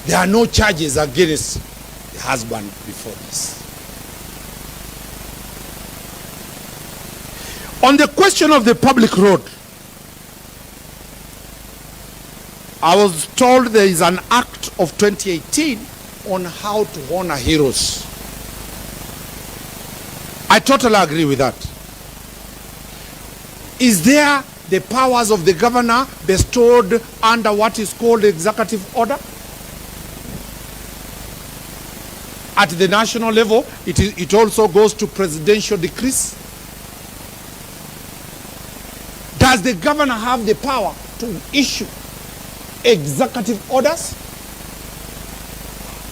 There are no charges against the husband before this. On the question of the public road, I was told there is an act of 2018 on how to honor heroes. I totally agree with that. Is there the powers of the governor bestowed under what is called executive order? At the national level, it also goes to presidential decrees. Does the governor have the power to issue executive orders?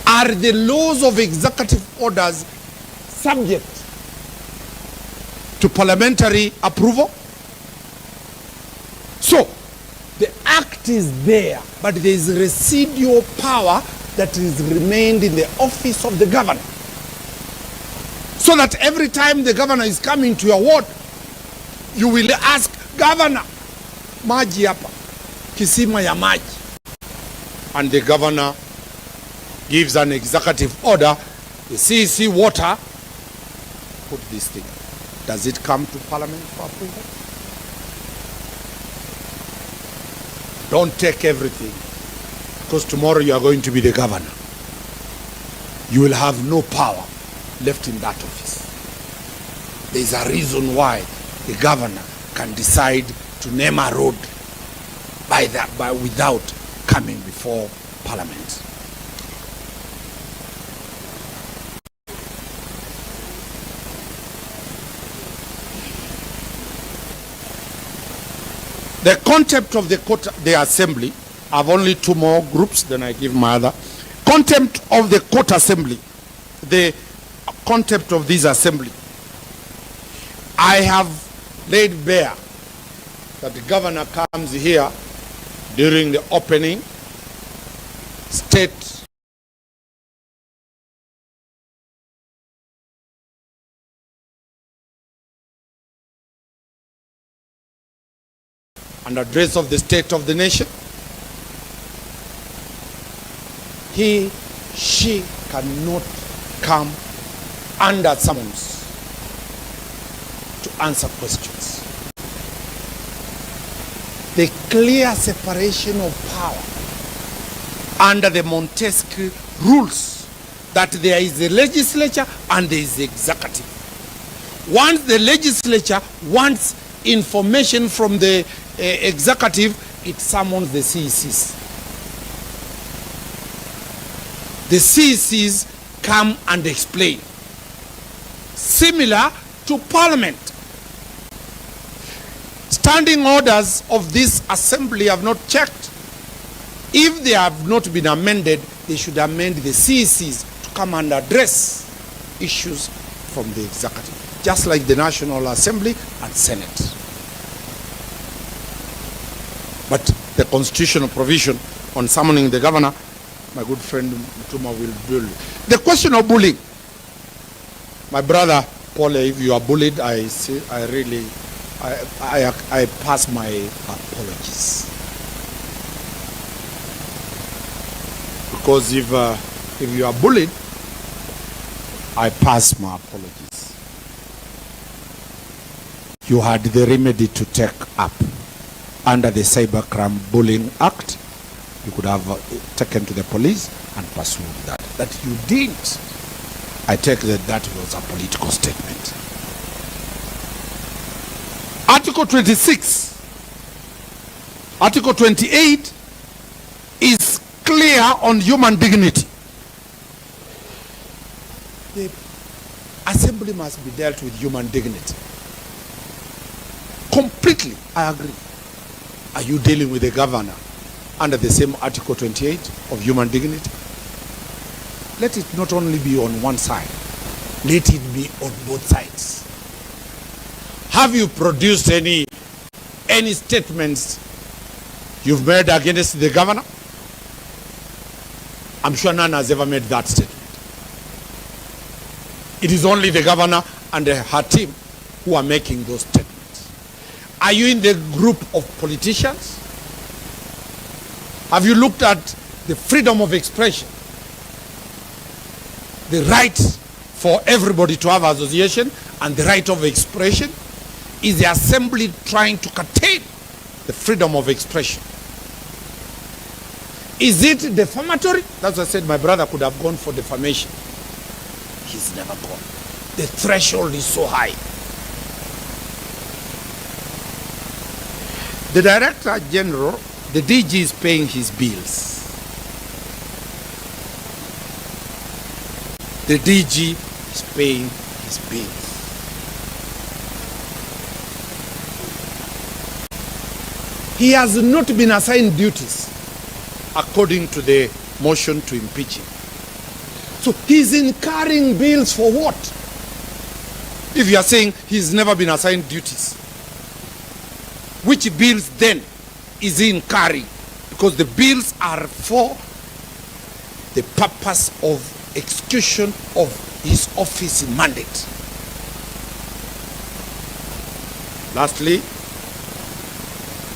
Are the laws of executive orders subject to parliamentary approval? So, the act is there, but there is residual power that is remained in the office of the governor. So that every time the governor is coming to your ward, you will ask, Governor, maji hapa, kisima ya maji. And the governor gives an executive order, the CEC water, put this thing. Does it come to parliament for approval? Don't take everything, because tomorrow you are going to be the governor. You will have no power left in that office. There is a reason why the governor can decide to name a road without coming before parliament. The contempt of the assembly, I have only two more groups, then I give my other. Contempt of the court assembly, the contempt of this assembly. I have laid bare that the governor comes here during the opening state and address of the state of the nation. He, she cannot come under summons to answer questions. The clear separation of power under the Montesquieu rules that there is a legislature and there is the executive. Once the legislature wants information from the executive, it summons the CECs. The CECs come and explain. Similar to Parliament. Standing orders of this assembly have not checked. If they have not been amended, they should amend the CECs to come and address issues from the executive, just like the National Assembly and Senate. But the constitutional provision on summoning the governor, my good friend Mutuma will deal. The question of bullying. My brother Paul, if you are bullied, I pass my apologies. Because if you are bullied, I pass my apologies. You had the remedy to take up. Under the Cybercrime Bullying Act, you could have taken to the police and pursued that. That you didn't. I take that was a political statement. Article 26, Article 28 is clear on human dignity. The assembly must be dealt with human dignity. Completely, I agree. Are you dealing with the governor under the same Article 28 of human dignity? Let it not only be on one side, let it be on both sides. Have you produced any statements you've made against the governor? I'm sure none has ever made that statement. It is only the governor and her team who are making those statements. Are you in the group of politicians? Have you looked at the freedom of expression, the right for everybody to have association and the right of expression? Is the assembly trying to curtail the freedom of expression? Is it defamatory? That's why I said my brother could have gone for defamation. He's never gone. The threshold is so high. The Director General, the DG, is paying his bills. The DG is paying his bills. He has not been assigned duties according to the motion to impeach him. So he's incurring bills for what? If you are saying he's never been assigned duties, which bills then is he incurring? Because the bills are for the purpose of execution of his office mandate. Lastly,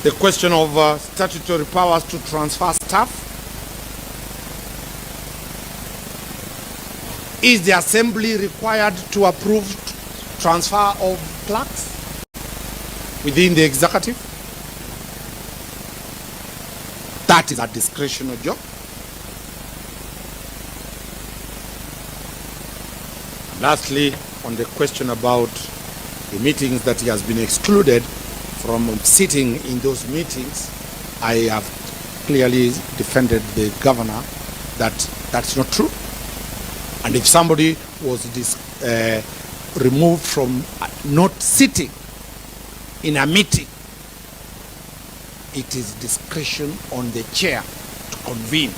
the question of statutory powers to transfer staff. Is the assembly required to approve transfer of clerks within the executive? That is a discretionary job. And lastly, on the question about the meetings that he has been excluded from sitting in those meetings, I have clearly defended the governor that that's not true. And if somebody was removed from not sitting in a meeting, it is discretion on the chair to convene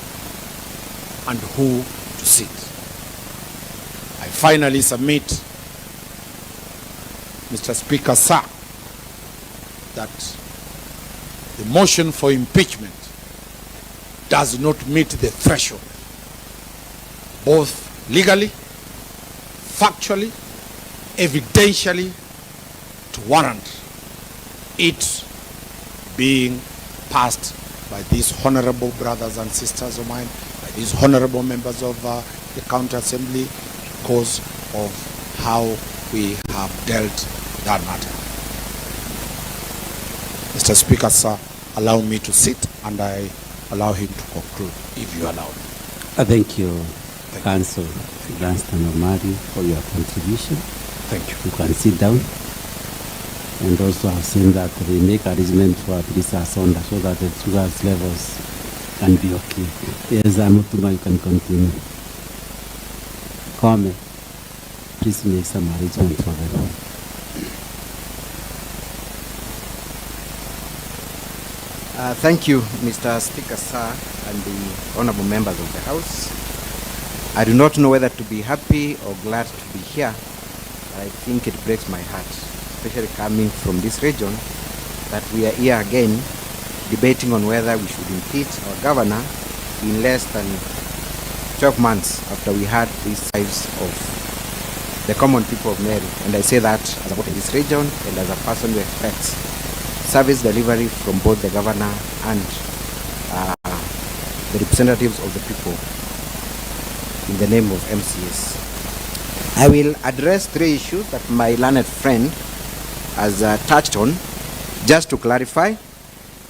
and who to sit. I finally submit, Mr. Speaker, sir, that the motion for impeachment does not meet the threshold, both legally, factually, evidentially, to warrant it being passed by these honorable brothers and sisters of mine, by these honorable members of the County Assembly, because of how we have dealt that matter. Mr. Speaker, sir, allow me to sit and I allow him to conclude, if you allow me. Thank you, Council Lanston Omari, for your contribution. Thank you. You can sit down. And also I've seen that we make arrangement for at least a sonda so that the sugar levels can be okay. Yes, Amutuma, you can continue. Come, please make some arrangement for them. Thank you, Mr. Speaker, sir, and the honorable members of the House. I do not know whether to be happy or glad to be here. I think it breaks my heart, especially coming from this region, that we are here again debating on whether we should impeach our governor in less than 12 months after we had these lives of the common people of Mary. And I say that as a voter in this region and as a person who expects service delivery from both the governor and the representatives of the people in the name of MCS. I will address 3 issues that my learned friend has touched on, just to clarify.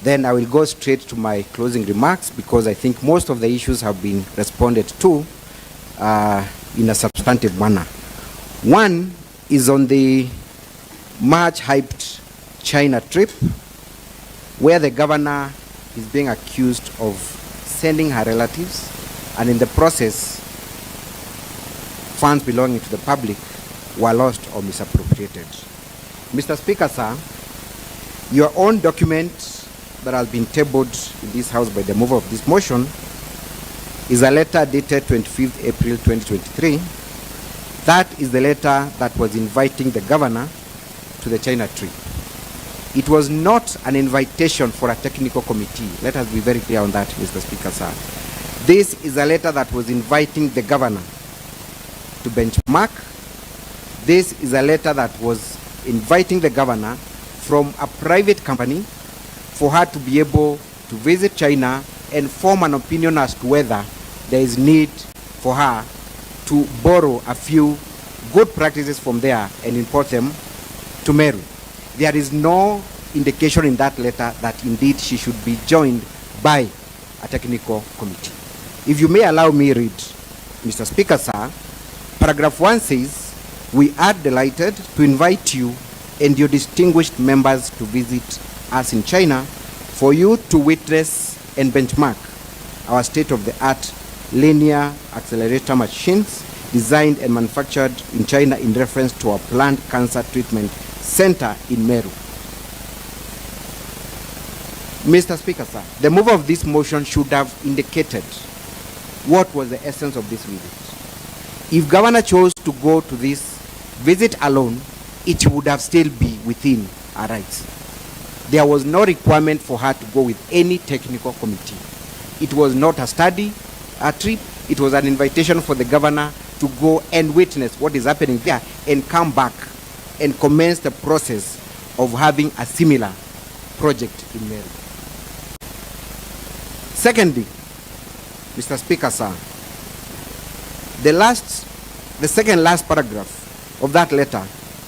Then I will go straight to my closing remarks, because I think most of the issues have been responded to in a substantive manner. One is on the much hyped China trip, where the governor is being accused of sending her relatives, and in the process funds belonging to the public were lost or misappropriated. Mr. Speaker, sir, your own document that has been tabled in this House by the mover of this motion is a letter dated 25th April 2023. That is the letter that was inviting the governor to the China trip. It was not an invitation for a technical committee. Let us be very clear on that, Mr. Speaker, sir. This is a letter that was inviting the governor to benchmark. This is a letter that was inviting the governor from a private company for her to be able to visit China and form an opinion as to whether there is need for her to borrow a few good practices from there and import them to Meru. There is no indication in that letter that indeed she should be joined by a technical committee. If you may allow me read, Mr. Speaker, sir, paragraph 1 says, we are delighted to invite you and your distinguished members to visit us in China for you to witness and benchmark our state-of-the-art linear accelerator machines designed and manufactured in China in reference to our planned cancer treatment center in Meru. Mr. Speaker, sir, the mover of this motion should have indicated what was the essence of this visit. If Governor chose to go to this visit alone, it would have still be within our rights. There was no requirement for her to go with any technical committee. It was not a study, a trip. It was an invitation for the governor to go and witness what is happening there and come back and commence the process of having a similar project in Meru. Secondly, Mr. Speaker, sir, the second last paragraph of that letter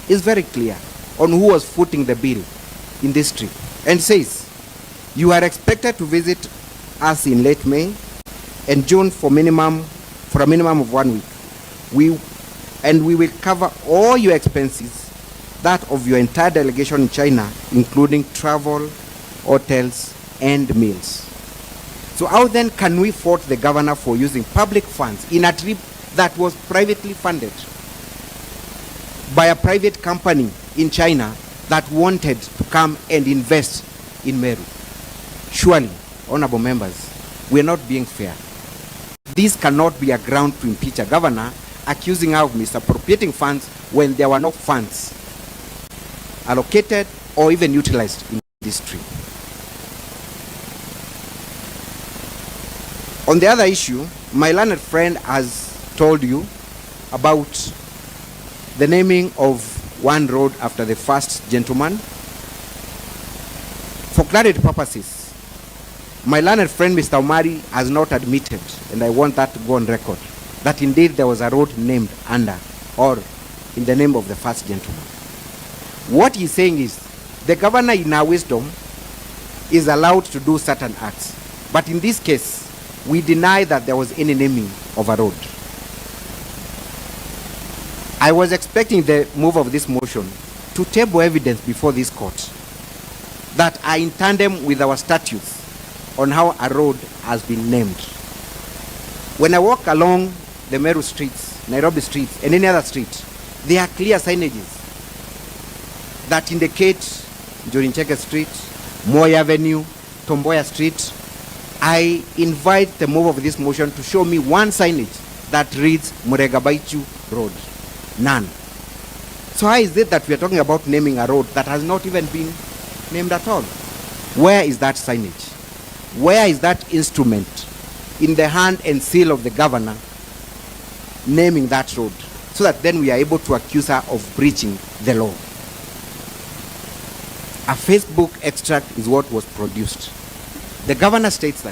is very clear on who was footing the bill in this trip, and says, you are expected to visit us in late May and June for a minimum of 1 week. We will cover all your expenses, that of your entire delegation in China, including travel, hotels, and meals. So how then can we fault the governor for using public funds in a trip that was privately funded by a private company in China that wanted to come and invest in Meru? Surely, honorable members, we are not being fair. This cannot be a ground to impeach a governor accusing her of misappropriating funds when there were no funds allocated or even utilized in this trip. On the other issue, my learned friend has told you about the naming of one road after the first gentleman. For clarity purposes, my learned friend Mr. Omari has not admitted, and I want that to go on record, that indeed there was a road named under or in the name of the first gentleman. What he's saying is the governor in our wisdom is allowed to do certain acts, but in this case we deny that there was any naming of a road. I was expecting the move of this motion to table evidence before this court that are in tandem with our statutes on how a road has been named. When I walk along the Meru streets, Nairobi streets, and any other street, there are clear signages that indicate Jorincheke Street, Moi Avenue, Tomboya Street. I invite the mover of this motion to show me one signage that reads Muregabaichu Road. None. So how is it that we are talking about naming a road that has not even been named at all? Where is that signage? Where is that instrument in the hand and seal of the governor naming that road, so that then we are able to accuse her of breaching the law? A Facebook extract is what was produced. The governor states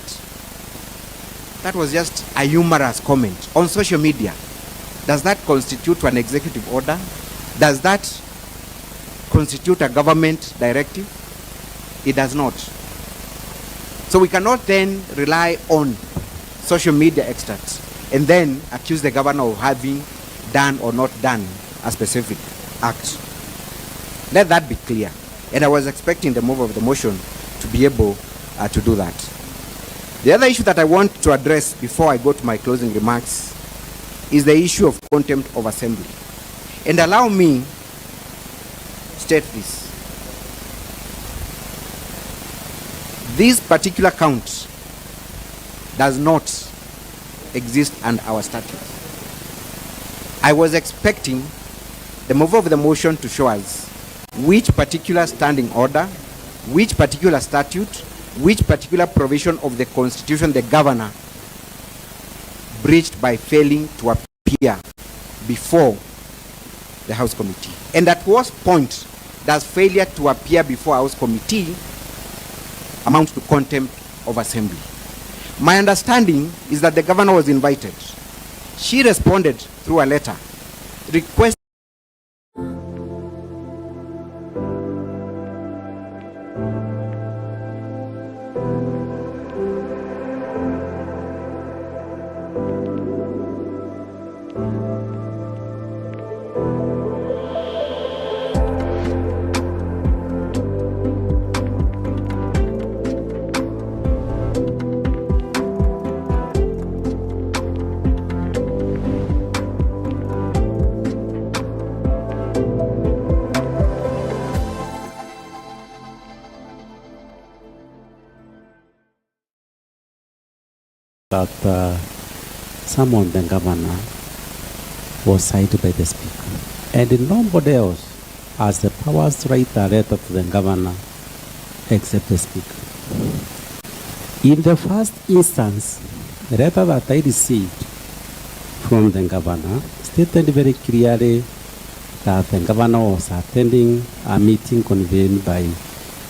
that was just a humorous comment on social media. Does that constitute an executive order? Does that constitute a government directive? It does not. So we cannot then rely on social media extracts and then accuse the governor of having done or not done a specific act. Let that be clear. And I was expecting the mover of the motion to be able to do that. The other issue that I want to address before I go to my closing remarks is the issue of contempt of assembly. And allow me to state this. This particular count does not exist under our statutes. I was expecting the mover of the motion to show us which particular standing order, which particular statute, which particular provision of the Constitution the governor breached by failing to appear before the House Committee. And at what point does failure to appear before House Committee amount to contempt of assembly? My understanding is that the governor was invited. She responded through a letter requesting that someone, the governor, was cited by the speaker. And nobody else has the powers to write a letter to the governor except the speaker. In the first instance, the letter that I received from the governor stated very clearly that the governor was attending a meeting convened by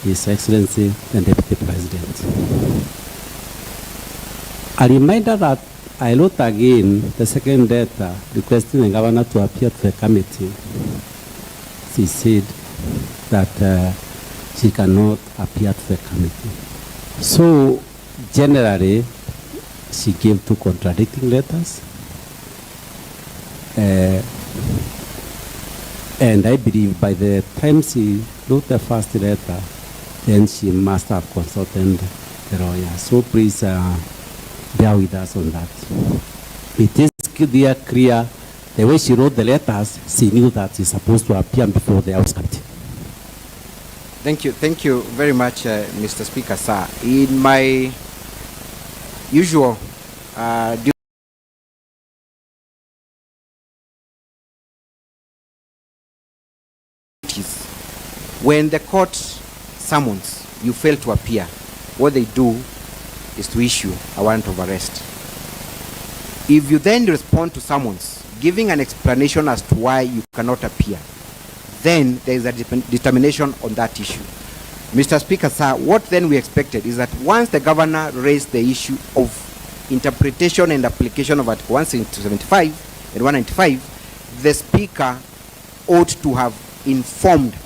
His Excellency the Deputy President. A reminder that I wrote again the second letter requesting the governor to appear to the committee. She said that she cannot appear to the committee. So generally, she gave two contradicting letters. And I believe by the time she wrote the first letter, then she must have consulted the lawyer. So please bear with us on that. It is clear the way she wrote the letters, she knew that she's supposed to appear before the House Committee. Thank you very much, Mr. Speaker, sir. In my usual duties, when the court summons, you fail to appear, what they do is to issue a warrant of arrest. If you then respond to summons, giving an explanation as to why you cannot appear, then there is a determination on that issue. Mr. Speaker, sir, what then we expected is that once the governor raised the issue of interpretation and application of Article 175 and 195, the Speaker ought to have informed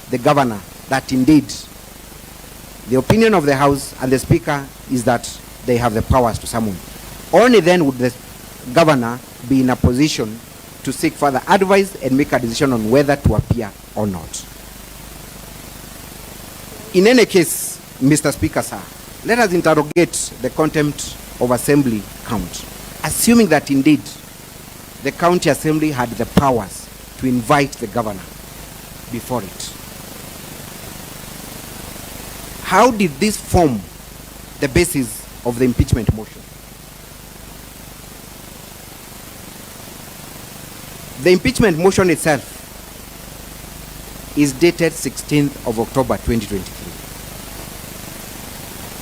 the governor that indeed the opinion of the House and the Speaker is that they have the powers to summon. Only then would the governor be in a position to seek further advice and make a decision on whether to appear or not. In any case, Mr. Speaker, sir, let us interrogate the contempt of assembly count, assuming that indeed the county assembly had the powers to invite the governor before it. How did this form the basis of the impeachment motion? The impeachment motion itself is dated 16th of October 2023.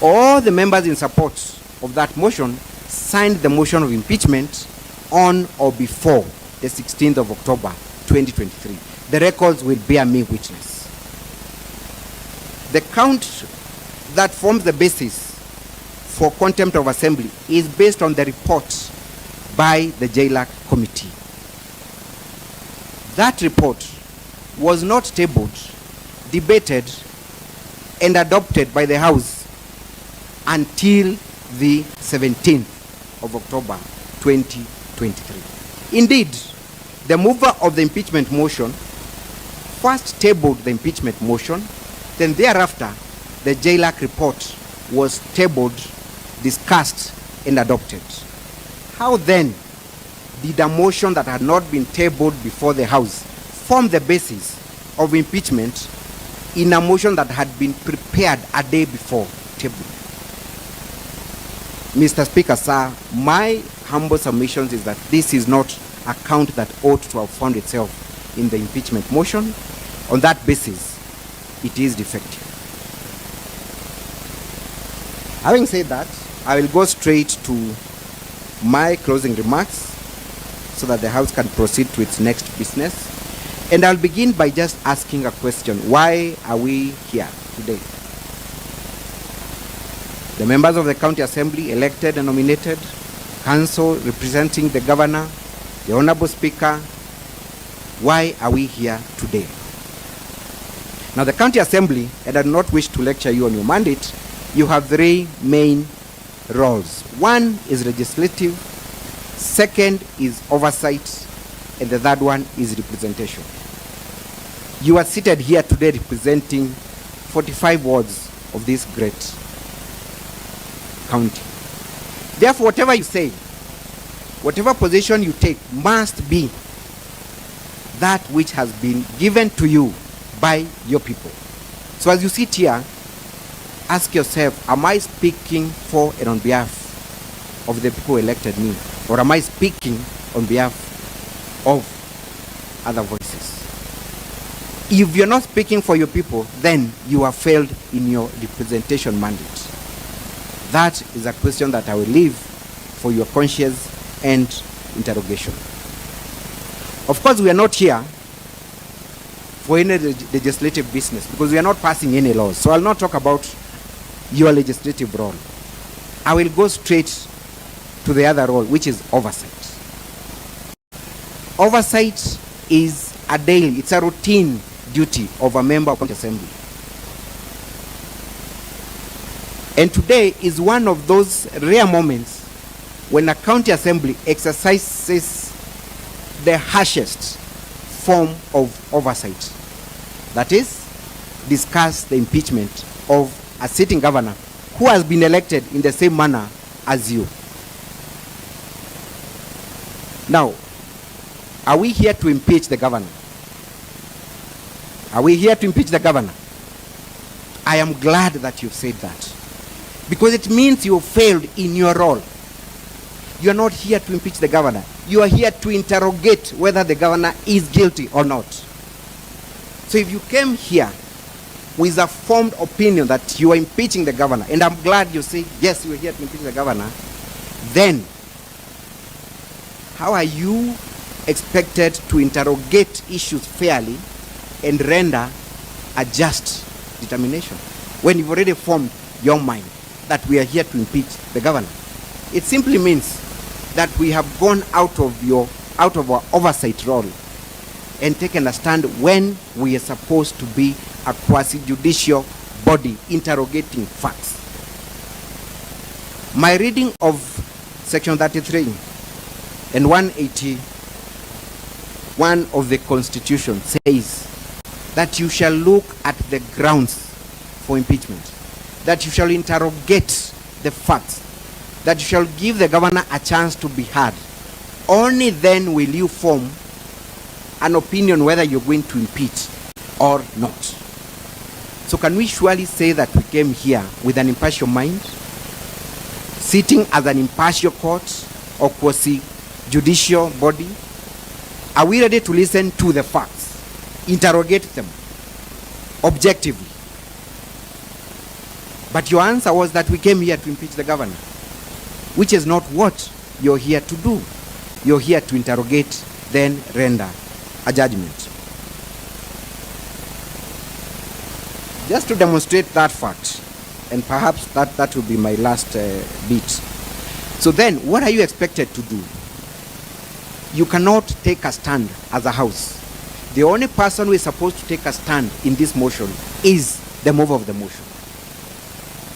All the members in support of that motion signed the motion of impeachment on or before the 16th of October 2023. The records will bear me witness. The count that forms the basis for contempt of assembly is based on the report by the JLAC committee. That report was not tabled, debated, and adopted by the House until the 17th of October 2023. Indeed, the mover of the impeachment motion first tabled the impeachment motion, then thereafter the JLAC report was tabled, discussed, and adopted. How then did a motion that had not been tabled before the House form the basis of impeachment in a motion that had been prepared a day before tabling? Mr. Speaker, sir, my humble submissions is that this is not a count that ought to have found itself in the impeachment motion. On that basis, it is defective. Having said that, I will go straight to my closing remarks so that the House can proceed to its next business. And I'll begin by just asking a question. Why are we here today? the members of the county assembly elected and nominated, council representing the governor, the honorable speaker, why are we here today? Now the county assembly, and I do not wish to lecture you on your mandate, you have three main roles. One is legislative, second is oversight, and the third one is representation. You are seated here today representing 45 wards of this great county. Therefore, whatever you say, whatever position you take must be that which has been given to you by your people. So as you sit here, ask yourself, am I speaking for and on behalf of the people who elected me? Or am I speaking on behalf of other voices? If you're not speaking for your people, then you have failed in your representation mandate. That is a question that I will leave for your conscience and interrogation. Of course, we are not here for any legislative business because we are not passing any laws. So I'll not talk about your legislative role. I will go straight to the other role, which is oversight. Oversight is a daily, it's a routine duty of a member of the assembly. And today is one of those rare moments when a county assembly exercises the harshest form of oversight. That is, discuss the impeachment of a sitting governor who has been elected in the same manner as you. Now, are we here to impeach the governor? Are we here to impeach the governor? I am glad that you've said that, because it means you failed in your role. You are not here to impeach the governor. You are here to interrogate whether the governor is guilty or not. So if you came here with a formed opinion that you are impeaching the governor, and I'm glad you say, yes, you are here to impeach the governor, then how are you expected to interrogate issues fairly and render a just determination when you've already formed your mind that we are here to impeach the governor? It simply means that we have gone out of our oversight role and taken a stand when we are supposed to be a quasi-judicial body interrogating facts. My reading of section 33 and 181 of the Constitution says that you shall look at the grounds for impeachment, that you shall interrogate the facts, that you shall give the governor a chance to be heard. Only then will you form an opinion whether you're going to impeach or not. So can we surely say that we came here with an impartial mind, sitting as an impartial court or quasi-judicial body? Are we ready to listen to the facts, interrogate them objectively? But your answer was that we came here to impeach the governor, which is not what you're here to do. You're here to interrogate, then render a judgment. Just to demonstrate that fact, and perhaps that will be my last bit. So then, what are you expected to do? You cannot take a stand as a house. The only person who is supposed to take a stand in this motion is the mover of the motion.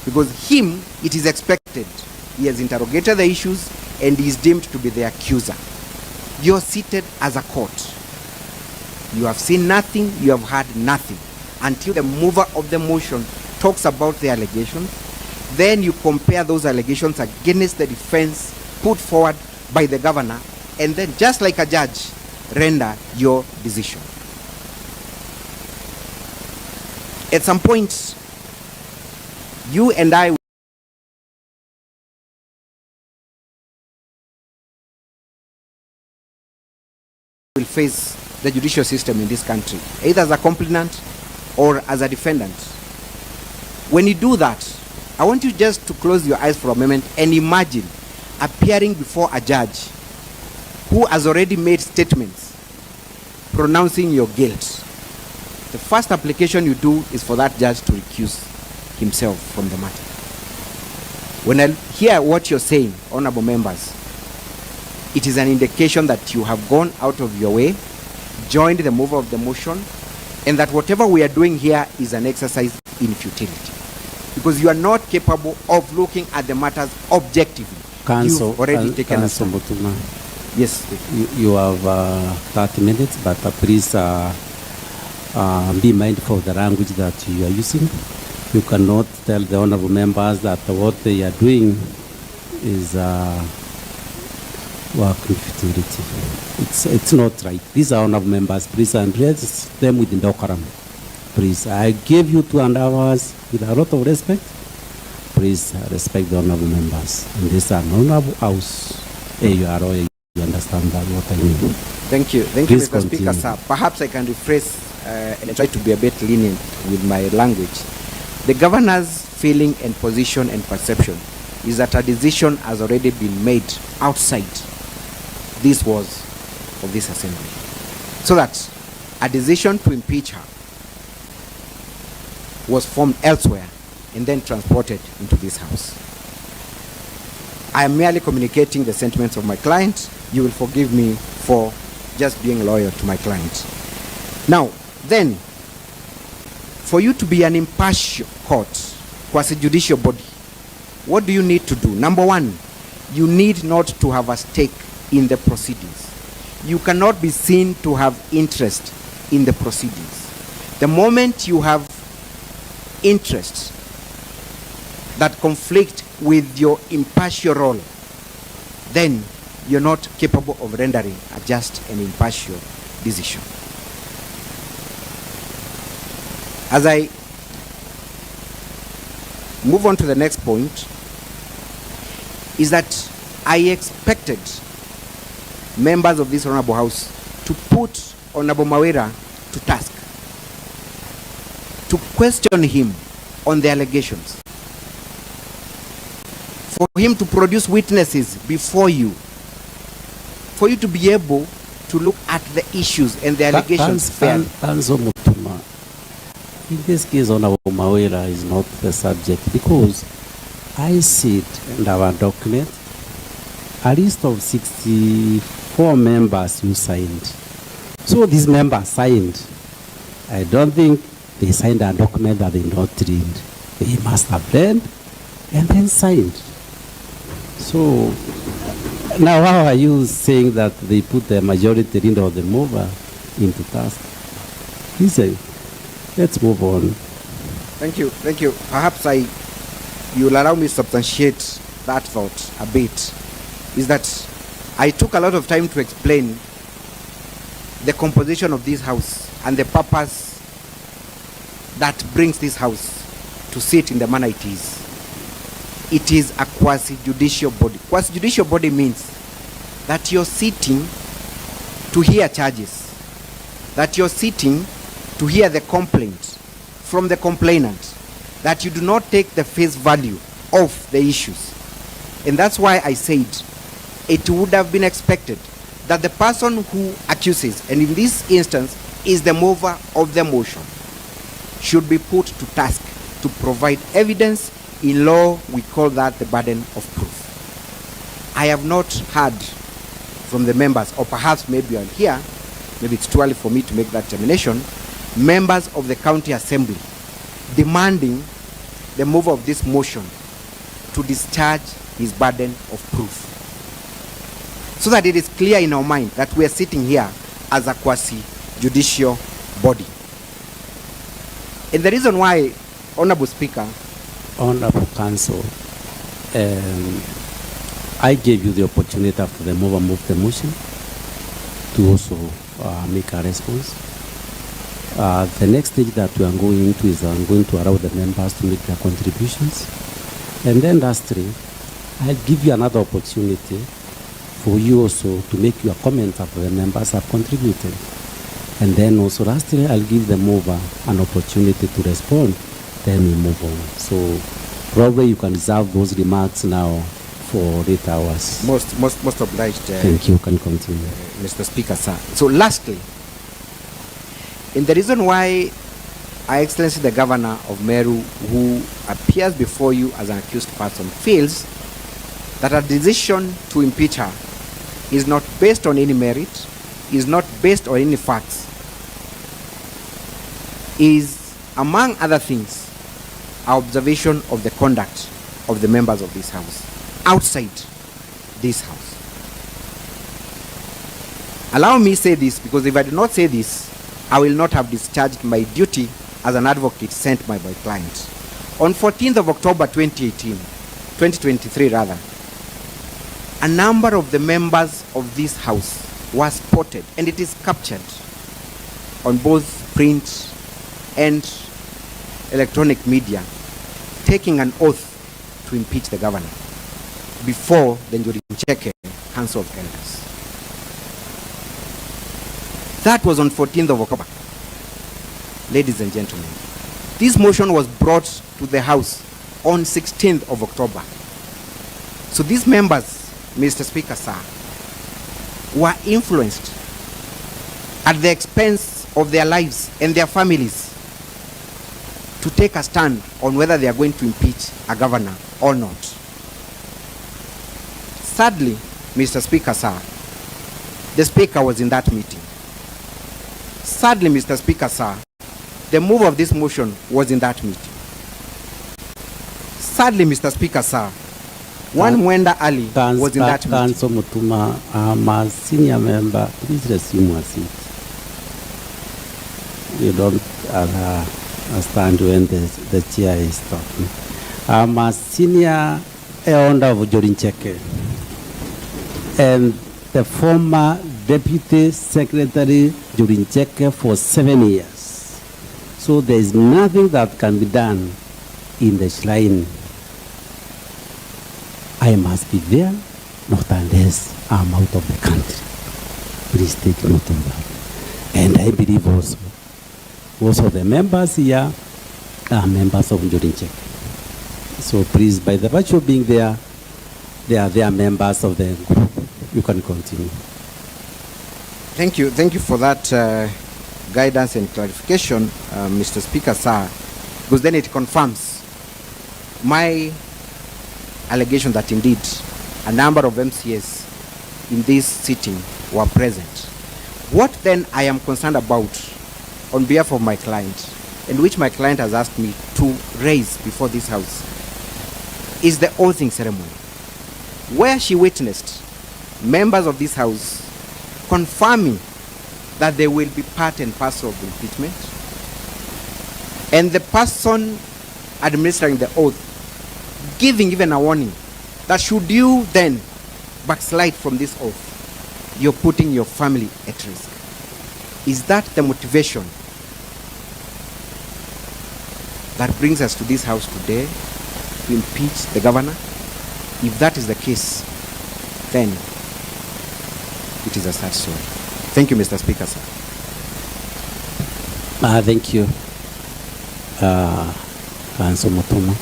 Because him, it is expected. He has interrogated the issues and he is deemed to be the accuser. You are seated as a court. You have seen nothing, you have heard nothing, until the mover of the motion talks about the allegations. Then you compare those allegations against the defense put forward by the governor, and then, just like a judge, render your decision. At some point, you and I will face the judicial system in this country, either as a complainant or as a defendant. When you do that, I want you just to close your eyes for a moment and imagine appearing before a judge who has already made statements pronouncing your guilt. The first application you do is for that judge to recuse himself from the matter. When I hear what you're saying, honorable members, it is an indication that you have gone out of your way, joined the mover of the motion, and that whatever we are doing here is an exercise in futility. Because you are not capable of looking at the matters objectively. Council, You've already taken a Council stand. Mutuma, Yes. you have 30 minutes, but please be mindful of the language that you are using. You cannot tell the honorable members that what they are doing is work in futility. It's not right. These are honorable members. Please address them with decorum. Please, I gave you 2.5 hours with a lot of respect. Please respect the honorable members. And this is an honorable house. You understand that what I mean. Thank you. Thank Please you, Mr. Speaker, continue. sir. Perhaps I can rephrase and try to be a bit lenient with my language. The governor's feeling and position and perception is that a decision has already been made outside this walls of this assembly. So that a decision to impeach her was formed elsewhere and then transported into this house. I am merely communicating the sentiments of my client. You will forgive me for just being loyal to my client. Now, then, for you to be an impartial court, quasi-judicial body, what do you need to do? Number one, you need not to have a stake in the proceedings. You cannot be seen to have interest in the proceedings. The moment you have interests that conflict with your impartial role, then you're not capable of rendering a just and impartial decision. As I move on to the next point, is that I expected members of this honorable house to put Honorable Kawira to task, to question him on the allegations, for him to produce witnesses before you, for you to be able to look at the issues and the allegations fairly. Council Mutuma, in this case, Honorable Kawira is not the subject, because I see it in our document, a list of 64 members you signed. So these members signed. I don't think they signed a document that they not read. They must have read and then signed. So now how are you saying that they put the majority leader of the mover into task? Listen, let's move on. Thank you, thank you. Perhaps you'll allow me to substantiate that thought a bit. Is that I took a lot of time to explain the composition of this house and the purpose that brings this house to sit in the manner it is. It is a quasi-judicial body. Quasi-judicial body means that you're sitting to hear charges, that you're sitting to hear the complaint from the complainant, that you do not take the face value of the issues. And that's why I said it would have been expected that the person who accuses, and in this instance is the mover of the motion, should be put to task to provide evidence. In law, we call that the burden of proof. I have not heard from the members, or perhaps maybe I'm here, maybe it's too early for me to make that determination, members of the county assembly demanding the mover of this motion to discharge his burden of proof. So that it is clear in our mind that we are sitting here as a quasi-judicial body. And the reason why, Honorable Speaker, Honorable Council, I gave you the opportunity after the mover moved the motion to also make a response. The next stage that we are going into is I'm going to allow the members to make their contributions. And then lastly, I'll give you another opportunity for you also to make your comments after the members have contributed. And then also lastly, I'll give the mover an opportunity to respond, then we move on. So probably you can reserve those remarks now for 8 hours. Most obliged. Thank you, can continue. Mr. Speaker, sir. So lastly, and the reason why Her Excellency the Governor of Meru, who appears before you as an accused person, feels that a decision to impeach her is not based on any merit, is not based on any facts, is, among other things, our observation of the conduct of the members of this House, outside this House. Allow me say this, because if I do not say this, I will not have discharged my duty as an advocate sent by my client. On 14th of October 2023 rather, a number of the members of this House were spotted, and it is captured on both print and electronic media, taking an oath to impeach the governor before the Njuri Council of Elders. That was on 14th of October. Ladies and gentlemen, this motion was brought to the House on 16th of October. So these members, Mr. Speaker, sir, were influenced at the expense of their lives and their families to take a stand on whether they are going to impeach a governor or not. Sadly, Mr. Speaker, sir, the Speaker was in that meeting. Sadly, Mr. Speaker, sir, the move of this motion was in that meeting. Sadly, Mr. Speaker, sir, one Mwenda Ali was in that meeting. Council Mutuma, I'm a senior member. Please resume your seat. You don't stand when the chair is talking. I'm a senior elder of Jorincheke and the former Deputy Secretary Jorincheke for 7 years. So there is nothing that can be done in the shrine. I must be there, not unless I'm out of the country. Please take note of that. And I believe also the members here are members of Jorincheke. So please, by the virtue of being there, they are members of the group. You can continue. Thank you for that guidance and clarification, Mr. Speaker, sir, because then it confirms my allegation that indeed a number of MCAs in this sitting were present. What then I am concerned about on behalf of my client, and which my client has asked me to raise before this House, is the oathing ceremony, where she witnessed members of this House confirming that they will be part and parcel of the impeachment, and the person administering the oath giving even a warning that should you then backslide from this oath, you're putting your family at risk. Is that the motivation that brings us to this House today, to impeach the governor? If that is the case, then it is a sad story. Thank you, Mr. Speaker, sir. Thank you, Council Mutuma.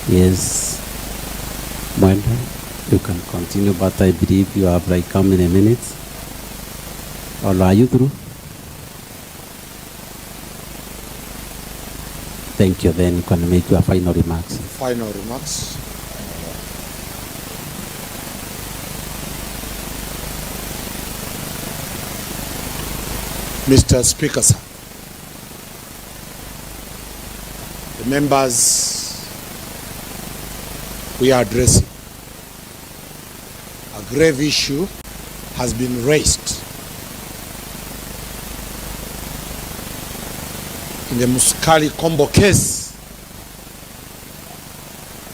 Yes, Mwenda, you can continue, but I believe you have like how many minutes? Or are you through? Thank you. Then you can make your final remarks. Final remarks. Mr. Speaker, sir, the members we are addressing, a grave issue has been raised in the Muskali Combo case.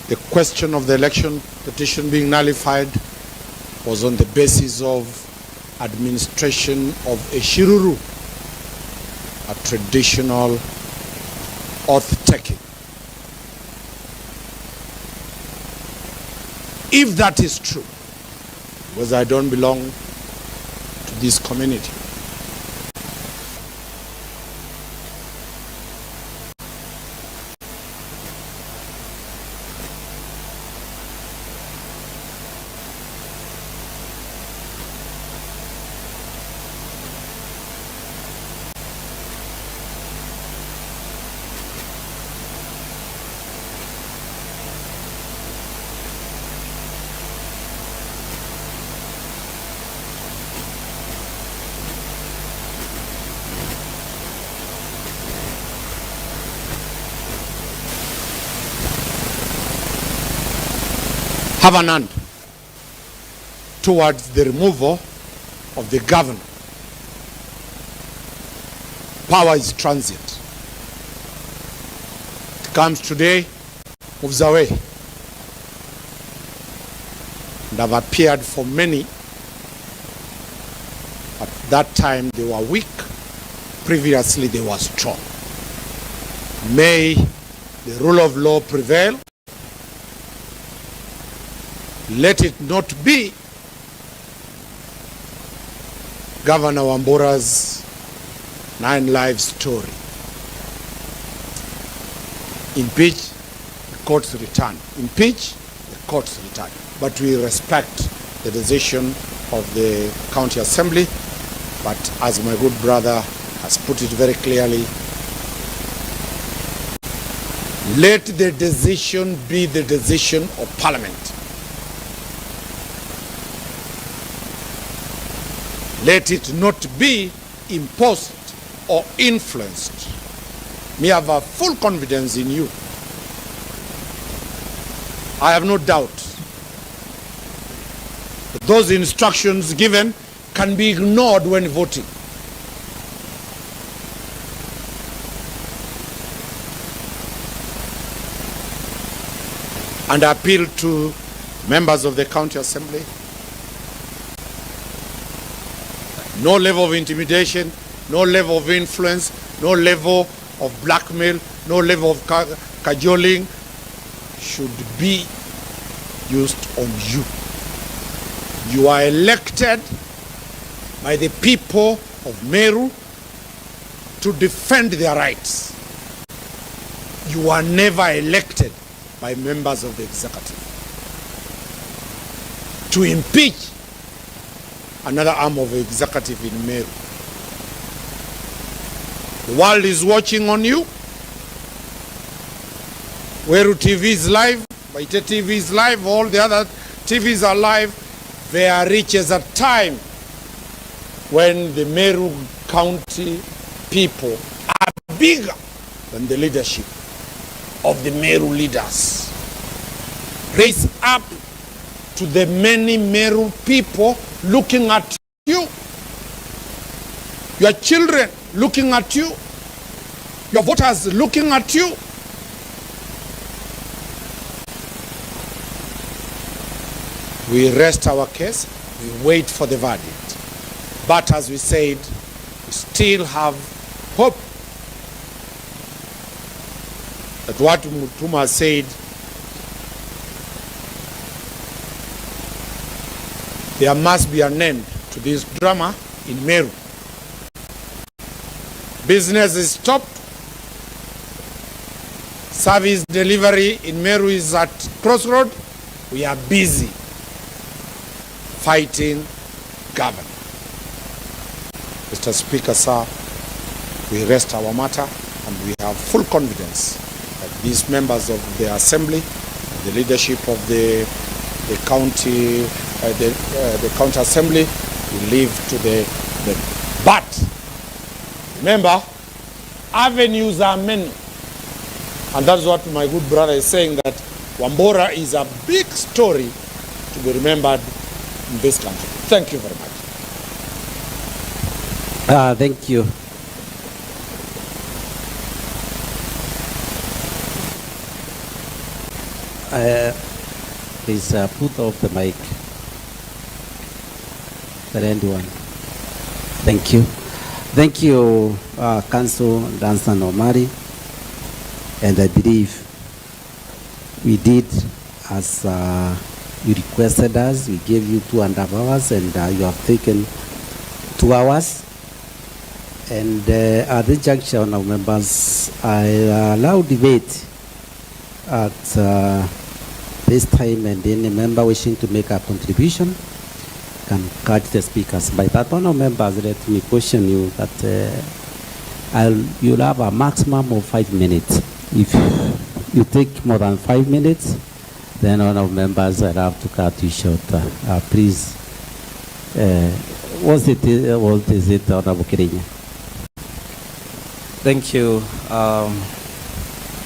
The question of the election petition being nullified was on the basis of administration of a shiruru, a traditional oath-taking. If that is true, because I don't belong to this community, covenant towards the removal of the governor. Power is transient. It comes today, moves away. And have appeared for many. At that time they were weak. Previously they were strong. May the rule of law prevail. Let it not be Governor Wambura's 9 lives story. Impeach, the courts return. Impeach, the courts return. But we respect the decision of the County Assembly. But as my good brother has put it very clearly, let the decision be the decision of Parliament. Let it not be imposed or influenced. Me have a full confidence in you. I have no doubt that those instructions given can be ignored when voting. And I appeal to members of the County Assembly. No level of intimidation, no level of influence, no level of blackmail, no level of cajoling should be used on you. You are elected by the people of Meru to defend their rights. You are never elected by members of the executive to impeach another arm of the executive in Meru. The world is watching on you. Weru TV is live, Baite TV is live, all the other TVs are live. There reaches a time when the Meru County people are bigger than the leadership of the Meru leaders. Raise up to the many Meru people looking at you, your children looking at you, your voters looking at you. We rest our case, we wait for the verdict. But as we said, we still have hope that what Mutuma said, there must be an end to this drama in Meru. Business is stopped. Service delivery in Meru is at crossroad. We are busy fighting government. Mr. Speaker, sir, we rest our matter and we have full confidence that these members of the Assembly, the leadership of the county, the county assembly will leave to the but remember, avenues are many, and that's what my good brother is saying, that Wambura is a big story to be remembered in this country. Thank you very much. Thank you. Please put off the mic. The end one. Thank you. Thank you, Council Danson Omari. And I believe we did as you requested us. We gave you 2.5 hours, and you have taken 2 hours. And at this junction of members, I allow debate at this time, and any member wishing to make a contribution can catch the speakers. By that one of members, let me question you that you'll have a maximum of 5 minutes. If you take more than 5 minutes, then one of members will have to cut you short. Please, what is it, Honorable Kirinya? Thank you,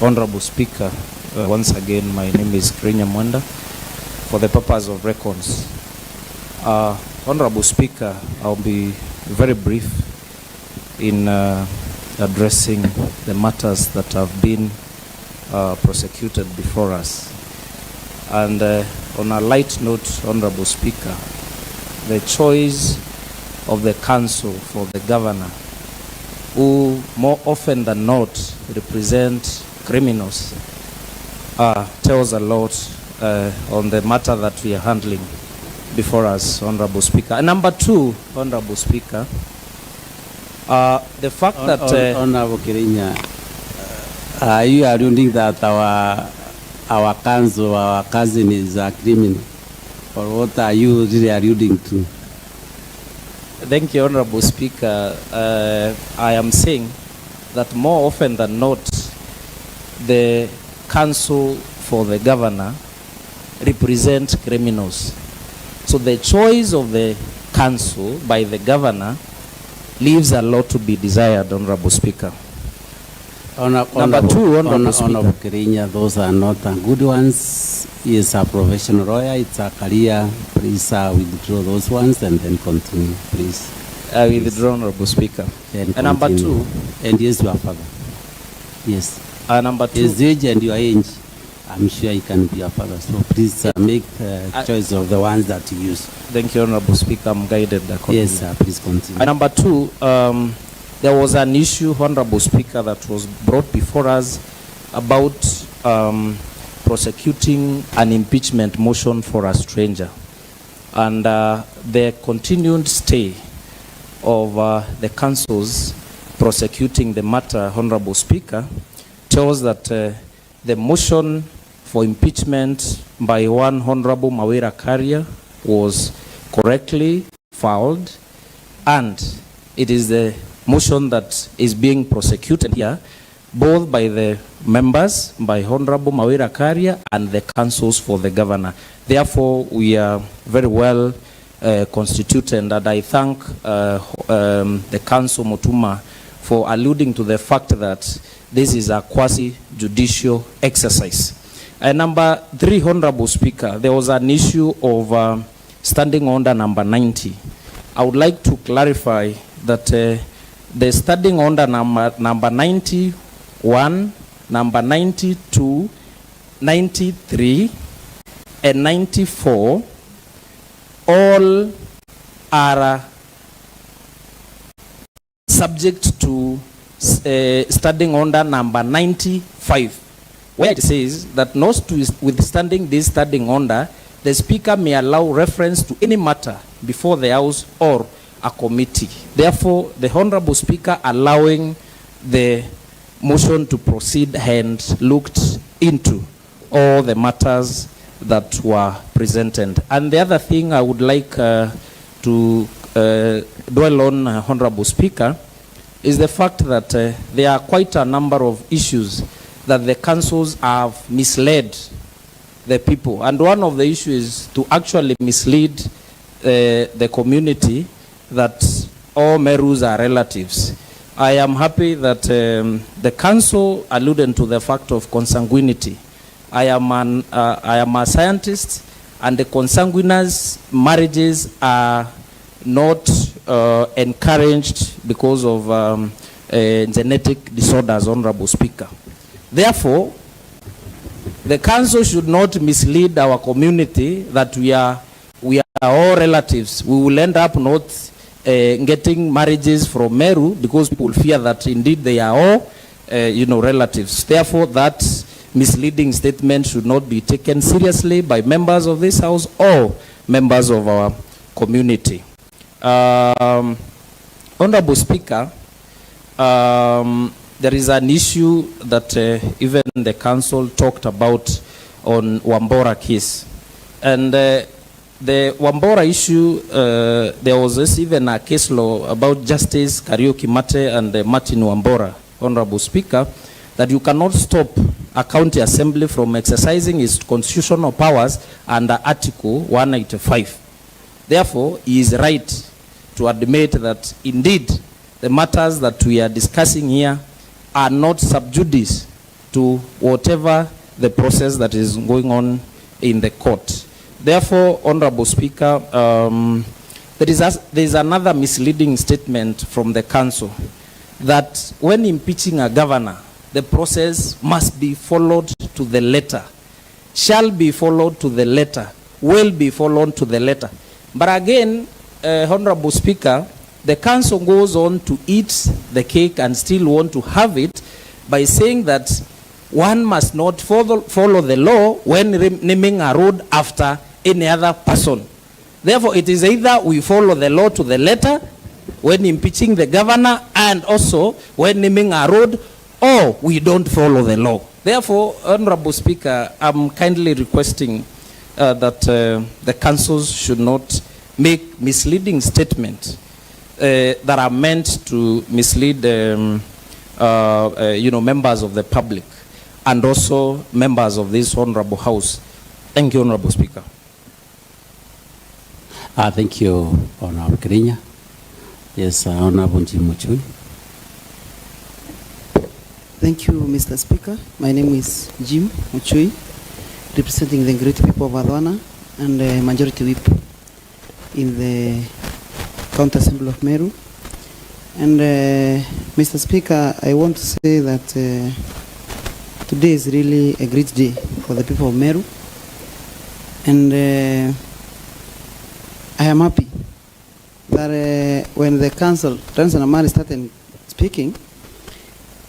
Honorable Speaker. Once again, my name is Kirinya Mwanda for the purpose of records. Honorable Speaker, I'll be very brief in addressing the matters that have been prosecuted before us. And on a light note, Honorable Speaker, the choice of the council for the governor, who more often than not represent criminals, tells a lot on the matter that we are handling before us, Honorable Speaker. And number two, Honorable Speaker, the fact that... Honorable Kirinya, are you alluding that our council, our cousin is a criminal? Or what are you really alluding to? Thank you, Honorable Speaker. I am saying that more often than not, the council for the governor represent criminals. So the choice of the council by the governor leaves a lot to be desired, Honorable Speaker. Number two, Honorable Kirinya, those are not good ones. He is a professional lawyer. It's a career. Please withdraw those ones and then continue, please. I will withdraw, Honorable Speaker. And number two. And he is your father. Yes. Number two. His age and your age, I'm sure he can be your father. So please make choice of the ones that you use. Thank you, Honorable Speaker. I'm guided accordingly. Yes, sir. Please continue. Number two, there was an issue, Honorable Speaker, that was brought before us about prosecuting an impeachment motion for a stranger. And the continued stay of the councils prosecuting the matter, Honorable Speaker, tells that the motion for impeachment by one Honorable Kawira Carrier was correctly filed, and it is the motion that is being prosecuted here, both by the members, by Honorable Kawira Carrier and the councils for the governor. Therefore, we are very well constituted, and I thank the Council Mutuma for alluding to the fact that this is a quasi-judicial exercise. Number three, Honorable Speaker, there was an issue of standing order number 90. I would like to clarify that the standing order number 91, number 92, 93, and 94 all are subject to standing order number 95, where it says that notwithstanding this standing order, the Speaker may allow reference to any matter before the House or a committee. Therefore, the Honorable Speaker allowing the motion to proceed and looked into all the matters that were presented. And the other thing I would like to dwell on, Honorable Speaker, is the fact that there are quite a number of issues that the councils have misled the people. And one of the issues is to actually mislead the community that all Merus are relatives. I am happy that the council alluded to the fact of consanguinity. I am a scientist, and the consanguineous marriages are not encouraged because of genetic disorders, Honorable Speaker. Therefore, the council should not mislead our community that we are all relatives. We will end up not getting marriages from Meru because people fear that indeed they are all, relatives. Therefore, that misleading statement should not be taken seriously by members of this House or members of our community. Honorable Speaker, there is an issue that even the council talked about on Wambora case. And the Wambora issue, there was even a case law about Justice Kariuki Mate and Martin Wambora, Honorable Speaker, that you cannot stop a county assembly from exercising its constitutional powers under Article 185. Therefore, he is right to admit that indeed the matters that we are discussing here are not sub judice to whatever the process that is going on in the court. Therefore, Honorable Speaker, there is another misleading statement from the council that when impeaching a governor, the process must be followed to the letter, shall be followed to the letter, will be followed to the letter. But again, Honorable Speaker, the council goes on to eat the cake and still want to have it by saying that one must not follow the law when naming a road after any other person. Therefore, it is either we follow the law to the letter when impeaching the governor and also when naming a road, or we don't follow the law. Therefore, Honorable Speaker, I'm kindly requesting that the councils should not make misleading statements that are meant to mislead members of the public and also members of this honorable house. Thank you, Honorable Speaker. Thank you, Honorable Kirinya. Yes, Honorable Muchui. Thank you, Mr. Speaker. My name is Jim Muchui, representing the great people of Adwana and the majority whip in the County Assembly of Meru. And Mr. Speaker, I want to say that today is really a great day for the people of Meru. And I am happy that when the council, Ranson Amari, started speaking,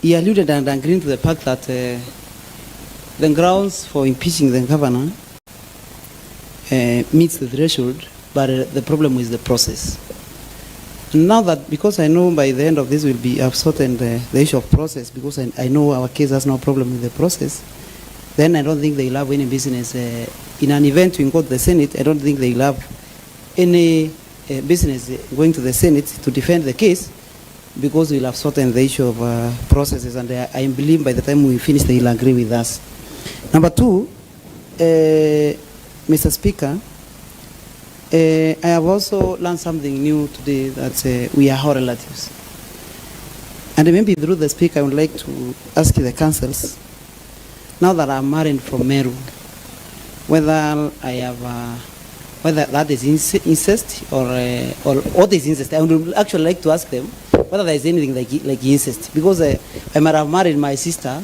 he alluded and agreed to the fact that the grounds for impeaching the governor meets the threshold, but the problem is the process. Now that, because I know by the end of this will be absorted the issue of process, because I know our case has no problem with the process, then I don't think they will have any business. In an event we go to the Senate, I don't think they will have any business going to the Senate to defend the case, because we will have sorted the issue of processes, and I believe by the time we finish they will agree with us. Number two, Mr. Speaker, I have also learned something new today, that we are all relatives. And maybe through the Speaker, I would like to ask the councils, now that I'm married from Meru, whether I have, whether that is incest or what is incest. I would actually like to ask them whether there is anything like incest, because I might have married my sister,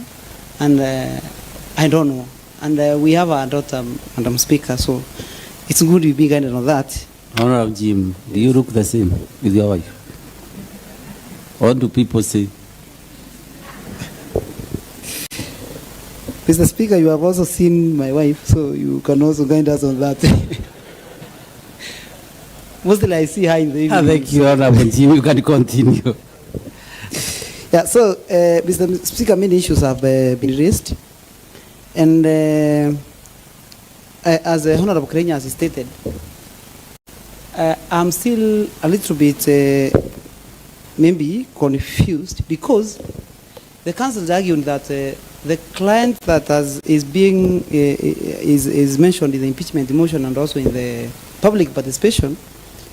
and I don't know. And we have a daughter, Madam Speaker, so it's good to be kind of that. Honorable Jim, do you look the same with your wife? What do people say? Mr. Speaker, you have also seen my wife, so you can also guide us on that. Mostly I see her in the evening. Thank you, Honorable Jim. You can continue. Yeah, so, Mr. Speaker, many issues have been raised. And as Honorable Kirinya has stated, I'm still a little bit maybe confused, because the council is arguing that the client that is mentioned in the impeachment motion and also in the public participation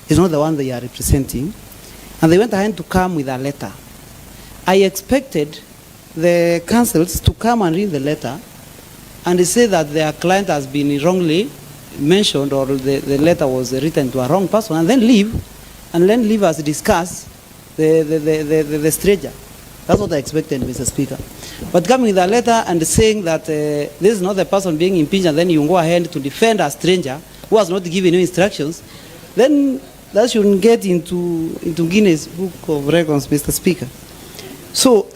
is not the one they are representing, and they went ahead to come with a letter. I expected the councils to come and read the letter and they say that their client has been wrongly mentioned, or the letter was written to a wrong person, and then leave us discuss the stranger. That's what I expected, Mr. Speaker. But coming with a letter and saying that this is not the person being impeached, and then you go ahead to defend a stranger who has not given you instructions, then that shouldn't get into Guinness Book of Records, Mr. Speaker. So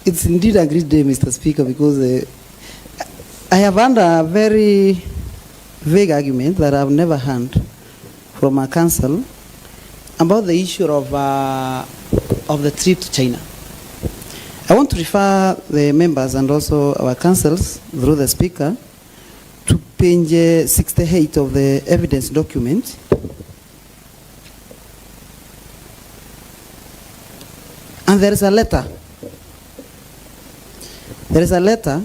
it's indeed a great day, Mr. Speaker, because I have heard a very vague argument that I've never heard from a council about the issue of the trip to China. I want to refer the members and also our councils through the Speaker to page 68 of the evidence document. And there is a letter. There is a letter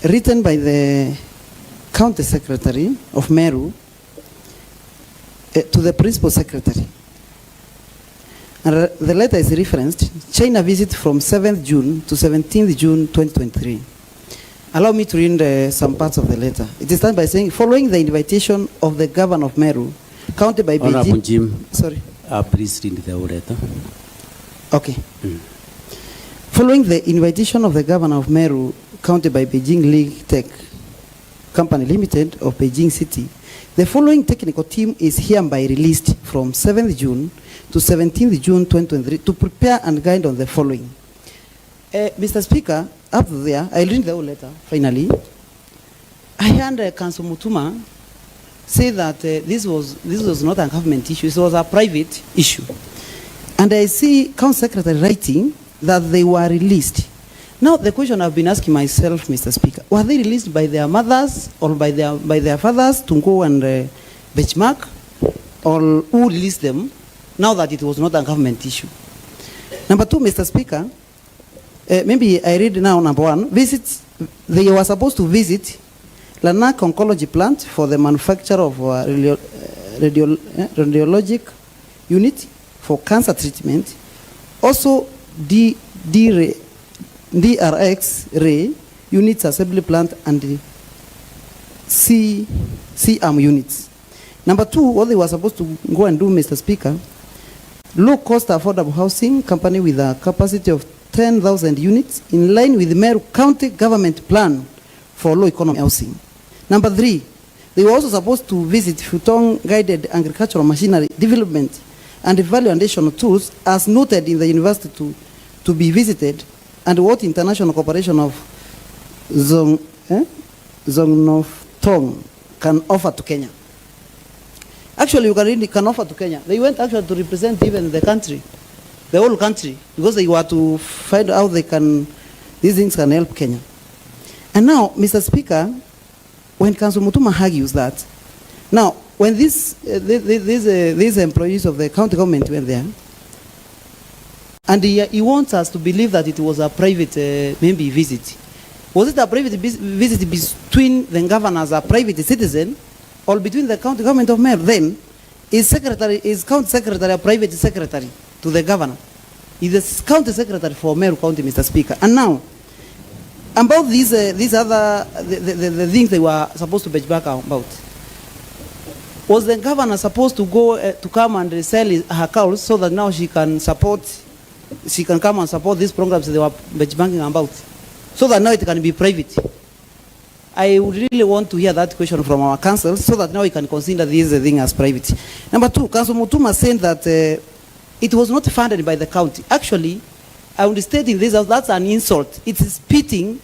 written by the County Secretary of Meru to the Principal Secretary. And the letter is referenced, China visit from 7th June to 17th June 2023. Allow me to read some parts of the letter. It is done by saying, following the invitation of the governor of Meru, counted by Honorable Beijing. Jim, Sorry. please read the whole letter. Okay. Following the invitation of the governor of Meru, counted by Beijing League Tech Company Limited of Beijing City, the following technical team is hereby released from 7th June to 17th June 2023 to prepare and guide on the following. Mr. Speaker, up there, I'll read the whole letter, finally. I heard Council Mutuma say that this was not a government issue, it was a private issue. And I see Council Secretary writing that they were released. Now, the question I've been asking myself, Mr. Speaker, were they released by their mothers or by their fathers to go and benchmark? Or who released them now that it was not a government issue? Number two, Mr. Speaker, maybe I read now number one. They were supposed to visit Lanak Oncology Plant for the manufacture of radiologic unit for cancer treatment. Also, DRX Ray units assembly plant and the CM units. Number two, what they were supposed to go and do, Mr. Speaker, low-cost affordable housing company with a capacity of 10,000 units in line with the Meru County government plan for low economy housing. Number three, they were also supposed to visit Futong guided agricultural machinery development and evaluation tools as noted in the university to be visited, and what international cooperation of Zongnofthong can offer to Kenya. Actually, you can offer to Kenya. They went actually to represent even the country, the whole country, because they were to find out these things can help Kenya. And now, Mr. Speaker, when Council Mutuma argues that, now, when these employees of the county government went there, and he wants us to believe that it was a private maybe visit. Was it a private visit between the governor as a private citizen or between the county government of Meru? Then, is county secretary a private secretary to the governor? Is the county secretary for Meru County, Mr. Speaker. And now, about these other the things they were supposed to benchmark about. Was the governor supposed to go to come and sell her cows so that now she can come and support these programs they were benchmarking about, so that now it can be private? I would really want to hear that question from our council, so that now we can consider this thing as private. Number two, Council Mutuma said that it was not funded by the county. Actually, I would state in this house, that's an insult. It is spitting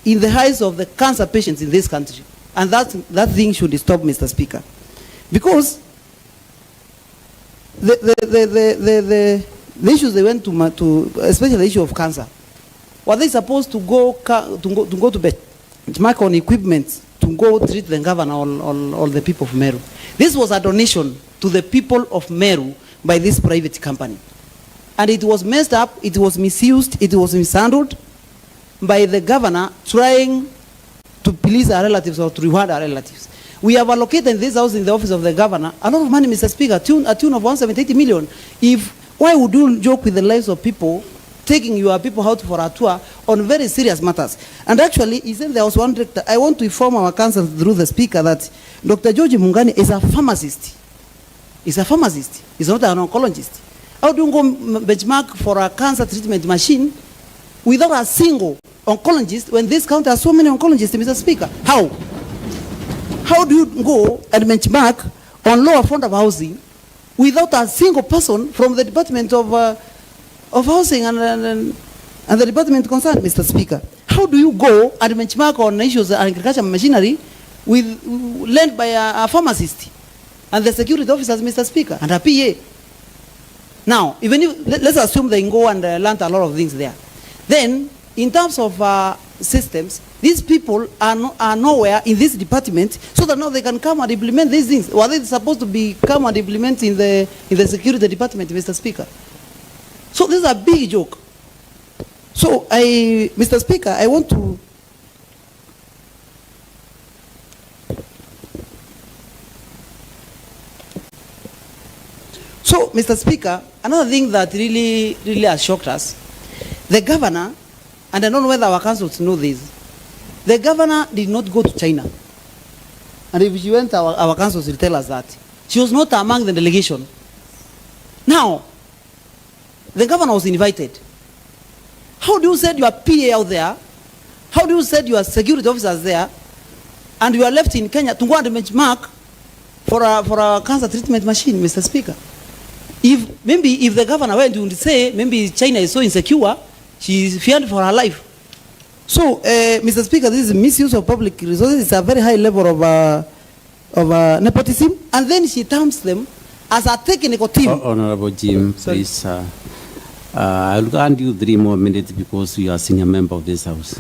in the eyes of the cancer patients in this country. And that thing should stop, Mr. Speaker. Because the issues they went to, especially the issue of cancer, were they supposed to go to benchmark on equipment to go treat the governor or the people of Meru? This was a donation to the people of Meru by this private company. And it was messed up, it was misused, it was mishandled by the governor trying to please our relatives or to reward our relatives. We have allocated this house in the office of the governor a lot of money, Mr. Speaker, a tune of 180 million. Why would you joke with the lives of people, taking your people out for a tour on very serious matters? And actually, he said there was one director. I want to inform our council through the speaker that Dr. George Mungani is a pharmacist. He's a pharmacist. He's not an oncologist. How do you go benchmark for a cancer treatment machine without a single oncologist when this county has so many oncologists, Mr. Speaker? How? How do you go and benchmark on low affordable housing without a single person from the Department of Housing and the department concerned, Mr. Speaker? How do you go and benchmark on issues of agricultural machinery led by a pharmacist and the security officers, Mr. Speaker, and a PA? Now, even if, let's assume they go and learn a lot of things there. Then, in terms of systems, these people are nowhere in this department, so that now they can come and implement these things. Were they supposed to come and implement in the security department, Mr. Speaker? So this is a big joke. So Mr. Speaker, I want to So, Mr. Speaker, another thing that really has shocked us, the governor, and I don't know whether our councils know this, The governor did not go to China. And if she went, our councils will tell us that. She was not among the delegation. Now, the governor was invited. How do you send your PA out there? How do you send your security officers there? And you are left in Kenya to go and benchmark for a cancer treatment machine, Mr. Speaker. If the governor went to say, maybe China is so insecure, she is feared for her life. So, Mr. Speaker, this is misuse of public resources. It's a very high level of nepotism. And then she terms them as a technical team. Honorable Jim, please. I'll grant you 3 more minutes because you are a senior member of this House.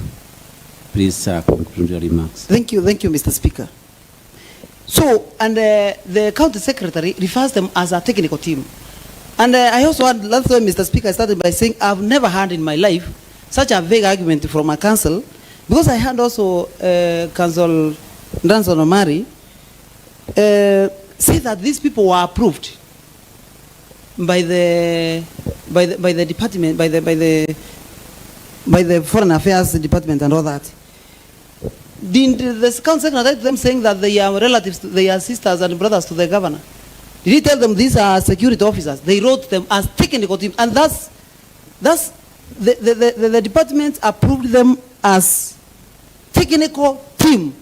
Please conclude your remarks. Thank you, Mr. Speaker. So, and the county secretary refers them as a technical team. And I also had, last time, Mr. Speaker, I started by saying I've never heard in my life such a vague argument from a council, because I heard also Council Danson Omari say that these people were approved by the department, by the Foreign Affairs Department and all that. Did the council secretary them saying that they are relatives, they are sisters and brothers to the governor? Did he tell them these are security officers? They wrote them as technical team, and that's the department approved them as technical team.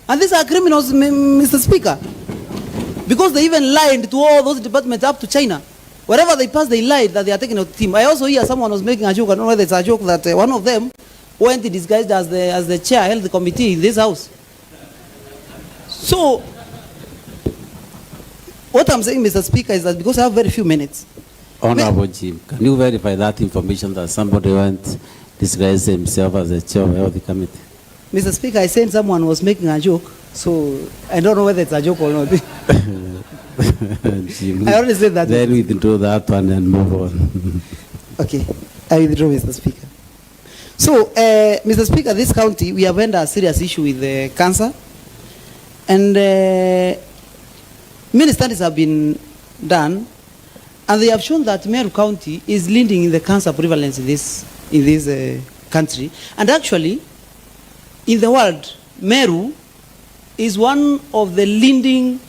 And these are criminals, Mr. Speaker, because they even lied to all those departments up to China. Wherever they passed, they lied that they are technical team. I also hear someone was making a joke. I don't know whether it's a joke that one of them went disguised as the chair, held the committee in this house. So, what I'm saying, Mr. Speaker, is that because I have very few minutes. Honorable Jim, can you verify that information that somebody went disguised himself as the chair of the committee? Mr. Speaker, I said someone was making a joke, so I don't know whether it's a joke or not. Jim, I already said that. Then we withdraw that one and move on. Okay, I withdraw, Mr. Speaker. So, Mr. Speaker, this county, we have had a serious issue with cancer, and many studies have been done, and they have shown that Meru County is leading in the cancer prevalence in this country. And actually, in the world, Meru is one of the leading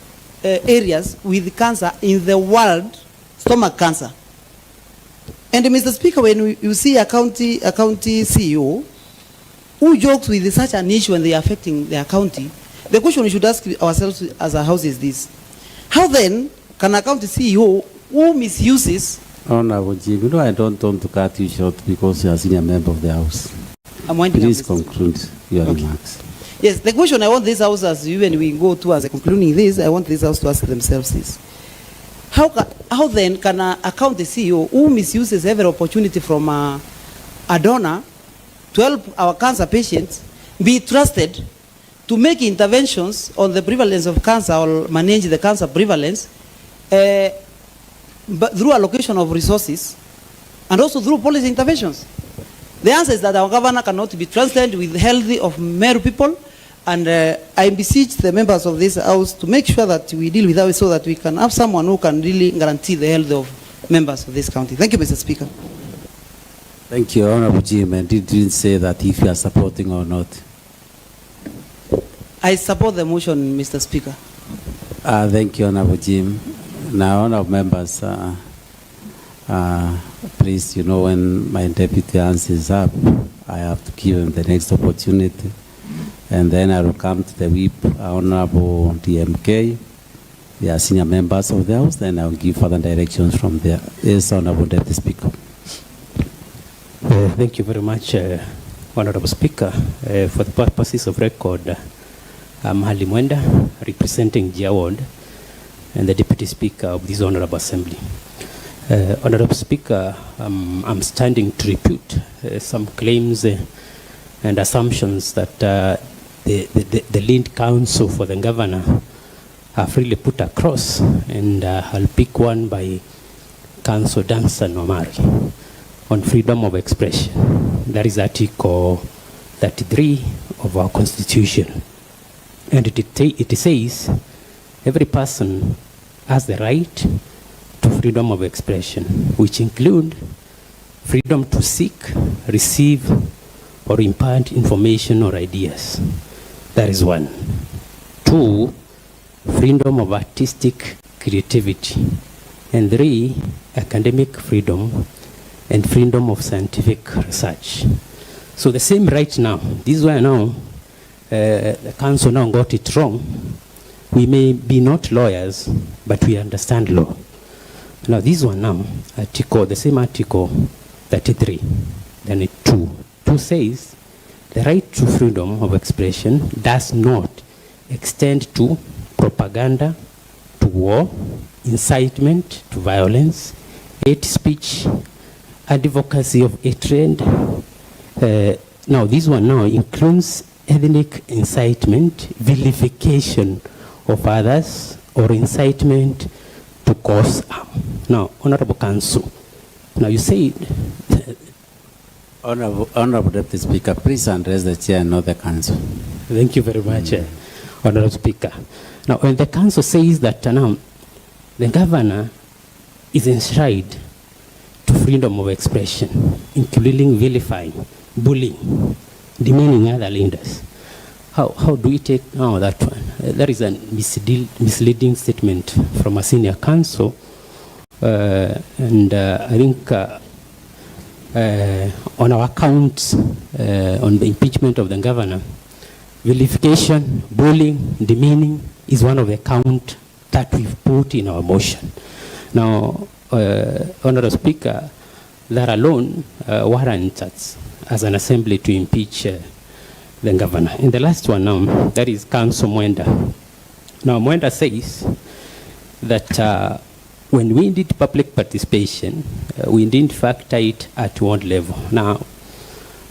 areas with cancer in the world, stomach cancer. And Mr. Speaker, when you see a county CEO who jokes with such an issue and they are affecting their county, the question we should ask ourselves as a house is this: how then can a county CEO who misuses? Honorable Jim, you know I don't want to cut you short because you are a senior member of the House. I'm winding Please up, conclude your remarks. Yes, the question I want this house, as when we go to as concluding this, I want this house to ask themselves this: how then can a county CEO who misuses every opportunity from a donor to help our cancer patients be trusted to make interventions on the prevalence of cancer or manage the cancer prevalence but through allocation of resources and also through policy interventions? The answer is that our governor cannot be trusted with the health of Meru people, and I beseech the members of this house to make sure that we deal with that so that we can have someone who can really guarantee the health of members of this county. Thank you, Mr. Speaker. Thank you, Honorable Jim. And didn't say that if you are supporting or not. I support the motion, Mr. Speaker. Thank you, Honorable Jim. Now, honorable members, please, you know, when my deputy answers up, I have to give him the next opportunity. And then I will come to the whip, Honorable DMK. They are senior members of the House. Then I will give further directions from there. Yes, Honorable Deputy Speaker. Thank you very much, Honorable Speaker. For the purposes of record, I'm Hali Mwenda, representing Gia Ward, and the Deputy Speaker of this Honorable Assembly. Honorable Speaker, I'm standing to refute some claims and assumptions that the lead counsel for the governor have really put across, and I'll pick one by Council Danson Omari on freedom of expression. That is Article 33 of our Constitution. And it says every person has the right to freedom of expression, which include freedom to seek, receive, or impart information or ideas. That is one. 2, freedom of artistic creativity. And 3, academic freedom and freedom of scientific research. So the same right now, this is why now the council now got it wrong. We may be not lawyers, but we understand law. Now this one now, article, the same article 33, then it 2 says, the right to freedom of expression does not extend to propaganda, to war, incitement to violence, hate speech, advocacy of hatred. Now this one now includes ethnic incitement, vilification of others, or incitement to cause harm. Now, Honorable Counsel, now you said... Honorable Deputy Speaker, please address the chair and not the council. Thank you very much, Honorable Speaker. Now, when the council says that now the governor is enshrined to freedom of expression, including vilifying, bullying, demeaning other leaders, how do we take now that one? That is a misleading statement from a senior counsel, and I think on our accounts on the impeachment of the governor, vilification, bullying, demeaning is one of the count that we've put in our motion. Now, Honorable Speaker, that alone warrants us as an assembly to impeach the governor. In the last one now, that is Council Mwenda. Now, Mwenda says that when we did public participation, we didn't factor it at one level. Now,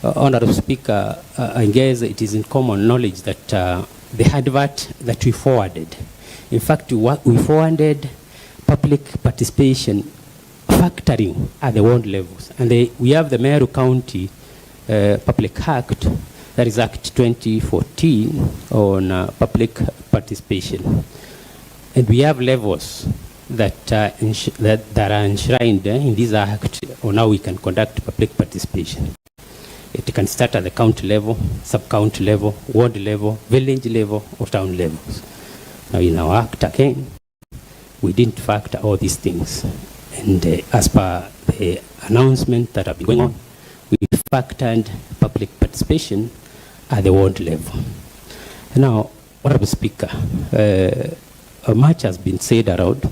Honorable Speaker, I guess it is in common knowledge that the advert that we forwarded, in fact, we forwarded public participation factoring at the ward levels. And we have the Meru County Public Act, that is Act 2014 on public participation. And we have levels that are enshrined in this act on how we can conduct public participation. It can start at the county level, sub-county level, ward level, village level, or town levels. Now in our act again, we didn't factor all these things. And as per the announcement that have been going on, we factored public participation at the ward level. Now, Honorable Speaker, much has been said around,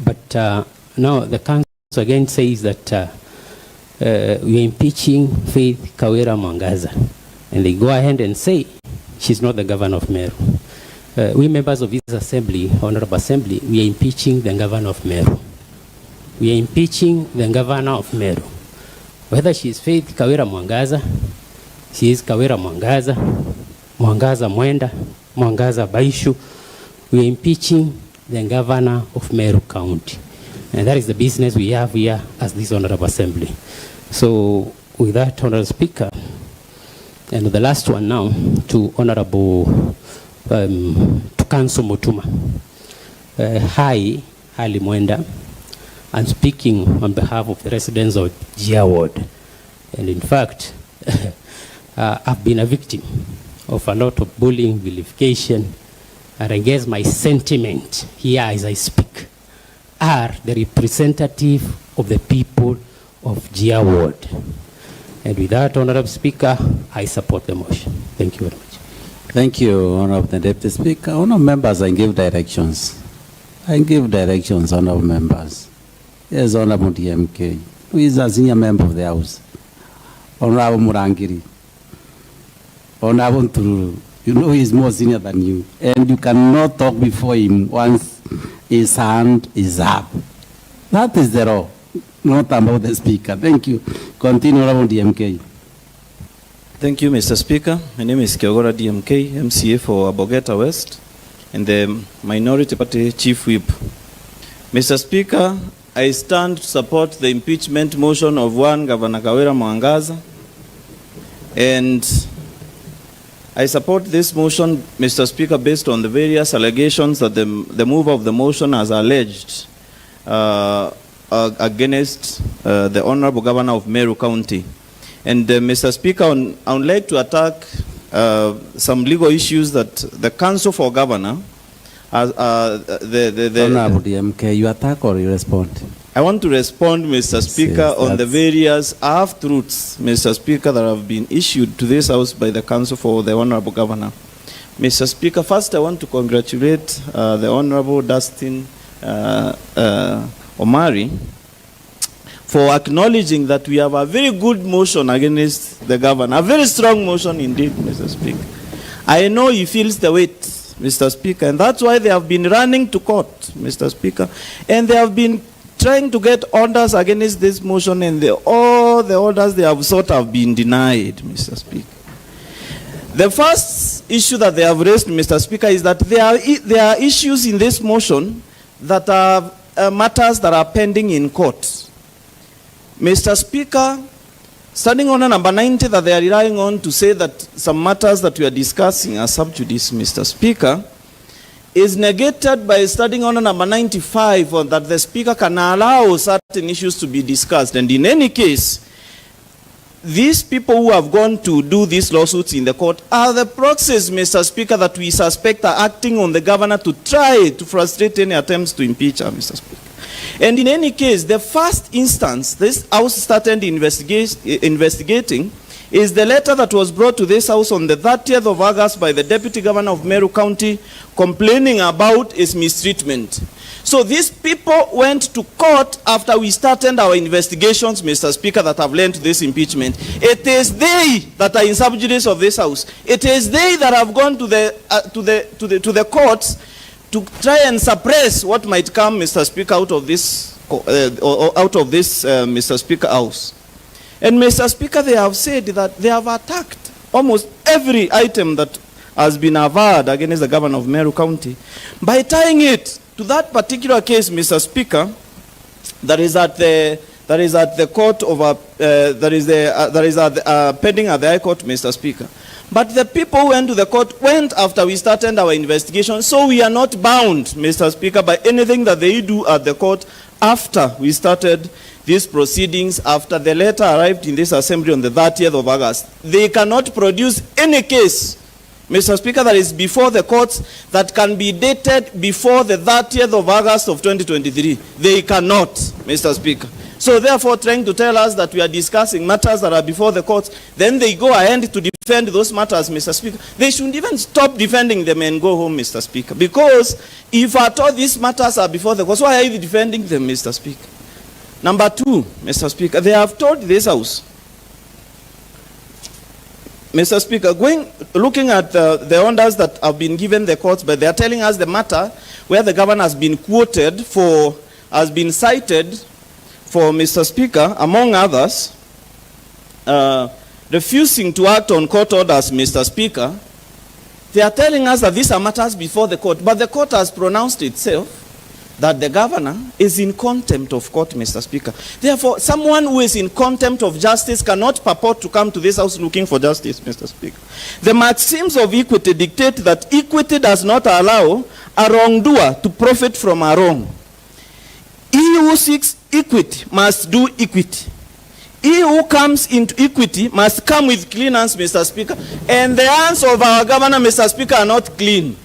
but now the council again says that we are impeaching Faith Kawira Mwangaza, and they go ahead and say she's not the governor of Meru. We members of this assembly, Honorable Assembly, we are impeaching the governor of Meru. We are impeaching the governor of Meru. Whether she is Faith Kawira Mwangaza, she is Kawira Mwangaza, Mwangaza Mwenda, Mwangaza Baishu, we are impeaching the governor of Meru County. And that is the business we have here as this Honorable Assembly. So with that, Honorable Speaker, and the last one now to Honorable to Council Mutuma. Hi, Ali Mwenda. I'm speaking on behalf of the residents of Gia Ward. And in fact, I've been a victim of a lot of bullying, vilification, and I guess my sentiment here as I speak are the representative of the people of Gia Ward. And with that, Honorable Speaker, I support the motion. Thank you very much. Thank you, Honorable Deputy Speaker. Honorable members, I give directions. Honorable members. Yes, Honorable DMK, who is a senior member of the House. Honorable Murangiri. Honorable Tururu. You know he is more senior than you. And you cannot talk before him once his hand is up. That is the law, not about the Speaker. Thank you. Continue, Honorable DMK. Thank you, Mr. Speaker. My name is Kawira DMK, MCA for Abogeta West, and the Minority Party Chief Whip. Mr. Speaker, I stand to support the impeachment motion of one Governor Kawira Mwangaza, and I support this motion, Mr. Speaker, based on the various allegations that the mover of the motion has alleged against the Honorable Governor of Meru County. And Mr. Speaker, I would like to attack some legal issues that the Council for Governor, Honorable DMK, you attack or you respond? I want to respond, Mr. Speaker, on the various half-truths, Mr. Speaker, that have been issued to this House by the Council for the Honorable Governor. Mr. Speaker, first I want to congratulate the Honorable Dustin Omari for acknowledging that we have a very good motion against the governor, a very strong motion indeed, Mr. Speaker. I know he feels the weight, Mr. Speaker, and that's why they have been running to court, Mr. Speaker, and they have been trying to get orders against this motion, and all the orders they have sought have been denied, Mr. Speaker. The first issue that they have raised, Mr. Speaker, is that there are issues in this motion that are matters that are pending in court. Mr. Speaker, standing on number 90 that they are relying on to say that some matters that we are discussing are sub judice, Mr. Speaker, is negated by studying on number 95 or that the Speaker can allow certain issues to be discussed. And in any case, these people who have gone to do these lawsuits in the court are the proxies, Mr. Speaker, that we suspect are acting on the governor to try to frustrate any attempts to impeach her, Mr. Speaker. And in any case, the first instance this House started investigating is the letter that was brought to this House on the 30th of August by the Deputy Governor of Meru County complaining about his mistreatment. So these people went to court after we started our investigations, Mr. Speaker, that have led to this impeachment. It is they that are in sub judice of this House. It is they that have gone to the courts to try and suppress what might come, Mr. Speaker, out of this, Mr. Speaker, House. And Mr. Speaker, they have said that they have attacked almost every item that has been averred against the governor of Meru County by tying it to that particular case, Mr. Speaker, that is at the court of pending at the High Court, Mr. Speaker. But the people who went to the court went after we started our investigation, so we are not bound, Mr. Speaker, by anything that they do at the court after we started these proceedings, after the letter arrived in this assembly on the 30th of August. They cannot produce any case, Mr. Speaker, that is before the courts that can be dated before the 30th of August of 2023. They cannot, Mr. Speaker. So therefore, trying to tell us that we are discussing matters that are before the courts, then they go ahead to defend those matters, Mr. Speaker. They should even stop defending them and go home, Mr. Speaker. Because if at all these matters are before the courts, why are you defending them, Mr. Speaker? Number two, Mr. Speaker, they have told this House, Mr. Speaker, looking at the orders that have been given the courts, but they are telling us the matter where the governor has been quoted for, has been cited for, Mr. Speaker, among others, refusing to act on court orders, Mr. Speaker. They are telling us that these are matters before the court, but the court has pronounced itself that the governor is in contempt of court, Mr. Speaker. Therefore, someone who is in contempt of justice cannot purport to come to this House looking for justice, Mr. Speaker. The maxims of equity dictate that equity does not allow a wrongdoer to profit from a wrong. He who seeks equity must do equity. He who comes into equity must come with clean hands, Mr. Speaker. And the hands of our governor, Mr. Speaker, are not clean.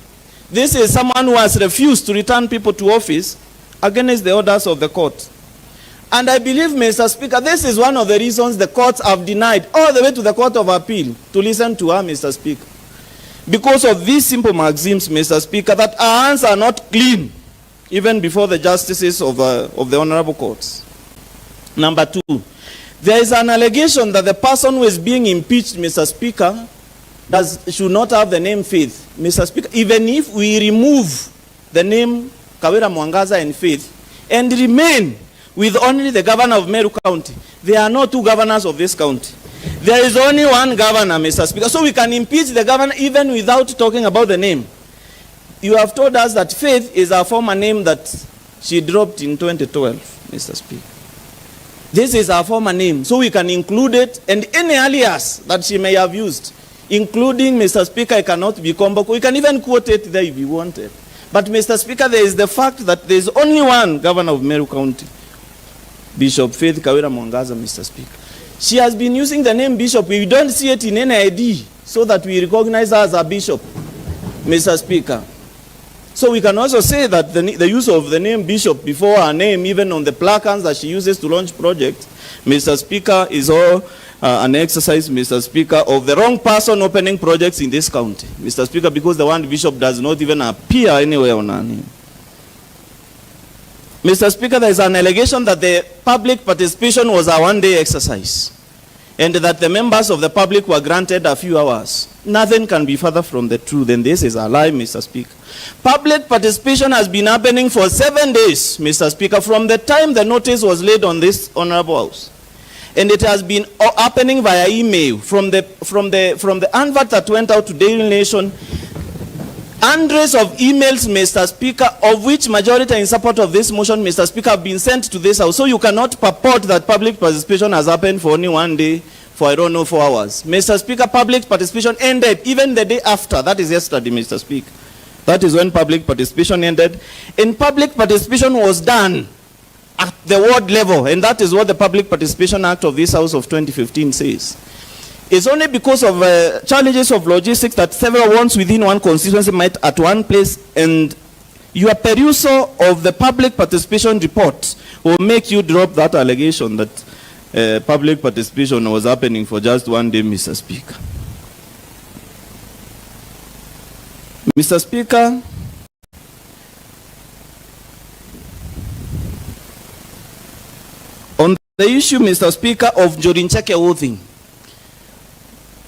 This is someone who has refused to return people to office against the orders of the court. And I believe, Mr. Speaker, this is one of the reasons the courts have denied all the way to the Court of Appeal to listen to her, Mr. Speaker. Because of these simple maxims, Mr. Speaker, that our hands are not clean, even before the justices of the honorable courts. Number two, there is an allegation that the person who is being impeached, Mr. Speaker, should not have the name Faith. Mr. Speaker, even if we remove the name Kawira, Mwangaza and Faith and remain with only the governor of Meru County, there are no two governors of this county. There is only one governor, Mr. Speaker. So we can impeach the governor even without talking about the name. You have told us that Faith is a former name that she dropped in 2012, Mr. Speaker. This is her former name, so we can include it, and any alias that she may have used, including, Mr. Speaker, it cannot be combo. We can even quote it there if we want it. But, Mr. Speaker, there is the fact that there is only one governor of Meru County, Bishop Faith Kawira Mwangaza, Mr. Speaker. She has been using the name bishop. We don't see it in any ID so that we recognize her as a bishop, Mr. Speaker. So we can also say that the use of the name bishop before her name, even on the placards that she uses to launch projects, Mr. Speaker, is all an exercise, Mr. Speaker, of the wrong person opening projects in this county, Mr. Speaker, because the word bishop does not even appear anywhere on her name. Mr. Speaker, there is an allegation that the public participation was a one-day exercise and that the members of the public were granted a few hours. Nothing can be further from the truth, and this is a lie, Mr. Speaker. Public participation has been happening for 7 days, Mr. Speaker, from the time the notice was laid on this Honorable House. And it has been happening via email from the advert that went out to Daily Nation. Hundreds of emails, Mr. Speaker, of which majority in support of this motion, Mr. Speaker, have been sent to this House. So you cannot purport that public participation has happened for only 1 day, for I don't know, 4 hours. Mr. Speaker, public participation ended even the day after. That is yesterday, Mr. Speaker. That is when public participation ended. And public participation was done at the ward level. And that is what the Public Participation Act of this House of 2015 says. It's only because of challenges of logistics that several ones within one constituency might at one place, and your perusal of the public participation report will make you drop that allegation that public participation was happening for just 1 day, Mr. Speaker. Mr. Speaker, on the issue, Mr. Speaker, of Jorincheke oathing,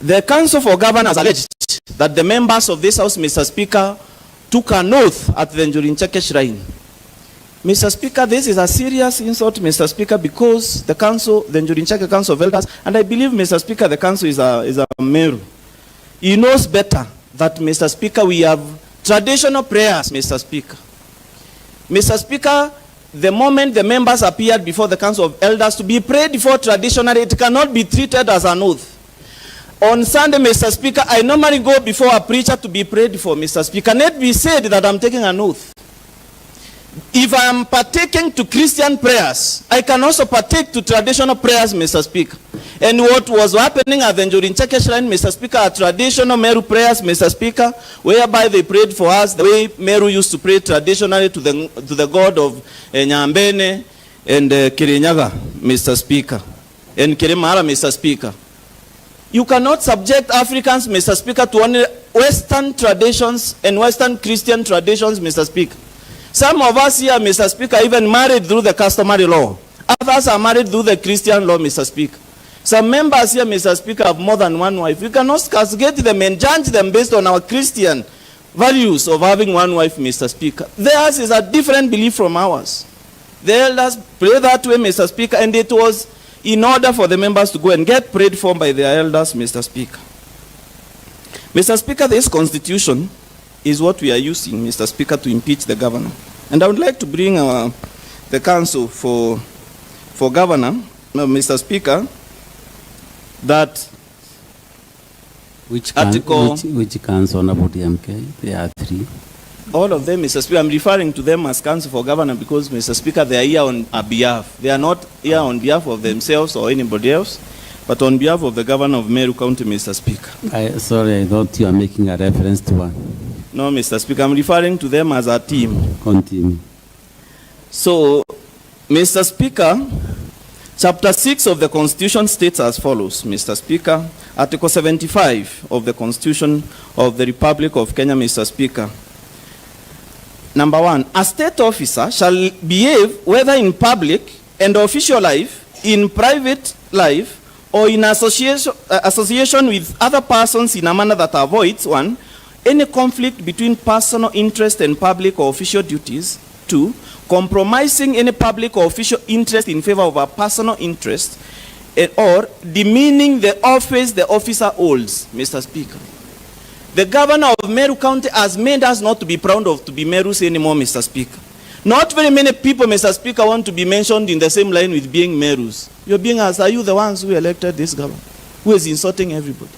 the Council for Governors alleged that the members of this House, Mr. Speaker, took an oath at the Jorincheke shrine. Mr. Speaker, this is a serious insult, Mr. Speaker, because the Council, the Jorincheke Council of Elders, and I believe, Mr. Speaker, the Council is a Meru. He knows better that, Mr. Speaker, we have traditional prayers, Mr. Speaker. Mr. Speaker, the moment the members appeared before the Council of Elders to be prayed for traditionally, it cannot be treated as an oath. On Sunday, Mr. Speaker, I normally go before a preacher to be prayed for, Mr. Speaker. Let me say that I'm taking an oath. If I am partaking to Christian prayers, I can also partake to traditional prayers, Mr. Speaker. And what was happening at the Jorincheke shrine, Mr. Speaker, are traditional Meru prayers, Mr. Speaker, whereby they prayed for us the way Meru used to pray traditionally to the God of Nyambene and Kirinyaga, Mr. Speaker, and Kirimara, Mr. Speaker. You cannot subject Africans, Mr. Speaker, to only Western traditions and Western Christian traditions, Mr. Speaker. Some of us here, Mr. Speaker, even married through the customary law. Others are married through the Christian law, Mr. Speaker. Some members here, Mr. Speaker, have more than one wife. We cannot castigate them and judge them based on our Christian values of having one wife, Mr. Speaker. Theirs is a different belief from ours. The elders pray that way, Mr. Speaker, and it was in order for the members to go and get prayed for by their elders, Mr. Speaker. Mr. Speaker, this constitution is what we are using, Mr. Speaker, to impeach the governor. And I would like to bring the council for governor, Mr. Speaker, that Which council, Honorable DMK? There are 3. All of them, Mr. Speaker, I'm referring to them as council for governor because, Mr. Speaker, they are here on our behalf. They are not here on behalf of themselves or anybody else, but on behalf of the governor of Meru County, Mr. Speaker. Sorry, I thought you are making a reference to one. No, Mr. Speaker, I'm referring to them as a team. Continue. So, Mr. Speaker, Chapter 6 of the Constitution states as follows, Mr. Speaker. Article 75 of the Constitution of the Republic of Kenya, Mr. Speaker. Number 1, a state officer shall behave whether in public and official life, in private life, or in association with other persons in a manner that avoids 1, any conflict between personal interest and public or official duties. 2, compromising any public or official interest in favor of a personal interest, or demeaning the office the officer holds, Mr. Speaker. The governor of Meru County has made us not to be proud of to be Merus anymore, Mr. Speaker. Not very many people, Mr. Speaker, want to be mentioned in the same line with being Merus. You're being asked, are you the ones who elected this governor, who is insulting everybody?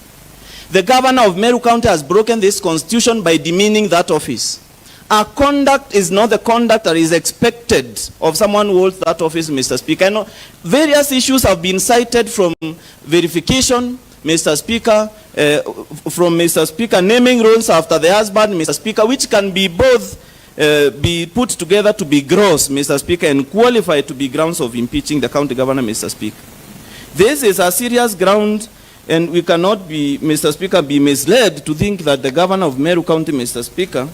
The governor of Meru County has broken this constitution by demeaning that office. Our conduct is not the conduct that is expected of someone who holds that office, Mr. Speaker. I know various issues have been cited from verification, Mr. Speaker, from Mr. Speaker, naming roles after the husband, Mr. Speaker, which can be both be put together to be gross, Mr. Speaker, and qualify to be grounds of impeaching the county governor, Mr. Speaker. This is a serious ground, and we cannot be, Mr. Speaker, be misled to think that the governor of Meru County, Mr. Speaker,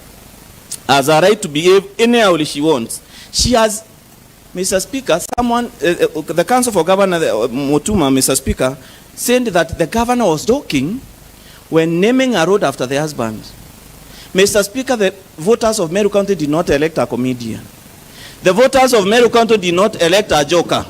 has a right to behave anyhow she wants. She has, Mr. Speaker, someone, the Council for Governor, Motuma, Mr. Speaker, said that the governor was joking when naming a road after the husband. Mr. Speaker, the voters of Meru County did not elect a comedian. The voters of Meru County did not elect a joker.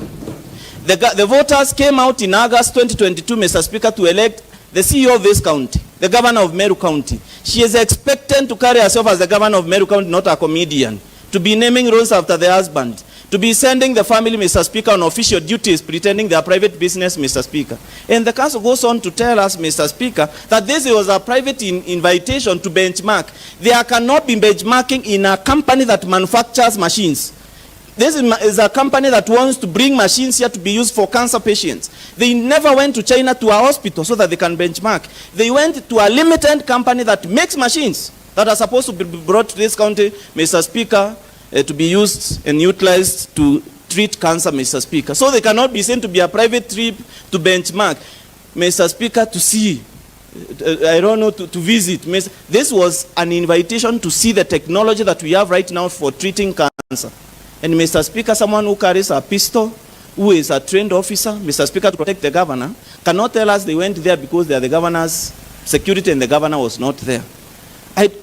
The voters came out in August 2022, Mr. Speaker, to elect the CEO of this county, the governor of Meru County. She is expected to carry herself as the governor of Meru County, not a comedian, to be naming roles after the husband, to be sending the family, Mr. Speaker, on official duties, pretending they are private business, Mr. Speaker. And the council goes on to tell us, Mr. Speaker, that this was a private invitation to benchmark. There cannot be benchmarking in a company that manufactures machines. This is a company that wants to bring machines here to be used for cancer patients. They never went to China to a hospital so that they can benchmark. They went to a limited company that makes machines that are supposed to be brought to this county, Mr. Speaker, to be used and utilized to treat cancer, Mr. Speaker. So they cannot be sent to be a private trip to benchmark, Mr. Speaker, to see, I don't know, to visit. This was an invitation to see the technology that we have right now for treating cancer. And Mr. Speaker, someone who carries a pistol, who is a trained officer, Mr. Speaker, to protect the governor, cannot tell us they went there because they are the governor's security and the governor was not there.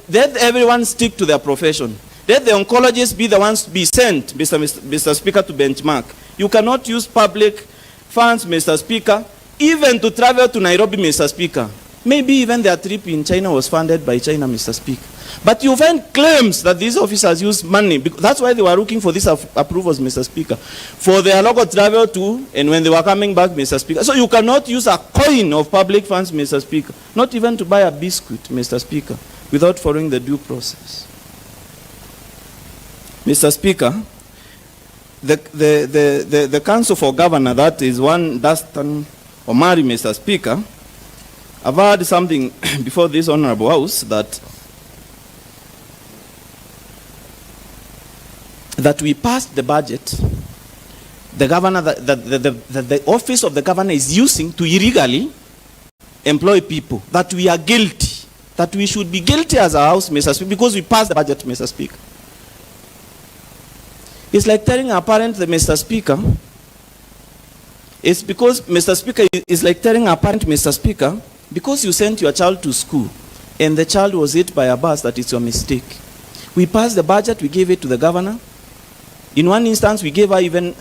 Let everyone stick to their profession. Let the oncologists be the ones to be sent, Mr. Speaker, to benchmark. You cannot use public funds, Mr. Speaker, even to travel to Nairobi, Mr. Speaker. Maybe even their trip in China was funded by China, Mr. Speaker. But you find claims that these officers use money. That's why they were looking for these approvals, Mr. Speaker, for their local travel to, and when they were coming back, Mr. Speaker. So you cannot use a coin of public funds, Mr. Speaker, not even to buy a biscuit, Mr. Speaker, without following the due process. Mr. Speaker, the Council for Governor, that is one Dustin Omari, Mr. Speaker, I've heard something before this Honorable House that we passed the budget, the governor, the office of the governor is using to illegally employ people, that we are guilty, that we should be guilty as a house, Mr. Speaker, because we passed the budget, Mr. Speaker. It's like telling a parent, Mr. Speaker, it's because, Mr. Speaker, it's like telling a parent, Mr. Speaker, because you sent your child to school and the child was hit by a bus, that is your mistake. We passed the budget, we gave it to the governor. In one instance, we gave her even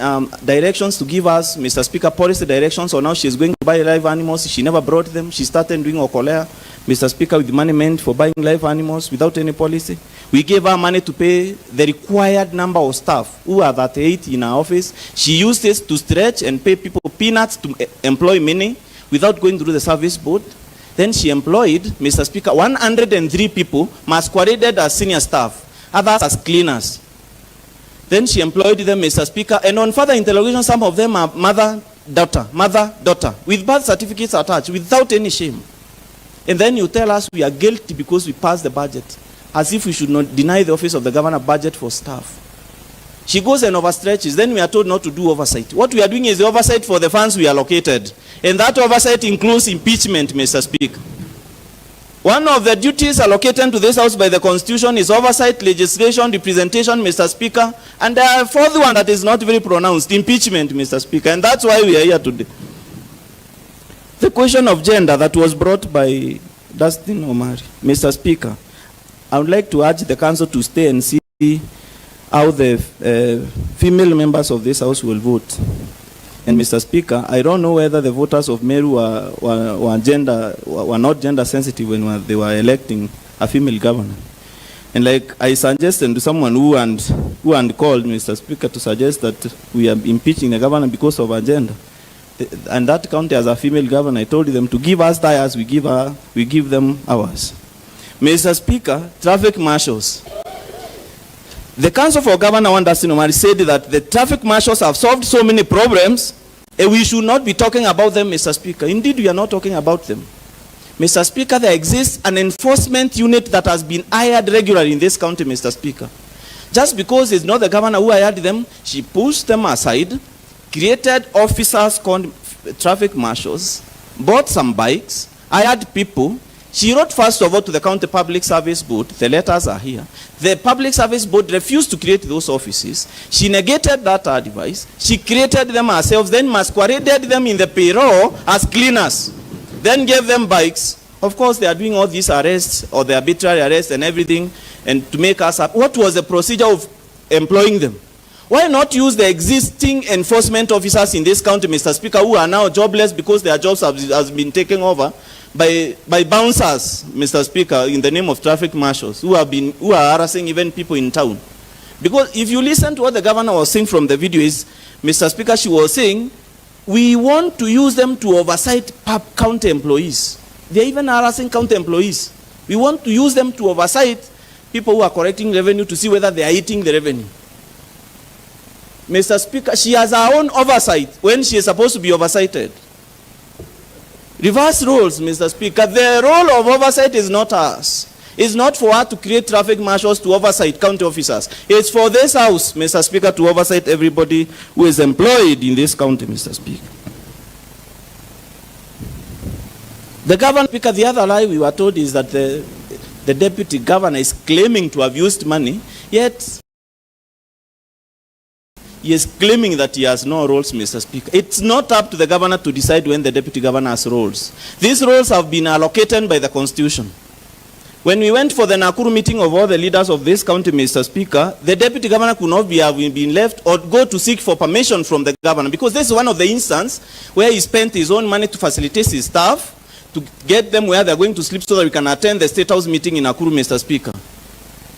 directions to give us, Mr. Speaker, policy directions on how she's going to buy live animals. She never brought them. She started doing okolea, Mr. Speaker, with the money meant for buying live animals without any policy. We gave her money to pay the required number of staff who are 38 in our office. She used this to stretch and pay people peanuts to employ many without going through the service board. Then she employed, Mr. Speaker, 103 people masqueraded as senior staff, others as cleaners. Then she employed them, Mr. Speaker, and on further interrogation, some of them are mother-daughter, with birth certificates attached, without any shame. And then you tell us we are guilty because we passed the budget, as if we should not deny the office of the governor budget for staff. She goes and overstretches, then we are told not to do oversight. What we are doing is the oversight for the funds we allocated. And that oversight includes impeachment, Mr. Speaker. One of the duties allocated to this house by the Constitution is oversight, legislation, representation, Mr. Speaker. And there are a fourth one that is not very pronounced, impeachment, Mr. Speaker. And that's why we are here today. The question of gender that was brought by Dustin Omari, Mr. Speaker, I would like to urge the council to stay and see how the female members of this house will vote. And Mr. Speaker, I don't know whether the voters of Meru were not gender sensitive when they were electing a female governor. And like I suggested to someone who called, Mr. Speaker, to suggest that we are impeaching the governor because of her gender. And that county as a female governor, I told them to give us theirs, we give them ours. Mr. Speaker, traffic marshals. The Council for Governor Wandasi Omari said that the traffic marshals have solved so many problems, and we should not be talking about them, Mr. Speaker. Indeed, we are not talking about them. Mr. Speaker, there exists an enforcement unit that has been hired regularly in this county, Mr. Speaker. Just because it's not the governor who hired them, she pushed them aside, created officers called traffic marshals, bought some bikes, hired people. She wrote first of all to the County Public Service Board. The letters are here. The Public Service Board refused to create those offices. She negated that advice. She created them herself, then masqueraded them in the payroll as cleaners. Then gave them bikes. Of course, they are doing all these arrests or the arbitrary arrests and everything, and to make us up. What was the procedure of employing them? Why not use the existing enforcement officers in this county, Mr. Speaker, who are now jobless because their jobs have been taken over by bouncers, Mr. Speaker, in the name of traffic marshals, who are harassing even people in town? Because if you listen to what the governor was saying from the video is, Mr. Speaker, she was saying, we want to use them to oversight county employees. They are even harassing county employees. We want to use them to oversight people who are collecting revenue to see whether they are eating the revenue. Mr. Speaker, she has her own oversight when she is supposed to be oversighted. Reverse roles, Mr. Speaker. The role of oversight is not ours. It's not for her to create traffic marshals to oversight county officers. It's for this House, Mr. Speaker, to oversight everybody who is employed in this county, Mr. Speaker. The governor, Speaker, the other lie we were told is that the deputy governor is claiming to have used money, yet he is claiming that he has no roles, Mr. Speaker. It's not up to the governor to decide when the deputy governor has roles. These roles have been allocated by the Constitution. When we went for the Nakuru meeting of all the leaders of this county, Mr. Speaker, the deputy governor could not have been left or go to seek for permission from the governor, because this is one of the instances where he spent his own money to facilitate his staff to get them where they're going to sleep so that we can attend the State House meeting in Nakuru, Mr. Speaker.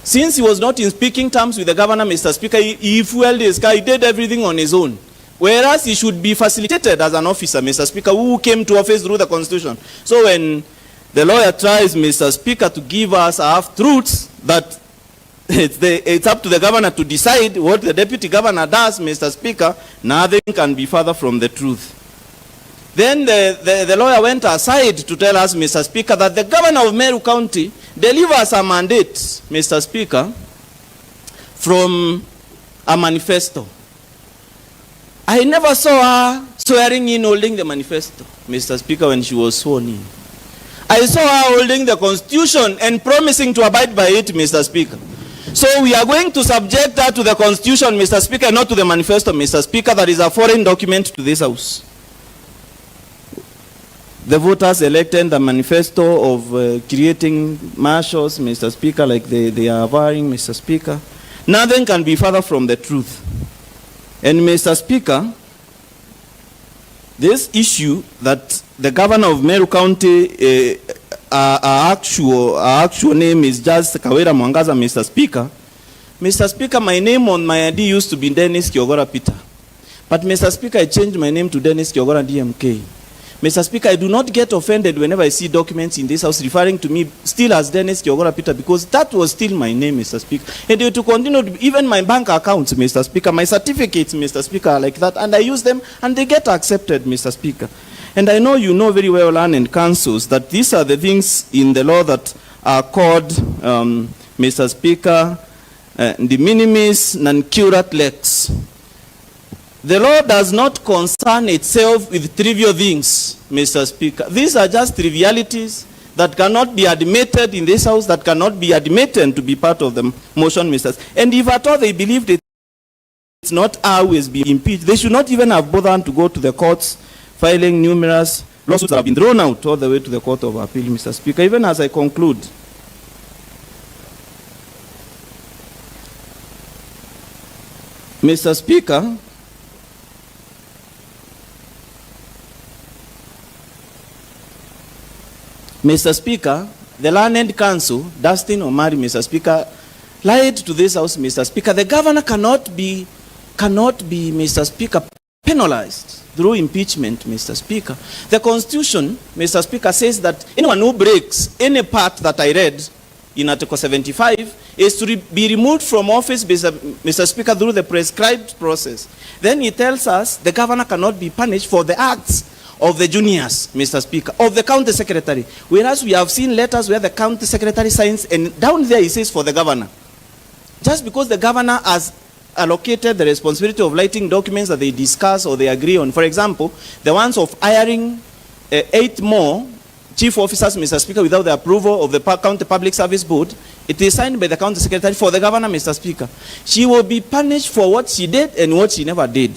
Since he was not in speaking terms with the governor, Mr. Speaker, he fueled his car, he did everything on his own. Whereas he should be facilitated as an officer, Mr. Speaker, who came to office through the Constitution. So when the lawyer tries, Mr. Speaker, to give us half-truths that it's up to the governor to decide what the deputy governor does, Mr. Speaker, nothing can be further from the truth. Then the lawyer went aside to tell us, Mr. Speaker, that the governor of Meru County delivers a mandate, Mr. Speaker, from a manifesto. I never saw her swearing in holding the manifesto, Mr. Speaker, when she was sworn in. I saw her holding the Constitution and promising to abide by it, Mr. Speaker. So we are going to subject her to the Constitution, Mr. Speaker, not to the manifesto, Mr. Speaker. That is a foreign document to this House. The voters elected the manifesto of creating marshals, Mr. Speaker, like they are averring, Mr. Speaker. Nothing can be further from the truth. And Mr. Speaker, this issue that the governor of Meru County, our actual name is just Kawira Mwangaza, Mr. Speaker. Mr. Speaker, my name on my ID used to be Dennis Kiogora Peter. But Mr. Speaker, I changed my name to Dennis Kiogora DMK. Mr. Speaker, I do not get offended whenever I see documents in this House referring to me still as Dennis Kiogora Peter, because that was still my name, Mr. Speaker. And to continue, even my bank accounts, Mr. Speaker, my certificates, Mr. Speaker, like that, and I use them, and they get accepted, Mr. Speaker. And I know you know very well, learned councils, that these are the things in the law that are called, Mr. Speaker, de minimis non curat lex. The law does not concern itself with trivial things, Mr. Speaker. These are just trivialities that cannot be admitted in this House, that cannot be admitted to be part of the motion, Mr. And if at all they believed it's not always be impeached, they should not even have bothered to go to the courts, filing numerous lawsuits that have been thrown out all the way to the Court of Appeal, Mr. Speaker. Even as I conclude, Mr. Speaker, Mr. Speaker, the Learned Counsel, Dustin Omari, Mr. Speaker, lied to this House, Mr. Speaker. The governor cannot be, Mr. Speaker, penalized through impeachment, Mr. Speaker. The Constitution, Mr. Speaker, says that anyone who breaks any part that I read in Article 75 is to be removed from office, Mr. Speaker, through the prescribed process. Then he tells us the governor cannot be punished for the acts of the juniors, Mr. Speaker, of the county secretary. Whereas we have seen letters where the county secretary signs, and down there he says for the governor. Just because the governor has allocated the responsibility of writing documents that they discuss or they agree on, for example, the ones of hiring 8 more chief officers, Mr. Speaker, without the approval of the County Public Service Board, it is signed by the county secretary for the governor, Mr. Speaker. She will be punished for what she did and what she never did.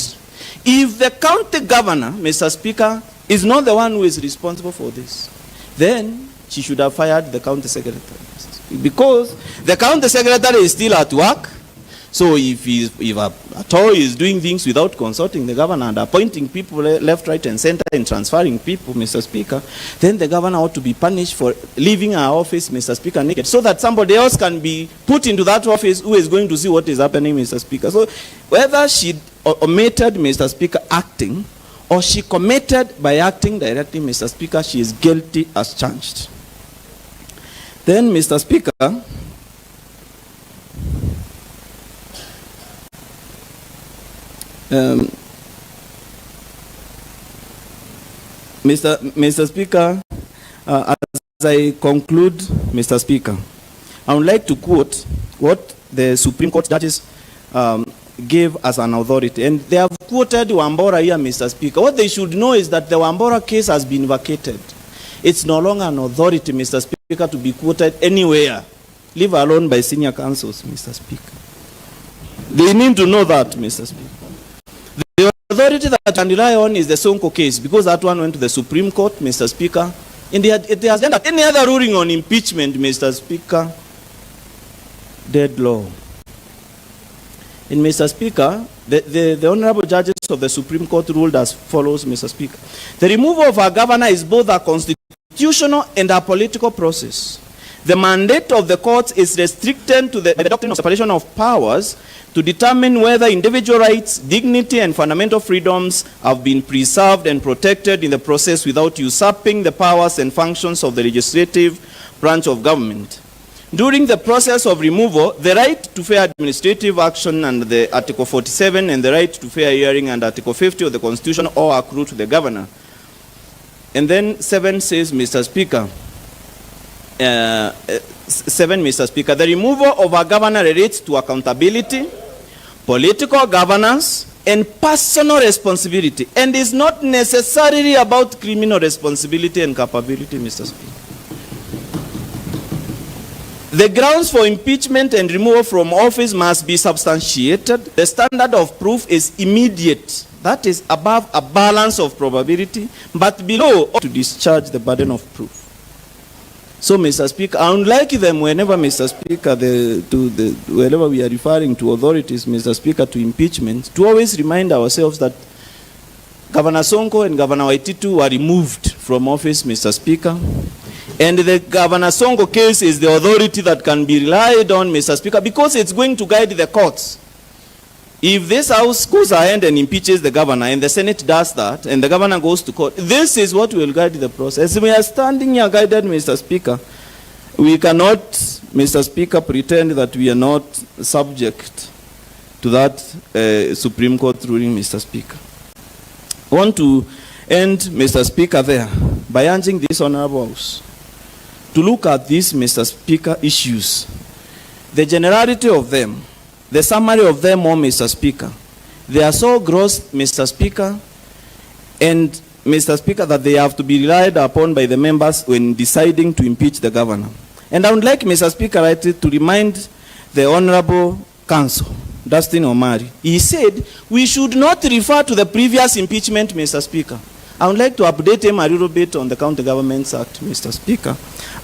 If the county governor, Mr. Speaker, is not the one who is responsible for this, then she should have fired the county secretary. Because the county secretary is still at work. So if at all is doing things without consulting the governor and appointing people left, right, and center and transferring people, Mr. Speaker, then the governor ought to be punished for leaving our office, Mr. Speaker, naked, so that somebody else can be put into that office who is going to see what is happening, Mr. Speaker. So whether she omitted, Mr. Speaker, acting, or she committed by acting directly, Mr. Speaker, she is guilty as charged. Then, Mr. Speaker, Mr. Speaker, as I conclude, Mr. Speaker, I would like to quote what the Supreme Court judges gave as an authority. And they have quoted Wambora here, Mr. Speaker. What they should know is that the Wambora case has been vacated. It's no longer an authority, Mr. Speaker, to be quoted anywhere, leave alone by senior counsels, Mr. Speaker. They need to know that, Mr. Speaker. The authority that I can rely on is the Sonko case, because that one went to the Supreme Court, Mr. Speaker. And it has done that. Any other ruling on impeachment, Mr. Speaker, dead law. And Mr. Speaker, the honorable judges of the Supreme Court ruled as follows, Mr. Speaker. The removal of our governor is both a constitutional and a political process. The mandate of the courts is restricted to the doctrine of separation of powers to determine whether individual rights, dignity, and fundamental freedoms have been preserved and protected in the process without usurping the powers and functions of the legislative branch of government. During the process of removal, the right to fair administrative action under the Article 47 and the right to fair hearing under Article 50 of the Constitution all accrue to the governor. And then 7 says, Mr. Speaker, 7, Mr. Speaker, the removal of a governor relates to accountability, political governance, and personal responsibility, and is not necessarily about criminal responsibility and culpability, Mr. Speaker. The grounds for impeachment and removal from office must be substantiated. The standard of proof is immediate. That is above a balance of probability, but below to discharge the burden of proof. So, Mr. Speaker, unlike them, whenever, Mr. Speaker, whenever we are referring to authorities, Mr. Speaker, to impeachment, to always remind ourselves that Governor Sonko and Governor Waititu were removed from office, Mr. Speaker. And the Governor Sonko case is the authority that can be relied on, Mr. Speaker, because it's going to guide the courts. If this House goes ahead and impeaches the governor, and the Senate does that, and the governor goes to court, this is what will guide the process. We are standing here guided, Mr. Speaker. We cannot, Mr. Speaker, pretend that we are not subject to that Supreme Court ruling, Mr. Speaker. I want to end, Mr. Speaker, there by urging this honorable House to look at these, Mr. Speaker, issues, the generality of them, the summary of them all, Mr. Speaker. They are so gross, Mr. Speaker, and Mr. Speaker, that they have to be relied upon by the members when deciding to impeach the governor. And I would like, Mr. Speaker, to remind the Honorable Counsel, Dustin Omari. He said we should not refer to the previous impeachment, Mr. Speaker. I would like to update him a little bit on the County Governments Act, Mr. Speaker.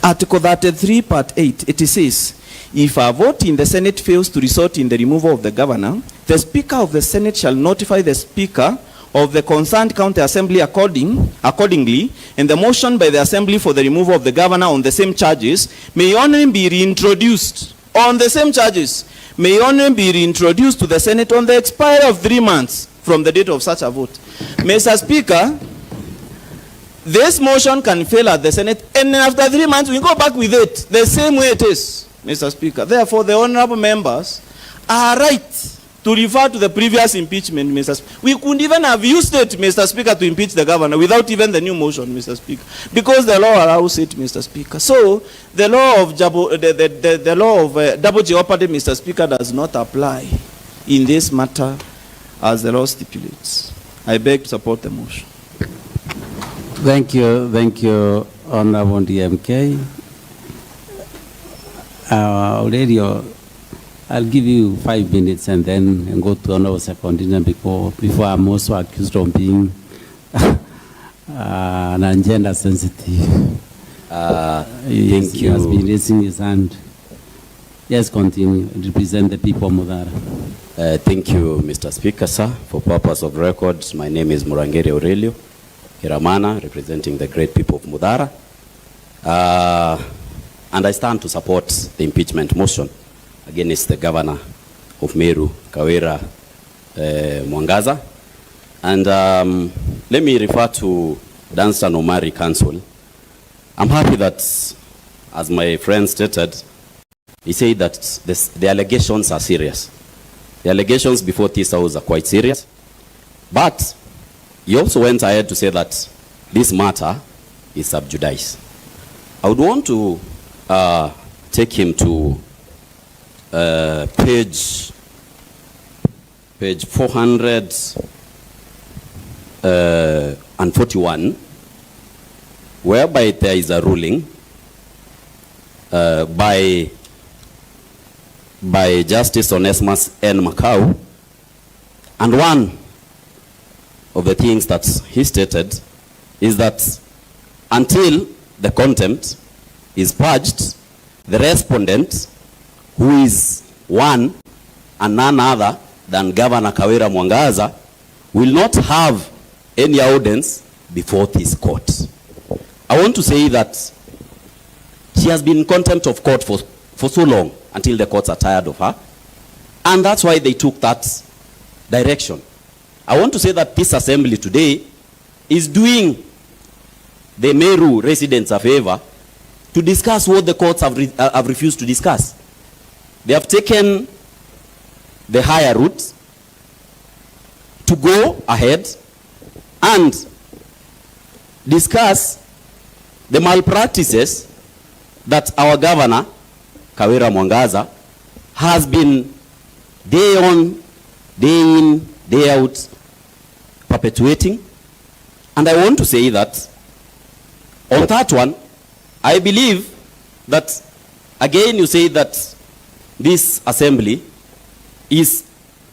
Article 33, Part 8, it says, if a vote in the Senate fails to result in the removal of the governor, the Speaker of the Senate shall notify the Speaker of the concerned county assembly accordingly, and the motion by the assembly for the removal of the governor on the same charges may only be reintroduced on the same charges, may only be reintroduced to the Senate on the expiry of 3 months from the date of such a vote. Mr. Speaker, this motion can fail at the Senate, and then after 3 months, we go back with it the same way it is, Mr. Speaker. Therefore, the honorable members are right to refer to the previous impeachment, Mr. Speaker. We couldn't even have used it, Mr. Speaker, to impeach the governor without even the new motion, Mr. Speaker, because the law allows it, Mr. Speaker. So the law of double jeopardy, Mr. Speaker, does not apply in this matter as the law stipulates. I beg to support the motion. Thank you, Honorable DMK. Aurelio, I'll give you 5 minutes and then go to Honorable Secondina before I'm also accused of being an agenda sensitive. Thank you. He has been raising his hand. Yes, continue. Represent the people of Mudara. Thank you, Mr. Speaker, sir. For purpose of records, my name is Murangere Aurelio Kiramana, representing the great people of Mudara. And I stand to support the impeachment motion against the governor of Meru, Kawira, Mwangaza. And let me refer to Danstan Omari Council. I'm happy that, as my friend stated, he said that the allegations are serious. The allegations before this house are quite serious. But he also went ahead to say that this matter is sub judice. I would want to take him to page 441, whereby there is a ruling by Justice Onesimus N. Macau, and one of the things that he stated is that until the contempt is purged, the respondent, who is one and none other than Governor Kawira Mwangaza, will not have any audience before this court. I want to say that she has been in contempt of court for so long, until the courts are tired of her. And that's why they took that direction. I want to say that this assembly today is doing the Meru residents a favor to discuss what the courts have refused to discuss. They have taken the higher route to go ahead and discuss the malpractices that our governor, Kawira Mwangaza, has been day on, day in, day out perpetuating. And I want to say that on that one, I believe that, again, you say that this assembly is,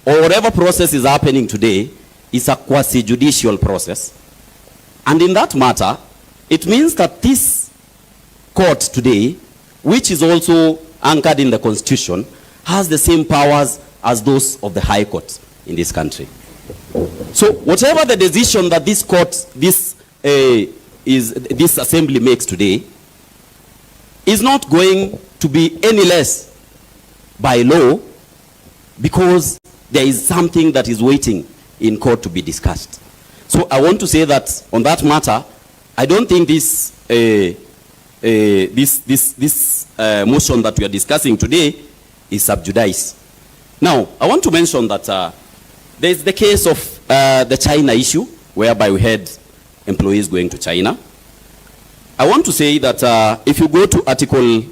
or whatever process is happening today, is a quasi-judicial process. And in that matter, it means that this court today, which is also anchored in the Constitution, has the same powers as those of the High Court in this country. So whatever the decision that this court, this assembly makes today, is not going to be any less by law, because there is something that is waiting in court to be discussed. So I want to say that on that matter, I don't think this motion that we are discussing today is sub judice. Now, I want to mention that there is the case of the China issue, whereby we had employees going to China. I want to say that if you go to Article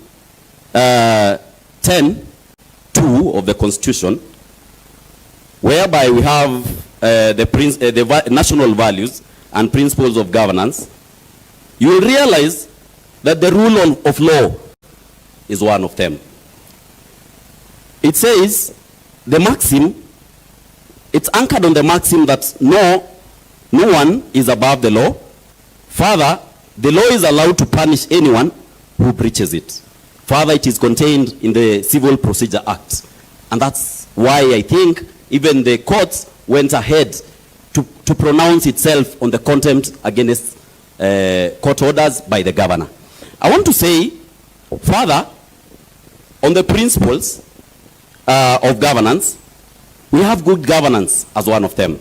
10(2) of the Constitution, whereby we have the national values and principles of governance, you will realize that the rule of law is one of them. It says the maxim, it's anchored on the maxim that no one is above the law. Further, the law is allowed to punish anyone who breaches it. Further, it is contained in the Civil Procedure Act. And that's why I think even the courts went ahead to pronounce itself on the contempt against court orders by the governor. I want to say further on the principles of governance. We have good governance as one of them.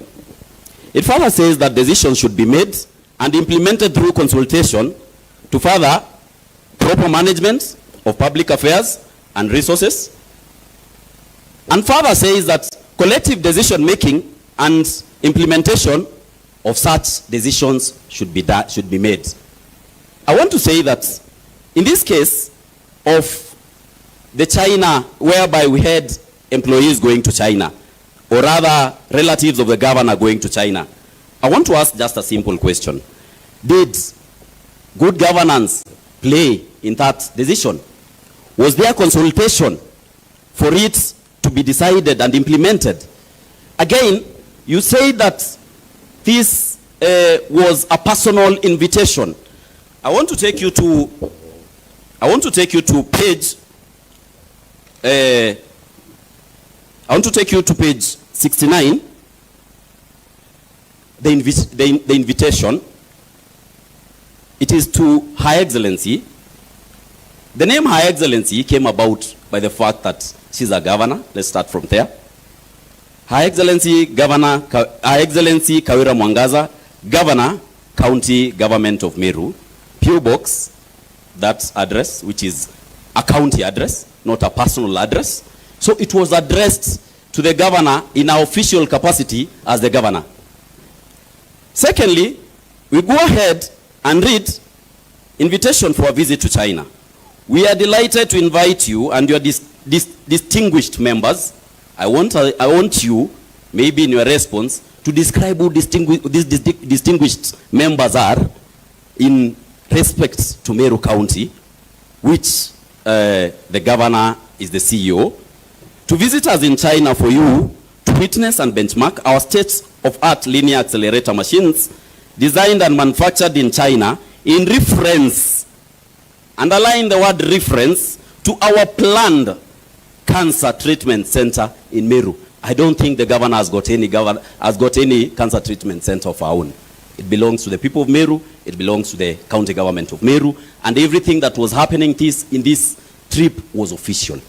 It further says that decisions should be made and implemented through consultation to further proper management of public affairs and resources. And further says that collective decision making and implementation of such decisions should be made. I want to say that in this case of the China, whereby we had employees going to China, or rather relatives of the governor going to China, I want to ask just a simple question. Did good governance play in that decision? Was there consultation for it to be decided and implemented? Again, you say that this was a personal invitation. I want to take you to page page 69. The invitation. It is to Her Excellency. The name Her Excellency came about by the fact that she's a governor. Let's start from there. Her Excellency Kawira Mwangaza, Governor, County Government of Meru. PO Box, that address, which is a county address, not a personal address. So it was addressed to the governor in our official capacity as the governor. Secondly, we go ahead and read invitation for a visit to China. We are delighted to invite you and your distinguished members. I want you, maybe in your response, to describe who these distinguished members are in respect to Meru County, which the governor is the CEO, to visit us in China for you to witness and benchmark our state-of-art linear accelerator machines designed and manufactured in China in reference, underline the word reference, to our planned cancer treatment center in Meru. I don't think the governor has got any cancer treatment center of our own. It belongs to the people of Meru. It belongs to the county government of Meru. And everything that was happening in this trip was official.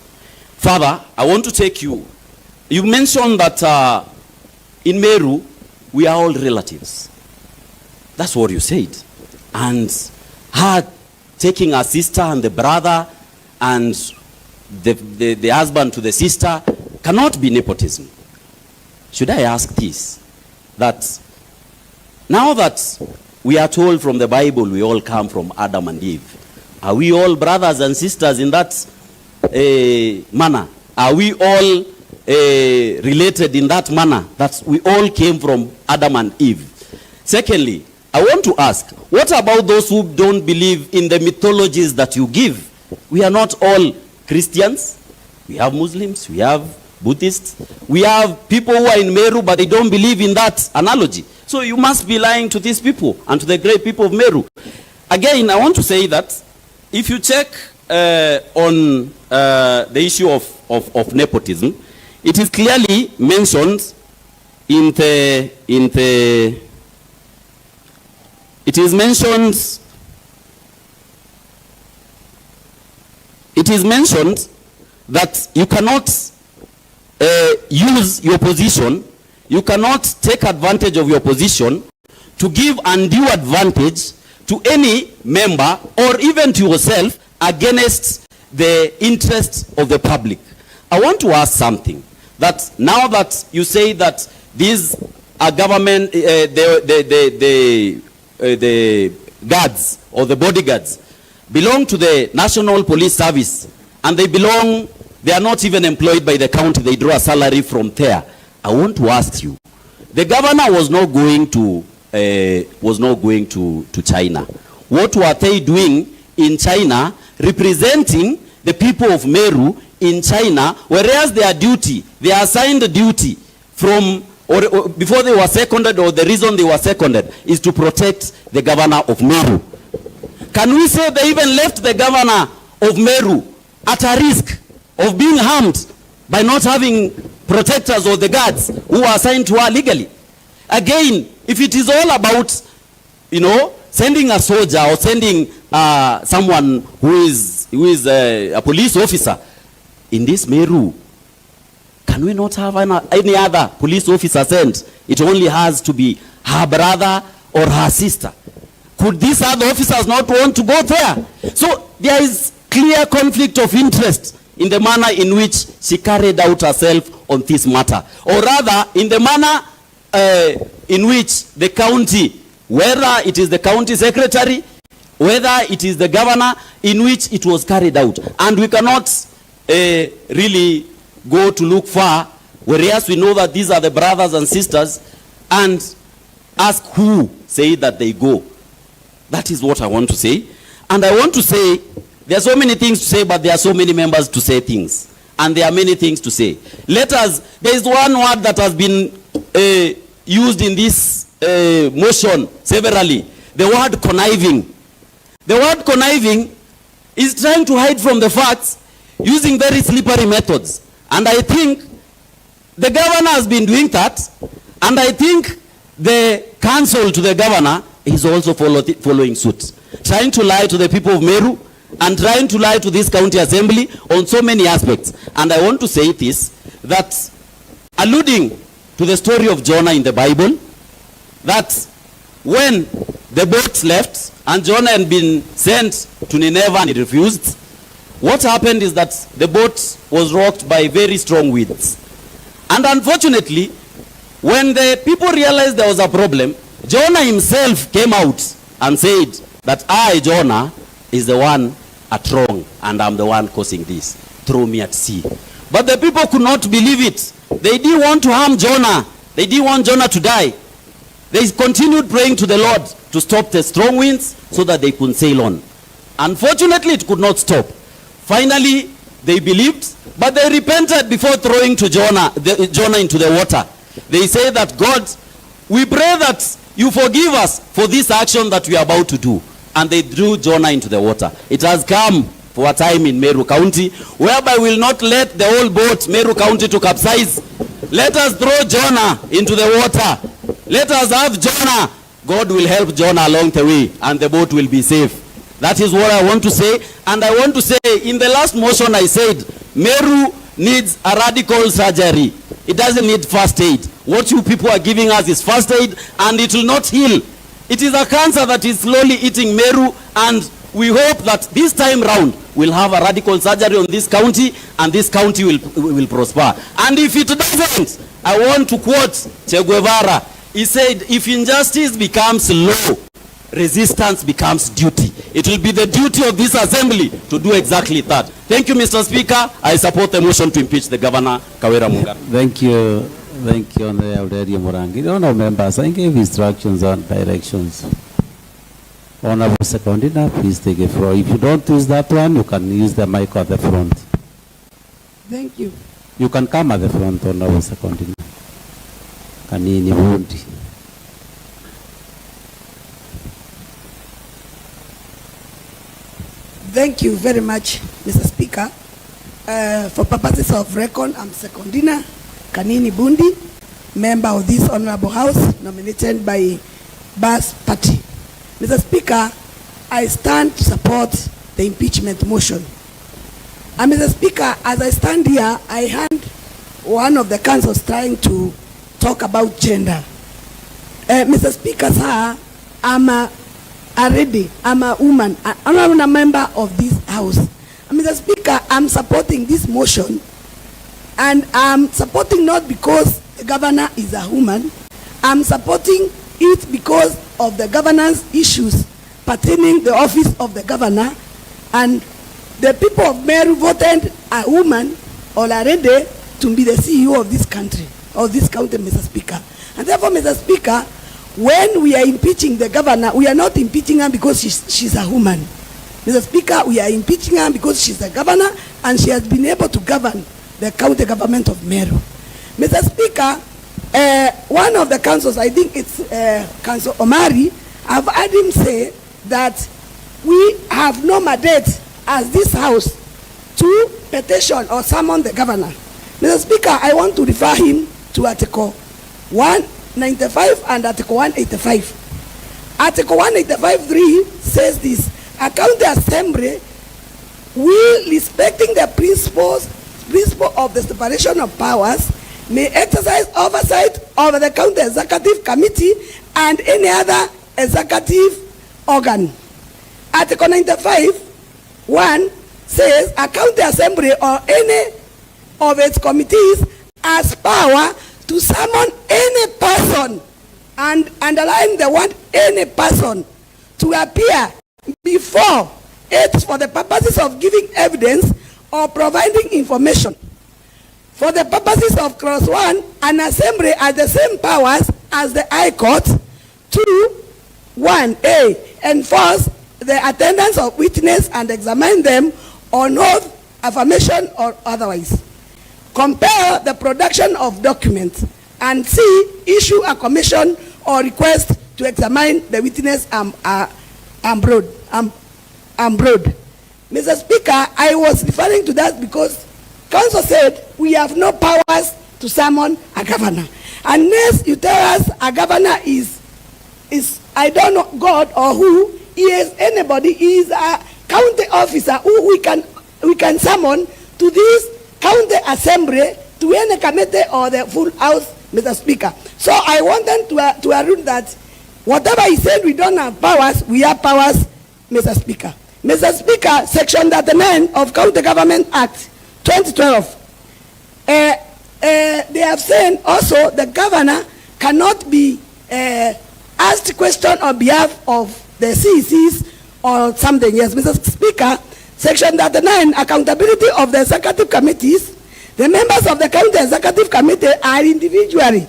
Further, I want to take you. You mentioned that in Meru, we are all relatives. That's what you said. And her taking her sister and the brother and the husband to the sister cannot be nepotism. Should I ask this? That now that we are told from the Bible we all come from Adam and Eve, are we all brothers and sisters in that manner? Are we all related in that manner, that we all came from Adam and Eve? Secondly, I want to ask, what about those who don't believe in the mythologies that you give? We are not all Christians. We have Muslims, we have Buddhists, we have people who are in Meru but they don't believe in that analogy. So you must be lying to these people and to the great people of Meru. Again, I want to say that if you check on the issue of nepotism, it is clearly mentioned it is mentioned that you cannot use your position, you cannot take advantage of your position to give undue advantage to any member or even to yourself against the interests of the public. I want to ask something, that now that you say that these are government, the guards or the bodyguards belong to the National Police Service, and they are not even employed by the county, they draw a salary from there. I want to ask you, the governor was not going to China. What were they doing in China representing the people of Meru in China, whereas their duty, their assigned duty from or before they were seconded, or the reason they were seconded is to protect the governor of Meru? Can we say they even left the governor of Meru at a risk of being harmed by not having protectors or the guards who are assigned to her legally? Again, if it is all about, sending a soldier or sending someone who is a police officer in this Meru, can we not have any other police officer sent? It only has to be her brother or her sister. Could these other officers not want to go there? So there is clear conflict of interest in the manner in which she carried out herself on this matter. Or rather, in the manner in which the county, whether it is the county secretary, whether it is the governor, in which it was carried out. And we cannot really go to look far, whereas we know that these are the brothers and sisters, and ask who say that they go. That is what I want to say. And I want to say, there are so many things to say, but there are so many members to say things. And there are many things to say. There is one word that has been used in this motion severally. The word conniving. The word conniving is trying to hide from the facts using very slippery methods. And I think the governor has been doing that. And I think the counsel to the governor is also following suit. Trying to lie to the people of Meru and trying to lie to this county assembly on so many aspects. And I want to say this, that alluding to the story of Jonah in the Bible, that when the boat left and Jonah had been sent to Nineveh and he refused, what happened is that the boat was rocked by very strong winds. And unfortunately, when the people realized there was a problem, Jonah himself came out and said that I, Jonah, is the one at wrong and I'm the one causing this. Throw me at sea. But the people could not believe it. They didn't want to harm Jonah. They didn't want Jonah to die. They continued praying to the Lord to stop the strong winds so that they could sail on. Unfortunately, it could not stop. Finally, they believed, but they repented before throwing to Jonah into the water. They say that, God, we pray that you forgive us for this action that we are about to do. And they threw Jonah into the water. It has come for a time in Meru County, whereby we will not let the whole boat, Meru County, to capsize. Let us throw Jonah into the water. Let us have Jonah. God will help Jonah along the way, and the boat will be safe. That is what I want to say. And I want to say, in the last motion I said, Meru needs a radical surgery. It doesn't need first aid. What you people are giving us is first aid, and it will not heal. It is a cancer that is slowly eating Meru, and we hope that this time round we'll have a radical surgery on this county, and this county will prosper. And if it doesn't, I want to quote Che Guevara. He said, if injustice becomes law, resistance becomes duty. It will be the duty of this assembly to do exactly that. Thank you, Mr. Speaker. I support the motion to impeach the governor, Kawira Mwangaza. Thank you. Thank you, Honorable Aurelia Morangi. No, members, I gave instructions and directions. Honorable Secondina, please take the floor. If you don't use that one, you can use the mic at the front. Thank you. You can come at the front, Honorable Secondina. Kanini Bundi. Thank you very much, Mr. Speaker. For purposes of record, I'm Secondina Kanini Bundi, member of this Honorable House, nominated by Bass Party. Mr. Speaker, I stand to support the impeachment motion. And Mr. Speaker, as I stand here, I heard one of the councils trying to talk about gender. Mr. Speaker, sir, I'm a woman, I'm a member of this house. And Mr. Speaker, I'm supporting this motion, and I'm supporting not because the governor is a woman. I'm supporting it because of the governor's issues pertaining the office of the governor, and the people of Meru voted a woman already to be the CEO of this country, of this county, Mr. Speaker. And therefore, Mr. Speaker, when we are impeaching the governor, we are not impeaching her because she's a woman. Mr. Speaker, we are impeaching her because she's a governor and she has been able to govern the county government of Meru. Mr. Speaker, one of the councils, I think it's Council Omari, I've heard him say that we have no mandate as this house to petition or summon the governor. Mr. Speaker, I want to refer him to Article 195 and Article 185. Article 185.3 says this: a county assembly will, respecting the principle of the separation of powers, may exercise oversight over the county executive committee and any other executive organ. Article 95(1) says a county assembly or any of its committees has power to summon any person, and underline the word any person, to appear before it for the purposes of giving evidence or providing information. For the purposes of clause 1, an assembly has the same powers as the High Court to 1A, enforce the attendance of witness and examine them on oath, affirmation, or otherwise. Compel the production of documents, and C, issue a commission or request to examine the witness abroad. Mr. Speaker, I was referring to that because Council said we have no powers to summon a governor. Unless you tell us a governor is I don't know God or who, he is anybody, he is a county officer who we can summon to this county assembly, to any committee or the full house, Mr. Speaker. So I want them to argue that whatever he said we don't have powers, we have powers, Mr. Speaker. Mr. Speaker, Section 39 of County Government Act 2012. They have said also the governor cannot be asked a question on behalf of the CECs or something. Yes, Mr. Speaker, Section 39, accountability of the executive committees. The members of the county executive committee are individually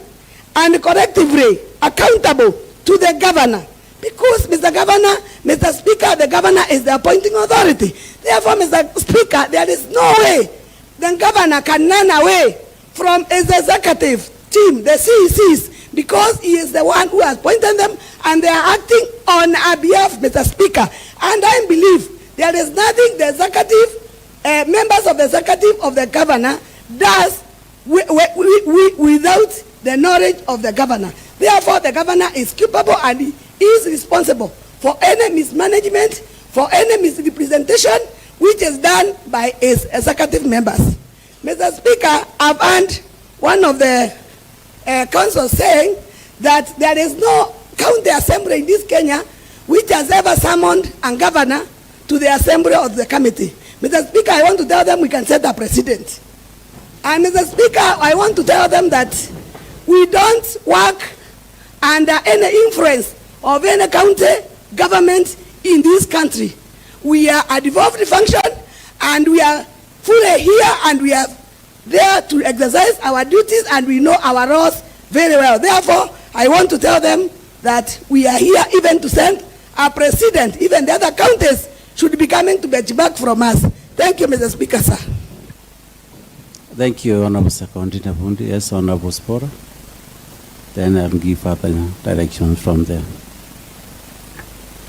and collectively accountable to the governor. Because, Mr. Speaker, the governor is the appointing authority. Therefore, Mr. Speaker, there is no way the governor can run away from his executive team, the CECs, because he is the one who has appointed them and they are acting on our behalf, Mr. Speaker. And I believe there is nothing the executive, members of the executive of the governor does without the knowledge of the governor. Therefore, the governor is culpable and he is responsible for any mismanagement, for any misrepresentation which is done by his executive members. Mr. Speaker, I've heard one of the councils saying that there is no county assembly in this Kenya which has ever summoned a governor to the assembly of the committee. Mr. Speaker, I want to tell them we can set a precedent. And Mr. Speaker, I want to tell them that we don't work under any influence of any county government in this country. We are a devolved function and we are fully here and we are there to exercise our duties and we know our roles very well. Therefore, I want to tell them that we are here even to send a precedent. Even the other counties should be coming to benchmark from us. Thank you, Mr. Speaker, sir. Thank you, Honorable Secondary Bundi. Yes, Honorable Spora. Then I'll give further directions from there.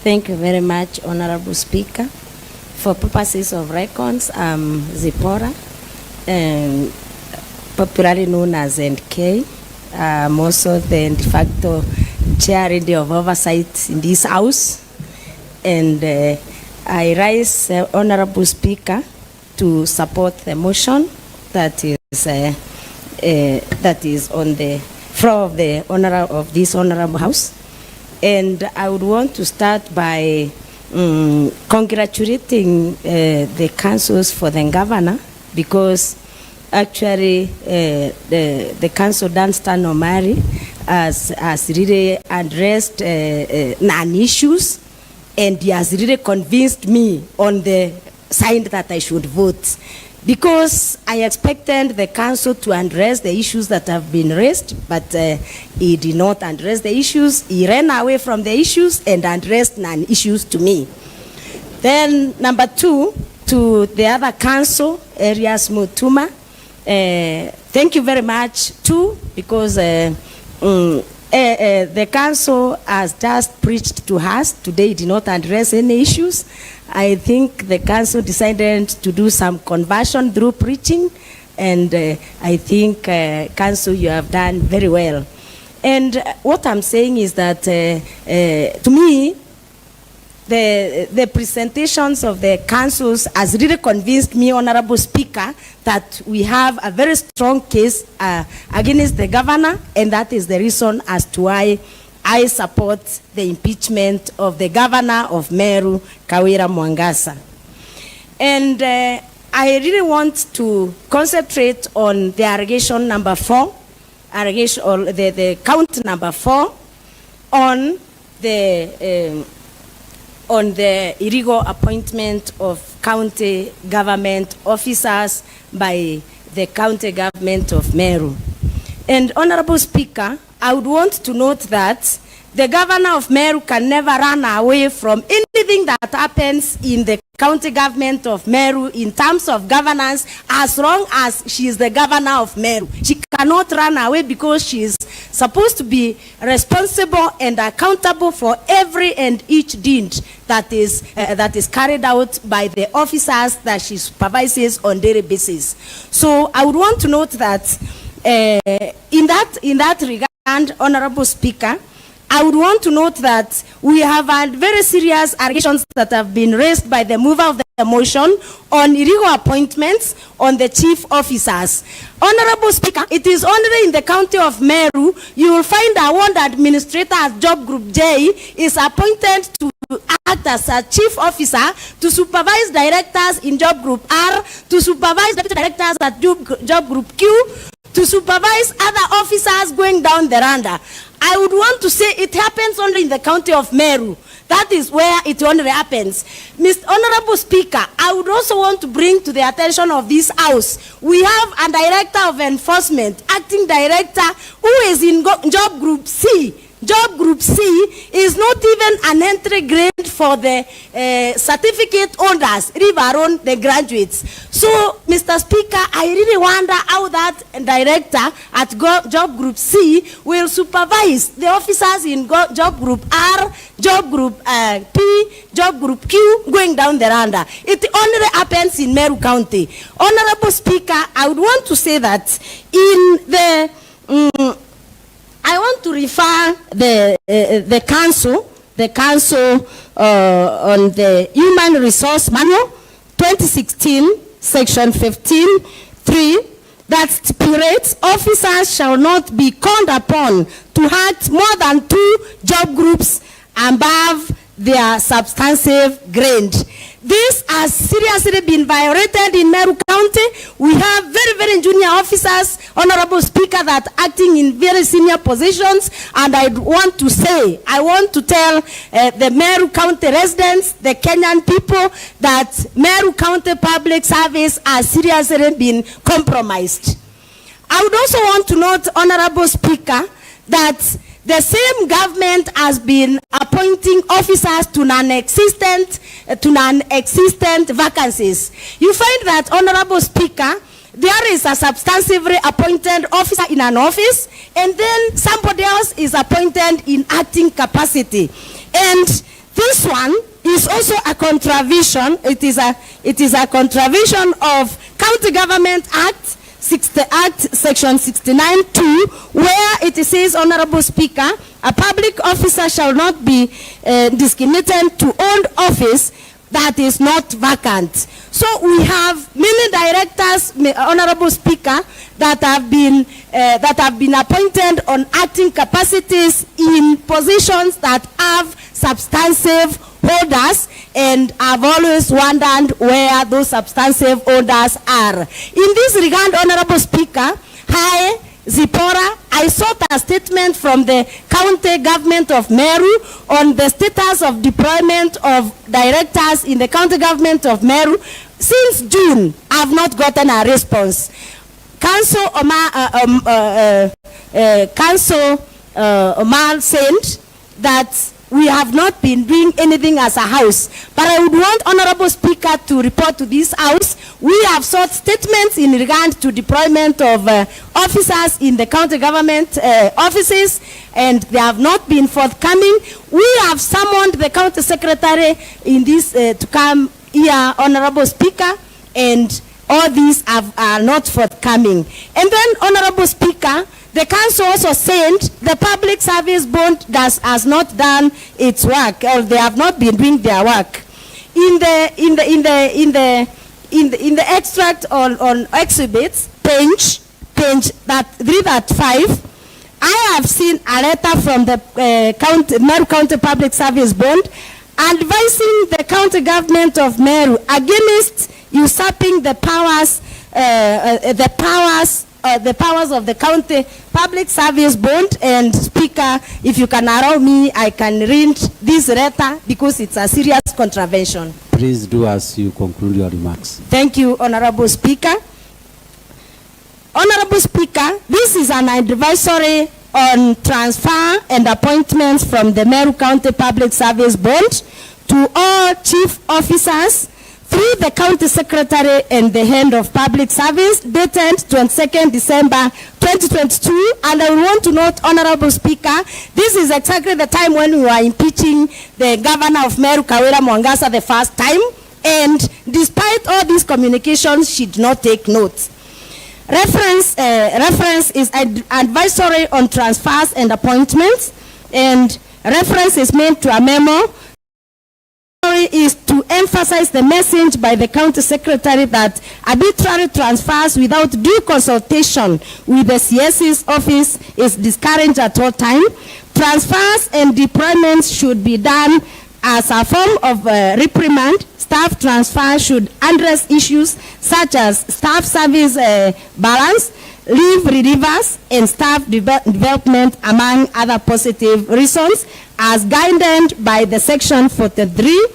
Thank you very much, Honorable Speaker. For purposes of records, I'm Zipporah, popularly known as NK. I'm also the de facto chair of Oversight in this House. And I rise, Honorable Speaker, to support the motion that is on the floor of this Honorable House. And I would want to start by congratulating the councils for the governor, because actually the council Dunstan Omari has really addressed non-issues, and he has really convinced me on the side that I should vote. Because I expected the council to address the issues that have been raised, but he did not address the issues. He ran away from the issues and addressed non-issues to me. Then number two, to the other council, Arias Mutuma, thank you very much too, because the council has just preached to us. Today did not address any issues. I think the council decided to do some conversion through preaching, and I think council, you have done very well. And what I'm saying is that to me, the presentations of the councils has really convinced me, Honorable Speaker, that we have a very strong case against the governor, and that is the reason as to why I support the impeachment of the governor of Meru, Kawira Mwangaza. And I really want to concentrate on the allegation number 4, allegation, or the count number 4, on the illegal appointment of county government officers by the county government of Meru. And Honorable Speaker, I would want to note that the governor of Meru can never run away from anything that happens in the county government of Meru in terms of governance, as long as she is the governor of Meru. She cannot run away because she is supposed to be responsible and accountable for every and each deed that is carried out by the officers that she supervises on daily basis. So I would want to note that in that regard, Honorable Speaker, I would want to note that we have had very serious allegations that have been raised by the mover of the motion on illegal appointments on the chief officers. Honorable Speaker, it is only in the county of Meru you will find a ward administrator at Job Group J is appointed to act as a chief officer to supervise directors in Job Group R, to supervise deputy directors at Job Group Q, to supervise other officers going down the randa. I would want to say it happens only in the county of Meru. That is where it only happens. Mr. Honorable Speaker, I would also want to bring to the attention of this House, we have a director of enforcement, acting director, who is in Job Group C. Job Group C is not even an entry grade for the certificate holders, leave alone the graduates. So, Mr. Speaker, I really wonder how that director at Job Group C will supervise the officers in Job Group R, Job Group P, Job Group Q, going down the randa. It only happens in Meru County. Honorable Speaker, I would want to say that in the I want to refer the council on the Human Resource Manual 2016, Section 15(3), that stipulates officers shall not be called upon to act more than 2 job groups above their substantive grade. This has seriously been violated in Meru County. We have very, very junior officers, Honorable Speaker, that are acting in very senior positions. And I want to tell the Meru County residents, the Kenyan people, that Meru County public service has seriously been compromised. I would also want to note, Honorable Speaker, that the same government has been appointing officers to non-existent vacancies. You find that, Honorable Speaker, there is a substantively appointed officer in an office, and then somebody else is appointed in acting capacity. And this one is also a contravention. It is a contravention of County Government Act Section 69(2), where it says, Honorable Speaker, a public officer shall not be discriminated to hold office that is not vacant. So we have many directors, Honorable Speaker, that have been appointed on acting capacities in positions that have substantive holders, and I've always wondered where those substantive holders are. In this regard, Honorable Speaker, Zipporah, I sought a statement from the county government of Meru on the status of deployment of directors in the county government of Meru. Since June, I have not gotten a response. Council Omar said that we have not been doing anything as a house. But I would want Honorable Speaker to report to this House. We have sought statements in regard to deployment of officers in the county government offices, and they have not been forthcoming. We have summoned the county secretary in this to come here, Honorable Speaker, and all these are not forthcoming. And then, Honorable Speaker, the council also said the public service board has not done its work, or they have not been doing their work. In the extract on exhibits, page 5, I have seen a letter from the Meru County Public Service Board advising the county government of Meru against usurping the powers of the County Public Service Board. And Speaker, if you can allow me, I can read this letter because it's a serious contravention. Please do as you conclude your remarks. Thank you, Honorable Speaker. Honorable Speaker, this is an advisory on transfer and appointments from the Meru County Public Service Board to all chief officers through the County Secretary and the Head of Public Service, dated 22nd December 2022. And I want to note, Honorable Speaker, this is exactly the time when we were impeaching the Governor of Meru, Kawira Mwangaza, the first time. And despite all these communications, she did not take notes. Reference is advisory on transfers and appointments, and reference is made to a memo. Is to emphasize the message by the County Secretary that arbitrary transfers without due consultation with the CS's office is discouraged at all time. Transfers and deployments should be done as a form of reprimand. Staff transfer should address issues such as staff service balance, leave relievers, and staff development, among other positive reasons, as guided by the Section 43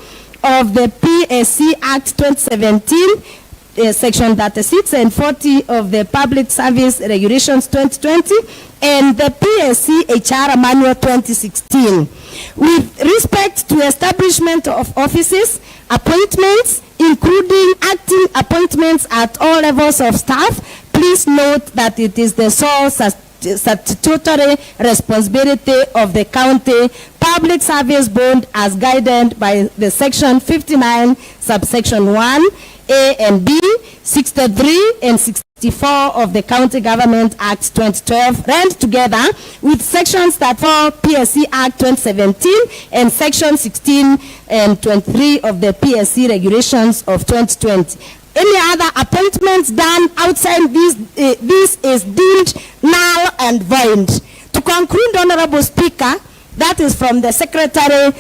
of the PSC Act 2017, Section 36 and 40 of the Public Service Regulations 2020, and the PSC HR Manual 2016. With respect to establishment of offices, appointments, including acting appointments at all levels of staff, please note that it is the sole statutory responsibility of the County Public Service Board as guided by the Section 59, subsection 1, A and B, 63 and 64 of the County Government Act 2012, read together with sections that follow PSC Act 2017 and Section 16 and 23 of the PSC Regulations of 2020. Any other appointments done outside this is deemed null and void. To conclude, Honorable Speaker, that is from the Secretary,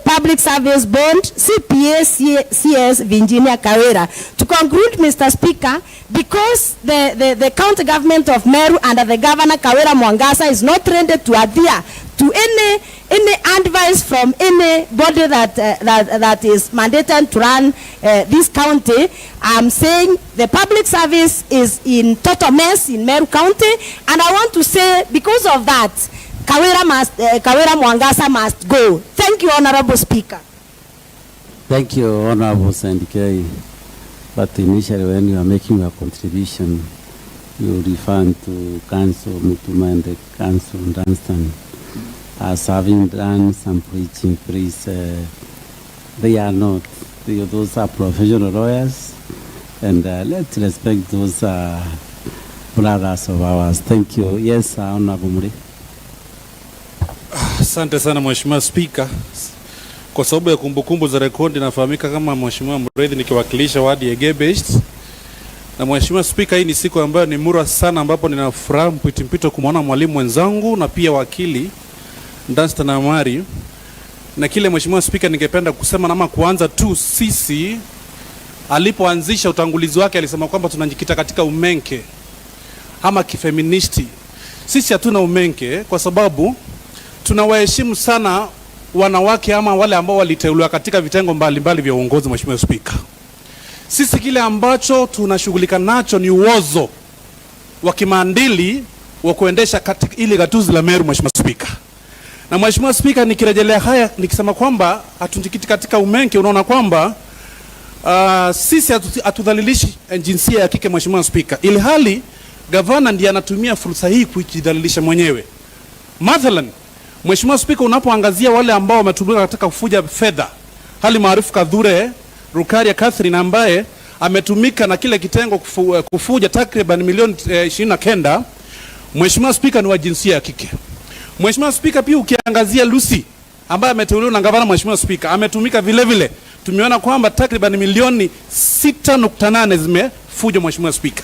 Public Service Board, CPA, CS, Virginia Kawira. To conclude, Mr. Speaker, because the county government of Meru under the Governor Kawira Mwangaza is not ready to adhere to any advice from any body that is mandated to run this county, I'm saying the public service is in total mess in Meru County, and I want to say because of that, Kawira Mwangaza must go. Thank you, Honorable Speaker. Thank you, Honorable Sandikei. But initially, when you are making your contribution, you refer to Council Mutuma and the Council Dunstan as having done some preaching. Please, they are not. Those are professional lawyers, and let's respect those brothers of ours. Thank you. Yes, Honorable Muri. Asante sana Mheshimiwa Speaker. Kwa sababu ya kumbukumbu za rekodi nafahamika kama Mheshimiwa Murithi nikiwakilisha wadi ya Impeached. Na Mheshimiwa Speaker, hii ni siku ambayo ni mura sana ambapo ninafuraha mpito kumwona mwalimu mwenzangu na pia wakili Dunstan Amari. Na kile Mheshimiwa Speaker ningependa kusema nama kuanza tu sisi alipoanzisha utangulizi wake alisema kwamba tunajikita katika umenke ama kifeministi. Sisi hatuna umenke kwa sababu tunawaheshimu sana wanawake ama wale ambao waliteuliwa katika vitengo mbalimbali vya uongozi. Mheshimiwa Speaker, sisi kile ambacho tunashughulika nacho ni uozo wa kimaadili wa kuendesha katika ile gatuzi la Meru. Mheshimiwa Speaker, na Mheshimiwa Speaker, nikirejelea haya nikisema kwamba hatujikiti katika umenke, unaona kwamba sisi hatudhalilishi jinsia ya kike. Mheshimiwa Speaker, ili hali gavana ndiye anatumia fursa hii kujidhalilisha mwenyewe. Mathalan, Mheshimiwa Speaker, unapoangazia wale ambao wametumika katika kufuja fedha, hali maarufu Kadhure Rukaria Catherine ambaye ametumika na kile kitengo kufuja takriban milioni 29, Mheshimiwa Speaker, ni wa jinsia ya kike. Mheshimiwa Speaker, pia ukiangazia Lucy ambaye ameteuliwa na gavana, Mheshimiwa Speaker, ametumika vile vile. Tumeona kwamba takriban milioni 6.8 zimefujwa. Mheshimiwa Speaker,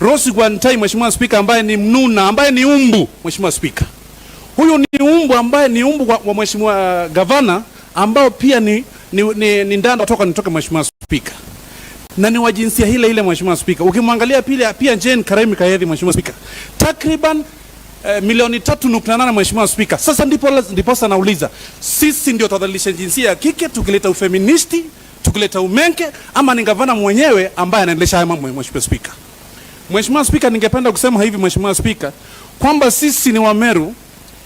Rosi Gwantai, Mheshimiwa Spika, ambaye ni mnuna, ambaye ni umbu, Mheshimiwa Spika. Huyu ni umbu ambaye ni umbu wa Mheshimiwa Gavana, ambao pia ni ndanda kutoka Mheshimiwa Spika. Na ni wa jinsia ile Mheshimiwa Spika. Ukimwangalia pia Jane Karemi Kayethi, Mheshimiwa Spika. Takriban milioni 3.8 Mheshimiwa Spika. Sasa ndipo nauliza, sisi ndio tudhalilisha jinsia ya kike tukileta ufeministi, tukileta umenke, ama ni gavana mwenyewe ambaye anaendesha haya mambo, Mheshimiwa Spika? Mheshimiwa Spika, ningependa kusema hivi Mheshimiwa Spika, kwamba sisi ni Wameru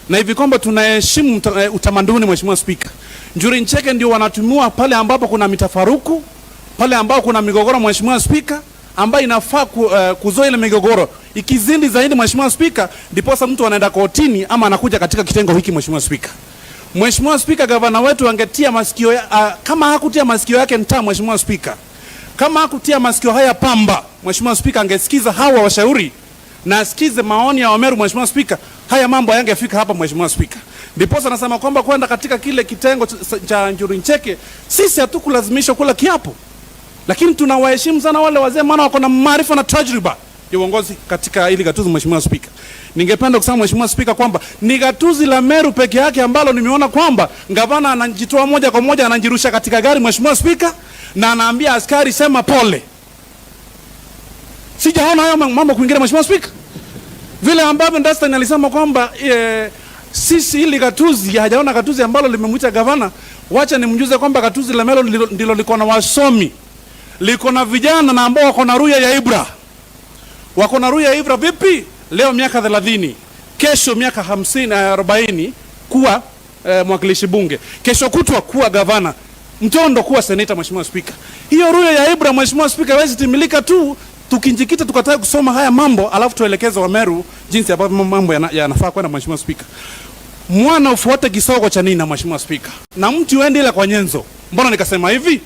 na hivi kwamba tunaheshimu utamaduni Mheshimiwa Spika. Njuri Ncheke ndio wanatumiwa pale ambapo kuna mitafaruku, pale ambapo kuna migogoro Mheshimiwa Spika, ambayo inafaa kuzoa ile migogoro. Ikizindi zaidi Mheshimiwa Spika, ndiposa mtu anaenda kotini ama anakuja katika kitengo hiki Mheshimiwa Spika. Mheshimiwa Spika, gavana wetu angetia masikio kama hakutia masikio yake ntaa Mheshimiwa Spika. Kama hakutia masikio haya pamba Mheshimiwa Spika, angesikiza hawa washauri na asikize maoni ya Wameru Mheshimiwa Spika, haya mambo hayangefika hapa Mheshimiwa Spika. Ndiposa nasema kwamba kwenda katika kile kitengo cha Njuri Ncheke, sisi hatukulazimishwa kula kiapo. Lakini tunawaheshimu sana wale wazee, maana wako na maarifa na tajriba ya uongozi katika ili gatuzi Mheshimiwa Spika. Ningependa kusema Mheshimiwa Spika kwamba ni gatuzi la Meru peke yake ambalo nimeona kwamba gavana anajitoa moja kwa moja, anajirusha katika gari Mheshimiwa Spika, na anaambia askari sema pole. Sijaona hayo mambo kwingine Mheshimiwa Spika. Vile ambavyo Ndasta alisema kwamba sisi ili gatuzi hajaona gatuzi ambalo limemwita gavana, wacha nimjuze kwamba gatuzi la Meru ndilo liko na wasomi, liko na vijana na ambao wako na ruya ya Ibra. Wako na ruya ya Ibra vipi? Leo miaka 30, kesho miaka 50 40 kuwa mwakilishi bunge, kesho kutwa kuwa gavana, mtondo kuwa seneta Mheshimiwa Spika. Hiyo ruya ya Ibra Mheshimiwa Spika haiwezi timilika tu tukinjikita tukataka kusoma haya mambo alafu tuelekeze Wameru jinsi ambavyo mambo yanafaa kwenda Mheshimiwa Spika. Mwana ufuate kisogo cha nina Mheshimiwa Spika, na mtu uende ile kwa nyenzo. Mbona nikasema hivi?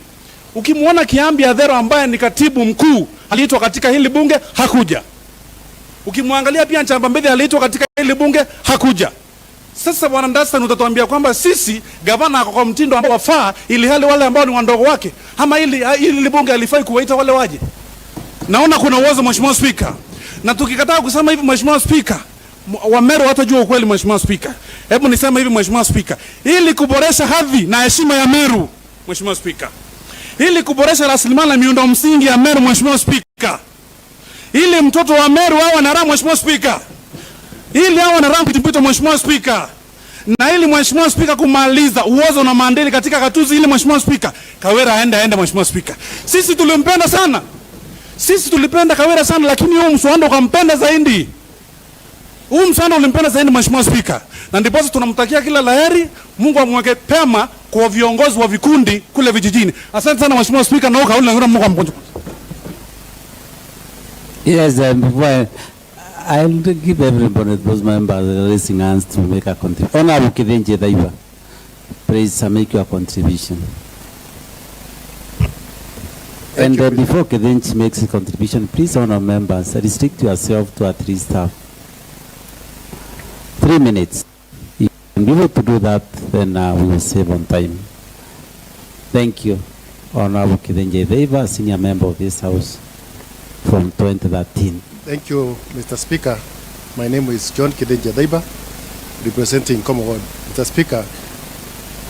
Ukimwona Kiambi Adhero ambaye ni katibu mkuu aliitwa katika hili bunge hakuja. Ukimwangalia pia Nchamba Mbedhi aliitwa katika hili bunge hakuja. Sasa bwana Ndasta, utatuambia kwamba sisi gavana kwa mtindo ambao wafaa, ili hali wale ambao ni wandogo wake, ama ili bunge alifai kuwaita wale waje? Naona kuna uwezo Mheshimiwa Spika. Na tukikataa kusema hivi Mheshimiwa Spika, Wameru hatajua ukweli Mheshimiwa Spika. Hebu niseme hivi Mheshimiwa Spika, ili kuboresha hadhi na heshima ya Meru Mheshimiwa Spika, ili kuboresha rasilimali na miundo msingi ya Meru Mheshimiwa Spika, ili mtoto wa Meru awe na raha Mheshimiwa Spika, ili awe na raha kitipito Mheshimiwa Spika, na ili Mheshimiwa Spika kumaliza uozo na maadili katika gatuzi ili Mheshimiwa Spika, Kawira aende Mheshimiwa Spika. Sisi tulimpenda sana. Sisi tulipenda Kawira sana, lakini huyu mswanda ukampenda zaidi. Huyu mswanda ulimpenda zaidi Mheshimiwa Spika. Na ndipo tunamtakia kila laheri, Mungu amweke pema kwa viongozi wa vikundi kule vijijini. Asante sana Mheshimiwa Spika, na kauli ngura Mungu amponye. Yes, before I'll give everybody, those members raising hands to make a contribution. Honorable Kithenje Dhaiba, please make your contribution. And before Kithenje makes a contribution, please, honour members, restrict yourself to at least 3 minutes. If you can be able to do that, then we will save on time. Thank you, Honourable Kithenje Dhaiba, senior member of this House from 2013. Thank you, Mr. Speaker. My name is John Kithenje Dhaiba, representing Commonwealth. Mr. Speaker,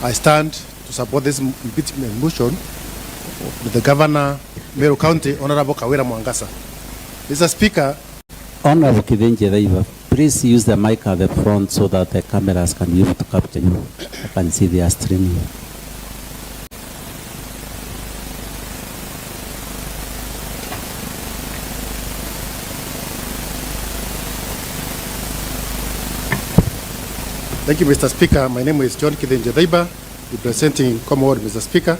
I stand to support this impeachment motion with the Governor, Meru County, Honorable Kawira Mwangaza. Mr. Speaker, Honorable Kithenje Dhaiba, please use the mic at the front so that the cameras can be able to capture you. I can see they are streaming. thank you, Mr. Speaker. My name is John Kithenje Dhaiba, representing Commonwealth, Mr. Speaker.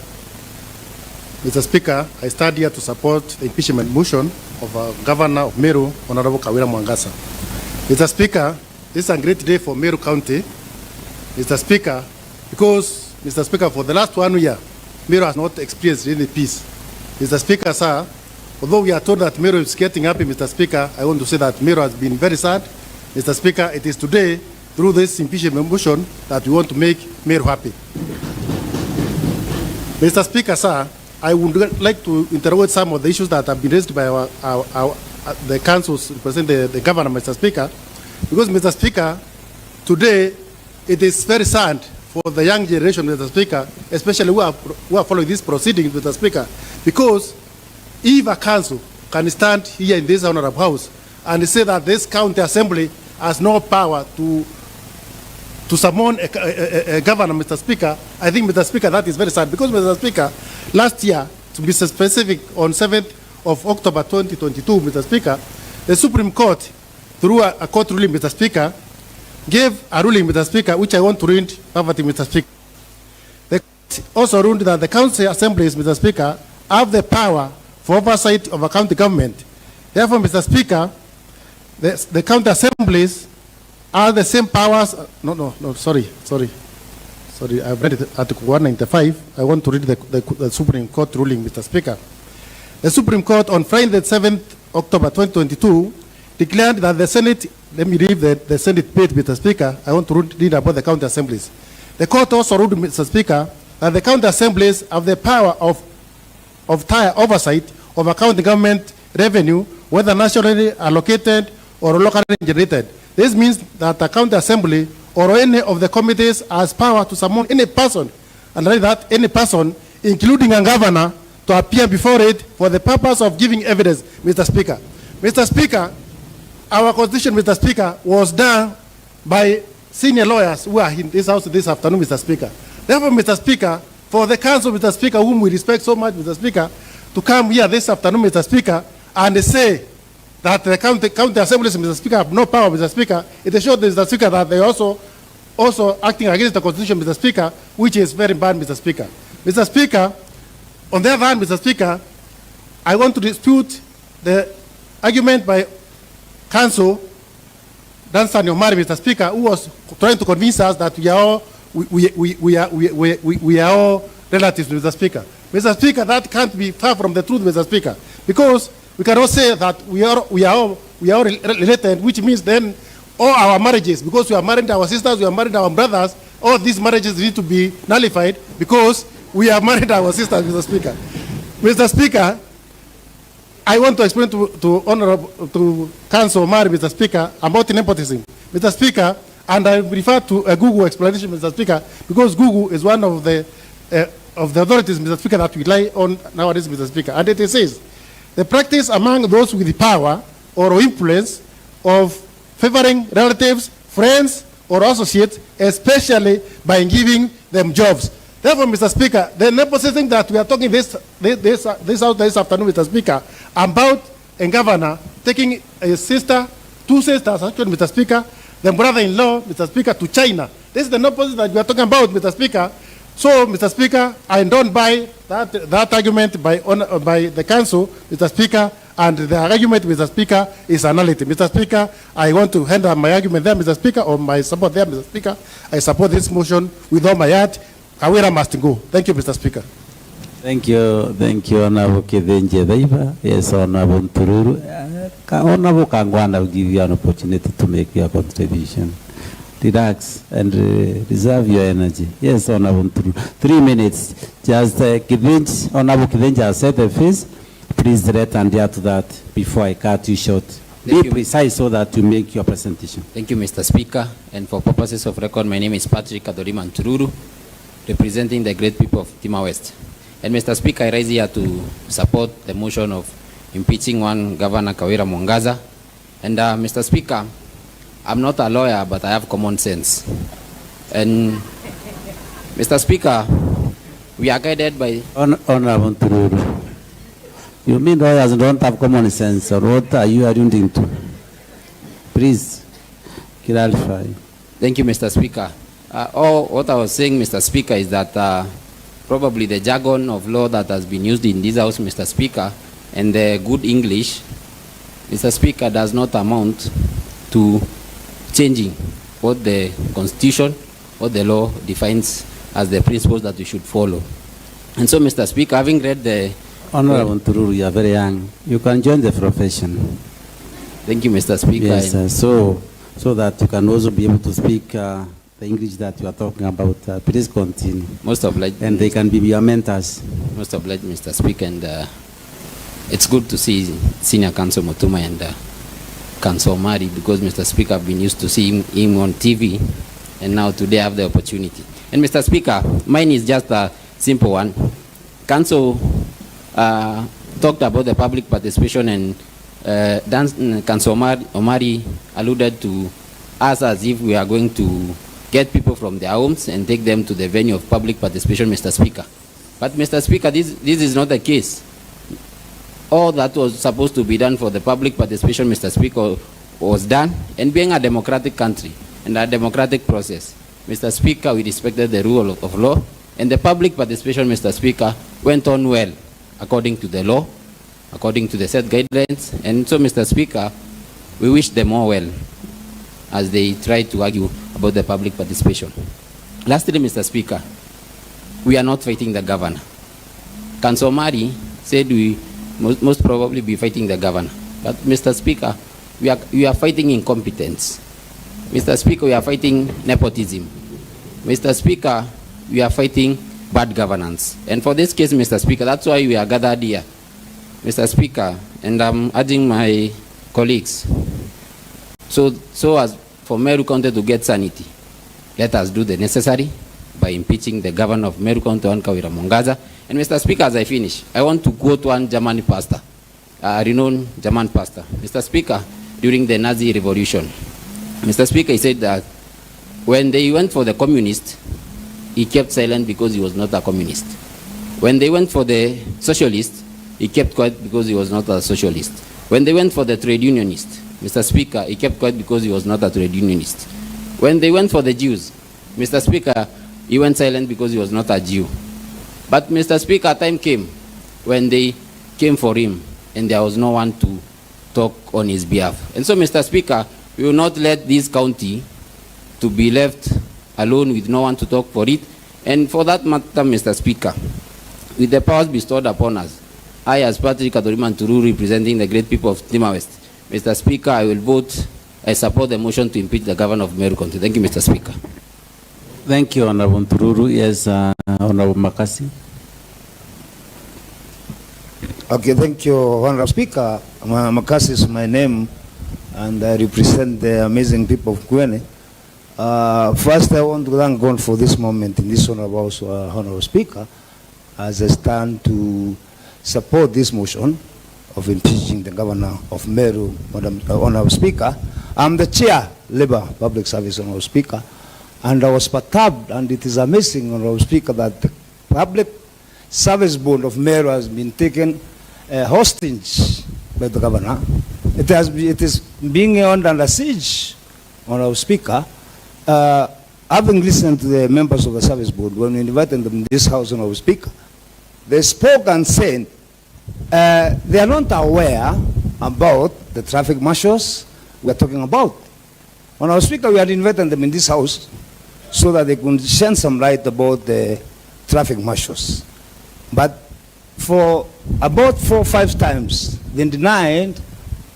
Mr. Speaker, I stand here to support the impeachment motion of Governor of Meru, Honorable Kawira Mwangaza. Mr. Speaker, this is a great day for Meru County, Mr. Speaker, because, Mr. Speaker, for the last 1 year, Meru has not experienced any peace. Mr. Speaker, sir, although we are told that Meru is getting happy, Mr. Speaker, I want to say that Meru has been very sad. Mr. Speaker, it is today, through this impeachment motion, that we want to make Meru happy. Mr. Speaker, sir, I would like to interrogate some of the issues that have been raised by the councils represent the governor, Mr. Speaker, because, Mr. Speaker, today it is very sad for the young generation, Mr. Speaker, especially who are following this proceeding, Mr. Speaker, because if a council can stand here in this honorable house and say that this county assembly has no power to summon a governor, Mr. Speaker, I think, Mr. Speaker, that is very sad. Because, Mr. Speaker, last year, to be specific, on 7th of October 2022, Mr. Speaker, the Supreme Court, through a court ruling, Mr. Speaker, gave a ruling, Mr. Speaker, which I want to read poverty, Mr. Speaker. The court also ruled that the county assemblies, Mr. Speaker, have the power for oversight of a county government. Therefore, Mr. Speaker, the county assemblies are the same powers. Sorry. I've read it, Article 195. I want to read the Supreme Court ruling, Mr. Speaker. The Supreme Court on Friday, the 7th October 2022, declared that the Senate, let me read the Senate page, Mr. Speaker. I want to read about the county assemblies. The court also ruled, Mr. Speaker, that the county assemblies have the power of oversight of a county government revenue, whether nationally allocated or locally generated. This means that the county assembly or any of the committees has power to summon any person, and like that, any person, including a governor, to appear before it for the purpose of giving evidence, Mr. Speaker. Mr. Speaker, our constitution, Mr. Speaker, was done by senior lawyers who are in this house this afternoon, Mr. Speaker. Therefore, Mr. Speaker, for the council, Mr. Speaker, whom we respect so much, Mr. Speaker, to come here this afternoon, Mr. Speaker, and say that the county assemblies, Mr. Speaker, have no power, Mr. Speaker, it shows, Mr. Speaker, that they are also acting against the constitution, Mr. Speaker, which is very bad, Mr. Speaker. Mr. Speaker, on the other hand, Mr. Speaker, I want to dispute the argument by counsel Dan Sanyomari, Mr. Speaker, who was trying to convince us that we are all relatives, Mr. Speaker. Mr. Speaker, that can't be far from the truth, Mr. Speaker, because we cannot say that we are all related, which means then all our marriages, because we are married our sisters, we are married our brothers, all these marriages need to be nullified because we are married our sisters, Mr. Speaker. Mr. Speaker, I want to explain to Council Omari, Mr. Speaker, about nepotism. Mr. Speaker, and I refer to a Google explanation, Mr. Speaker, because Google is one of the authorities, Mr. Speaker, that we rely on nowadays, Mr. Speaker. And it says, the practice among those with the power or influence of favoring relatives, friends, or associates, especially by giving them jobs. Therefore, Mr. Speaker, the nepotism that we are talking this afternoon, Mr. Speaker, about a governor taking a sister, two sisters, actually, Mr. Speaker, the brother-in-law, Mr. Speaker, to China. This is the nepotism that we are talking about, Mr. Speaker. So, Mr. Speaker, I don't buy that argument by the council, Mr. Speaker, and the argument, Mr. Speaker, is analytic. Mr. Speaker, I want to hand my argument there, Mr. Speaker, or my support there, Mr. Speaker. I support this motion with all my heart. Kawira must go. Thank you, Mr. Speaker. Thank you, Honorable Kithenje Daiba. Yes, Honorable Tururu. Honorable Kangwana will give you an opportunity to make your contribution. Relax and reserve your energy. Yes, Honorable Tururu. 3 minutes. Just Honorable Kithenje has said the face. Please direct and adhere to that before I cut you short. Be precise so that you make your presentation. Thank you, Mr. Speaker. And for purposes of record, my name is Patrick Adorima Tururu, representing the great people of Timor West. And Mr. Speaker, I rise here to support the motion of impeaching one Governor Kawira Mwangaza. And Mr. Speaker, I'm not a lawyer, but I have common sense. And Mr. Speaker, we are guided by... Honorable Tururu, you mean lawyers don't have common sense, or what are you alluding to? Please clarify. Thank you, Mr. Speaker. What I was saying, Mr. Speaker, is that probably the jargon of law that has been used in this House, Mr. Speaker, and the good English, Mr. Speaker, does not amount to changing what the Constitution, what the law defines as the principles that we should follow. And so, Mr. Speaker, having read the... Honorable Tururu, you are very young. You can join the profession. Thank you, Mr. Speaker. Yes, so that you can also be able to speak the English that you are talking about. Please continue. Most obliged. And they can be your mentors. Most obliged, Mr. Speaker. And it's good to see Senior Counsel Mutuma and Counsel Omari, because Mr. Speaker, I've been used to seeing him on TV, and now today I have the opportunity. And Mr. Speaker, mine is just a simple one. Counsel talked about the public participation, and Counsel Omari alluded to us as if we are going to get people from their homes and take them to the venue of public participation, Mr. Speaker. But Mr. Speaker, this is not the case. All that was supposed to be done for the public participation, Mr. Speaker, was done. And being a democratic country and a democratic process, Mr. Speaker, we respected the rule of law, and the public participation, Mr. Speaker, went on well according to the law, according to the set guidelines. And so, Mr. Speaker, we wish them all well as they try to argue about the public participation. Lastly, Mr. Speaker, we are not fighting the governor. Counsel Omari said we most probably be fighting the governor. But Mr. Speaker, we are fighting incompetence. Mr. Speaker, we are fighting nepotism. Mr. Speaker, we are fighting bad governance. And for this case, Mr. Speaker, that's why we are gathered here. Mr. Speaker, and I'm urging my colleagues, so as for Meru County to get sanity, let us do the necessary by impeaching the governor of Meru County, Kawira Mwangaza. And Mr. Speaker, as I finish, I want to quote one German pastor, a renowned German pastor. Mr. Speaker, during the Nazi Revolution, Mr. Speaker, he said that when they went for the communist, he kept silent because he was not a communist. When they went for the socialist, he kept quiet because he was not a socialist. When they went for the trade unionist, Mr. Speaker, he kept quiet because he was not a trade unionist. When they went for the Jews, Mr. Speaker, he went silent because he was not a Jew. But Mr. Speaker, time came when they came for him and there was no one to talk on his behalf. And so, Mr. Speaker, we will not let this county to be left alone with no one to talk for it. And for that matter, Mr. Speaker, with the powers bestowed upon us, I, as Patrick Adoriman Tururu, representing the great people of Timor West, Mr. Speaker, I support the motion to impeach the governor of Meru County. Thank you, Mr. Speaker. Thank you, Honorable Tururu. Yes, Honorable Makasi. Okay, thank you, Honorable Speaker. Makasi is my name, and I represent the amazing people of Kwene. First, I want to thank God for this moment in this Honorable Speaker, as I stand to support this motion of impeaching the governor of Meru, Honorable Speaker. I'm the chair, Labour Public Service, Honorable Speaker, and I was perturbed, and it is amazing, Honorable Speaker, that the Public Service Board of Meru has been taken hostage by the governor. It is being held under siege, Honorable Speaker. Having listened to the members of the Service Board, when we invited them in this House, Honorable Speaker, they spoke and said they are not aware about the traffic marshals we are talking about. Honorable Speaker, we had invited them in this House so that they could shed some light about the traffic marshals. But for about 4 or 5 times, they denied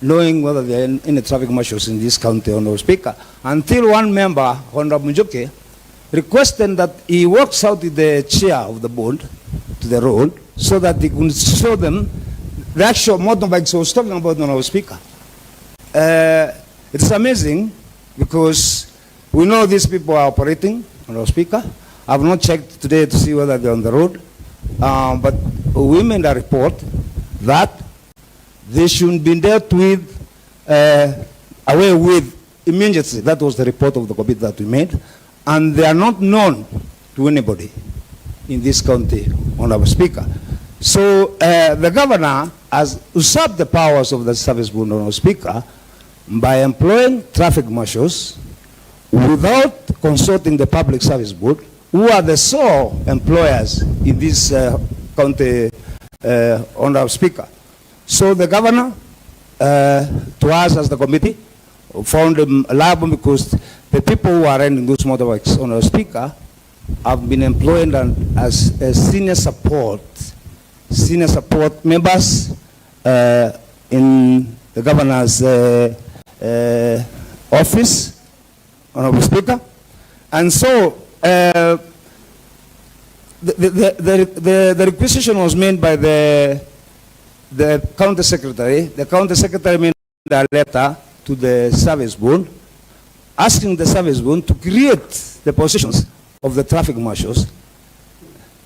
knowing whether there are any traffic marshals in this county, Honorable Speaker, until one member, Honorable Mujoke, requested that he walks out with the chair of the board to the road so that he could show them the actual motorbikes I was talking about, Honorable Speaker. It's amazing because we know these people are operating, Honorable Speaker. I have not checked today to see whether they're on the road, but we made a report that they should be dealt with, away with immediately. That was the report of the committee that we made. And they are not known to anybody in this county, Honorable Speaker. So the governor has usurped the powers of the Service Board, Honorable Speaker, by employing traffic marshals without consulting the Public Service Board, who are the sole employers in this county, Honorable Speaker. So the governor, to us as the committee, found him liable because the people who are running those motorbikes, Honorable Speaker, have been employed as senior support members in the governor's office, Honorable Speaker. And so the requisition was made by the the county secretary made a letter to the service board asking the service board to create the positions of the traffic marshals.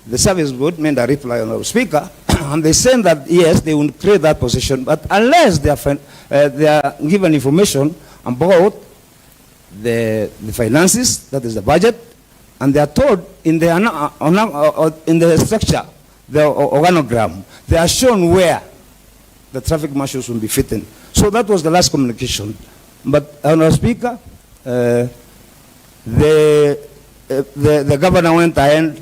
The service board made a reply on our speaker, and they said that yes, they will create that position, but unless they are given information about the finances, that is the budget, and they are told in the structure, the organogram, they are shown where the traffic marshals will be fitting. So that was the last communication. But on our speaker, the governor went ahead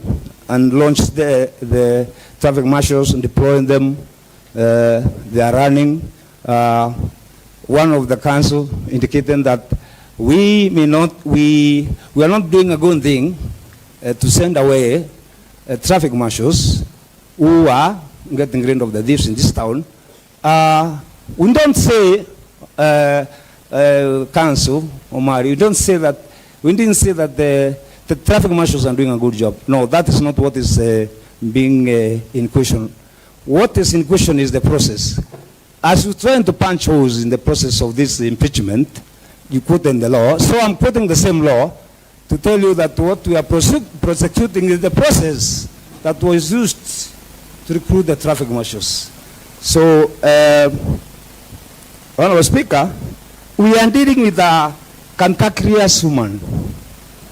and launched the traffic marshals and deploying them. They are running. One of the council indicating that we are not doing a good thing to send away traffic marshals who are getting rid of the thieves in this town. We don't say, council, Omar, we didn't say that the traffic marshals are doing a good job. No, that is not what is being in question. What is in question is the process. As you're trying to punch holes in the process of this impeachment, you quote in the law. So I'm quoting the same law to tell you that what we are prosecuting is the process that was used to recruit the traffic marshals. So, Honorable Speaker, we are dealing with a cantankerous woman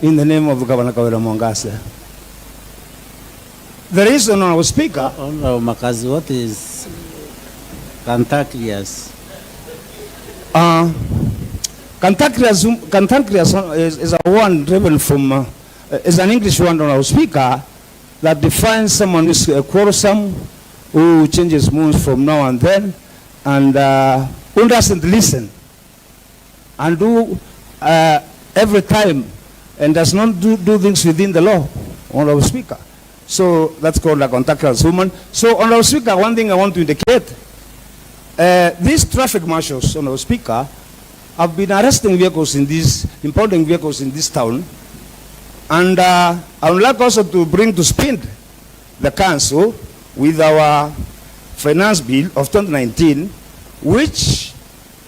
in the name of Governor Kawira Mwangaza. The reason, Honorable Speaker... Honorable Makazi, what is cantankerous? Cantankerous is a word driven from, is an English word, Honorable Speaker, that defines someone who is quarrelsome, who changes moods from now and then, and who doesn't listen, and do every time, and does not do things within the law, Honorable Speaker. So that's called a cantankerous woman. So, Honorable Speaker, one thing I want to indicate, these traffic marshals, Honorable Speaker, have been arresting vehicles in this, impounding vehicles in this town, and I would like also to bring to speed the council with our finance bill of 2019, which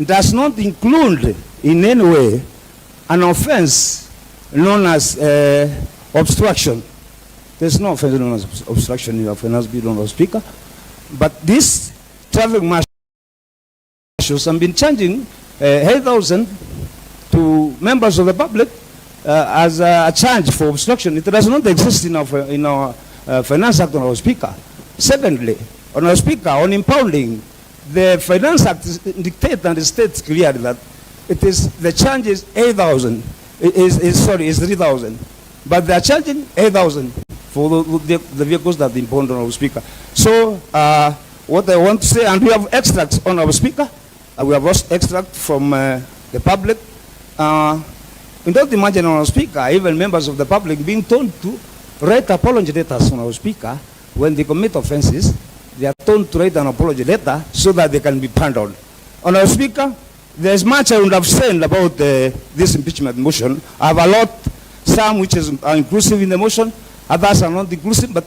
does not include in any way an offense known as obstruction. There's no offense known as obstruction in our finance bill, Honorable Speaker. But these traffic marshals have been charging 8,000 to members of the public as a charge for obstruction. It does not exist in our Finance Act, Honorable Speaker. Secondly, Honorable Speaker, on impounding, the Finance Act dictates and states clearly that it is the charge is 8,000. Is 3,000, but they are charging 8,000 for the vehicles that impound, Honorable Speaker. So what I want to say, and we have extracts, Honorable Speaker. We have extract from the public. You don't imagine, Honorable Speaker, even members of the public being told to write apology letters, Honorable Speaker, when they commit offenses. They are told to write an apology letter so that they can be pardoned. Honorable Speaker, there's much I would have said about this impeachment motion. I have a lot, some which are inclusive in the motion, others are not inclusive, but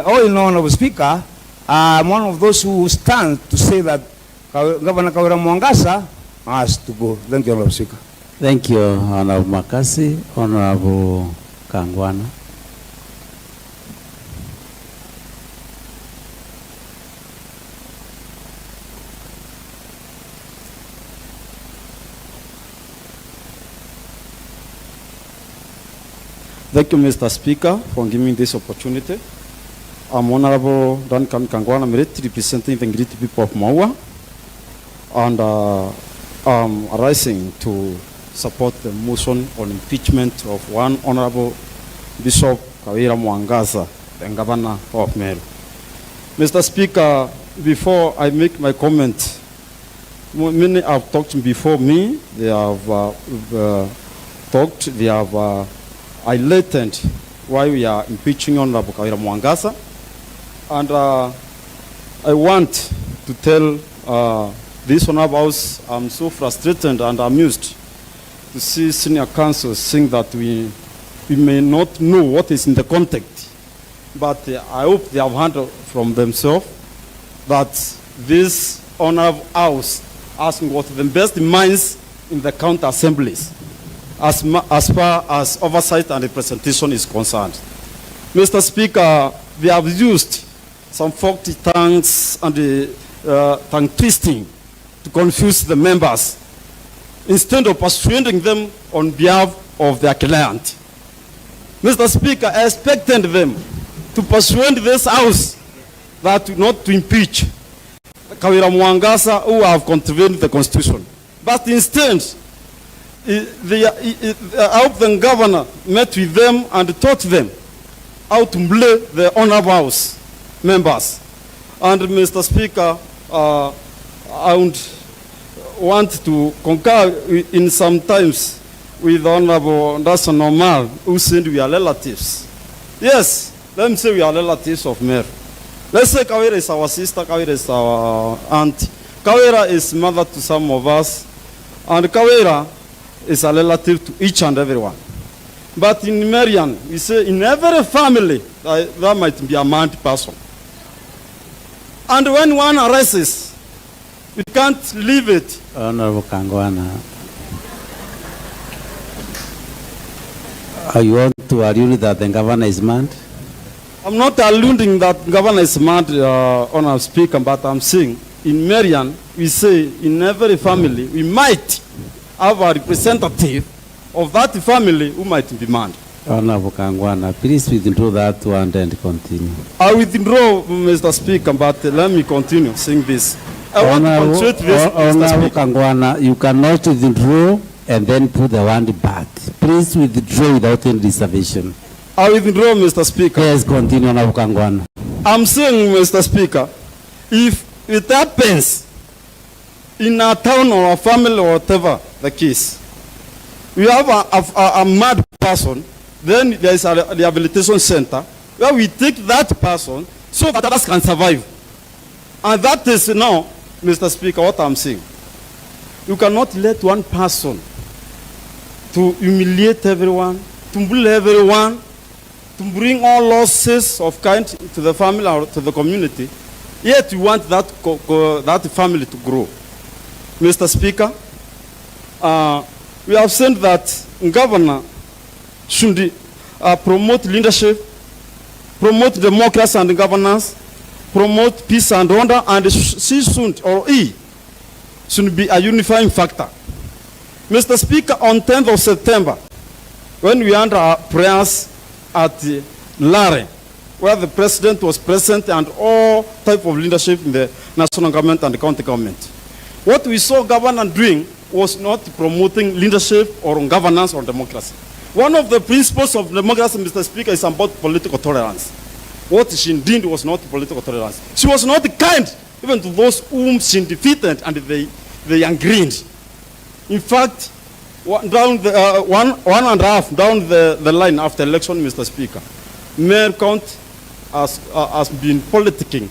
all in all, Honorable Speaker, I'm one of those who stand to say that Governor Kawira Mwangaza has to go. Thank you, Honorable Speaker. Thank you, Honorable Makasi. Honorable Kangwana. Thank you, Mr. Speaker, for giving me this opportunity. I'm Honorable Duncan Kangwana Merit, representing the great people of Maua, and I'm arising to support the motion on impeachment of one Honorable Bishop Kawira Mwangaza, the Governor of Meru. Mr. Speaker, before I make my comment, many have talked before me. They have talked, they have highlighted why we are impeaching Honorable Kawira Mwangaza. And I want to tell this Honorable House, I'm so frustrated and amused to see senior counsel saying that we may not know what is in the context. But I hope they have heard from themselves that this honorable house as what the best minds in the county assemblies as far as oversight and representation is concerned. Mr. Speaker, we have used some faulty tongues and tongue twisting to confuse the members instead of persuading them on behalf of their client. Mr. Speaker, I expected them to persuade this house that not to impeach Kawira Mwangaza, who have contravened the Constitution. But instead, the governor met with them and taught them how to play the honorable house members. And Mr. Speaker, I would want to concur in some times with Honorable Anderson Omar, who said we are relatives. Yes, let me say we are relatives of Mayor. Let's say Kawira is our sister, Kawira is our aunt. Kawira is mother to some of us, and Kawira is a relative to each and everyone. But in Marian, we say in every family, there might be a mad person. And when one arises, we can't leave it. Honorable Kangwana, you want to allude that the governor is mad? I'm not alluding that governor is mad, Honorable Speaker, but I'm saying in Marian, we say in every family, we might have a representative of that family who might be mad. Honorable Kangwana, please withdraw that one and continue. I withdraw, Mr. Speaker, but let me continue saying this. I want to concentrate this, Honorable Kangwana, you cannot withdraw and then put the one back. Please withdraw without any reservation. I withdraw, Mr. Speaker. Yes, continue, Honorable Kangwana. I'm saying, Mr. Speaker, if it happens in a town or a family or whatever the case, we have a mad person, then there is a rehabilitation center where we take that person so that others can survive. And that is now, Mr. Speaker, what I'm saying. You cannot let one person to humiliate everyone, to bully everyone, to bring all losses of kind to the family or to the community, yet you want that, that family to grow. Mr. Speaker, we have said that governor should promote leadership, promote democracy and governance, promote peace and order, and she should, or he, should be a unifying factor. Mr. Speaker, on 10th of September, when we had our prayers at Lare, where the president was present and all type of leadership in the national government and the county government, what we saw governor doing was not promoting leadership or governance or democracy. One of the principles of democracy, Mr. Speaker, is about political tolerance. What she did was not political tolerance. She was not kind even to those whom she defeated and they agreed. In fact, down the, one and a half down the line after election, Mr. Speaker, Mayor Count has been politicking.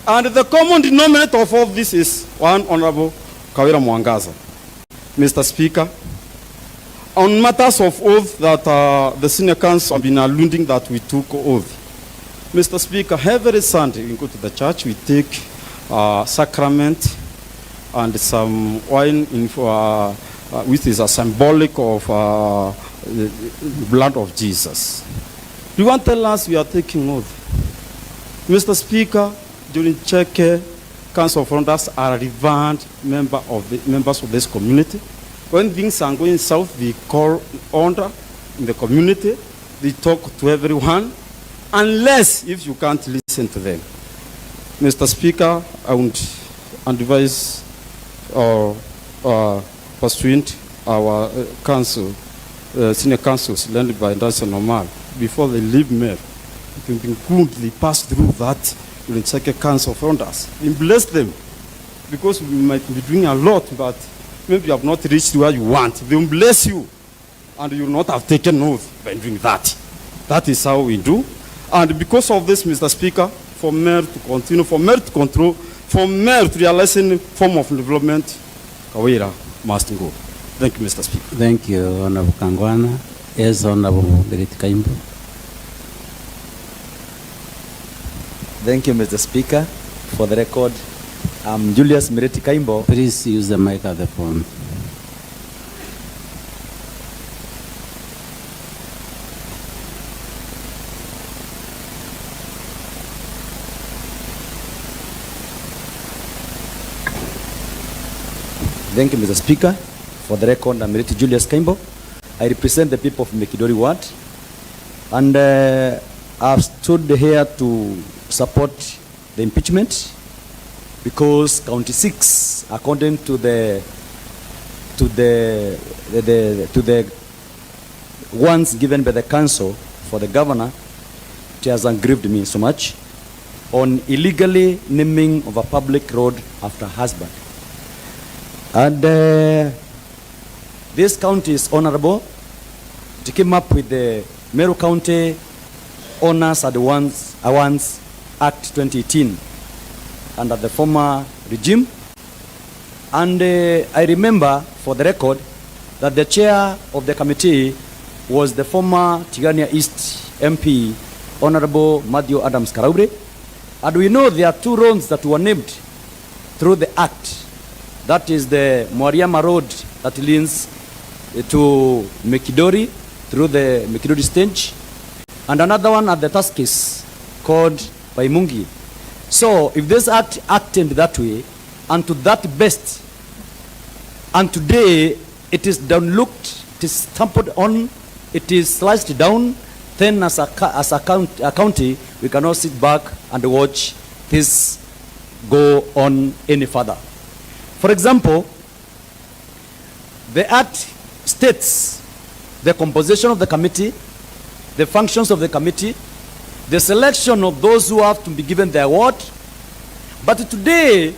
And the common denominator of all this is one Honorable Kawira Mwangaza. Mr. Speaker, on matters of oath that the senior council have been alluding that we took oath. Mr. Speaker, every Sunday we go to the church, we take sacrament and some wine in, which is a symbolic of the blood of Jesus. Do you want to tell us we are taking oath? Mr. Speaker, during Cheke, Council of Founders are revered members of this community. When things are going south, we call order in the community. They talk to everyone, unless if you can't listen to them. Mr. Speaker, I would advise pursuant our council, senior councils led by Anderson Omar, before they leave Mayor, it would be good they pass through that during Cheke Council of Founders. We bless them, because we might be doing a lot, but maybe you have not reached where you want. They will bless you, and you will not have taken oath by doing that. That is how we do. And because of this, Mr. Speaker, for Mayor to continue, for Mayor to control, for Mayor to realize any form of development, Kawira must go. Thank you, Mr. Speaker. Thank you, Honorable Kangwana. Yes, Honorable Kaimbo. Thank you, Mr. Speaker. For the record, I'm Julius Mireti Kaimbo. Please use the mic at the phone. Thank you, Mr. Speaker. For the record, I'm Mireti Julius Kaimbo. I represent the people of Mekidori Ward. And I've stood here to support the impeachment because County 6, according to the ones given by the council for the governor, it has aggrieved me so much on illegally naming of a public road after husband. And this county is honorable. It came up with the Meru County Honors Awards Act 2018 under the former regime. And I remember, for the record, that the chair of the committee was the former Tigania East MP, Honorable Matthew Adams Karaure. And we know there are two roads that were named through the act. That is the Mwariama Road that leads to Mekidori through the Mekidori stage, and another one at the Tuskis called Paimungi. So if this act acted that way, and to that best, and today it is downlooked, it is stampled on, it is sliced down, then as a county, we cannot sit back and watch this go on any further. For example, the act states the composition of the committee, the functions of the committee, the selection of those who have to be given the award. But today,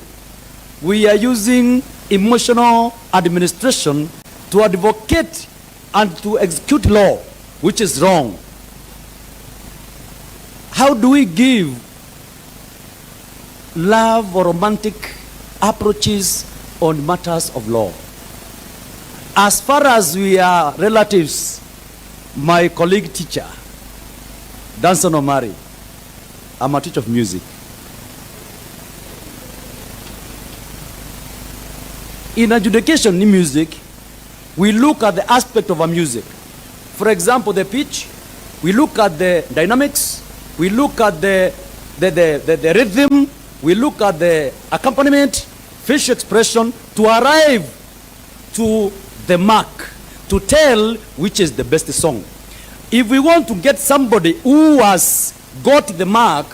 we are using emotional administration to advocate and to execute law, which is wrong. How do we give love or romantic approaches on matters of law? As far as we are relatives, my colleague teacher, Danson Omari, I'm a teacher of music. In adjudication in music, we look at the aspect of a music. For example, the pitch, we look at the dynamics, we look at the rhythm, we look at the accompaniment, facial expression, to arrive to the mark, to tell which is the best song. If we want to get somebody who has got the mark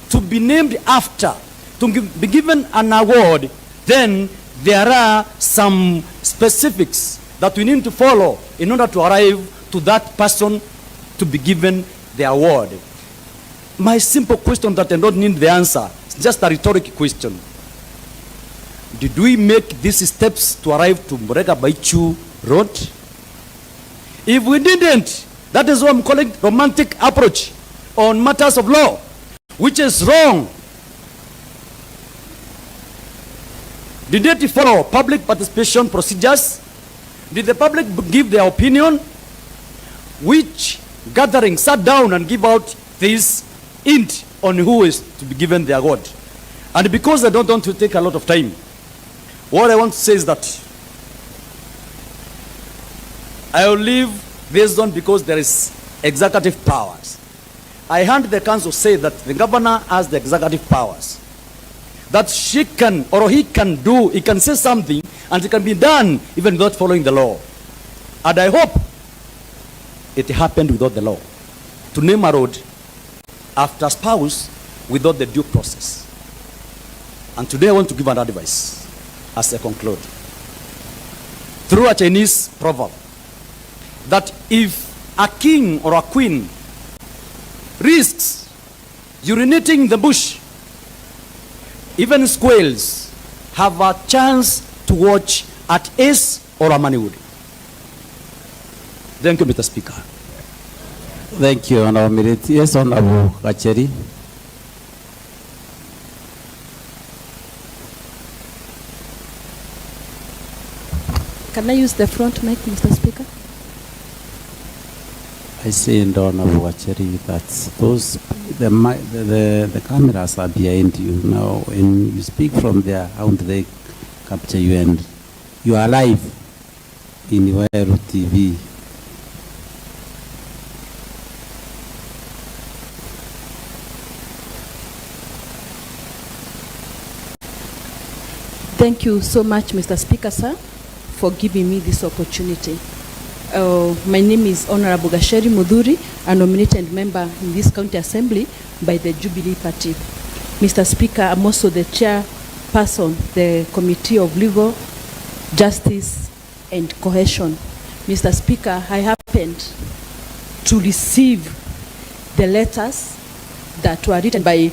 to be named after, to be given an award, then there are some specifics that we need to follow in order to arrive to that person to be given the award. My simple question that I don't need the answer, it's just a rhetorical question. Did we make these steps to arrive to Murega Baichu Road? If we didn't, that is what I'm calling romantic approach on matters of law, which is wrong. Did they follow public participation procedures? Did the public give their opinion? Which gathering sat down and give out this hint on who is to be given the award? And because I don't want to take a lot of time, what I want to say is that I will leave this on because there is executive powers. I heard the council say that the governor has the executive powers, that she can or he can do, he can say something and it can be done even without following the law. And I hope it happened without the law, to name a road after spouse without the due process. And today I want to give an advice as I conclude. Through a Chinese proverb, that if a king or a queen risks urinating in the bush, even squirrels have a chance to watch at Ace or Amaniwood. Thank you, Mr. Speaker. Thank you, Honorable Mireti. Yes, Honorable Kacheri. Can I use the front mic, Mr. Speaker? I say in Honorable Wacheri that the cameras are behind you now. When you speak from there, how do they capture you? And you are live in Iwaru TV. Thank you so much, Mr. Speaker, sir, for giving me this opportunity. My name is Honorable Gasheri Mudhuri, a nominated member in this county assembly by the Jubilee Party. Mr. Speaker, I'm also the chairperson, the Committee of Legal, Justice and Cohesion. Mr. Speaker, I happened to receive the letters that were written by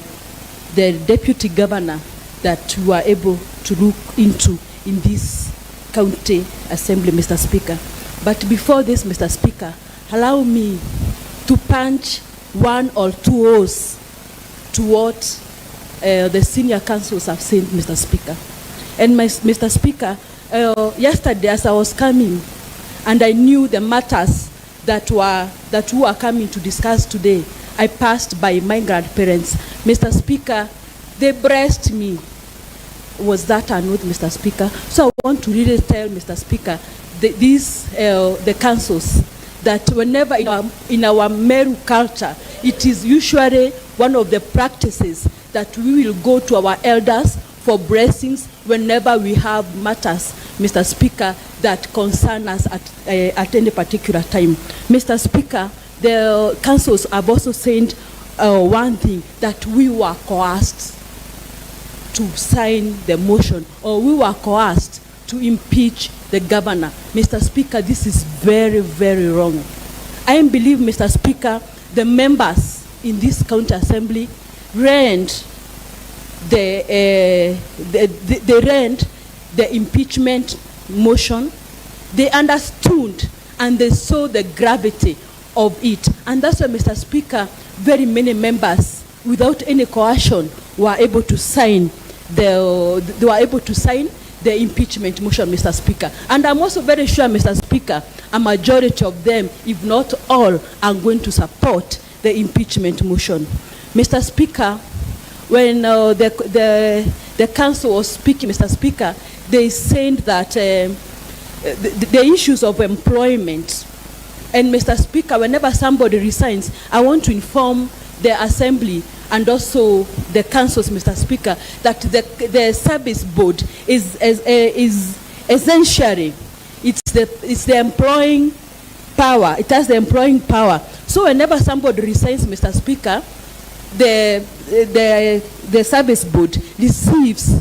the Deputy Governor that we were able to look into in this county assembly, Mr. Speaker. But before this, Mr. Speaker, allow me to punch one or two holes to what the senior councils have said, Mr. Speaker. And Mr. Speaker, yesterday as I was coming, and I knew the matters that we were coming to discuss today, I passed by my grandparents. Mr. Speaker, they blessed me. Was that an oath, Mr. Speaker? So I want to really tell Mr. Speaker, the councils, that whenever in our Meru culture, it is usually one of the practices that we will go to our elders for blessings whenever we have matters, Mr. Speaker, that concern us at any particular time. Mr. Speaker, the councils have also said one thing, that we were coerced to sign the motion, or we were coerced to impeach the governor. Mr. Speaker, this is very, very wrong. I believe, Mr. Speaker, the members in this county assembly ran the impeachment motion. They understood and they saw the gravity of it. And that's why, Mr. Speaker, very many members, without any coercion, were able to sign the impeachment motion, Mr. Speaker. And I'm also very sure, Mr. Speaker, a majority of them, if not all, are going to support the impeachment motion. Mr. Speaker, when the council was speaking, Mr. Speaker, they said that the issues of employment, and Mr. Speaker, whenever somebody resigns, I want to inform the assembly and also the councils, Mr. Speaker, that the service board is essentially, it's the employing power. It has the employing power. So whenever somebody resigns, Mr. Speaker, the service board receives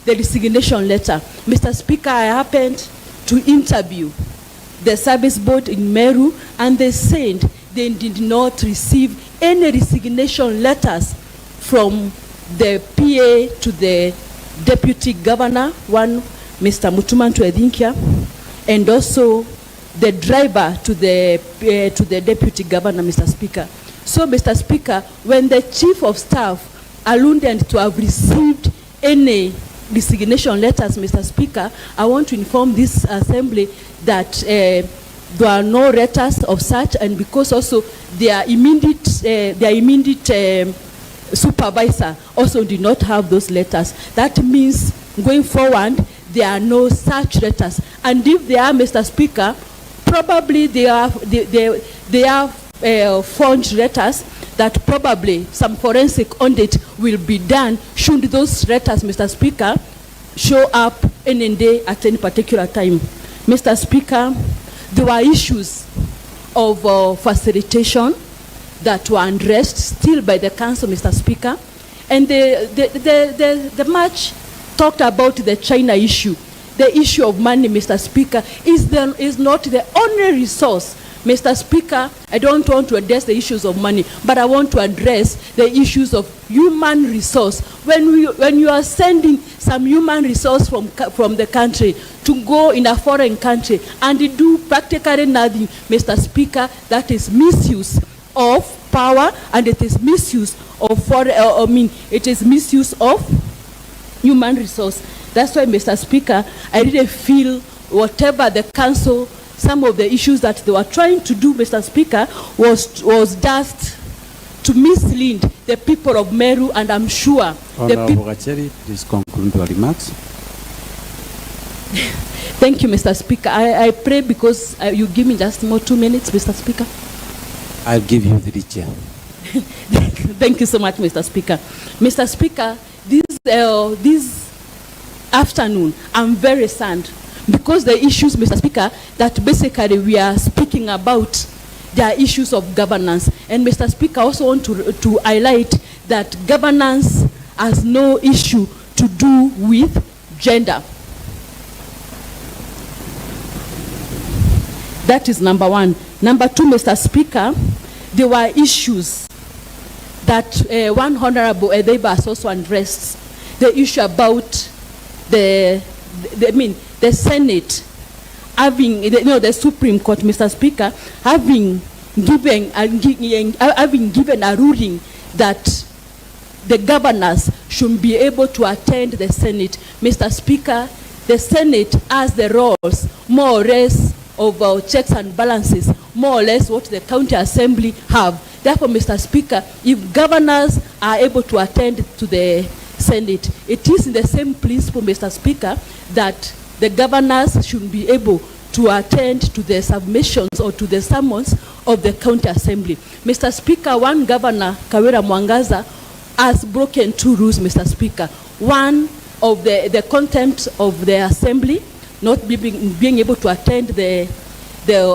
the resignation letter. Mr. Speaker, I happened to interview the service board in Meru, and they said they did not receive any resignation letters from the PA to the deputy governor, one Mr. Mutumantu Edinkia, and also the driver to the deputy governor, Mr. Speaker. So, Mr. Speaker, when the chief of staff alluded to have received any resignation letters, Mr. Speaker, I want to inform this assembly that there are no letters of such, and because also their immediate supervisor also did not have those letters. That means going forward, there are no such letters. And if they are, Mr. Speaker, probably they are forged letters that probably some forensic audit will be done should those letters, Mr. Speaker, show up any day at any particular time. Mr. Speaker, there were issues of facilitation that were addressed still by the council, Mr. Speaker, and the much talked about the China issue. The issue of money, Mr. Speaker, is not the only resource. Mr. Speaker, I don't want to address the issues of money, but I want to address the issues of human resource. When you are sending some human resource from the country to go in a foreign country and do practically nothing, Mr. Speaker, that is misuse of power, and it is misuse of it is misuse of human resource. That's why, Mr. Speaker, I really feel whatever the council some of the issues that they were trying to do, Mr. Speaker, was just to mislead the people of Meru, and I'm sure the people... Honorable please conclude your remarks. Thank you, Mr. Speaker. I pray because you give me just more 2 minutes, Mr. Speaker. I'll give you the chair. Thank you so much, Mr. Speaker. Mr. Speaker, this afternoon, I'm very sad because the issues, Mr. Speaker, that basically we are speaking about, they are issues of governance. And Mr. Speaker, I also want to highlight that governance has no issue to do with gender. That is number one. Number two, Mr. Speaker, there were issues that one Honorable Edeba has also addressed. The issue about the Senate having, the Supreme Court, Mr. Speaker, having given a ruling that the governors should be able to attend the Senate. Mr. Speaker, the Senate has the roles, more or less, of checks and balances, more or less what the county assembly have. Therefore, Mr. Speaker, if governors are able to attend to the Senate, it is in the same principle, Mr. Speaker, that the governors should be able to attend to the submissions or to the summons of the county assembly. Mr. Speaker, one governor, Kawira Mwangaza, has broken 2 rules, Mr. Speaker. One of the contempt of the assembly, not being able to attend the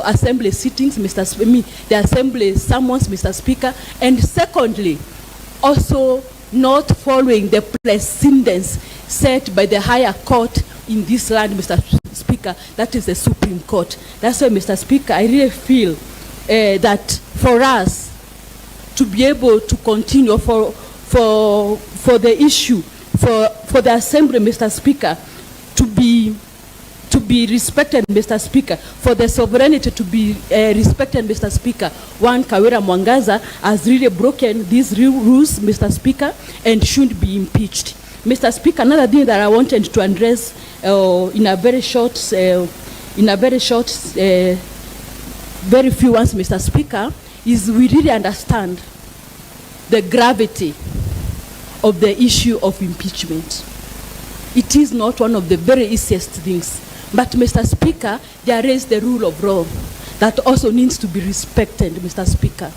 assembly sittings, the assembly summons, Mr. Speaker. And secondly, also not following the precedents set by the higher court in this land, Mr. Speaker, that is the Supreme Court. That's why, Mr. Speaker, I really feel that for us to be able to continue for the issue, for the assembly, Mr. Speaker, to be respected, Mr. Speaker, for the sovereignty to be respected, Mr. Speaker, one Kawira Mwangaza has really broken these rules, Mr. Speaker, and should be impeached. Mr. Speaker, another thing that I wanted to address in a very short, very few ones, Mr. Speaker, is we really understand the gravity of the issue of impeachment. It is not one of the very easiest things. But, Mr. Speaker, there is the rule of law that also needs to be respected, Mr. Speaker.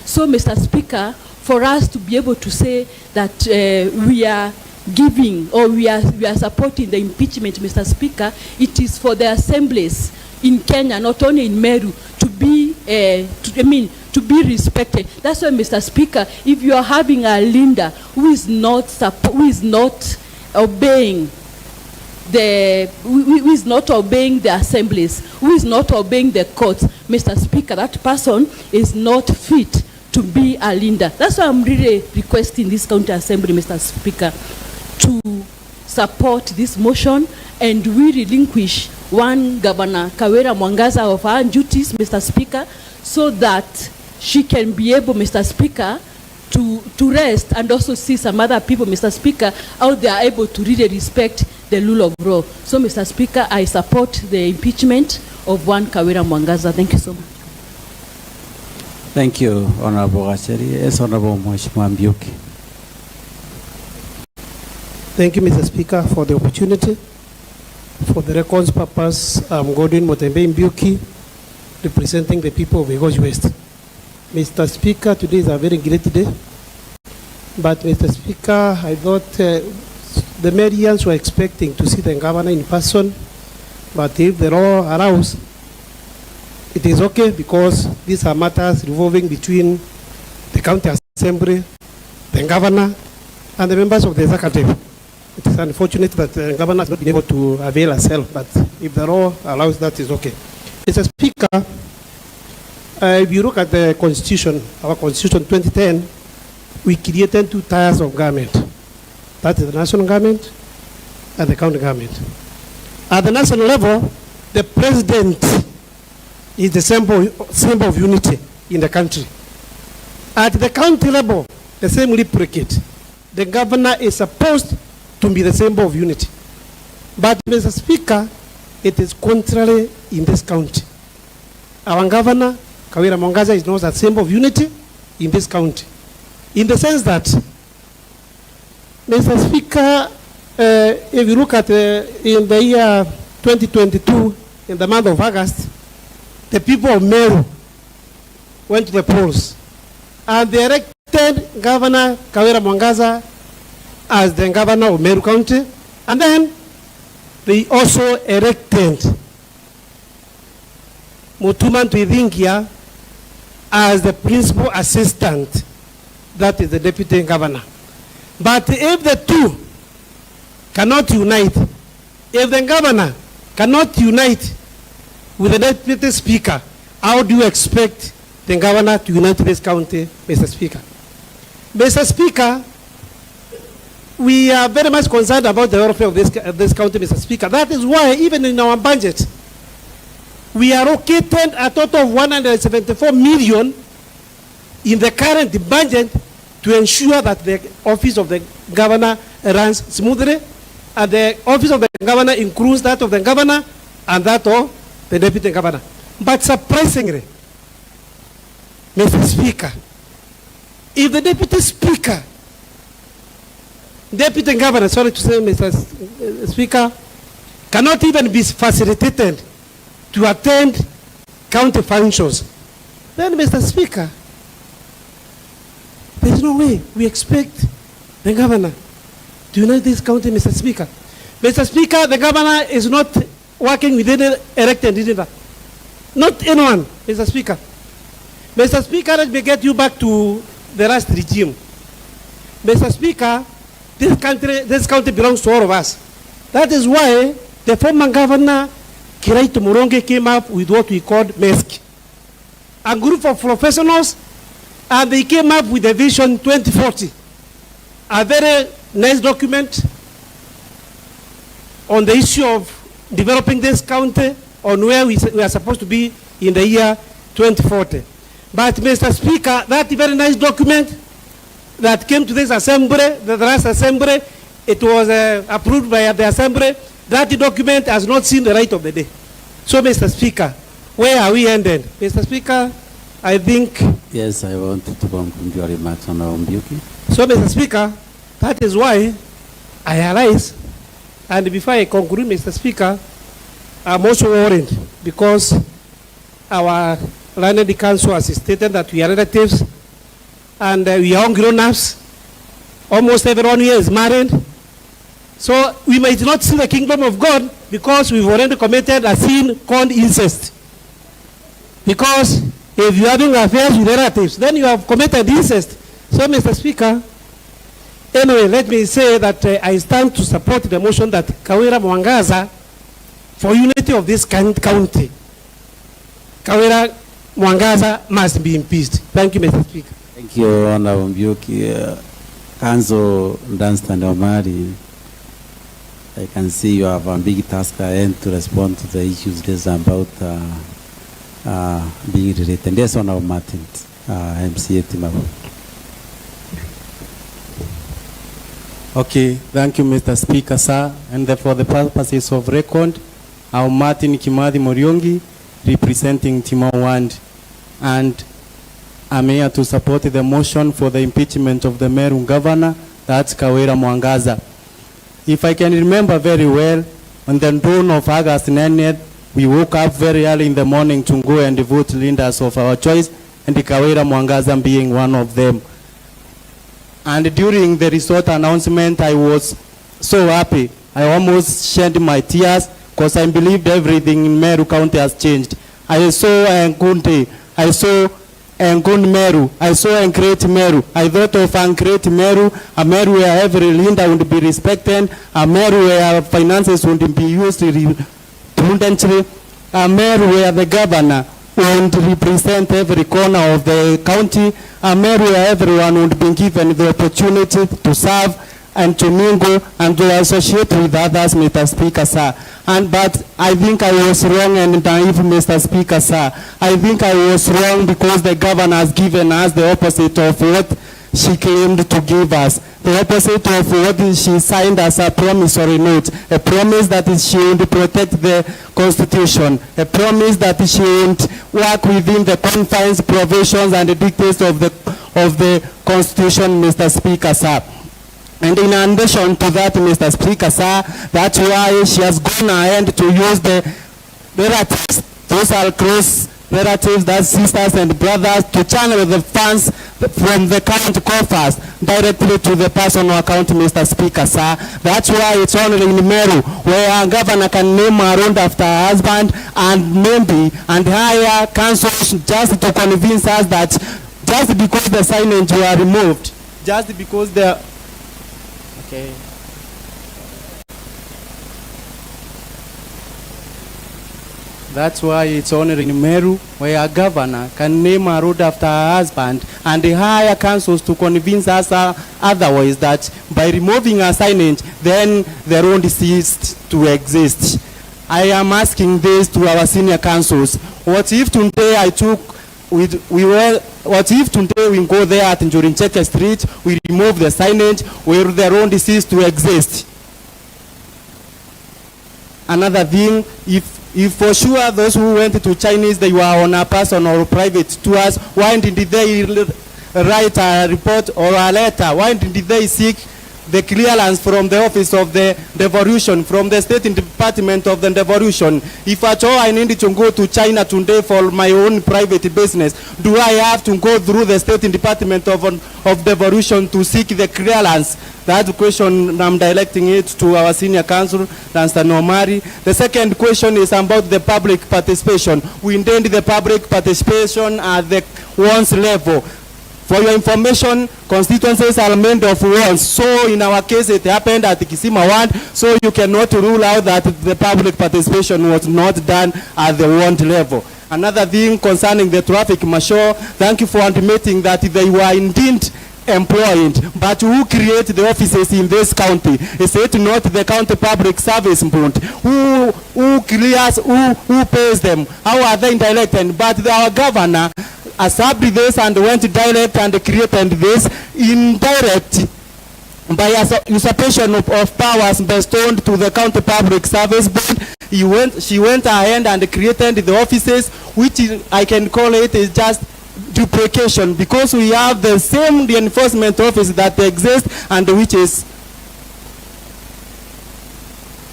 So, Mr. Speaker, for us to be able to say that we are giving or we are supporting the impeachment, Mr. Speaker, it is for the assemblies in Kenya, not only in Meru, to be respected. That's why, Mr. Speaker, if you are having a Linda who is not obeying who is not obeying the assemblies, who is not obeying the courts, Mr. Speaker, that person is not fit to be a leader. That's why I'm really requesting this county assembly, Mr. Speaker, to support this motion and we relinquish one Governor Kawira Mwangaza of her duties, Mr. Speaker, so that she can be able, Mr. Speaker, to rest and also see some other people, Mr. Speaker, how they are able to really respect the rule of law. So, Mr. Speaker, I support the impeachment of one Kawira Mwangaza. Thank you so much. Thank you, Honorable Gacheri. Yes, Honorable Mheshimiwa Mbiuki. Thank you, Mr. Speaker, for the opportunity. For the record's purpose, I'm Godwin Motembe Mbiuki, representing the people of Egoji West. Mr. Speaker, today is a very great day. But, Mr. Speaker, I thought the Marians were expecting to see the governor in person. But if the law allows, it is okay because these are matters revolving between the county assembly, the governor, and the members of the executive. It is unfortunate that the governor has not been able to avail herself, but if the law allows that, is okay. Mr. Speaker, if you look at the Constitution, our Constitution 2010, we created 2 tiers of government. That is the national government and the county government. At the national level, the president is the symbol of unity in the country. At the county level, the same replicate. The governor is supposed to be the symbol of unity. But, Mr. Speaker, it is contrary in this county. our governor, Kawira Mwangaza, is not a symbol of unity in this county. In the sense that, Mr. Speaker, if you look at in the year 2022, in the month of August, the people of Meru went to the polls, and they elected Governor Kawira Mwangaza as the governor of Meru County, and then they also elected Mutuman Tuithingia as the principal assistant, that is the deputy governor. But if the two cannot unite, if the governor cannot unite with the deputy speaker, how do you expect the governor to unite this county, Mr. Speaker? Mr. Speaker, we are very much concerned about the welfare of this county, Mr. Speaker. That is why even in our budget, we are allocated a total of 174 million in the current budget to ensure that the office of the governor runs smoothly, and the office of the governor includes that of the governor and that of the deputy governor. But surprisingly, Mr. Speaker, if the deputy speaker, deputy governor, sorry to say, Mr. Speaker, cannot even be facilitated to attend county functions, then, Mr. Speaker, there is no way we expect the governor to unite this county, Mr. Speaker. Mr. Speaker, the governor is not working with any elected leader. Not anyone, Mr. Speaker. Mr. Speaker, let me get you back to the last regime. Mr. Speaker, this county belongs to all of us. That is why the former governor, Kiraito Muronge, came up with what we called MESC, a group of professionals, and they came up with a vision 2040, a very nice document on the issue of developing this county, on where we are supposed to be in the year 2040. But, Mr. Speaker, that very nice document that came to this assembly, the last assembly, it was approved by the assembly. That document has not seen the light of the day. So, Mr. Speaker, where are we ended? Mr. Speaker, I think... Yes, I want to conclude your remarks on Mbuki. So, Mr. Speaker, that is why I arise. And before I conclude, Mr. Speaker, I'm also worried because our learned council has stated that we are relatives and we are all grown-ups. Almost everyone here is married. So we might not see the kingdom of God because we've already committed a sin called incest. Because if you're having affairs with relatives, then you have committed incest. So, Mr. Speaker, anyway, let me say that I stand to support the motion that Kawira Mwangaza, for unity of this county, Kawira Mwangaza must be impeached. Thank you, Mr. Speaker. Thank you, Honorable Mbuki. Council Dunstan Omari, I can see you have a big task ahead to respond to the issues this about being related. Yes, Honorable Martin, MCA Timabu. Okay, thank you, Mr. Speaker, sir. And for the purposes of record, I'm Martin Kimathi Moriongi, representing Timor Wand, and I'm here to support the motion for the impeachment of the Meru governor, that's Kawira Mwangaza. If I can remember very well, on the dawn of August 9th, we woke up very early in the morning to go and vote leaders of our choice, and Kawira Mwangaza being one of them. And during the result announcement, I was so happy. I almost shed my tears because I believed everything in Meru County has changed. I saw Nkunte, I saw Nkun Meru, I saw Great Meru. I thought of Great Meru, a Meru where every leader would be respected, a Meru where finances would be used prudently, a Meru where the governor would represent every corner of the county, a Meru where everyone would be given the opportunity to serve and to mingle and to associate with others, Mr. Speaker, sir. But I think I was wrong and naive, Mr. Speaker, sir. I think I was wrong because the governor has given us the opposite of what she claimed to give us. The opposite of what she signed as a promissory note, a promise that she would protect the Constitution, a promise that she would work within the confines, provisions, and the dictates of the Constitution, Mr. Speaker, sir. And in addition to that, Mr. Speaker, sir, that's why she has gone ahead to use the relatives, those are close relatives, that's sisters and brothers, to channel the funds from the current coffers directly to the personal account, Mr. Speaker, sir. That's why it's only in Meru where a governor can name her own after her husband and maybe and hire councils just to convince us that just because the signage were removed, just because the okay. That's why it's only in Meru where a governor can name a road after her husband and hire councils to convince us otherwise that by removing a signage, then the road ceased to exist. I am asking this to our senior councils. What if today what if today we go there at Njurincheke Street, we remove the signage where the road ceased to exist? Another thing, if for sure those who went to Chinese, they were on a personal or private tours, why did they write a report or a letter? Why did they seek the clearance from the office of the devolution, from the State Department of the devolution? If at all I need to go to China today for my own private business, do I have to go through the State Department of devolution to seek the clearance? That question, I'm directing it to our senior counsel, Lanston Omari. The second question is about the public participation. We intend the public participation at the one's level. For your information, constituencies are made of wards. So in our case, it happened at Kisima ward. So you cannot rule out that the public participation was not done at the ward level. Another thing concerning the traffic marshal, thank you for admitting that they were indeed employed, but who create the offices in this county? Is it not the county public service board? Who clears, who pays them? How are they elected? But our governor accepted this and went direct and created this indirect by usurpation of powers bestowed to the county public service board. She went ahead and created the offices, which I can call it is just duplication, because we have the same enforcement office that exists and which is.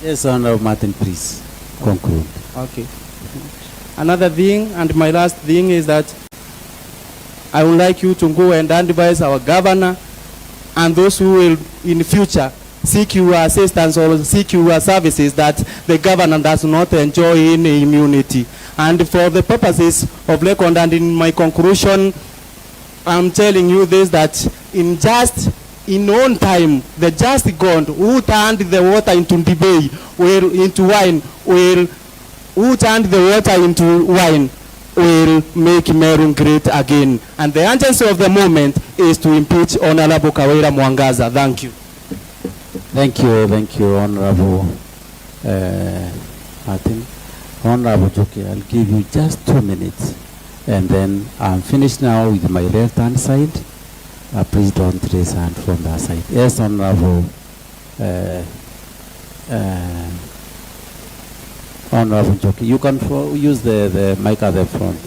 Yes, Honorable Martin, please conclude. Okay. Another thing, and my last thing, is that I would like you to go and advise our governor and those who will in future seek your assistance or seek your services that the governor does not enjoy any immunity. And for the purposes of record and in my conclusion, I'm telling you this, that in own time, the just God who turned the water into into wine, who turned the water into wine, will make Meru great again. And the urgency of the moment is to impeach Honorable Kawira Mwangaza. Thank you. Thank you, Honorable Martin. Honorable Joki, I'll give you just 2 minutes, and then I'm finished now with my left-hand side. Please don't raise hand from that side. Yes, Honorable Honorable Joki, you can use the mic at the front.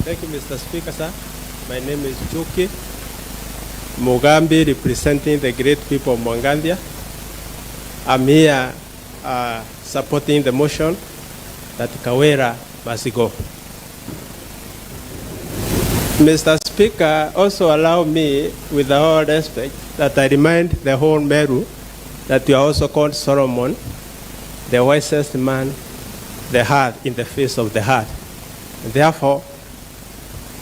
Thank you, Mr. Speaker, sir. My name is Joki Mugambi, representing the great people of Mwangaza. I'm here supporting the motion that Kawira must go. Mr. Speaker, also allow me, with all respect, that I remind the whole Meru that you are also called Solomon, the wisest man, the heart in the face of the heart. Therefore,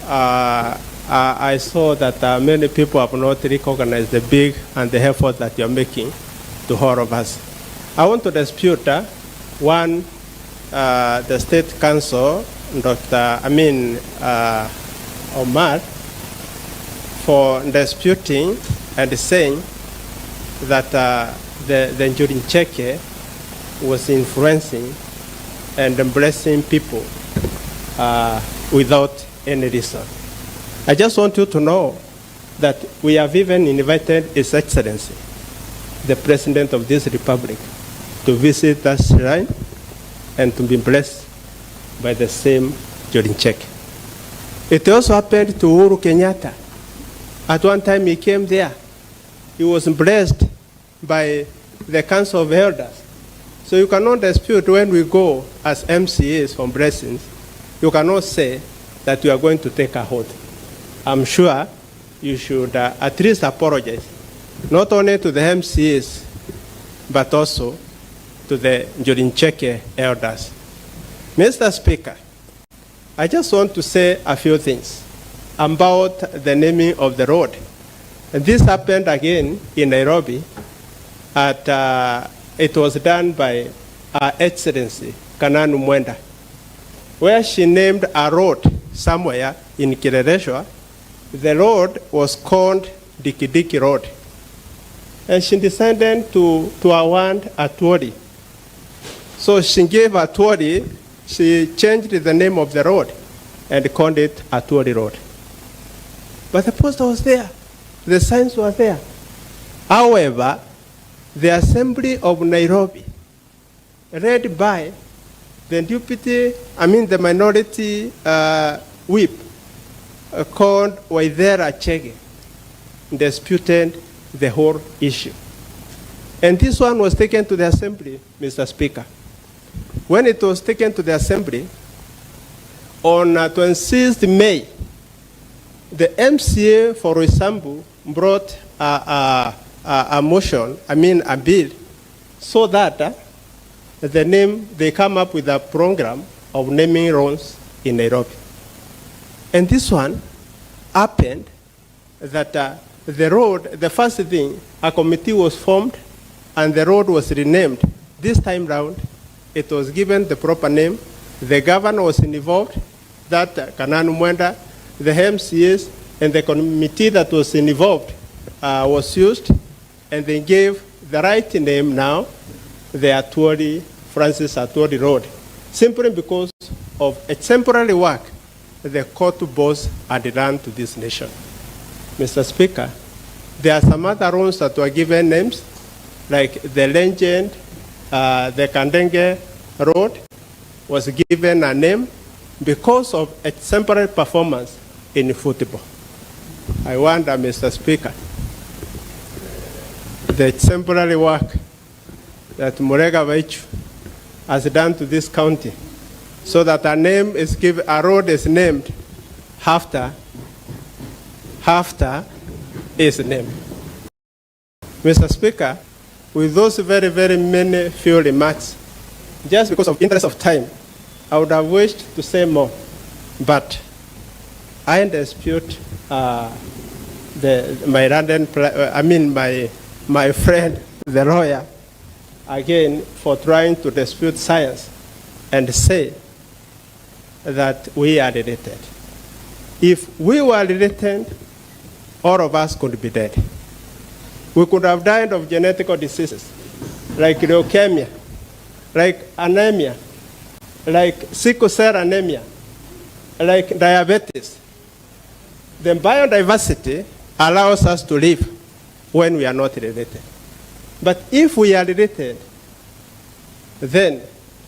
I saw that many people have not recognized the big and the effort that you're making to all of us. I want to dispute the State Council, Omar, for disputing and saying that the Njuri Ncheke was influencing and embracing people without any reason. I just want you to know that we have even invited His Excellency, the President of this Republic, to visit that shrine and to be blessed by the same Njuri Ncheke. It also happened to Uhuru Kenyatta. At one time he came there. He was blessed by the Council of Elders. So you cannot dispute when we go as MCAs for blessings, you cannot say that you are going to take a hold. I'm sure you should at least apologize, not only to the MCAs, but also to the Njuri Ncheke elders. Mr. Speaker, I just want to say a few things about the naming of the road. And this happened again in Nairobi. It was done by Her Excellency Kananu Mwenda, where she named a road somewhere in Kirereshwa. The road was called Diki Diki Road. And she decided to award Atwoli. So she gave Atwoli, she changed the name of the road and called it Atwoli Road. But the poster was there. The signs were there. However, the Assembly of Nairobi, led by the minority whip called Waithera Chege, disputed the whole issue. And this one was taken to the Assembly, Mr. Speaker. When it was taken to the Assembly, on 26th May, the MCA for Roysambu brought a motion, a bill, so that they come up with a program of naming roads in Nairobi. And this one happened that the road, the first thing, a committee was formed and the road was renamed. This time round, it was given the proper name. The governor was involved, that Kananu Mwenda, the MCAs, and the committee that was involved was used, and they gave the right name now, the Francis Atwoli Road, simply because of a temporary work the court boss had done to this nation. Mr. Speaker, there are some other roads that were given names, like the Legend, the Kandenge Road was given a name because of a temporary performance in football. I wonder, Mr. Speaker, the temporary work that Murega Vaichu has done to this county, so that a road is named after his name. Mr. Speaker, with those very, very many few remarks, just because of interest of time, I would have wished to say more, but I dispute my friend, the lawyer, again for trying to dispute science and say that we are related. If we were related, all of us could be dead. We could have died of genetic diseases like leukemia, like anemia, like sickle cell anemia, like diabetes. The biodiversity allows us to live when we are not related. But if we are related, then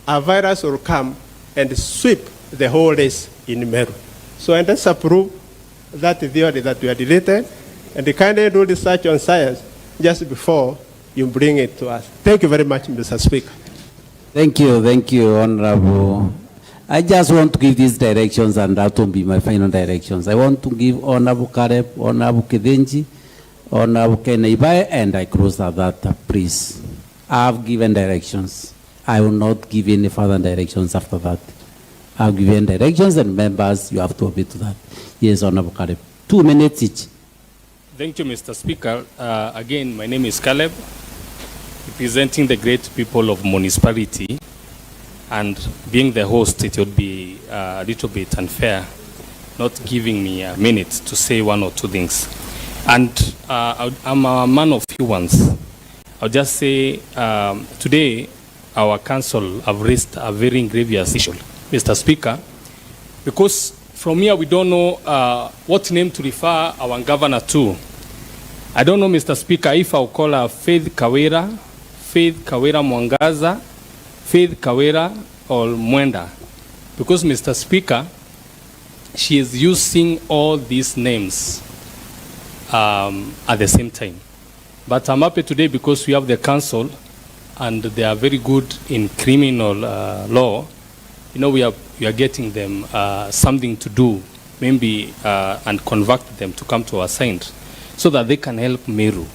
a virus will come and sweep the whole race in Meru. So I disapprove that theory that we are related, and kindly do research on science just before you bring it to us. Thank you very much, Mr. Speaker. Thank you, Honorable. I just want to give these directions, and that will be my final directions. I want to give Honorable Kareb, Honorable Kedenji, Honorable Kenaibai, and I close at that, please. I have given directions. I will not give any further directions after that. I have given directions, and members, you have to obey to that. Yes, Honorable Kareb. 2 minutes each. Thank you, Mr. Speaker. Again, my name is Caleb, representing the great people of municipality. And being the host, it would be a little bit unfair not giving me a minute to say one or two things. And I'm a man of few ones. I'll just say today our council have raised a very grievous issue, Mr. Speaker, because from here we don't know what name to refer our governor to. I don't know, Mr. Speaker, if I'll call her Faith Kawira Mwangaza, Faith Kawira, or Mwenda. Because, Mr. Speaker, she is using all these names at the same time. But I'm happy today because we have the council and they are very good in criminal law. You know, we are getting them something to do, maybe, and convert them to come to our side so that they can help Meru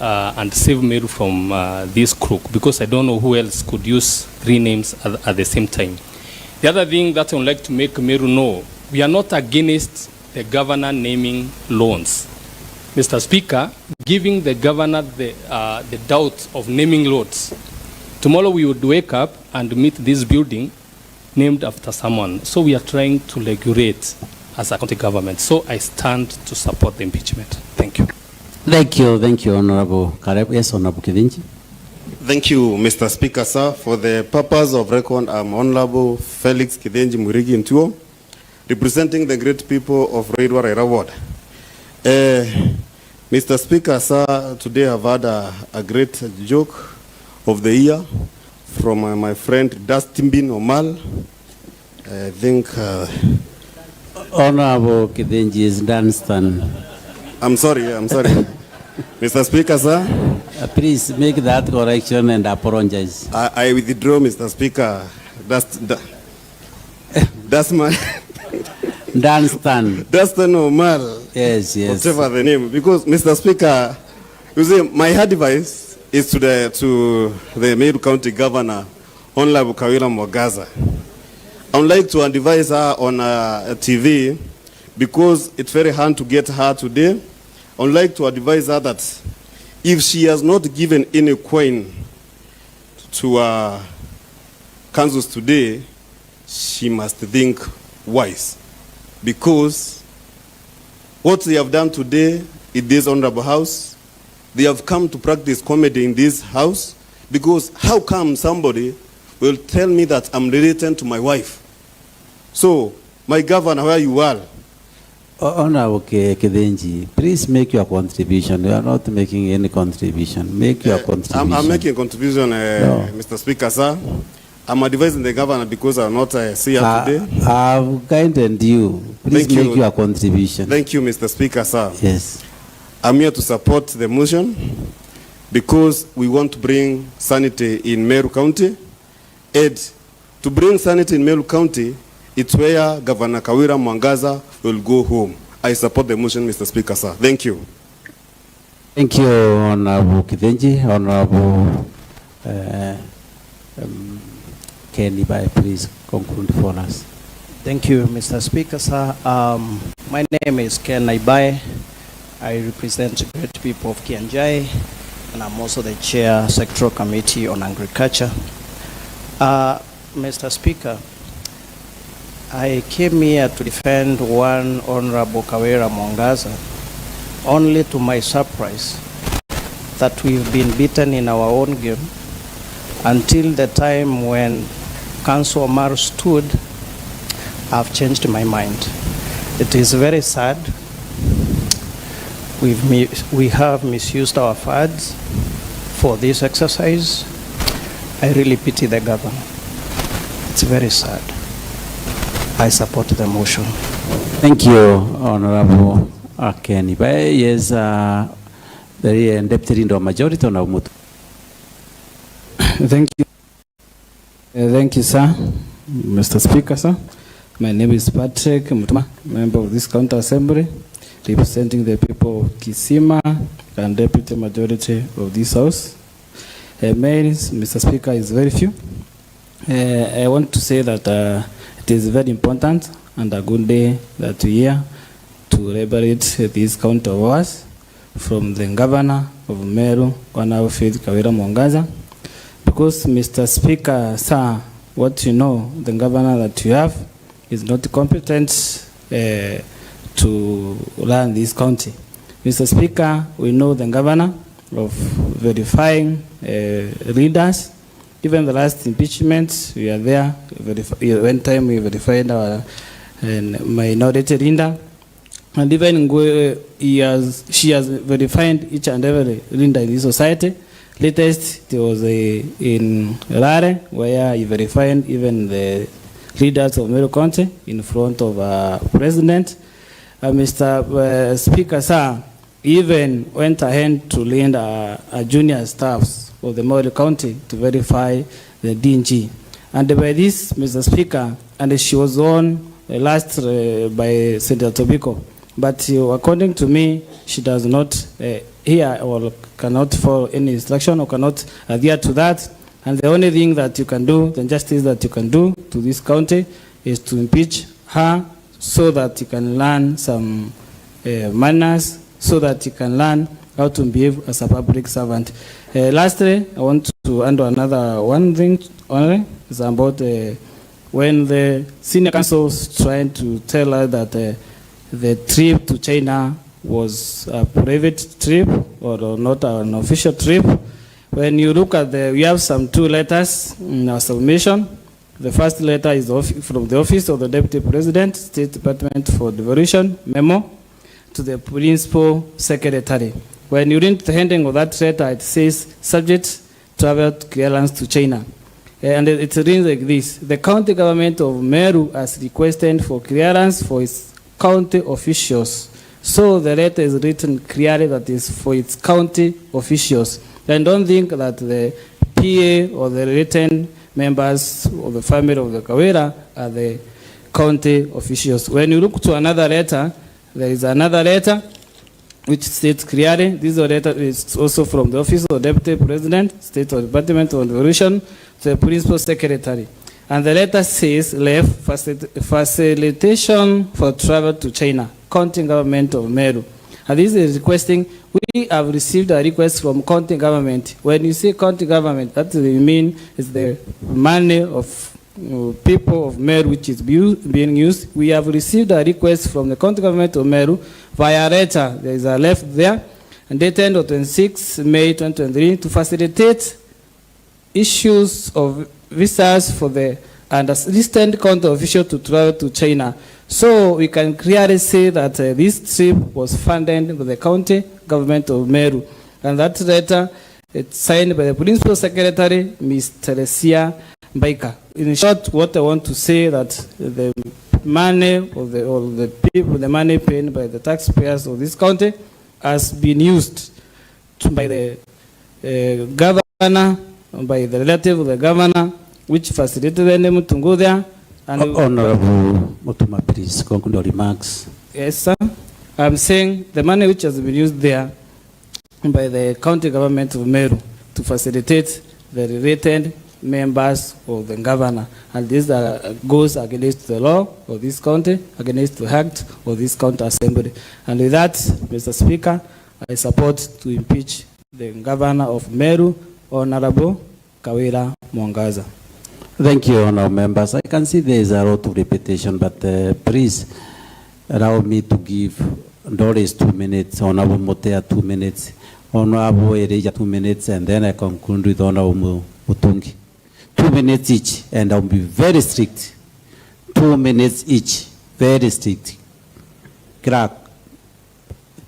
and save Meru from this crook, because I don't know who else could use three names at the same time. The other thing that I would like to make Meru know, we are not against the governor naming loans. Mr. Speaker, giving the governor the doubt of naming loans. Tomorrow we would wake up and meet this building named after someone. So we are trying to regulate as a county government. So I stand to support the impeachment. Thank you. Thank you, Honorable Kareb. Yes, Honorable Kidinji. Thank you, Mr. Speaker, sir. For the purpose of record, I'm Honorable Felix Kidenji Murigi Ntuo, representing the great people of Railway Railway Ward. Mr. Speaker, sir, today I've had a great joke of the year from my friend Dustin Bin Omal. I think... Honorable Kidenji is Dunstan. I'm sorry. Mr. Speaker, sir. Please make that correction and apologize. I withdraw, Mr. Speaker. That's my... Dunstan. Dunstan Omal. Yes. Whatever the name. Because, Mr. Speaker, you see, my advice is to the Meru County Governor, Honorable Kawira Mwangaza. I would like to advise her on a TV, because it's very hard to get her today. I would like to advise her that if she has not given any coin to councils today, she must think wise. Because what they have done today in this honorable house, they have come to practice comedy in this house. Because how come somebody will tell me that I'm related to my wife? So, my governor, where you are? Honorable Kidenji, please make your contribution. You are not making any contribution. Make your contribution. I'm making a contribution, No. Mr. Speaker, sir. I'm advising the governor because I'm not here today. I've guided you. Please Thank you. make your contribution. Thank you, Mr. Speaker, sir. Yes. I'm here to support the motion because we want to bring sanity in Meru County. And to bring sanity in Meru County, it's where Governor Kawira Mwangaza will go home. I support the motion, Mr. Speaker, sir. Thank you. Thank you, Honorable Kidenji. Honorable Kenny, please conclude for us. Thank you, Mr. Speaker, sir. My name is Ken Naibai. I represent great people of Kianjai, and I'm also the chair sectoral committee on agriculture. Mr. Speaker, I came here to defend one Honorable Kawira Mwangaza, only to my surprise that we've been beaten in our own game until the time when Councillor Omar stood. I've changed my mind. It is very sad. We have misused our funds for this exercise. I really pity the governor. It's very sad. I support the motion. Thank you, Honorable Kenny. Yes, the deputy in majority on our Thank you. Thank you, sir. Mr. Speaker, sir. My name is Patrick Mutuma, member of this county assembly, representing the people of Kisima and deputy majority of this house. Mails, Mr. Speaker, is very few. I want to say that it is very important and a good day that we are to liberate this county of ours from the governor of Meru, Honorable Faith Kawira Mwangaza. Because, Mr. Speaker, sir, what you know, the governor that you have is not competent to run this county. Mr. Speaker, we know the governor of verifying leaders. Even the last impeachment, we are there. One time we verified our minority leader. And even she has verified each and every leader in this society. Latest, it was in Rare, where he verified even the leaders of Meru County in front of President. Mr. Speaker, sir, even went ahead to lend a junior staffs of the Meru County to verify the DNG. And by this, Mr. Speaker, and she was on last by Senator Tobiko. But according to me, she does not hear or cannot follow any instruction or cannot adhere to that. And the only thing that you can do, the justice that you can do to this county is to impeach her so that you can learn some manners, so that you can learn how to behave as a public servant. Lastly, I want to add another one thing only. It's about when the senior counsel was trying to tell her that the trip to China was a private trip or not an official trip. When you look at we have some two letters in our submission. The first letter is from the Office of the Deputy President, State Department for Devolution, memo to the Principal Secretary. When you read the heading of that letter, it says, subject travel clearance to China. And it reads like this: the county government of Meru has requested for clearance for its county officials. So the letter is written clearly that is for its county officials. And don't think that the PA or the written members of the family of the Kawira are the county officials. When you look to another letter, there is another letter which states clearly, this letter is also from the Office of the Deputy President, State Department of Devolution, to the Principal Secretary. And the letter says, facilitation for travel to China, county government of Meru. And this is requesting, we have received a request from county government. When you say county government, that means is the money of people of Meru which is being used. We have received a request from the county government of Meru via letter. There is a left there, and dated on 26 May 2023 to facilitate issues of visas for the listed county official to travel to China. So we can clearly say that this trip was funded by the county government of Meru. And that letter, it's signed by the Principal Secretary, Ms. Teresia Baika. In short, what I want to say that the money of the people, the money paid by the taxpayers of this county has been used by the governor, by the relative of the governor, which facilitated them to go there. And Honorable Mutuma, please conclude your remarks. Yes, sir. I'm saying the money which has been used there by the county government of Meru to facilitate the related members of the governor, and this goes against the law of this county, against the act of this county assembly. And with that, Mr. Speaker, I support to impeach the governor of Meru, Honorable Kawira Mwangaza. Thank you, honorable members. I can see there is a lot of repetition, but please allow me to give Doris 2 minutes, Honorable Motea 2 minutes, Honorable Ereja 2 minutes, and then I conclude with Honorable Mutungi. 2 minutes each, and I'll be very strict. 2 minutes each, very strict. Crack,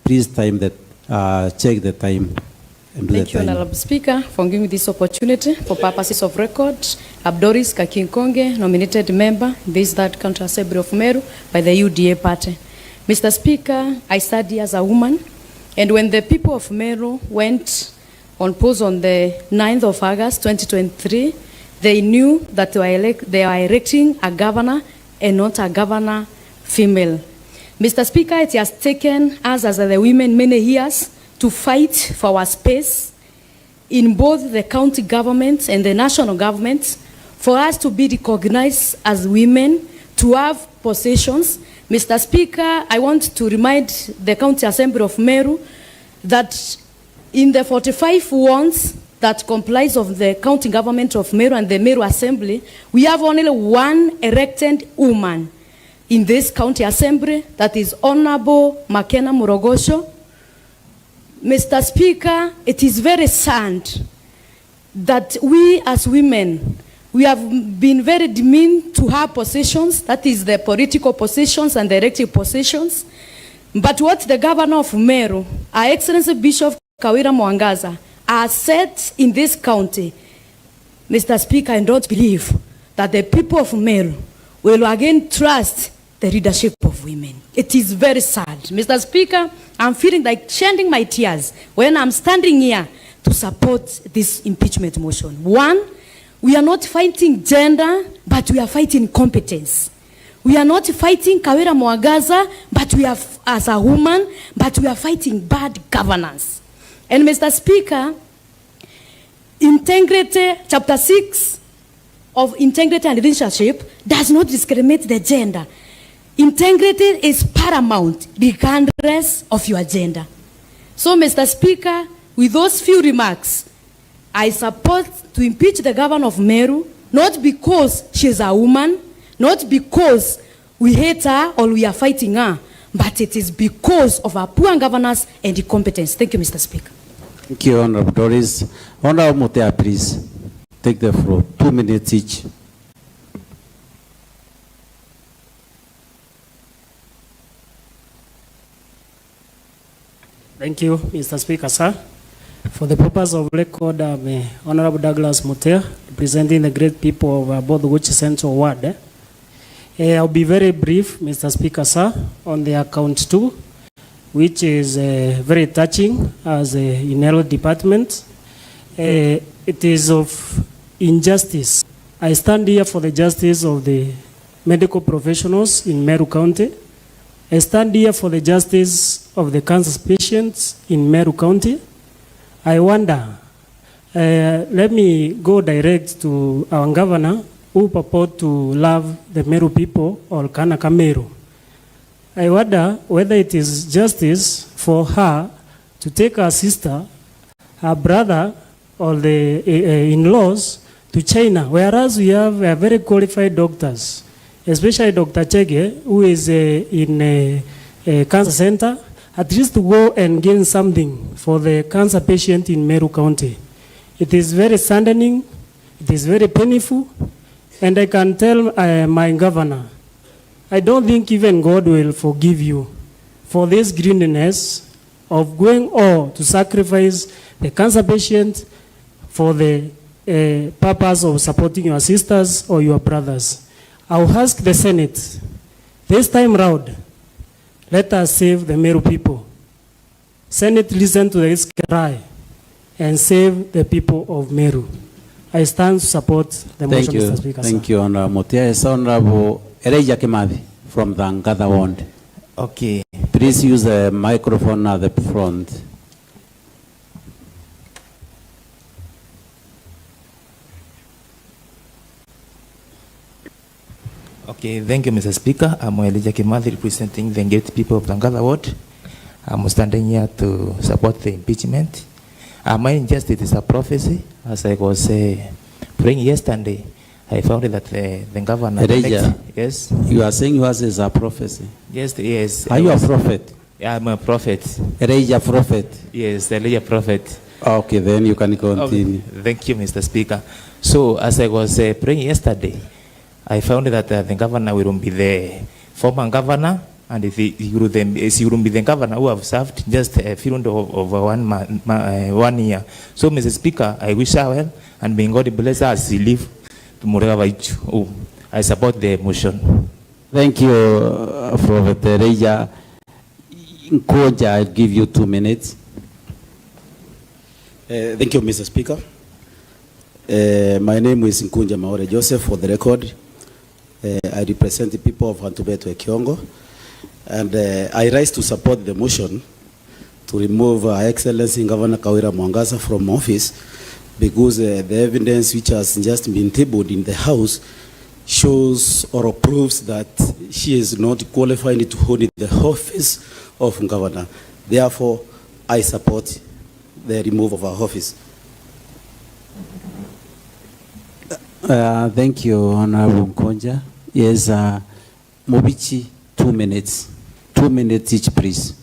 please time that, check the time. Thank you, Honorable Speaker, for giving me this opportunity. For purposes of record, Abdoris Kakinkonge, nominated member, this third county assembly of Meru by the UDA party. Mr. Speaker, I study as a woman, and when the people of Meru went on pause on the 9th of August 2023, they knew that they are electing a governor and not a governor female. Mr. Speaker, it has taken us as the women many years to fight for our space in both the county government and the national government, for us to be recognized as women, to have positions. Mr. Speaker, I want to remind the County Assembly of Meru that in the 45 wards that comprise of the county government of Meru and the Meru Assembly, we have only one elected woman in this county assembly, that is Honorable Makena Murogosho. Mr. Speaker, it is very sad that we as women, we have been very demeaned to our positions, that is the political positions and the elective positions. But what the governor of Meru, Our Excellency Bishop Kawira Mwangaza, has said in this county, Mr. Speaker, I don't believe that the people of Meru will again trust the leadership of women. It is very sad. Mr. Speaker, I'm feeling like shedding my tears when I'm standing here to support this impeachment motion. One, we are not fighting gender, but we are fighting competence. We are not fighting Kawira Mwangaza, but we are as a woman, but we are fighting bad governance. And Mr. Speaker, integrity, chapter 6 of integrity and leadership does not discriminate the gender. Integrity is paramount regardless of your gender. So, Mr. Speaker, with those few remarks, I support to impeach the governor of Meru, not because she is a woman, not because we hate her or we are fighting her, but it is because of our poor governance and incompetence. Thank you, Mr. Speaker. Thank you, Honorable Doris. Honorable Motea, please take the floor. 2 minutes each. Thank you, Mr. Speaker, sir. For the purpose of record, I'm Honorable Douglas Motea, representing the great people of both Wuchi Central Ward. I'll be very brief, Mr. Speaker, sir, on the account 2, which is very touching as in health department. It is of injustice. I stand here for the justice of the medical professionals in Meru County. I stand here for the justice of the cancer patients in Meru County. I wonder, let me go direct to our governor who purport to love the Meru people or Kanaka Meru. I wonder whether it is justice for her to take her sister, her brother, or the in-laws to China, whereas we have very qualified doctors, especially Dr. Chege, who is in a cancer center, at least to go and gain something for the cancer patient in Meru County. It is very saddening, it is very painful, and I can tell my governor, I don't think even God will forgive you for this greediness of going all to sacrifice the cancer patient for the purpose of supporting your sisters or your brothers. I'll ask the Senate, this time round, let us save the Meru people. Senate, listen to this cry and save the people of Meru. I stand to support the motion, Mr. Speaker. Thank you, Honorable Motea. Yes, Honorable Ereja Kimathi from the Mwangaza Ward. Okay. Please use the microphone at the front. Okay, thank you, Mr. Speaker. I'm Elijah Kimathi, representing the great people of Mwangaza Ward. I'm standing here to support the impeachment. My injustice is a prophecy. As I was praying yesterday, I found that the governor... Elijah, yes? You are saying yours is a prophecy? Yes, yes. Are you a prophet? Yeah, I'm a prophet. Elijah prophet? Yes, Elijah prophet. Okay, then you can continue. Okay. Thank you, Mr. Speaker. So, as I was praying yesterday, I found that the governor will be the former governor, and he will be the governor who have served just a period of 1 year. So, Mr. Speaker, I wish her well, and may God bless her as she live to Murega. I support the motion. Thank you, Prophet Elijah. Nkoja, I'll give you 2 minutes. Thank you, Mr. Speaker. My name is Nkunja Maore Joseph, for the record. I represent the people of Antubeto Ekiongo, and I rise to support the motion to remove Her Excellency Governor Kawira Mwangaza from office, because the evidence which has just been tabled in the House shows or proves that she is not qualified to hold the office of governor. Therefore, I support the removal of her office. Thank you, Honorable Nkonja. Yes, Mobichi, 2 minutes. 2 minutes each, please.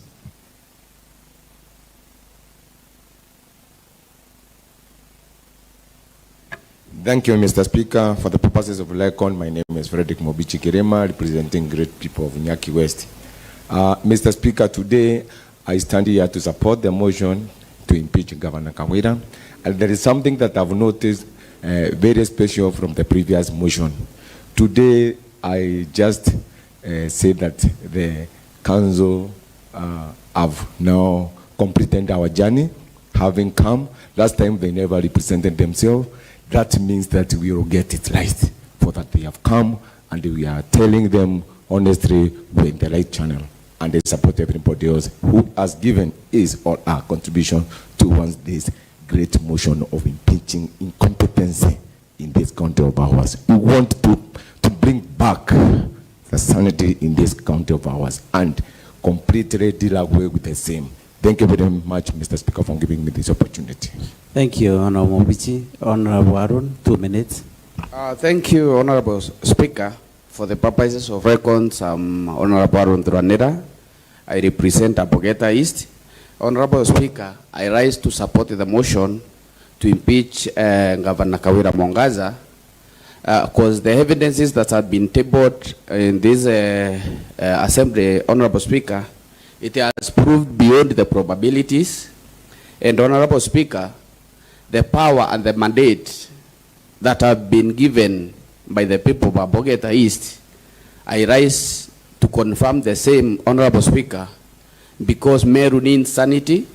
Thank you, Mr. Speaker. For the purposes of record, my name is Frederick Mobichi Kirema, representing great people of Nyaki West. Mr. Speaker, today I stand here to support the motion to impeach Governor Kawira. And there is something that I've noticed very special from the previous motion. Today, I just say that the council have now completed our journey, having come. Last time they never represented themselves. That means that we will get it right, for that they have come and we are telling them honestly we're in the right channel, and they support everybody else who has given his or her contribution towards this great motion of impeaching incompetency in this country of ours. We want to bring back the sanity in this country of ours and completely deal away with the same. Thank you very much, Mr. Speaker, for giving me this opportunity. Thank you, Honorable Mobichi. Honorable Arun, 2 minutes. Thank you, Honorable Speaker. For the purposes of records, Honorable Arun Duranera. I represent Abogeta East. Honorable Speaker, I rise to support the motion to impeach Governor Kawira Mwangaza because the evidences that have been tabled in this assembly, Honorable Speaker, it has proved beyond the probabilities. And Honorable Speaker, the power and the mandate that have been given by the people of Abogeta East, I rise to confirm the same, Honorable Speaker, because Meru needs sanity.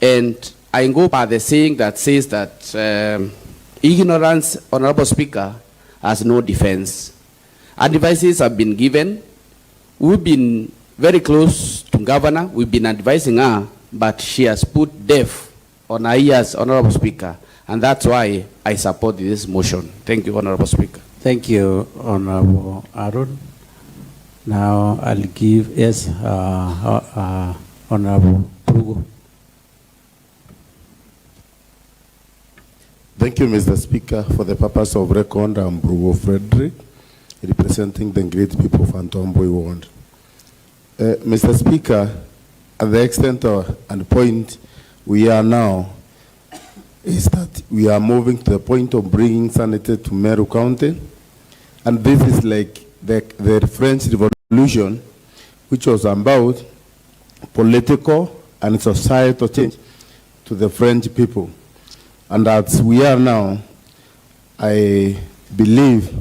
And I go by the saying that says that ignorance, Honorable Speaker, has no defense. Advices have been given. We've been very close to Governor. We've been advising her, but she has put deaf on her ears, Honorable Speaker. And that's why I support this motion. Thank you, Honorable Speaker. Thank you, Honorable Arun. Now I'll give, yes, Honorable Prugo. Thank you, Mr. Speaker. For the purpose of record, I'm Brugo Frederick, representing the great people of Antomboy Ward. Mr. Speaker, at the extent and point we are now is that we are moving to the point of bringing sanity to Meru County. And this is like the French Revolution, which was about political and societal change to the French people. And as we are now, I believe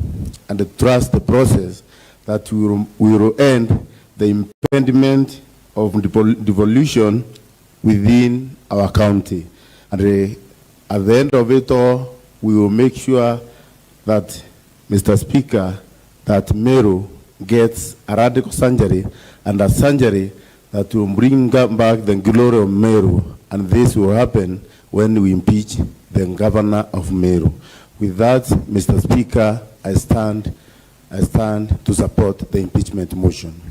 and trust the process that we will end the impediment of devolution within our county. And at the end of it all, we will make sure that, Mr. Speaker, that Meru gets a radical surgery, and a surgery that will bring back the glory of Meru. And this will happen when we impeach the governor of Meru. With that, Mr. Speaker, I stand to support the impeachment motion.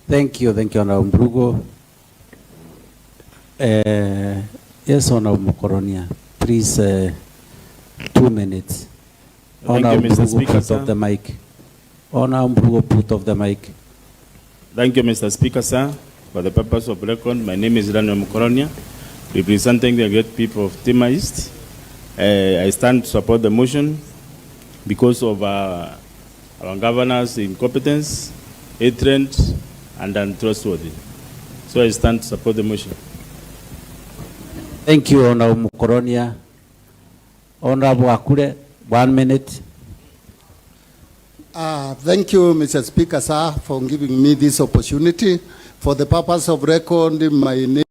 Thank you, Honorable Brugo. Yes, Honorable Mokoronia, please, 2 minutes. Thank you, Mr. Speaker, put off the mic. Honorable Brugo, put off the mic. Thank you, Mr. Speaker, sir. For the purpose of record, my name is Daniel Mokoronia, representing the great people of Tema East. I stand to support the motion because of our governor's incompetence, hatred, and untrustworthy. So I stand to support the motion. Thank you, Honorable Mokoronia. Honorable Akure, 1 minute. Thank you, Mr. Speaker, sir, for giving me this opportunity. For the purpose of record, my name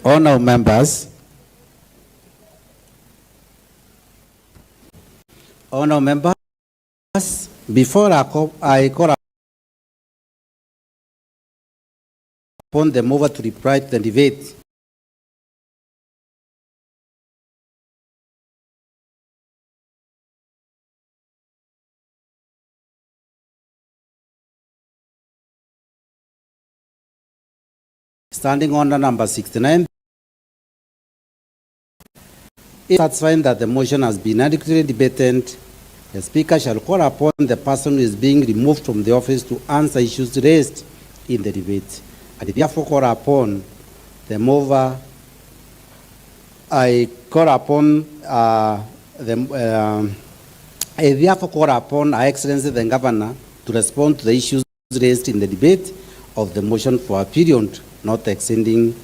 Honourable members, before I call upon the mover to reply to the debate, standing order number 69, if satisfying that the motion has been adequately debated, the Speaker shall call upon the person who is being removed from the office to answer issues raised in the debate. I therefore call upon the mover. I therefore call upon Her Excellency the Governor to respond to the issues raised in the debate of the motion for a period not exceeding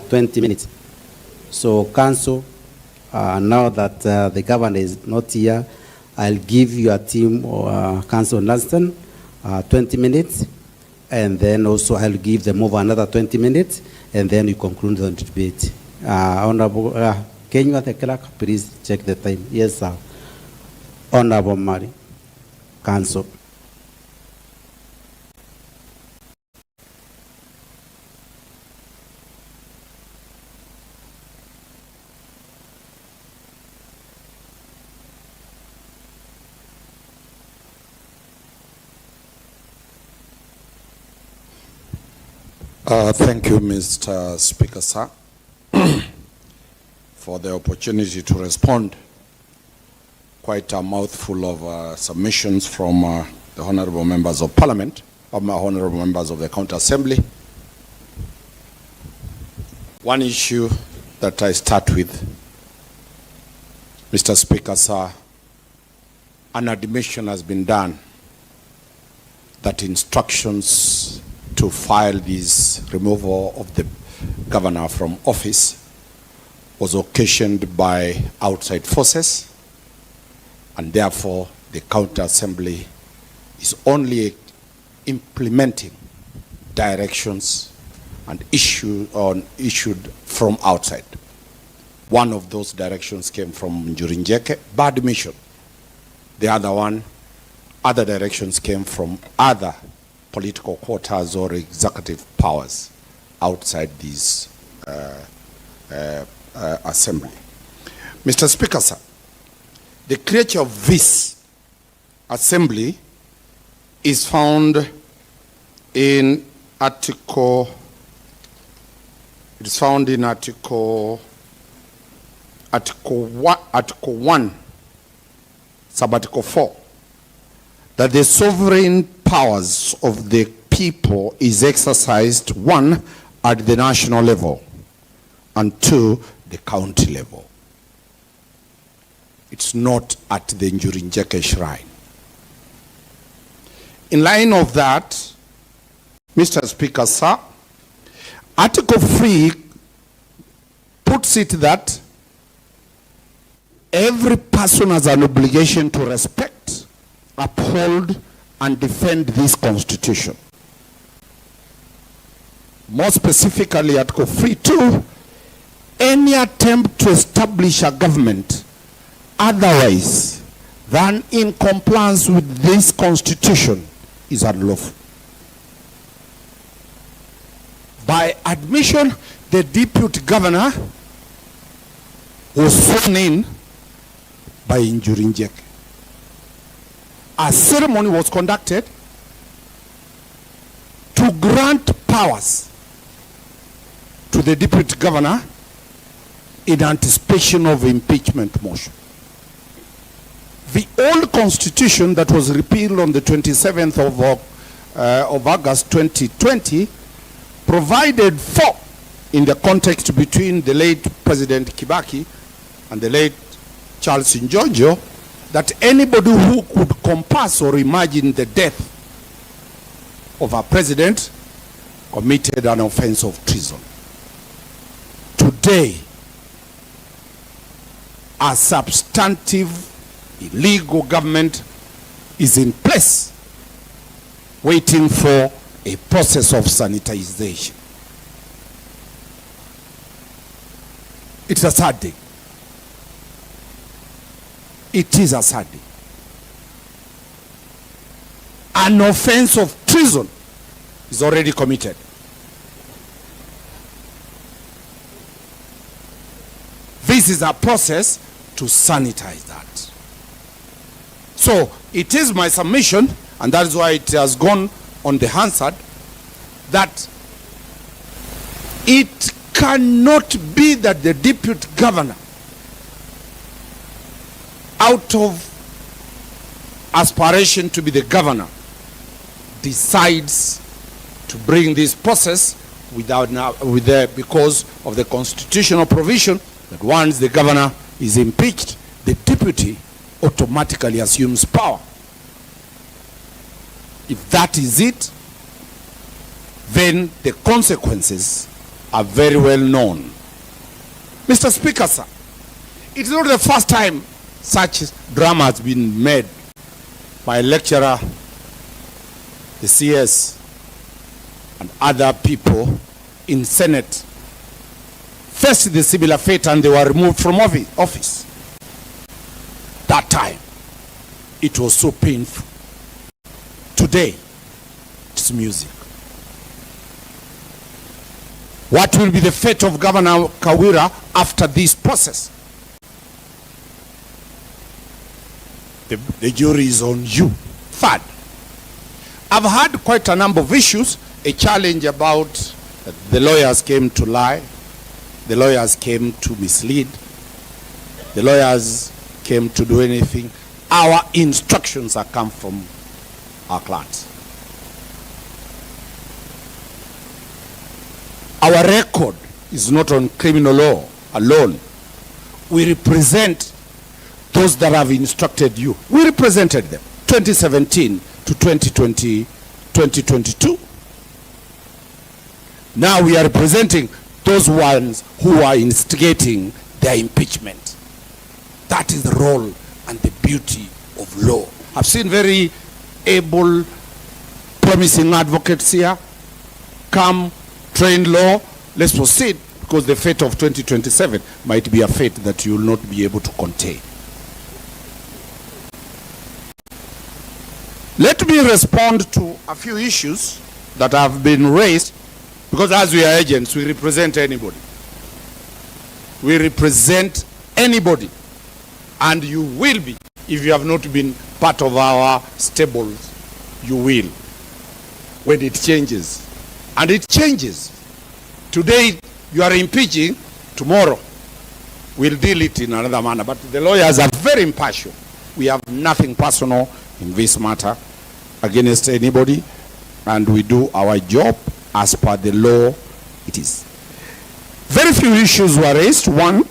20 minutes. So, Council, now that the Governor is not here, I'll give your team or Council Lanston 20 minutes, and then also I'll give the mover another 20 minutes, and then we conclude the debate. Honorable, can you, the clerk, please check the time? Yes, sir. Honorable Mary, Council. Thank you, Mr. Speaker, sir, for the opportunity to respond. Quite a mouthful of submissions from the honorable members of Parliament, honorable members of the County Assembly. One issue that I start with, Mr. Speaker, sir, an admission has been done that instructions to file this removal of the governor from office was occasioned by outside forces, and therefore the County Assembly is only implementing directions and issued from outside. One of those directions came from Njurinjeke, by admission. The other directions came from other political quarters or executive powers outside this assembly. Mr. Speaker, sir, the creature of this assembly is found in Article 1, Sub-Article 4, that the sovereign powers of the people is exercised, 1, at the national level, and 2, the county level. It's not at the Njurinjeke Shrine. In line of that, Mr. Speaker, sir, Article 3 puts it that every person has an obligation to respect, uphold, and defend this Constitution. More specifically, Article 3(2), any attempt to establish a government otherwise than in compliance with this Constitution is unlawful. By admission, the deputy governor was sworn in by Njurinjeke. A ceremony was conducted to grant powers to the deputy governor in anticipation of impeachment motion. The old constitution that was repealed on the 27th of August 2020 provided for, in the context between the late President Kibaki and the late Charles Njonjo, that anybody who could compass or imagine the death of a president committed an offense of treason. Today, a substantive illegal government is in place, waiting for a process of sanitization. It's a sad day. It is a sad day. An offense of treason is already committed. This is a process to sanitize that. So it is my submission, and that is why it has gone on the Hansard, that it cannot be that the deputy governor, out of aspiration to be the governor, decides to bring this process because of the constitutional provision that once the governor is impeached, the deputy automatically assumes power. If that is it, then the consequences are very well known. Mr. Speaker, sir, it is not the first time such drama has been made by a lecturer, the CS, and other people in Senate. Faced the similar fate and they were removed from office. That time, it was so painful. Today, it's music. What will be the fate of Governor Kawira after this process? The jury is on you. Third, I've had quite a number of issues. A challenge about the lawyers came to lie. The lawyers came to mislead. The lawyers came to do anything. Our instructions have come from our clients. Our record is not on criminal law alone. We represent those that have instructed you. We represented them 2017 to 2020, 2022. Now we are representing those ones who are instigating their impeachment. That is the role and the beauty of law. I've seen very able, promising advocates here. Come, train law, let's proceed, because the fate of 2027 might be a fate that you will not be able to contain. Let me respond to a few issues that have been raised, because as we are agents, we represent anybody. We represent anybody, and you will be. If you have not been part of our stables, you will when it changes. And it changes. Today you are impeaching, tomorrow we'll deal it in another manner. But the lawyers are very impartial. We have nothing personal in this matter against anybody, and we do our job as per the law it is. Very few issues were raised. One,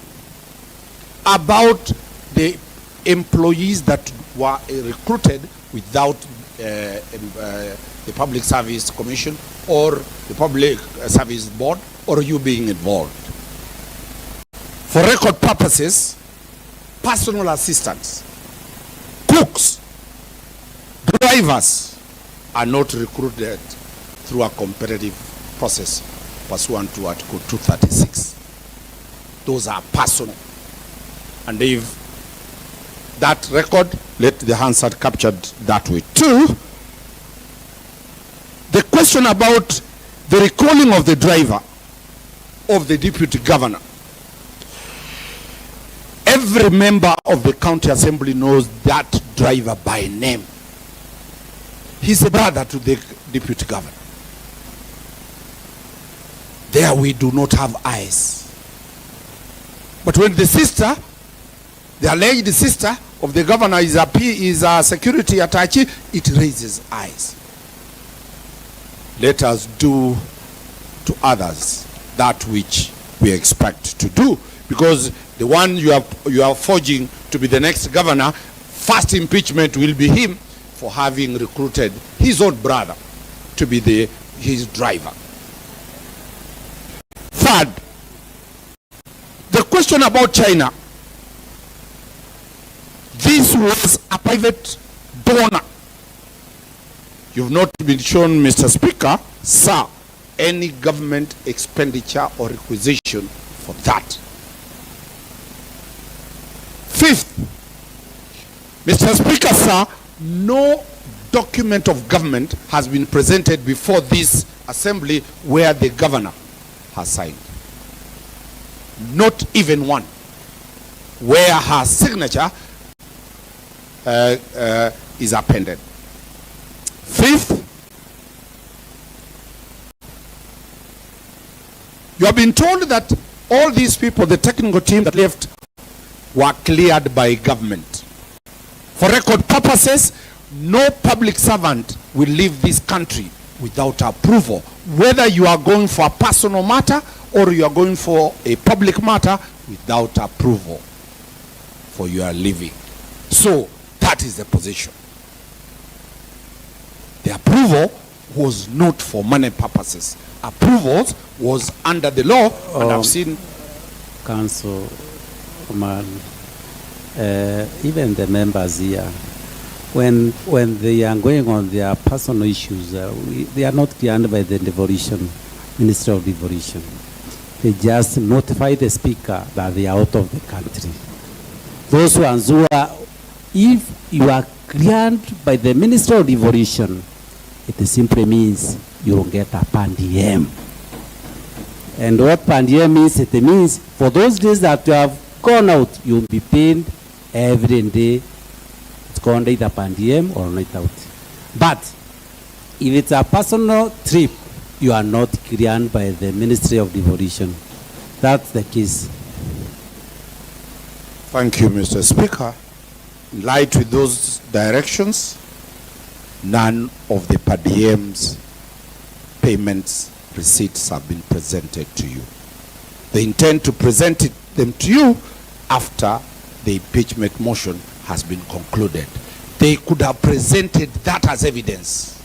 about the employees that were recruited without the Public Service Commission or the Public Service Board, or you being involved. For record purposes, personal assistants, cooks, drivers are not recruited through a competitive process pursuant to Article 236. Those are personal. And if that record, let the Hansard captured that way. Two, the question about the recalling of the driver of the deputy governor. Every member of the county assembly knows that driver by name. He's a brother to the deputy governor. There we do not have eyes. But when the sister, the alleged sister of the governor is a security attaché, it raises eyes. Let us do to others that which we expect to do, because the one you are forging to be the next governor, first impeachment will be him for having recruited his own brother to be his driver. Third, the question about China. This was a private donor. You've not been shown, Mr. Speaker, sir, any government expenditure or requisition for that. Fifth, Mr. Speaker, sir, no document of government has been presented before this assembly where the governor has signed. Not even one where her signature is appended. Fifth, you have been told that all these people, the technical team that left, were cleared by government. For record purposes, no public servant will leave this country without approval. Whether you are going for a personal matter or you are going for a public matter, without approval for your leaving. So that is the position. The approval was not for money purposes. Approval was under the law, and I've seen Council man, even the members here, when they are going on their personal issues, they are not cleared by the devolution, Minister of Devolution. They just notify the Speaker that they are out of the country. Those ones who are, if you are cleared by the Minister of Devolution, it simply means you will get a pandiem. And what pandiem means, it means for those days that you have gone out, you will be paid every day. It's called either pandiem or night out. But if it's a personal trip, you are not cleared by the Ministry of Devolution. That's the case. Thank you, Mr. Speaker. In light with those directions, none of the per diems payments receipts have been presented to you. They intend to present them to you after the impeachment motion has been concluded. They could have presented that as evidence.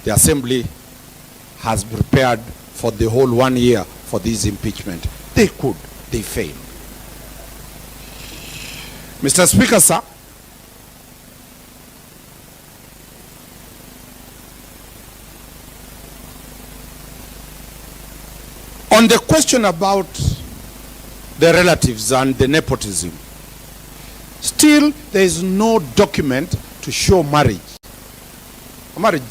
The Assembly has prepared for the whole 1 year for this impeachment. They could, they failed. Mr. Speaker, sir, on the question about the relatives and the nepotism, still there is no document to show marriage. A marriage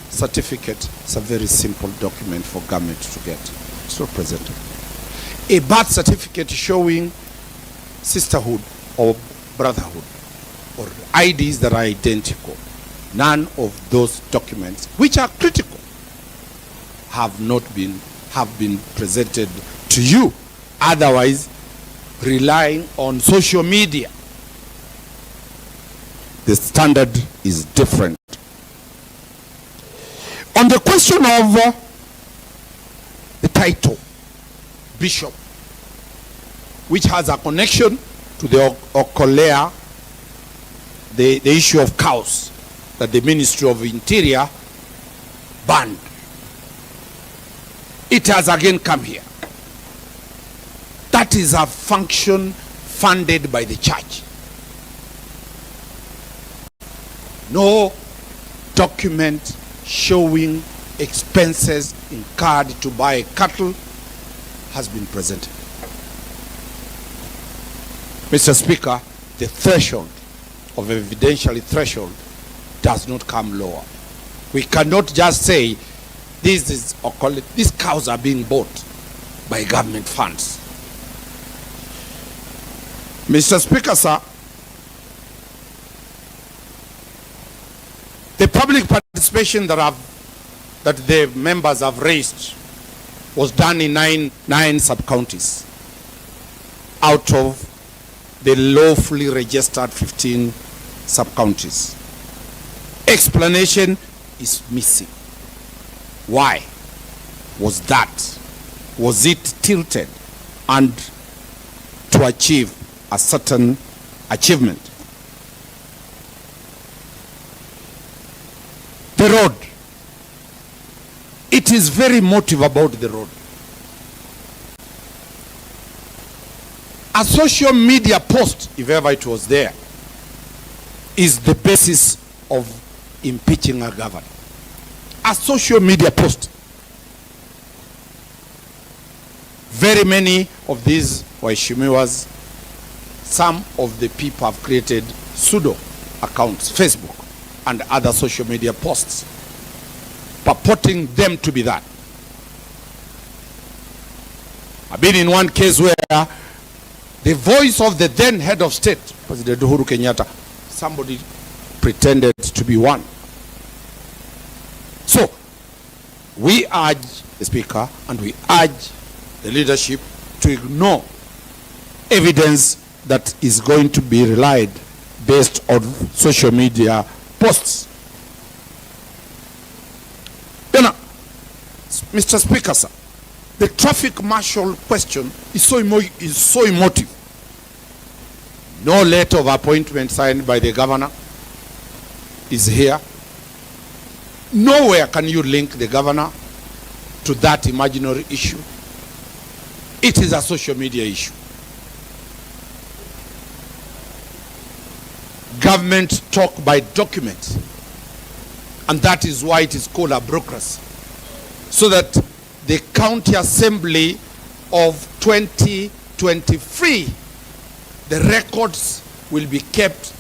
certificate is a very simple document for government to get. It's not presented. A birth certificate showing sisterhood or brotherhood or IDs that are identical. None of those documents, which are critical, have been presented to you. Otherwise, relying on social media, the standard is different. On the question of the title, Bishop, which has a connection to the Okolea, the issue of cows that the Ministry of Interior banned. It has again come here. That is a function funded by the church. No document showing expenses incurred to buy cattle has been presented. Mr. Speaker, the threshold of evidentiary threshold does not come lower. We cannot just say these cows are being bought by government funds. Mr. Speaker, sir, the public participation that the members have raised was done in nine sub-counties out of the lawfully registered 15 sub-counties. Explanation is missing. Why was that? Was it tilted and to achieve a certain achievement? The road. It is very motive about the road. A social media post, if ever it was there, is the basis of impeaching a governor. A social media post. Very many of these Waishimiwas some of the people have created pseudo accounts, Facebook and other social media posts, purporting them to be that. I've been in one case where the voice of the then head of state, President Uhuru Kenyatta, somebody pretended to be one. So, we urge the Speaker and we urge the leadership to ignore evidence that is going to be relied based on social media posts. You know, Mr. Speaker, sir, the traffic marshal question is so emotive. No letter of appointment signed by the governor is here. Nowhere can you link the governor to that imaginary issue. It is a social media issue. Government talk by document, and that is why it is called a bureaucracy. So that the county assembly of 2023, the records will be kept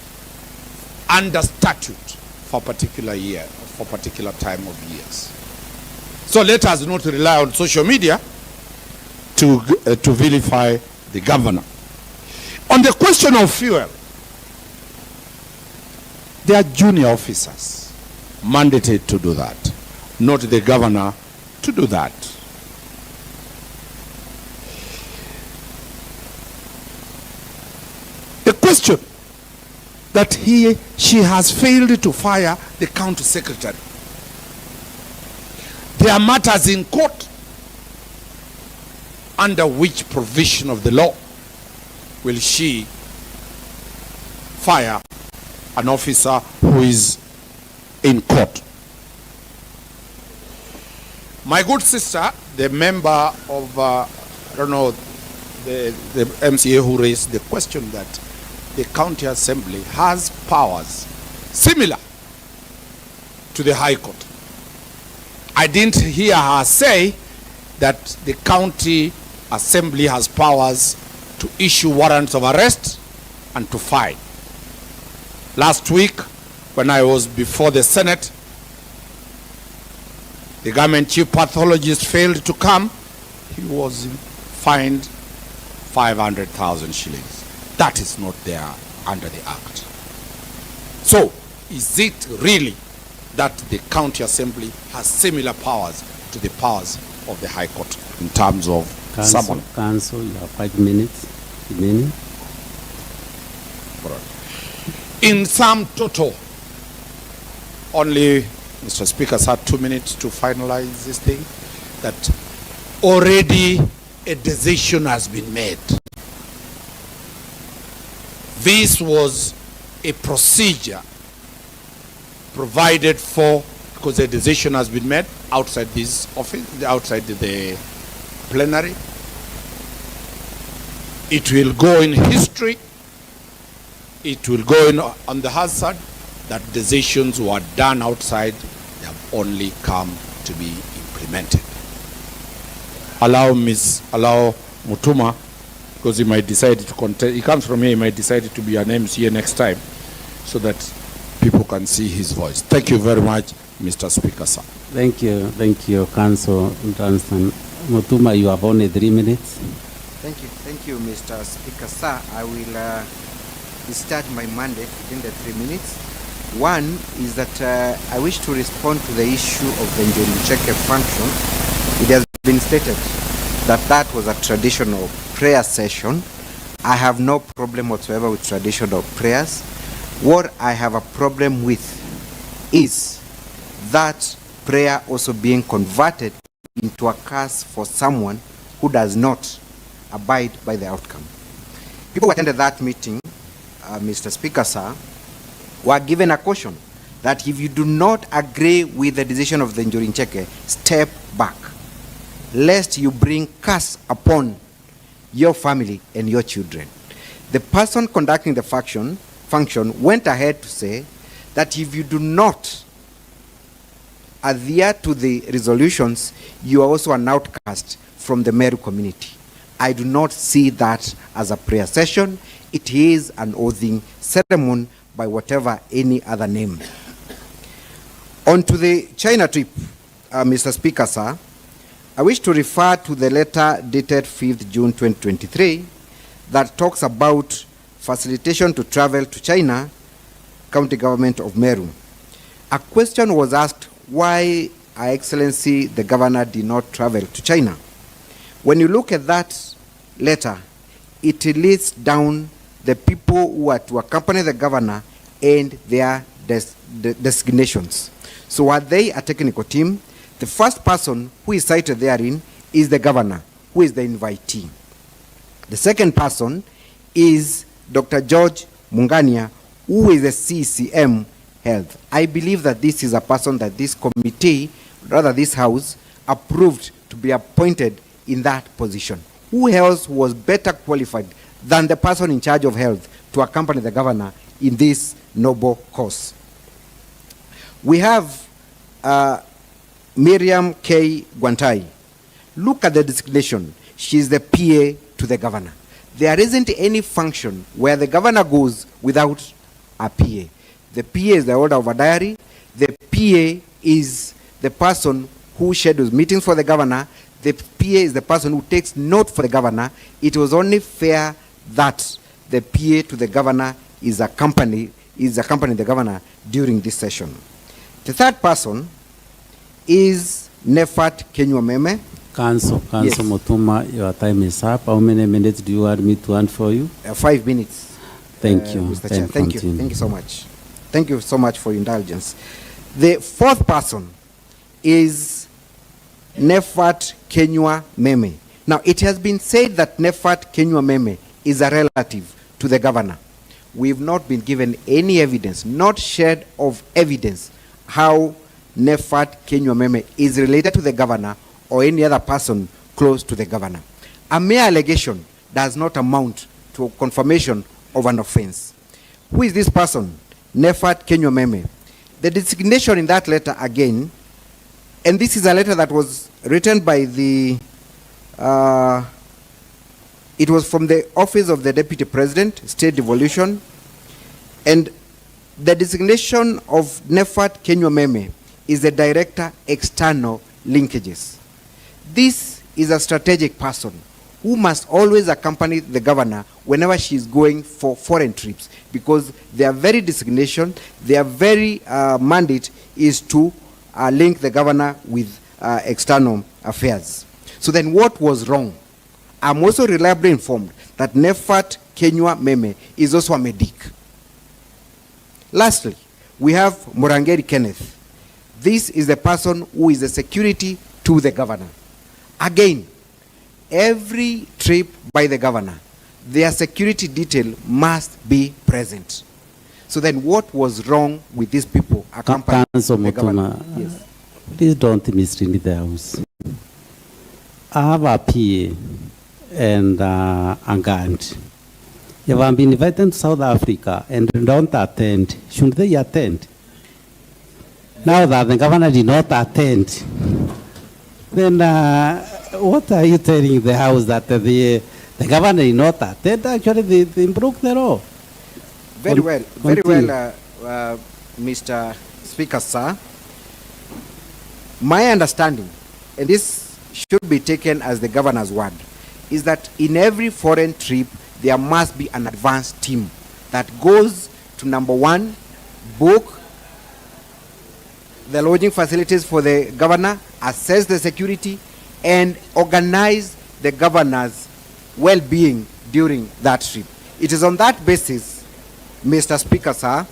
under statute for a particular year, for a particular time of years. So let us not rely on social media to vilify the governor. On the question of fuel, they are junior officers mandated to do that, not the governor to do that. The question that she has failed to fire the county secretary. There are matters in court under which provision of the law will she fire an officer who is in court. My good sister, the member of, I don't know, the MCA who raised the question that the county assembly has powers similar to the High Court. I didn't hear her say that the county assembly has powers to issue warrants of arrest and to fine. Last week, when I was before the Senate, the government chief pathologist failed to come. He was fined 500,000 shillings. That is not there under the Act. So, is it really that the county assembly has similar powers to the powers of the High Court in terms of someone? Council, you have 5 minutes remaining. In sum total, only Mr. Speaker had 2 minutes to finalize this thing, that already a decision has been made. This was a procedure provided for, because a decision has been made outside this office, outside the plenary. It will go in history. It will go in on the hazard that decisions were done outside, they have only come to be implemented. Allow Mutuma, because he might decide to contest, he comes from here, he might decide to be an MCA next time, so that people can see his voice. Thank you very much, Mr. Speaker, sir. Thank you, Council Johnson. Mutuma, you have only 3 minutes. Thank you, Mr. Speaker, sir. I will start my mandate within the 3 minutes. One is that I wish to respond to the issue of the Njeri function. It has been stated that that was a traditional prayer session. I have no problem whatsoever with traditional prayers. What I have a problem with is that prayer also being converted into a curse for someone who does not abide by the outcome. People who attended that meeting, Mr. Speaker, sir, were given a caution that if you do not agree with the decision of the Njeri, step back, lest you bring curse upon your family and your children. The person conducting the function went ahead to say that if you do not adhere to the resolutions, you are also an outcast from the Meru community. I do not see that as a prayer session. It is an oathing ceremony by whatever any other name. On to the China trip, Mr. Speaker, sir, I wish to refer to the letter dated 5th June 2023 that talks about facilitation to travel to China, County Government of Meru. A question was asked why Her Excellency the Governor did not travel to China. When you look at that letter, it lists down the people who are to accompany the governor and their designations. So are they a technical team? The first person who is cited therein is the governor, who is the invitee. The second person is Dr. George Mungania, who is the CCM Health. I believe that this is a person that this committee, rather this house, approved to be appointed in that position. Who else was better qualified than the person in charge of health to accompany the governor in this noble cause? We have Miriam K. Guantai. Look at the designation. She's the PA to the governor. There isn't any function where the governor goes without a PA. The PA is the holder of a diary. The PA is the person who schedules meetings for the governor. The PA is the person who takes note for the governor. It was only fair that the PA to the governor is accompanying the governor during this session. The third person is Nefat Kenywa-Meme. Council yes. Mutuma, your time is up. How many minutes do you want me to earn for you? 5 minutes. Thank you. Mr. Chair. Thank you. Thank you so much. Thank you so much for your indulgence. The fourth person is Nefat Kenywa-Meme. Now, it has been said that Nefat Kenywa-Meme is a relative to the governor. We've not been given any evidence, not shared of evidence, how Nefat Kenywa-Meme is related to the governor or any other person close to the governor. A mere allegation does not amount to a confirmation of an offense. Who is this person? Nefat Kenywa-Meme. The designation in that letter again, and this is a letter that was written by the, it was from the Office of the Deputy President, State Devolution, and the designation of Nefat Kenywa-Meme is the Director, External Linkages. This is a strategic person who must always accompany the governor whenever she is going for foreign trips, because their very designation, their very mandate is to link the governor with external affairs. So then what was wrong? I'm also reliably informed that Nefat Kenywa-Meme is also a medic. Lastly, we have Murangeri Kenneth. This is the person who is the security to the governor. Again, every trip by the governor, their security detail must be present. So then what was wrong with these people accompanying the governor? Yes. Please don't mislead the house. I have a PA and a guard. If I'm been invited to South Africa and don't attend, should they attend? Now that the governor did not attend, then what are you telling the house that the governor did not attend? Actually, they broke the law. Very well, Mr. Speaker, sir. My understanding, and this should be taken as the governor's word, is that in every foreign trip, there must be an advance team that goes to, number one, book the lodging facilities for the governor, assess the security, and organize the governor's well-being during that trip. It is on that basis, Mr. Speaker, sir.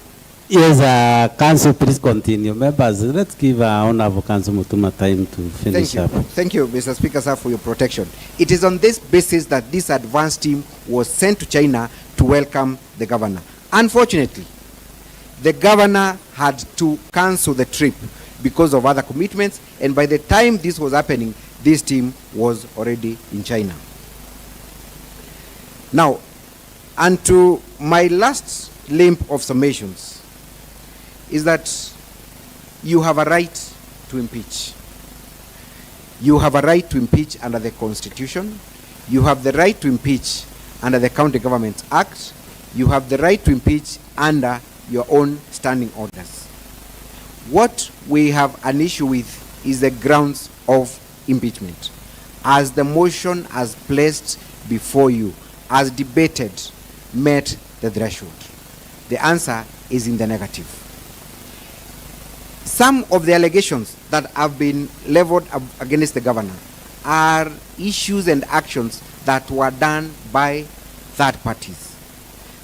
Yes, Council, please continue. Members, let's give Honorable Council Mutuma time to finish up. Thank you, Mr. Speaker, sir, for your protection. It is on this basis that this advance team was sent to China to welcome the governor. Unfortunately, the governor had to cancel the trip because of other commitments, and by the time this was happening, this team was already in China. Now, and to my last limp of summations is that you have a right to impeach. You have a right to impeach under the Constitution. You have the right to impeach under the County Government Act. You have the right to impeach under your own standing orders. What we have an issue with is the grounds of impeachment. As the motion as placed before you, as debated, met the threshold. The answer is in the negative. Some of the allegations that have been leveled against the governor are issues and actions that were done by third parties.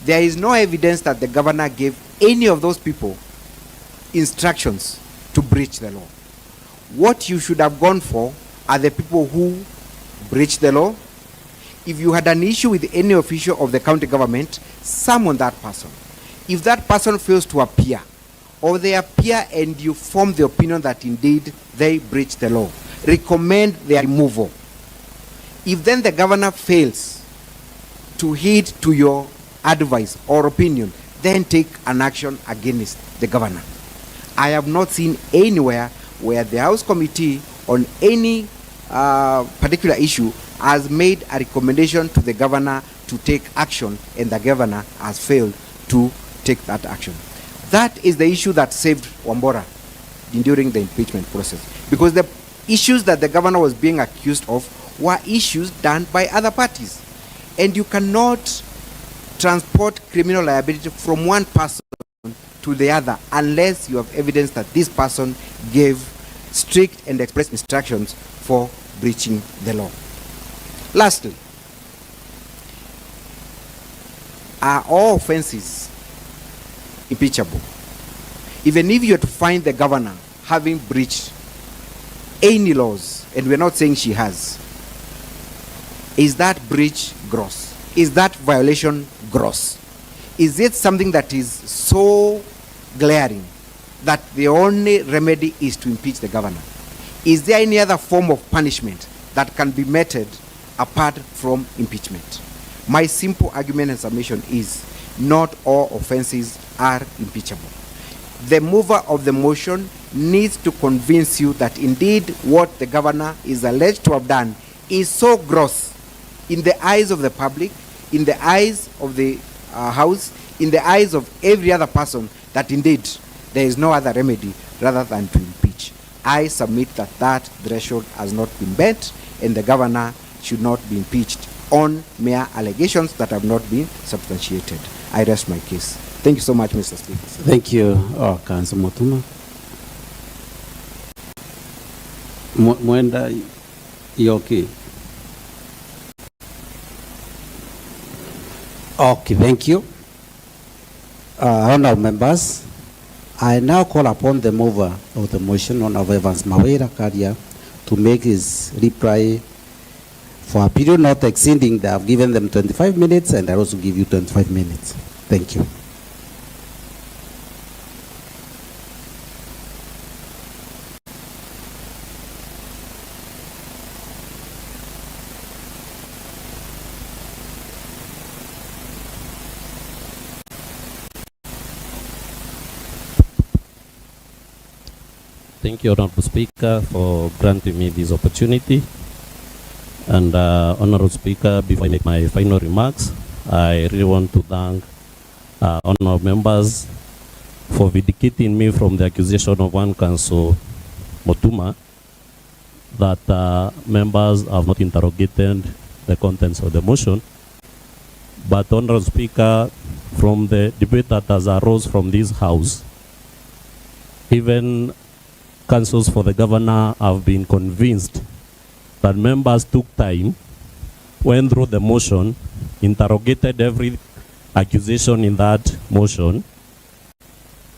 There is no evidence that the governor gave any of those people instructions to breach the law. What you should have gone for are the people who breached the law. If you had an issue with any official of the county government, summon that person. If that person fails to appear, or they appear and you form the opinion that indeed they breached the law, recommend their removal. If then the governor fails to heed to your advice or opinion, then take an action against the governor. I have not seen anywhere where the House Committee on any particular issue has made a recommendation to the governor to take action and the governor has failed to take that action. That is the issue that saved Wambora during the impeachment process, because the issues that the governor was being accused of were issues done by other parties, and you cannot transport criminal liability from one person to the other unless you have evidence that this person gave strict and express instructions for breaching the law. Lastly, are all offenses impeachable? Even if you are to find the governor having breached any laws, and we're not saying she has, is that breach gross? Is that violation gross? Is it something that is so glaring that the only remedy is to impeach the governor? Is there any other form of punishment that can be meted apart from impeachment? My simple argument and submission is not all offenses are impeachable. The mover of the motion needs to convince you that indeed what the governor is alleged to have done is so gross in the eyes of the public, in the eyes of the House, in the eyes of every other person, that indeed there is no other remedy rather than to impeach. I submit that that threshold has not been met, and the governor should not be impeached on mere allegations that have not been substantiated. I rest my case. Thank you so much, Mr. Speaker. Thank you, Council Mutuma. Mwenda Yoki. Okay, thank you. Honorable members, I now call upon the mover of the motion, Honorable Evans Mawira Karia, to make his reply for a period not exceeding, they have given them 25 minutes, and I also give you 25 minutes. Thank you. Thank you, Honorable Speaker, for granting me this opportunity. And Honorable Speaker, before I make my final remarks, I really want to thank honorable members for vindicating me from the accusation of one Council Mutuma that members have not interrogated the contents of the motion. But Honorable Speaker, from the debate that has arose from this House, even councils for the governor have been convinced that members took time, went through the motion, interrogated every accusation in that motion,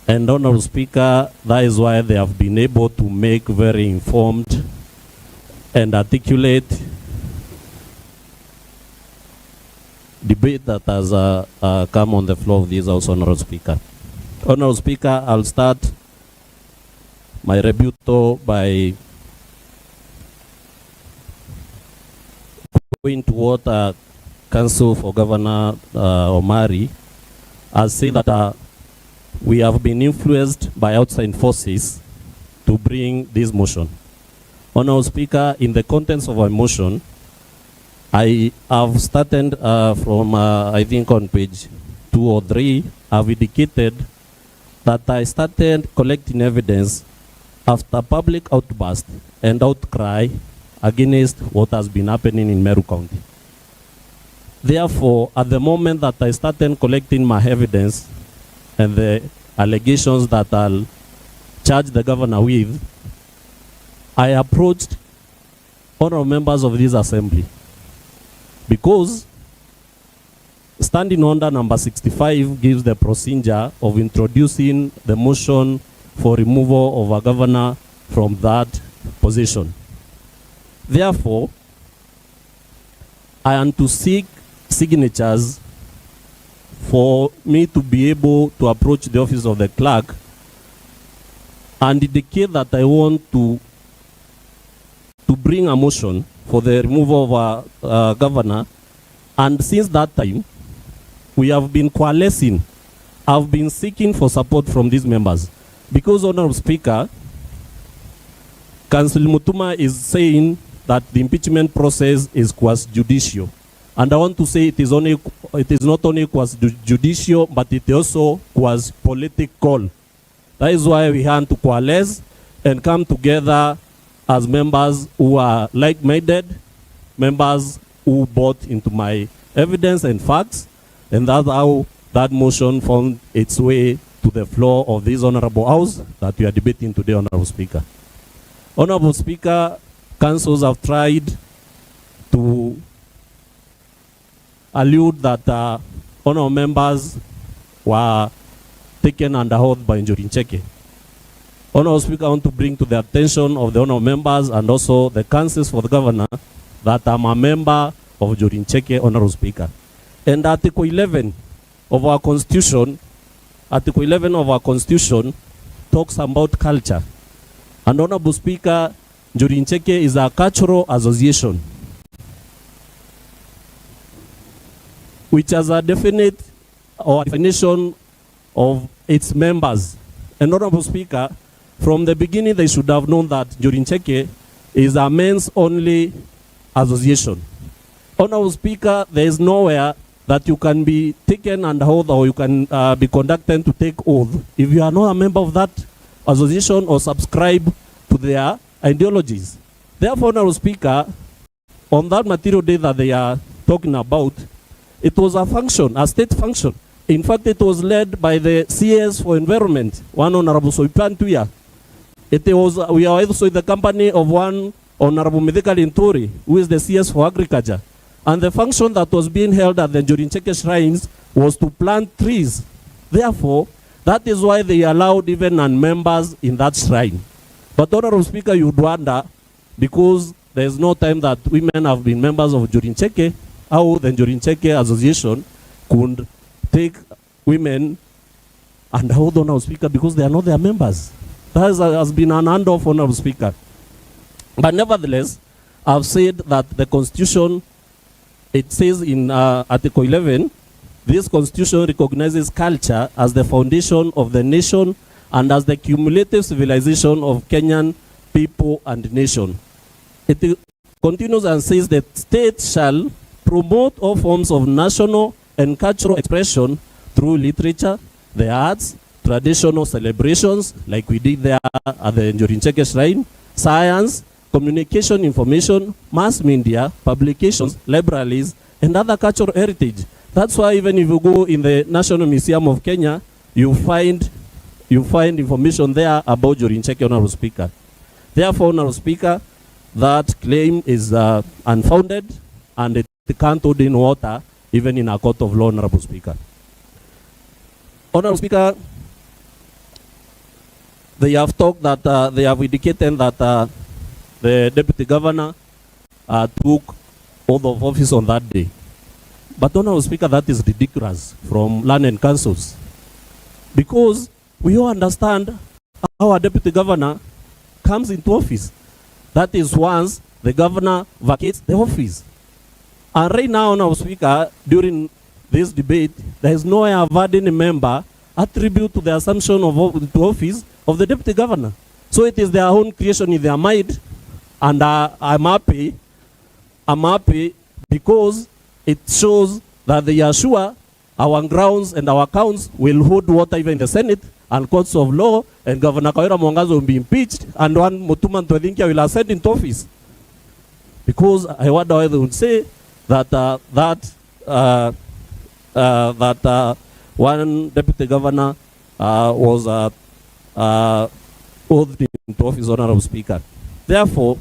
and Honorable Speaker, that is why they have been able to make very informed and articulate debate that has come on the floor of this House, Honorable Speaker. Honorable Speaker, I'll start my rebuttal by going to what Council for Governor Omari has said that we have been influenced by outside forces to bring this motion. Honorable Speaker, in the contents of our motion, I have started from, I think on page 2 or 3, I've indicated that I started collecting evidence after public outburst and outcry against what has been happening in Meru County. Therefore, at the moment that I started collecting my evidence and the allegations that I'll charge the governor with, I approached honorable members of this assembly because standing order number 65 gives the procedure of introducing the motion for removal of a governor from that position. Therefore, I am to seek signatures for me to be able to approach the office of the clerk and indicate that I want to bring a motion for the removal of a governor. And since that time, we have been coalescing. I've been seeking for support from these members. Because, Honorable Speaker, Councillor Mutuma is saying that the impeachment process is quasi judicial. And I want to say it is not only quasi judicial, but it also quasi political. That is why we have to coalesce and come together as members who are like-minded, members who bought into my evidence and facts, and that's how that motion found its way to the floor of this Honorable House that we are debating today, Honorable Speaker. Honorable Speaker, councils have tried to allude that honorable members were taken under oath by Njuri Ncheke. Honorable Speaker, I want to bring to the attention of the honorable members and also the councils for the governor that I'm a member of Njuri Ncheke, Honorable Speaker. And Article 11 of our Constitution, talks about culture. And Honorable Speaker, Njuri Ncheke is a cultural association which has a definite or definition of its members. And Honorable Speaker, from the beginning they should have known that Njuri Ncheke is a men's only association. Honorable Speaker, there is nowhere that you can be taken under oath or you can be conducted to take oath if you are not a member of that association or subscribe to their ideologies. Therefore, Honorable Speaker, on that material day that they are talking about, it was a function, a state function. In fact, it was led by the CS for Environment, one Honorable Soipan Tuya. We are also in the company of one Honorable Medikal Inturi, who is the CS for Agriculture. And the function that was being held at the Njuri Ncheke shrines was to plant trees. Therefore, that is why they allowed even non-members in that shrine. But Honorable Speaker, you would wonder, because there is no time that women have been members of Njuri Ncheke, how the Njuri Ncheke Association could take women and hold Honorable Speaker because they are not their members. That has been an handoff, Honorable Speaker. But nevertheless, I've said that the Constitution, it says in Article 11, this Constitution recognizes culture as the foundation of the nation and as the cumulative civilization of Kenyan people and nation. It continues and says that state shall promote all forms of national and cultural expression through literature, the arts, traditional celebrations, like we did there at the Njuri Ncheke Shrine, science, communication, information, mass media, publications, libraries, and other cultural heritage. That's why even if you go in the National Museum of Kenya, you find information there about Njuri Ncheke, Honorable Speaker. Therefore, Honorable Speaker, that claim is unfounded and it can't hold in water even in a court of law, Honorable Speaker. Honorable Speaker, they have talked that they have indicated that the Deputy Governor took oath of office on that day. But Honorable Speaker, that is ridiculous from learned councils. Because we all understand how a Deputy Governor comes into office. That is once the Governor vacates the office. And right now, Honorable Speaker, during this debate, there is no way I've had any member attribute to the assumption of the office of the Deputy Governor. So it is their own creation in their mind, and I'm happy because it shows that they are sure our grounds and our accounts will hold water even in the Senate and courts of law, and Governor Kawira Mwangaza will be impeached, and one Mutuma Ntwethinkia will ascend into office. Because I wonder why they would say that one deputy governor was oathed into office, Honorable Speaker. Therefore,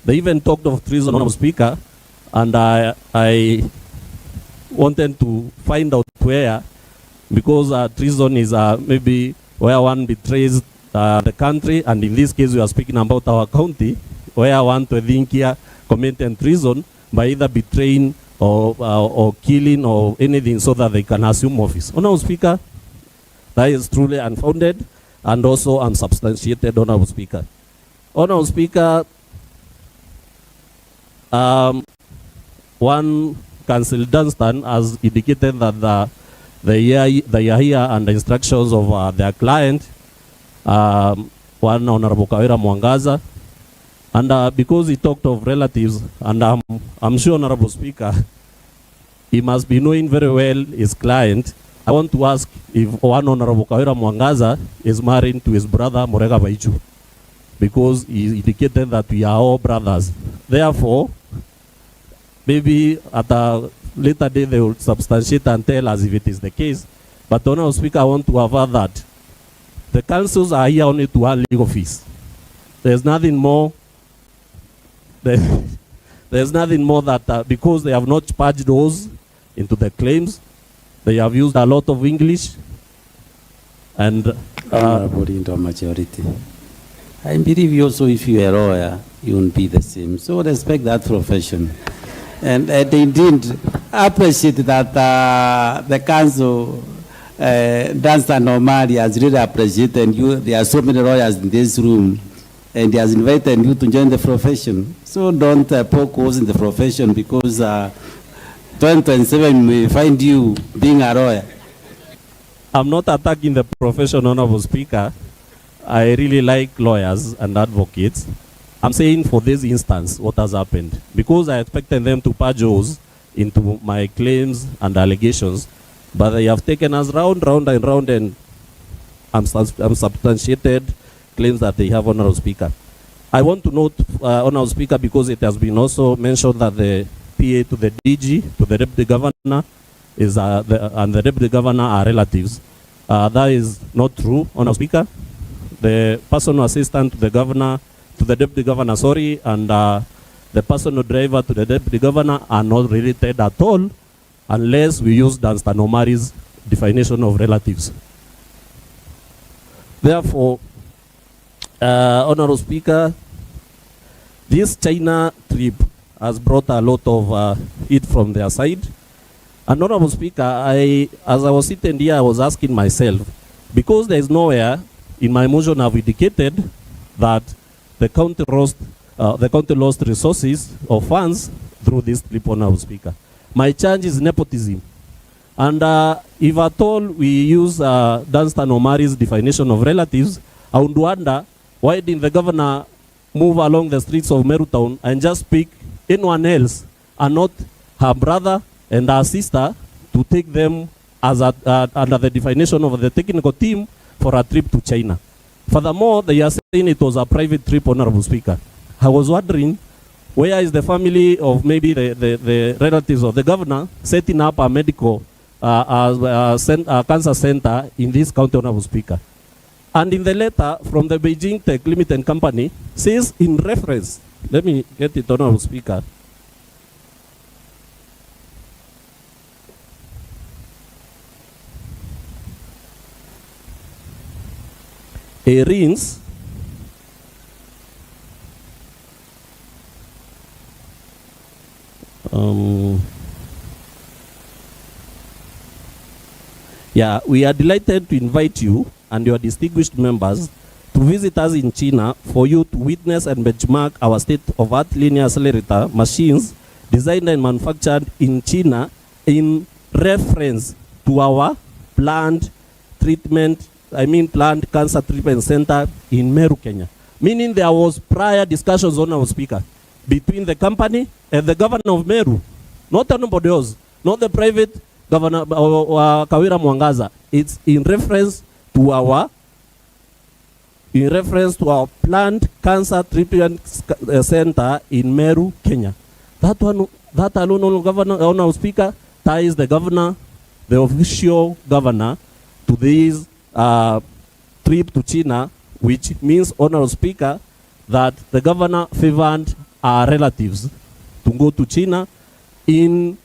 they even talked of treason, Honorable Speaker, and I wanted to find out where, because treason is maybe where one betrays the country, and in this case we are speaking about our county, where one to think here committed treason by either betraying or killing or anything so that they can assume office. Honorable Speaker, that is truly unfounded and also unsubstantiated, Honorable Speaker. Honorable Speaker, one Council Dunstan has indicated that they are here under instructions of their client, one Honorable Kawira Mwangaza, and because he talked of relatives, and I'm sure, Honorable Speaker, he must be knowing very well his client. I want to ask if one Honorable Kawira Mwangaza is married to his brother Morega Baichu, because he indicated that we are all brothers. Therefore, maybe at a later day they will substantiate and tell us if it is the case. But Honorable Speaker, I want to avert that the councils are here only to earn legal fees. There's nothing more. There's nothing more that because they have not purged those into the claims, they have used a lot of English and into a majority. I believe also if you are a lawyer, you won't be the same. So respect that profession. And indeed, appreciate that the council, Dunstan Omari, has really appreciated you. There are so many lawyers in this room, and he has invited you to join the profession. So don't poke holes in the profession, because 2027 may find you being a lawyer. I'm not attacking the profession, Honorable Speaker. I really like lawyers and advocates. I'm saying for this instance, what has happened, because I expected them to purge those into my claims and allegations, but they have taken us round and round, and unsubstantiated claims that they have, Honorable Speaker. I want to note, Honorable Speaker, because it has been also mentioned that the PA to the DG, to the Deputy Governor, and the Deputy Governor are relatives. That is not true, Honorable Speaker. The personal assistant to the Governor, to the Deputy Governor, sorry, and the personal driver to the Deputy Governor are not related at all, unless we use Dunstan Omari's definition of relatives. Therefore, Honorable Speaker, this China trip has brought a lot of heat from their side. And Honorable Speaker, as I was sitting here, I was asking myself, because there is nowhere in my motion I've indicated that the county lost resources or funds through this trip, Honorable Speaker. My charge is nepotism. And if at all we use Dunstan Omari's definition of relatives, I would wonder, why didn't the governor move along the streets of Meru Town and just pick anyone else and not her brother and her sister to take them as under the definition of the technical team for a trip to China? Furthermore, they are saying it was a private trip, Honorable Speaker. I was wondering, where is the family of maybe the relatives of the governor setting up a medical cancer center in this county, Honorable Speaker? And in the letter from the Beijing Tech Limited Company, says in reference, let me get it, Honorable Speaker. Erins we are delighted to invite you and your distinguished members to visit us in China for you to witness and benchmark our state-of-art linear accelerator machines designed and manufactured in China in reference to our planned cancer treatment center in Meru, Kenya. Meaning there was prior discussions, Honorable Speaker, between the company and the governor of Meru, not anybody else, not the private governor Kawira Mwangaza. It's in reference to our planned cancer treatment center in Meru, Kenya. That alone, Honorable Speaker, ties the governor, the official governor, to this trip to China, which means, Honorable Speaker, that the governor favored our relatives to go to China in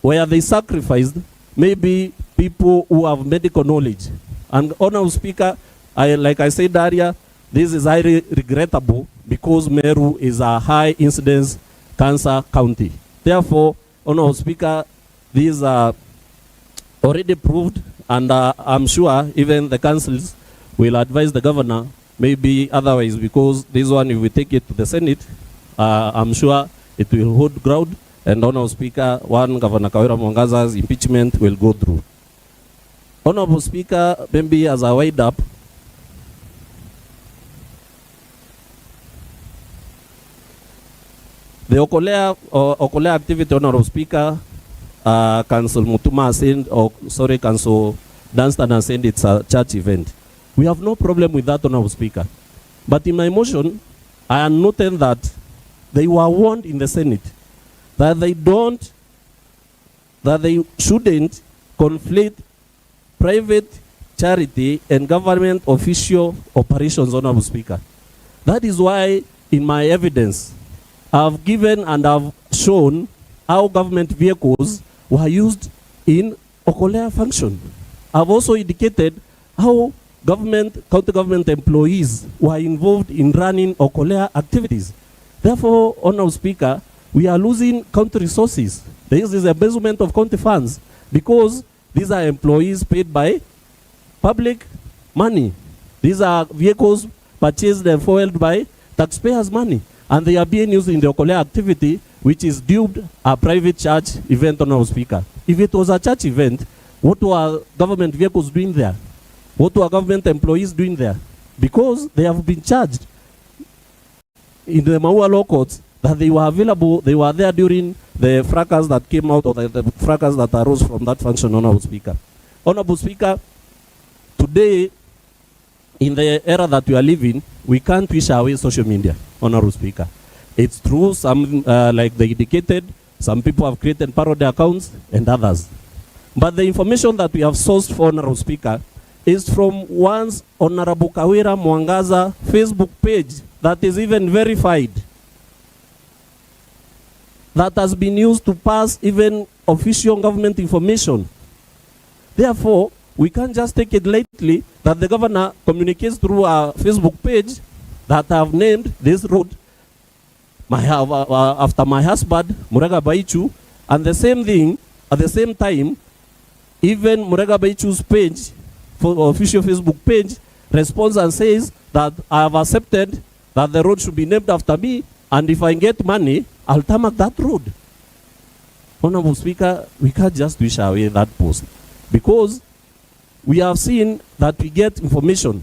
where they sacrificed maybe people who have medical knowledge. And Honorable Speaker, like I said earlier, this is highly regrettable because Meru is a high incidence cancer county. Therefore, Honorable Speaker, these are already proved, and I'm sure even the councils will advise the governor maybe otherwise, because this one, if we take it to the Senate, I'm sure it will hold ground, and Honorable Speaker, one Governor Kawira Mwangaza's impeachment will go through. Honorable Speaker, maybe as I wind up, the Okolea activity, Honorable Speaker, Council Mutuma said, Council Dunstan has said it's a church event. We have no problem with that, Honorable Speaker. But in my motion, I am noting that they were warned in the Senate that they shouldn't conflate private charity and government official operations, Honorable Speaker. That is why in my evidence, I've given and I've shown how government vehicles were used in Okolea function. I've also indicated how county government employees were involved in running Okolea activities. Therefore, Honorable Speaker, we are losing county resources. There is embezzlement of county funds because these are employees paid by public money. These are vehicles purchased and fueled by taxpayers' money, and they are being used in the Okolea activity, which is dubbed a private church event, Honorable Speaker. If it was a church event, what were government vehicles doing there? What were government employees doing there? Because they have been charged in the Maua law courts that they were available, they were there during the fracas that came out, or the fracas that arose from that function, Honorable Speaker. Honorable Speaker, today, in the era that we are living, we can't wish away social media, Honorable Speaker. It's true, some, like they indicated, some people have created parody accounts and others. But the information that we have sourced for, Honorable Speaker, is from one's Honorable Kawira Mwangaza Facebook page that is even verified, that has been used to pass even official government information. Therefore, we can't just take it lightly that the governor communicates through a Facebook page that have named this road after my husband, Murega Baichu, and the same thing, at the same time, even Murega Baichu's page, for official Facebook page, responds and says that I have accepted that the road should be named after me, and if I get money, I'll tarmac that road. Honorable Speaker, we can't just wish away that post, because we have seen that we get information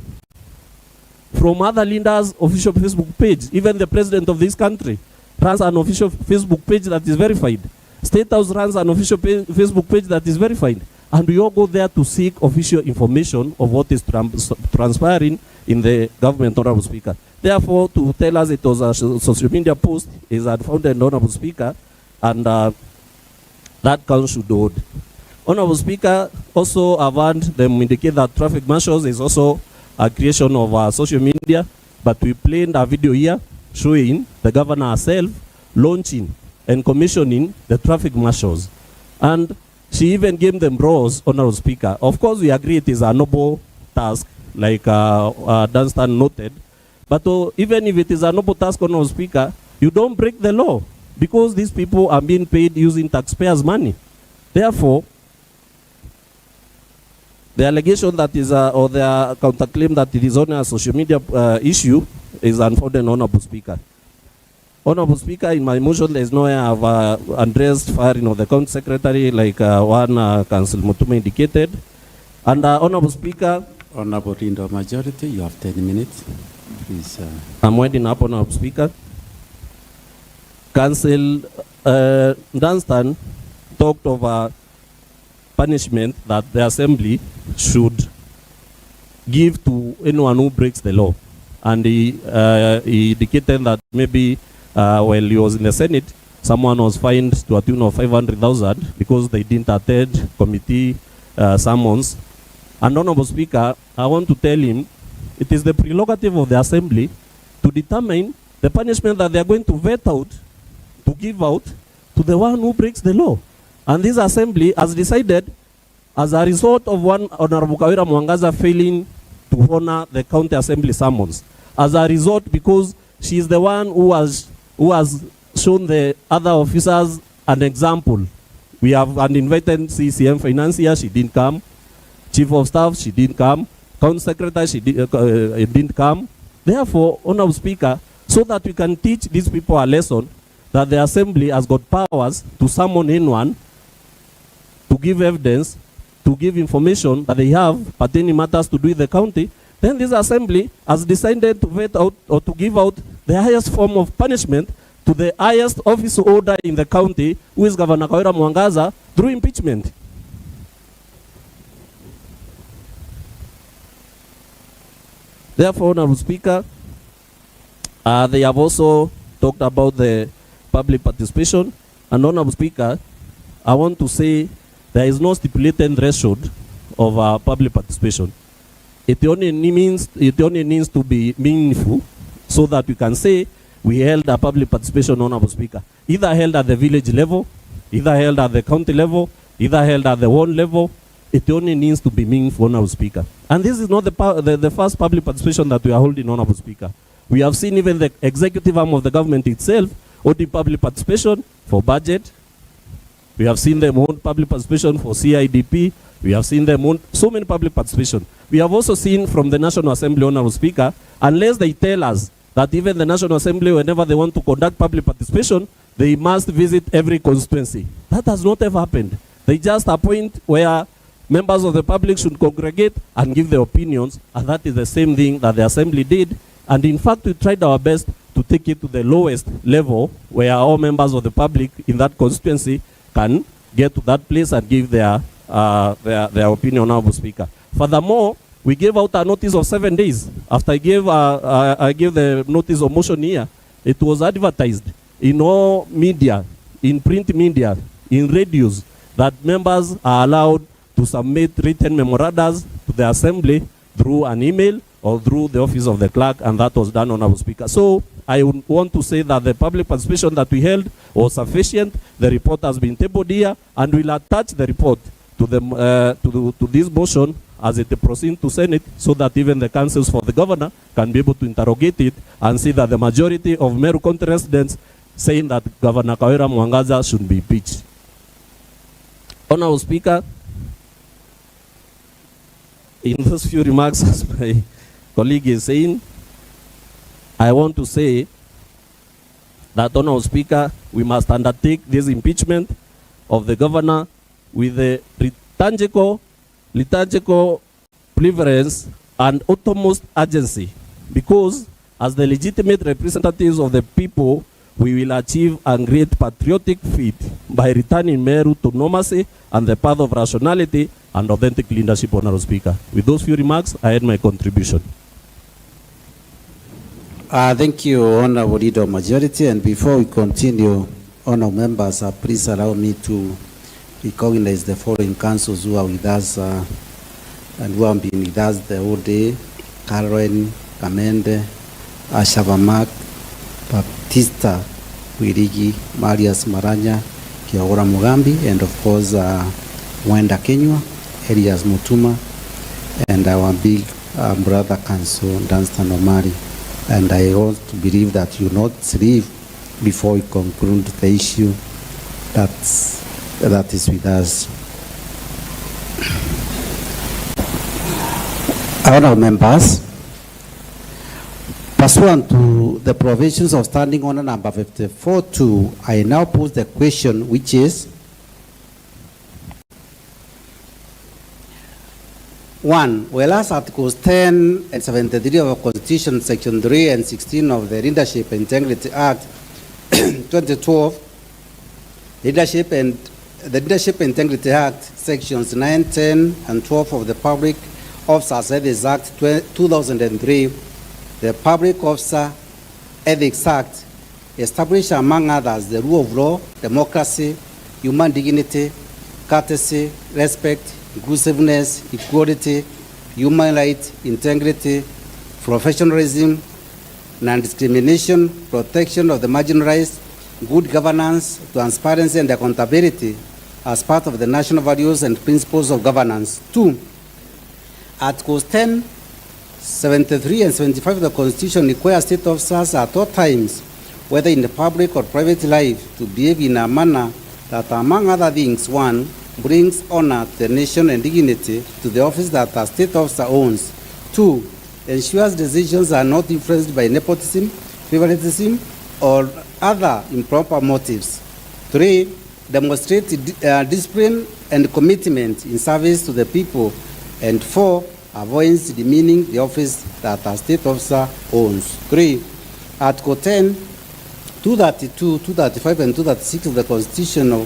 from other leaders' official Facebook page. Even the president of this country runs an official Facebook page that is verified. State House runs an official Facebook page that is verified. And we all go there to seek official information of what is transpiring in the government, Honorable Speaker. Therefore, to tell us it was a social media post is unfounded, Honorable Speaker, and that count should hold. Honorable Speaker, also I've heard them indicate that traffic marshals is also a creation of social media, but we played a video here showing the governor herself launching and commissioning the traffic marshals. And she even gave them roles, Honorable Speaker. Of course, we agree it is a noble task, like Dunstan noted. But even if it is a noble task, Honorable Speaker, you don't break the law, because these people are being paid using taxpayers' money. Therefore, the allegation that is, or the counterclaim that it is only a social media issue is unfounded, Honorable Speaker. Honorable Speaker, in my motion, there is no way I have addressed firing of the county secretary, like one Council Mutuma indicated. And Honorable Speaker, Honorable Rindo Majority, you have 10 minutes. Please. I'm winding up, Honorable Speaker. Council Dunstan talked of a punishment that the Assembly should give to anyone who breaks the law. And he indicated that maybe while he was in the Senate, someone was fined to a tune of 500,000 because they didn't attend committee summons. And Honorable Speaker, I want to tell him it is the prerogative of the Assembly to determine the punishment that they are going to vet out, to give out to the one who breaks the law. And this Assembly has decided, as a result of one Honorable Kawira Mwangaza failing to honor the County Assembly summons, as a result because she is the one who has shown the other officers an example. We have an invited CCM financier, she didn't come. Chief of Staff, she didn't come. County Secretary, she didn't come. Therefore, Honorable Speaker, so that we can teach these people a lesson that the Assembly has got powers to summon anyone, to give evidence, to give information that they have pertaining matters to do with the county, then this Assembly has decided to vet out or to give out the highest form of punishment to the highest office holder in the county, who is Governor Kawira Mwangaza, through impeachment. Therefore, Honorable Speaker, they have also talked about the public participation. And Honorable Speaker, I want to say there is no stipulated threshold of public participation. It only needs to be meaningful so that we can say we held a public participation, Honorable Speaker. Either held at the village level, either held at the county level, either held at the ward level. It only needs to be meaningful, Honorable Speaker. And this is not the first public participation that we are holding, Honorable Speaker. We have seen even the executive arm of the government itself holding public participation for budget. We have seen them hold public participation for CIDP. We have seen them hold so many public participation. We have also seen from the National Assembly, Honorable Speaker, unless they tell us that even the National Assembly, whenever they want to conduct public participation, they must visit every constituency. That has not ever happened. They just appoint where members of the public should congregate and give their opinions, and that is the same thing that the Assembly did. And in fact, we tried our best to take it to the lowest level where all members of the public in that constituency can get to that place and give their opinion, Honorable Speaker. Furthermore, we gave out a notice of 7 days. After I gave the notice of motion here, it was advertised in all media, in print media, in radios, that members are allowed to submit written memorandums to the Assembly through an email or through the office of the clerk, and that was done, Honorable Speaker. So I want to say that the public participation that we held was sufficient. The report has been tabled here, and we'll attach the report to this motion as it proceeds to Senate, so that even the councils for the governor can be able to interrogate it and see that the majority of Meru County residents saying that Governor Kawira Mwangaza should be impeached. Honorable Speaker, in those few remarks, as my colleague is saying, I want to say that, Honorable Speaker, we must undertake this impeachment of the governor with the liturgical preference and utmost urgency, because as the legitimate representatives of the people, we will achieve a great patriotic feat by returning Meru to normalcy and the path of rationality and authentic leadership, Honorable Speaker. With those few remarks, I had my contribution. Thank you, Honorable Leader of Majority. And before we continue, Honorable Members, please allow me to recognize the following councils who are with us and who have been with us the whole day: Karen, Kamende, Ashavamak, Baptista Wirigi, Marius Maranya, Kiagora Mugambi, and of course Wenda Kenywa, Elias Mutuma, and our big brother council, Dunstan Omari. And I also believe that you will not sleep before we conclude the issue that is with us. Honourable members, pursuant to the provisions of Standing Order number 54.2, I now pose the question, which is: 1. Whereas Articles 10 and 73 of the Constitution, Section 3 and 16 of the Leadership and Integrity Act 2012, Leadership and the Leadership Integrity Act, sections 9, 10, and 12 of the Public Officers Ethics Act 2003, the Public Officer Ethics Act, established, among others, the rule of law, democracy, human dignity, courtesy, respect, inclusiveness, equality, human rights, integrity, professionalism, non-discrimination, protection of the marginalized, good governance, transparency, and accountability as part of the national values and principles of governance. 2. Articles 10, 73, and 75 of the Constitution require state officers at all times, whether in the public or private life, to behave in a manner that, among other things, 1, brings honor to the nation and dignity to the office that a state officer owns. 2, ensures decisions are not influenced by nepotism, favoritism, or other improper motives. 3, demonstrates discipline and commitment in service to the people. And 4, avoids demeaning the office that a state officer owns. 3, Article 10, 232, 235, and 236 of the Constitution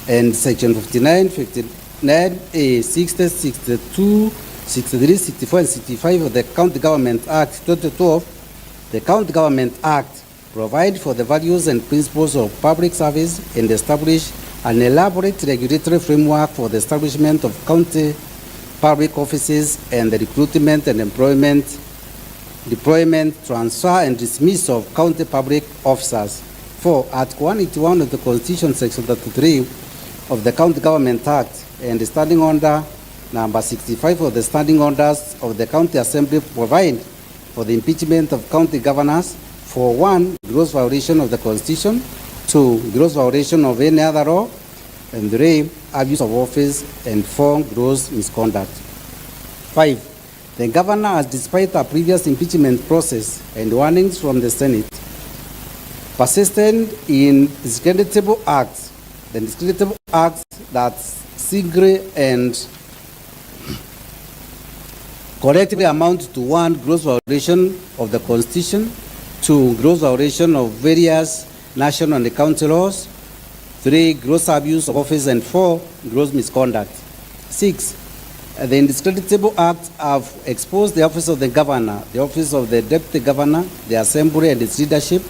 and Section 59, 59A, 60, 62, 63, 64, and 65 of the County Government Act 2012, the County Government Act provide for the values and principles of public service and establish an elaborate regulatory framework for the establishment of county public offices and the recruitment and employment, deployment, transfer, and dismissal of county public officers. 4. Article 181 of the Constitution, Section 33 of the County Government Act and the Standing Order number 65 of the Standing Orders of the County Assembly provide for the impeachment of county governors for 1, gross violation of the Constitution, 2, gross violation of any other law, and 3, abuse of office, and 4, gross misconduct. 5, the governor has, despite a previous impeachment process and warnings from the Senate, persisted in discreditable acts, the discreditable acts that secretly and collectively amount to 1, gross violation of the Constitution, 2, gross violation of various national and county laws, 3, gross abuse of office, and 4, gross misconduct. 6, the indiscreditable acts have exposed the office of the governor, the office of the deputy governor, the assembly and its leadership,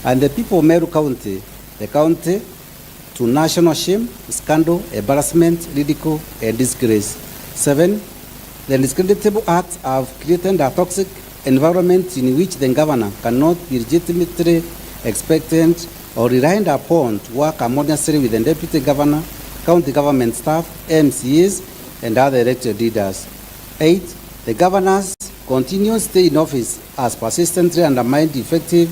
and the people of Meru County, the county, to national shame, scandal, embarrassment, ridicule, and disgrace. 7, the indiscreditable acts have created a toxic environment in which the governor cannot be legitimately expected or relied upon to work harmoniously with the deputy governor, county government staff, MCAs, and other elected leaders. 8, the governor's continued stay in office has persistently undermined effective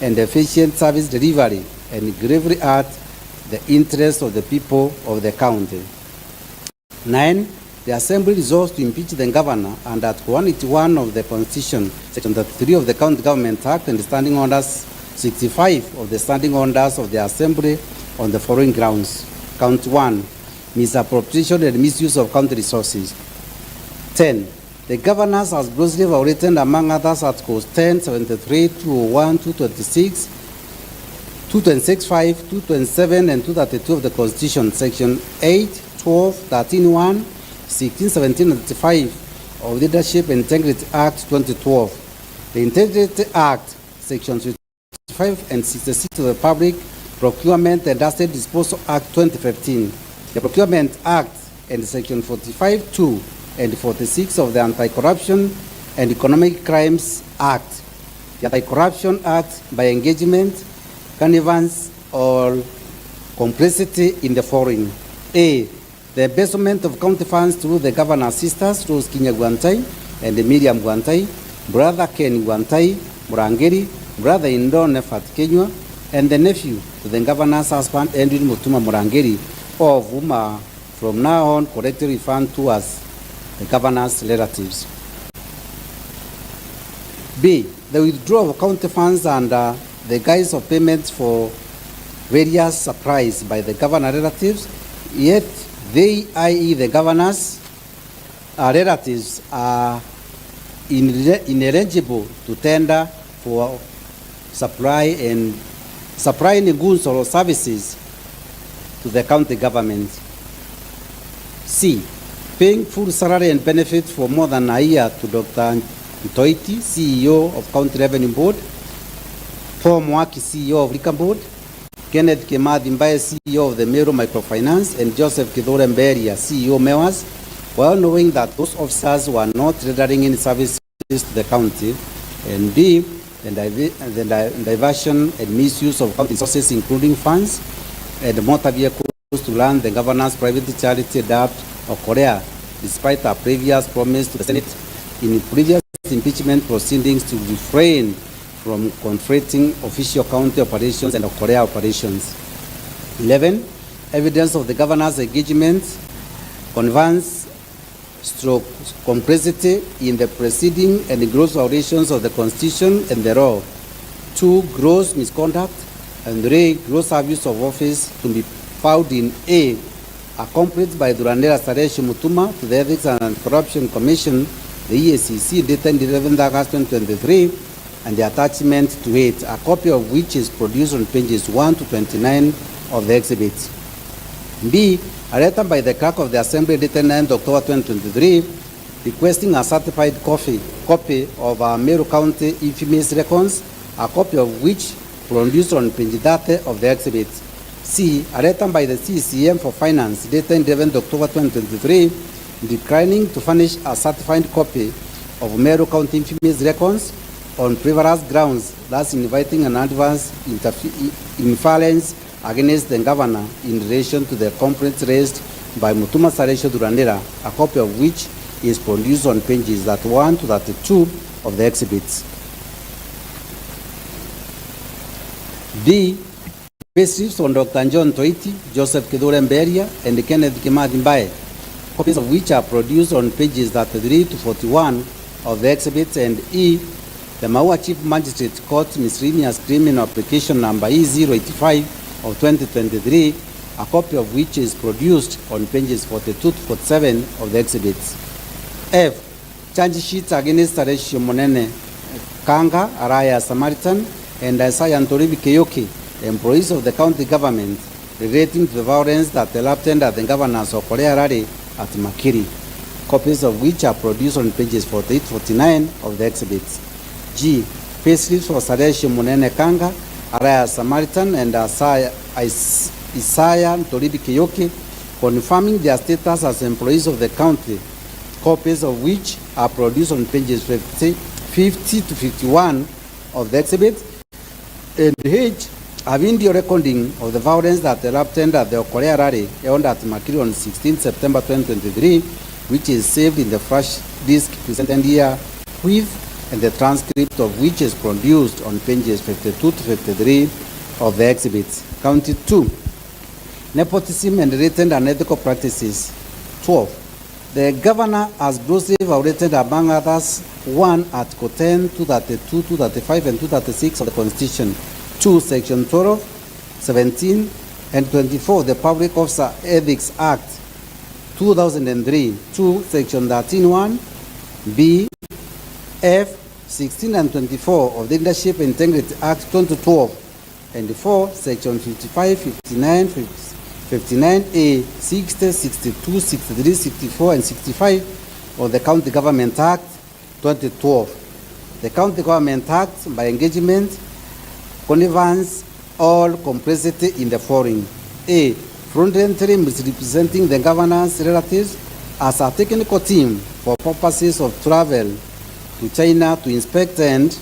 and efficient service delivery and gravely hurt the interests of the people of the county. 9, the Assembly resolves to impeach the governor under Article 181 of the Constitution, Section 33 of the County Government Act, and the Standing Orders 65 of the Standing Orders of the Assembly on the following grounds. Count 1, misappropriation and misuse of county resources. 10, the governor has grossly violated, among others, Articles 10, 73, 201, 226, 226.5, 227, and 232 of the Constitution, Section 8, 12, 13, 1, 16, 17, and 35 of Leadership and Integrity Act 2012. The Integrity Act, Sections 55 and 66 of the Public Procurement and Asset Disposal Act 2015. The Procurement Act and Section 45, 2, and 46 of the Anti-Corruption and Economic Crimes Act. The Anti-Corruption Act by engagement, connivance, or complicity in the following. A, the embezzlement of county funds through the governor's sisters, Rose Kinya Guantai and Miriam Guantai, brother Ken Guantai, Murangeri, brother-in-law Nefat Kenywa, and the nephew to the governor's husband, Edwin Mutuma Murangeri, all of whom are from now on correctly referred to as the governor's relatives. B, the withdrawal of county funds under the guise of payments for various supplies by the governor relatives, yet they, i.e. the governor's relatives, are ineligible to tender for supply and supplying goods or services to the county government. C, paying full salary and benefits for more than a year to Dr. Ntoiti, CEO of County Revenue Board, Paul Mwaki, CEO of Liquor Board, Kenneth Kimathi Mbaye, CEO of the Meru Microfinance, and Joseph Kidore Mberia, CEO MEWAS, well knowing that those officers were not rendering any services to the county, and B, the diversion and misuse of county resources, including funds and motor vehicles, to learn the governor's private charity DAP of Korea, despite a previous promise to the Senate in previous impeachment proceedings to refrain from confronting official county operations and Korea operations. 11, evidence of the governor's engagement, connivance, stroke complicity in the proceeding and gross violations of the Constitution and the law. 2, gross misconduct, and 3, gross abuse of office to be found in A, accomplished by Durandera Saresh Mutuma to the Ethics and Corruption Commission, the EACC, dated 11 August 2023, and the attachment to it, a copy of which is produced on pages 1 to 29 of the exhibit. B, a letter by the clerk of the Assembly dated 9 October 2023, requesting a certified copy of Meru County infamous records, a copy of which produced on page 30 of the exhibit. C, a letter by the CCM for Finance dated 11 October 2023, declining to furnish a certified copy of Meru County infamous records on frivolous grounds, thus inviting an adverse inference against the governor in relation to the complaints raised by Mutuma Saresho Durandera, a copy of which is produced on pages 31 to 32 of the exhibits. D, payslips on Dr. John Toiti, Joseph Kidore Mberia, and Kenneth Kimathi Mbaye, copies of which are produced on pages 33 to 41 of the exhibits. And E, the Maua Chief Magistrate Court miscellaneous criminal application number E085 of 2023, a copy of which is produced on pages 42 to 47 of the exhibits. F, charge sheets against Saresh Monene Kanga, Araya Samaritan, and Isaiah Ntoribi Keyoki, employees of the county government, relating to the violence that erupted at the governors of Korea Rari at Makiri, copies of which are produced on pages 48 to 49 of the exhibits. G, payslips for Saresh Munene Kanga, Araya Samaritan, and Isaiah Ntoribi Keyoki, confirming their status as employees of the county, copies of which are produced on pages 50 to 51 of the exhibit. And H, a video recording of the violence that erupted at the Korea Rally held at Makiri on 16 September 2023, which is saved in the flash disk presented here with, and the transcript of which is produced on pages 52 to 53 of the exhibits. County 2, nepotism and related unethical practices. 12, the governor has grossly violated, among others, 1, Article 10, 232, 235, and 236 of the Constitution, 2, Section 12, 17, and 24 of the Public Officer Ethics Act 2003, 2, Section 13.1, B, F, 16 and 24 of the Leadership Integrity Act 2012, and 4, Section 55, 59, 59A, 60, 62, 63, 64, and 65 of the County Government Act 2012. The County Government Act, by engagement, connivance, or complicity in the following: A, fraudulently misrepresenting the governor's relatives as a technical team for purposes of travel to China to inspect and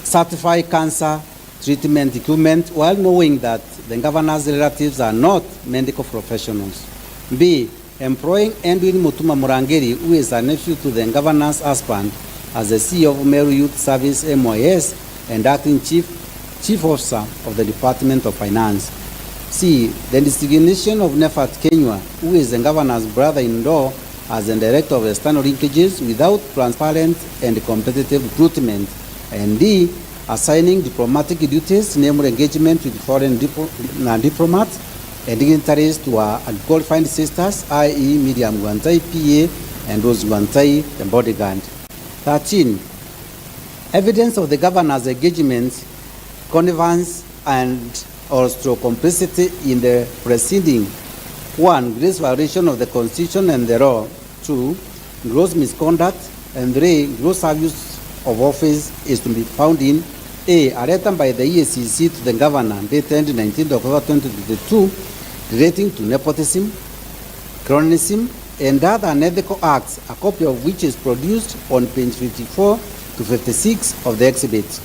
certify cancer treatment equipment, while knowing that the governor's relatives are not medical professionals. B, employing Edwin Mutuma Murangeri, who is a nephew to the governor's husband, as the CEO of Meru Youth Service MYS and acting chief officer of the Department of Finance. C, the designation of Nefat Kenywa, who is the governor's brother-in-law, as the director of external linkages without transparent and competitive recruitment. And D, assigning diplomatic duties, namely engagement with foreign diplomats and dignitaries to our unqualified sisters, i.e. Miriam Gwantai, PA, and Rose Gwantai, the bodyguard. 13, evidence of the governor's engagement, connivance and or stroke complicity in the proceeding. 1. Gross violation of the Constitution and the law. 2. Gross misconduct. And 3. Gross abuse of office is to be found in A. A letter by the EACC to the governor dated 19th October 2022 relating to nepotism, cronyism, and other unethical acts, a copy of which is produced on page 54 to 56 of the exhibit.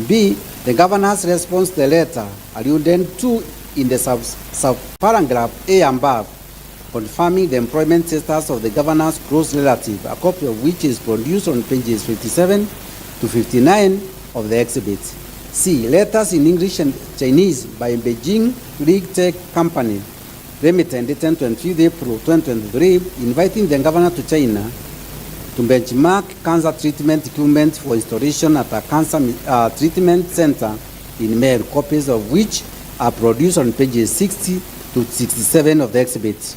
B. The governor's response to the letter alluded to in the sub-paragraph A above, confirming the employment status of the governor's close relative, a copy of which is produced on pages 57 to 59 of the exhibit. C. Letters in English and Chinese by Beijing League Tech Company, Limited, dated 25 April 2023, inviting the governor to China to benchmark cancer treatment equipment for installation at a cancer treatment center in Meru, copies of which are produced on pages 60 to 67 of the exhibit.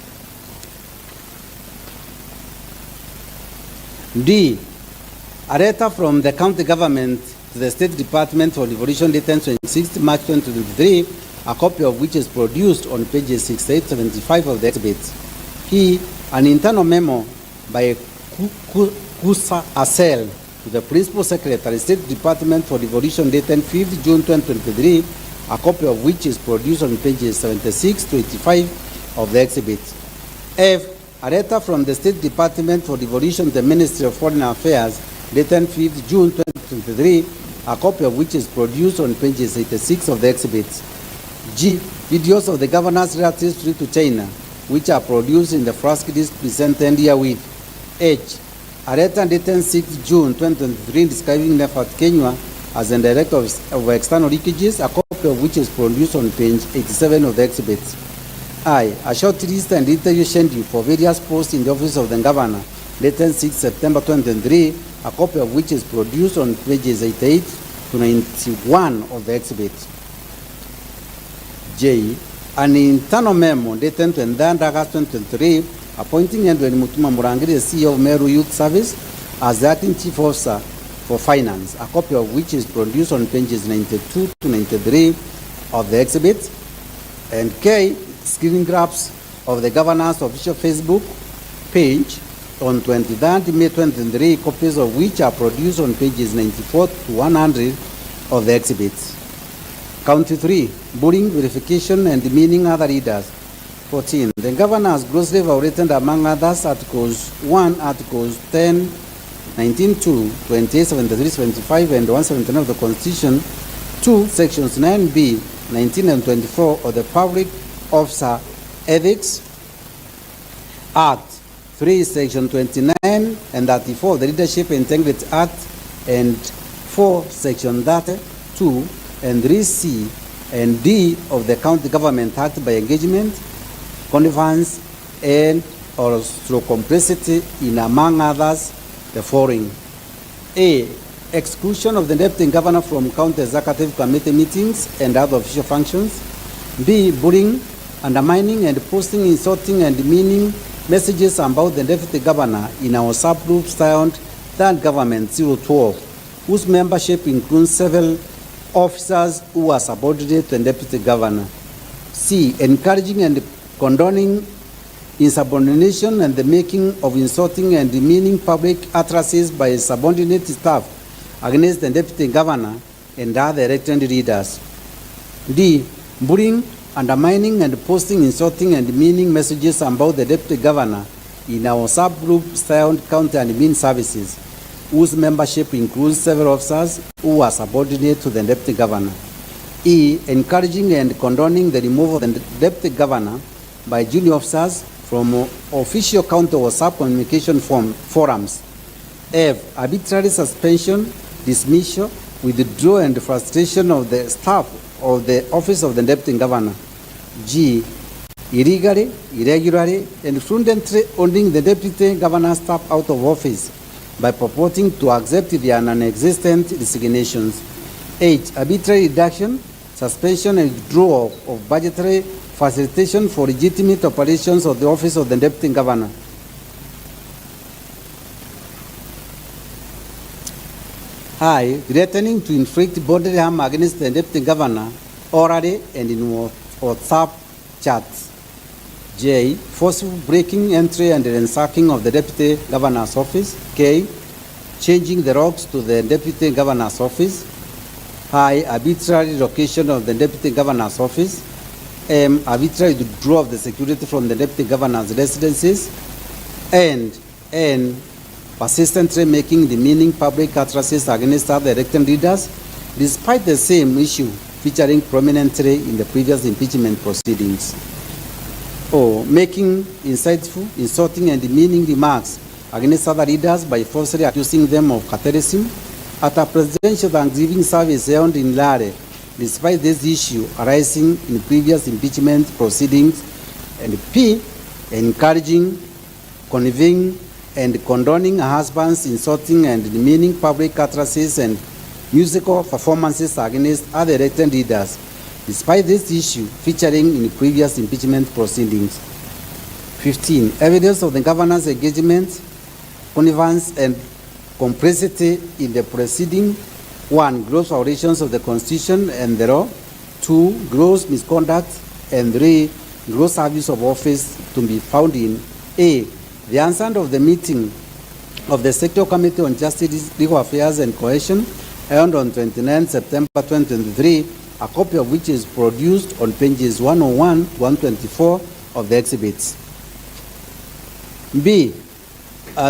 D. A letter from the county government to the State Department for Devolution dated 26 March 2023, a copy of which is produced on pages 68 to 75 of the exhibit. E. An internal memo by Kusa Asel to the Principal Secretary, State Department for Devolution dated 5th June 2023, a copy of which is produced on pages 76 to 85 of the exhibit. F. A letter from the State Department for Devolution to the Ministry of Foreign Affairs dated 5th June 2023, a copy of which is produced on pages 86 of the exhibit. G. Videos of the governor's relatives trip to China, which are produced in the first list presented herewith. H. A letter dated 6 June 2023 describing Nefat Kenya as the director of external leakages, a copy of which is produced on page 87 of the exhibit. I. A short list and interview schedule for various posts in the office of the governor, dated 6 September 2023, a copy of which is produced on pages 88 to 91 of the exhibit. J. An internal memo dated 29 August 2023, appointing Edwin Mutuma Murangiri, the CEO of Meru Youth Service, as the acting chief officer for finance, a copy of which is produced on pages 92 to 93 of the exhibit. And K. Screen grabs of the governor's official Facebook page on 23rd May 2023, copies of which are produced on pages 94 to 100 of the exhibit. Count 3. Bullying, verification, and demeaning other leaders. 14. The governor has grossly violated, among others, Articles 1, Articles 10, 19, 2, 28, 73, 75, and 179 of the Constitution. 2. Sections 9b, 19, and 24 of the Public Officer Ethics Act. 3. Section 29 and 34 of the Leadership Integrity Act, and 4. Section 32 and 3C and D of the County Government Act by engagement, connivance, and or through complicity in, among others, the following. A. Exclusion of the deputy governor from county executive committee meetings and other official functions. B. Bullying, undermining, and posting insulting and demeaning messages about the deputy governor in our subgroup styled Third Government 012, whose membership includes several officers who are subordinate to the deputy governor. C. Encouraging and condoning insubordination and the making of insulting and demeaning public utterances by subordinate staff against the deputy governor and other elected leaders. D. Bullying, undermining, and posting insulting and demeaning messages about the deputy governor in our subgroup styled county and admin services, whose membership includes several officers who are subordinate to the deputy governor. E. Encouraging and condoning the removal of the deputy governor by junior officers from official county or sub-communication forums. F. Arbitrary suspension, dismissal, withdrawal, and frustration of the staff of the office of the deputy governor. G. Illegally, irregularly, and fraudulently holding the deputy governor's staff out of office by purporting to accept their non-existent designations. H. Arbitrary reduction, suspension, and withdrawal of budgetary facilitation for legitimate operations of the office of the deputy governor. I, threatening to inflict bodily harm against the deputy governor orally and in WhatsApp chats. J, forceful breaking, entry and ransacking of the deputy governor's office. K, changing the locks to the deputy governor's office. I, arbitrary location of the deputy governor's office. M, arbitrary withdrawal of the security from the deputy governor's residences. And N, persistently making demeaning public utterances against other elected leaders, despite the same issue featuring prominently in the previous impeachment proceedings. O, making insightful, insulting, and demeaning remarks against other leaders by falsely accusing them of catholicism at a presidential Thanksgiving service held in Lare, despite this issue arising in previous impeachment proceedings. And P, encouraging, conveying, and condoning a husband's insulting and demeaning public utterances and musical performances against other elected leaders, despite this issue featuring in previous impeachment proceedings. 15. Evidence of the governor's engagement, connivance, and complicity in the proceeding. 1. Gross violations of the Constitution and the law. 2. Gross misconduct. And 3. Gross abuse of office to be found in A. The answer of the meeting of the Sector Committee on Justice, Legal Affairs and Cohesion held on 29 September 2023, a copy of which is produced on pages 101 to 124 of the exhibits. B.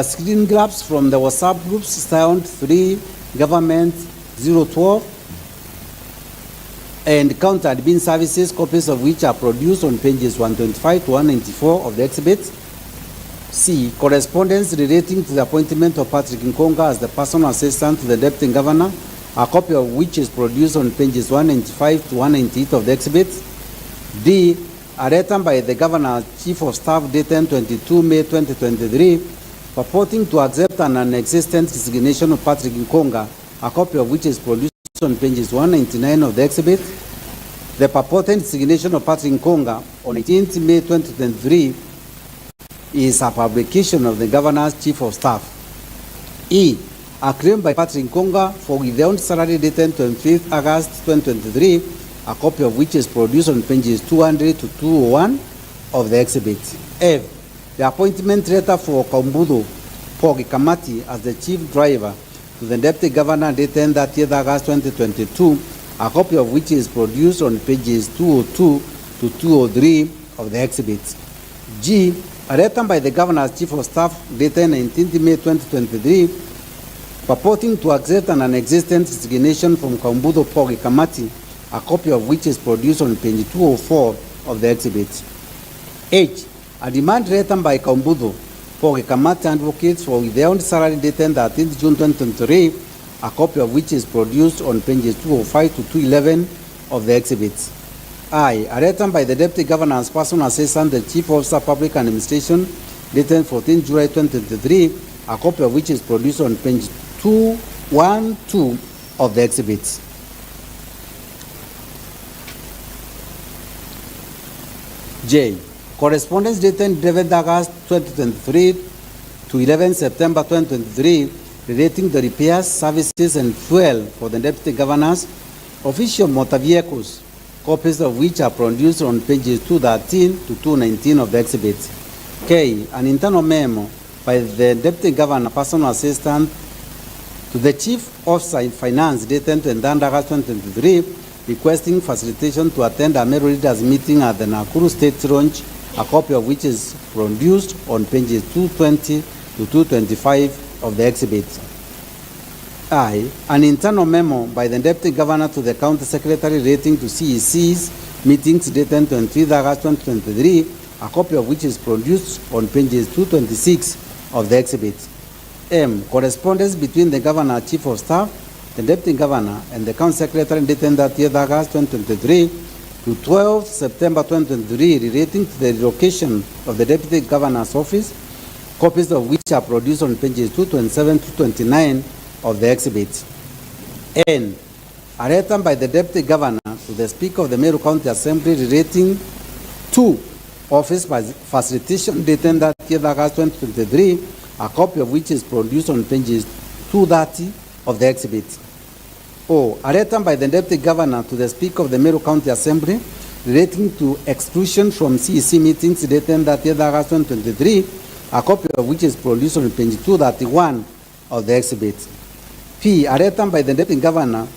Screen grabs from the WhatsApp groups sound 3 Government 012 and counter admin services, copies of which are produced on pages 125 to 194 of the exhibits. C. Correspondence relating to the appointment of Patrick Nkonga as the personal assistant to the Deputy Governor, a copy of which is produced on pages 195 to 198 of the exhibits. D. A letter by the Governor Chief of Staff dated 22 May 2023, purporting to accept an non-existent resignation of Patrick Nkonga, a copy of which is produced on pages 199 of the exhibit. The purported resignation of Patrick Nkonga on 18 May 2023 is a publication of the Governor's Chief of Staff. E. A claim by Patrick Nkonga for withheld salary dated 25 August 2023, a copy of which is produced on pages 200 to 201 of the exhibit. F. The appointment letter for Kambudo Pogi Kamati as the chief driver to the Deputy Governor dated 30 August 2022, a copy of which is produced on pages 202 to 203 of the exhibit. G. A letter by the Governor's Chief of Staff dated 19 May 2023, purporting to accept an non-existent resignation from Kambudo Pogi Kamati, a copy of which is produced on page 204 of the exhibit. H. A demand letter by Kambudo Pogi Kamati advocates for withheld salary dated 13 June 2023, a copy of which is produced on pages 205 to 211 of the exhibits. I. A letter by the Deputy Governor's personal assistant, the Chief Officer Public Administration, dated 14 July 2023, a copy of which is produced on page 212 of the exhibits. J. Correspondence dated 11 August 2023 to 11 September 2023 relating to repairs, services, and fuel for the Deputy Governors, official motor vehicles, copies of which are produced on pages 213 to 219 of the exhibit. K. An internal memo by the Deputy Governor, personal assistant to the Chief Oversight Finance dated 29 August 2023, requesting facilitation to attend a Meru Leaders meeting at the Nakuru State Launch, a copy of which is produced on pages 220 to 225 of the exhibit. I. An internal memo by the Deputy Governor to the County Secretary relating to CEC's meetings dated 23 August 2023, a copy of which is produced on pages 226 of the exhibit. M. Correspondence between the Governor, Chief of Staff, the Deputy Governor, and the County Secretary dated 30 August 2023 to 12 September 2023 relating to the relocation of the Deputy Governor's office, copies of which are produced on pages 227 to 229 of the exhibit. N. A letter by the Deputy Governor to the Speaker of the Meru County Assembly relating to office facilitation dated 30 August 2023, a copy of which is produced on pages 230 of the exhibit. O, a letter by the Deputy Governor to the Speaker of the Meru County Assembly relating to exclusion from CEC meetings dated 30th August 2023, a copy of which is produced on page 231 of the exhibit. P, a letter by the Deputy Governor,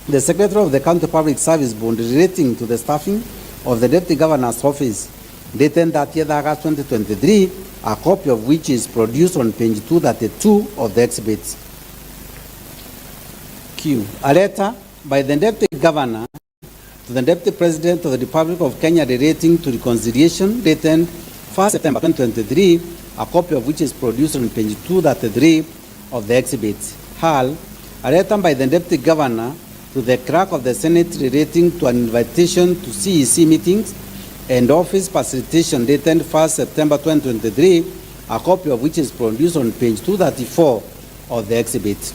the Secretary of the County Public Service Board relating to the staffing of the Deputy Governor's office dated 30th August 2023, a copy of which is produced on page 232 of the exhibit. Q, a letter by the Deputy Governor to the Deputy President of the Republic of Kenya relating to reconciliation dated 1st September 2023, a copy of which is produced on page 233 of the exhibit. HAL, a letter by the Deputy Governor to the Clerk of the Senate relating to an invitation to CEC meetings and office facilitation dated 1st September 2023, a copy of which is produced on page 234 of the exhibit.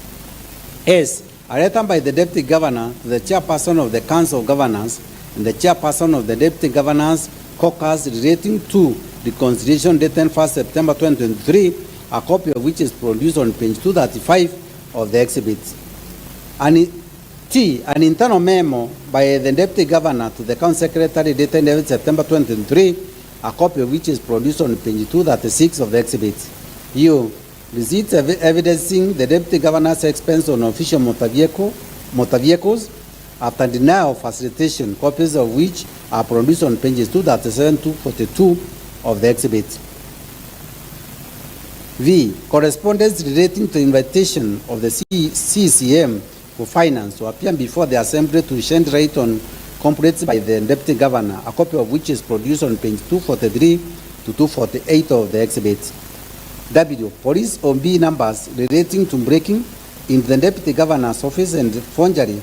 S, a letter by the Deputy Governor to the Chairperson of the Council of Governors and the Chairperson of the Deputy Governors Caucus relating to reconciliation dated 1st September 2023, a copy of which is produced on page 235 of the exhibit. And T, an internal memo by the Deputy Governor to the County Secretary dated 11 September 2023, a copy of which is produced on page 236 of the exhibit. U, receipts evidencing the Deputy Governor's expense on official motor vehicles after denial of facilitation, copies of which are produced on pages 237 to 42 of the exhibit. V, correspondence relating to invitation of the CCM for Finance to appear before the Assembly to shed light on complaints by the Deputy Governor, a copy of which is produced on page 243 to 248 of the exhibit. W, police OB numbers relating to breaking in the Deputy Governor's office and forgery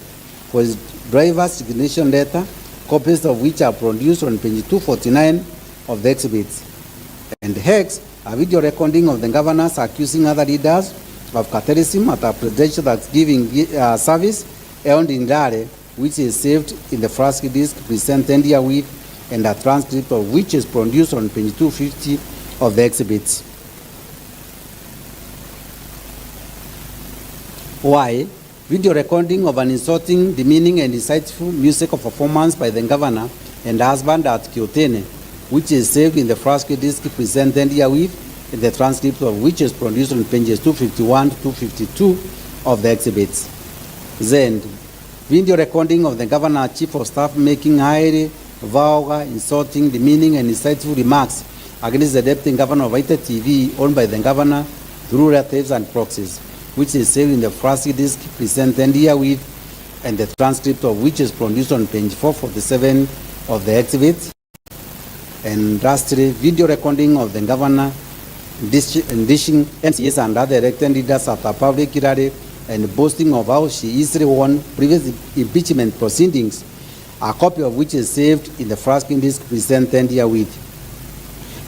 for his driver's resignation letter, copies of which are produced on page 249 of the exhibit. And Hex, a video recording of the governors accusing other leaders of cartelism at a presidential Thanksgiving service held in Dare, which is saved in the flash disk presented herewith, and a transcript of which is produced on page 250 of the exhibit. Y, video recording of an insulting, demeaning, and insightful musical performance by the governor and husband at Kiotene, which is saved in the flash disk presented herewith, and the transcript of which is produced on pages 251 to 252 of the exhibits. Z, video recording of the governor chief of staff making highly vulgar, insulting, demeaning, and insightful remarks against the deputy governor of Aita TV owned by the governor through relatives and proxies, which is saved in the flash disk presented herewith, and the transcript of which is produced on page 447 of the exhibit. And lastly, video recording of the governor dishing MCS and other elected leaders at a public rally and boasting of how she easily won previous impeachment proceedings, a copy of which is saved in the flash disk presented herewith.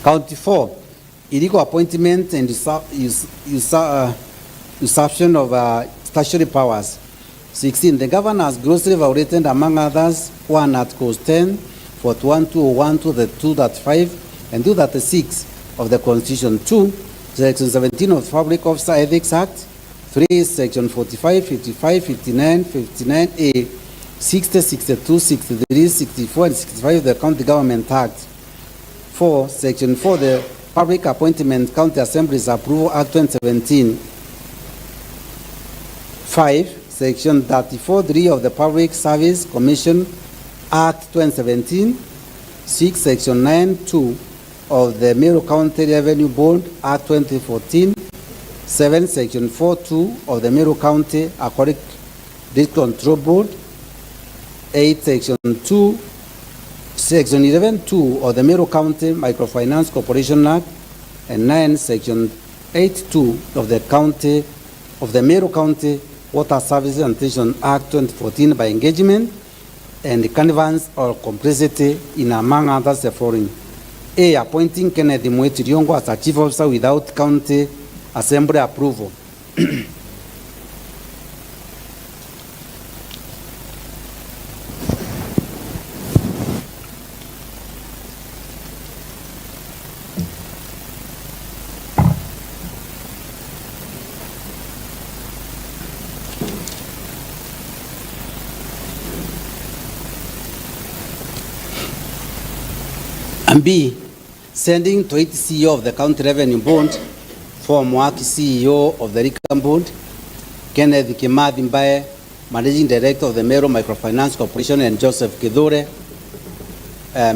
Count 4, illegal appointment and usurpation of statutory powers. 16, the governor has grossly violated, among others, 1 Articles 10, 41, 201, 235, and 236 of the Constitution. 2, Section 17 of the Public Officer Ethics Act. 3, Section 45, 55, 59, 59A, 60, 62, 63, 64, and 65 of the County Government Act. 4, Section 4, the Public Appointment County Assemblies Approval Act 2017. 5, Section 34(3) of the Public Service Commission Act 2017. 6, Section 9(2) of the Meru County Revenue Board Act 2014. 7, Section 4(2) of the Meru County Aquatic Disease Control Board. 8, Section 11(2) of the Meru County Microfinance Corporation Act. And 9, Section 8(2) of the Meru County Water Services and Sanitation Act 2014 by engagement and connivance or complicity in, among others, the following. A, appointing Kennedy Mweti Riongo as a chief officer without county assembly approval. And B, sending to 8 CEO of the County Revenue Board, former Mwaki CEO of the Rikam Board, Kenneth Kimathi Mbaye, Managing Director of the Meru Microfinance Corporation, and Joseph Kidhure,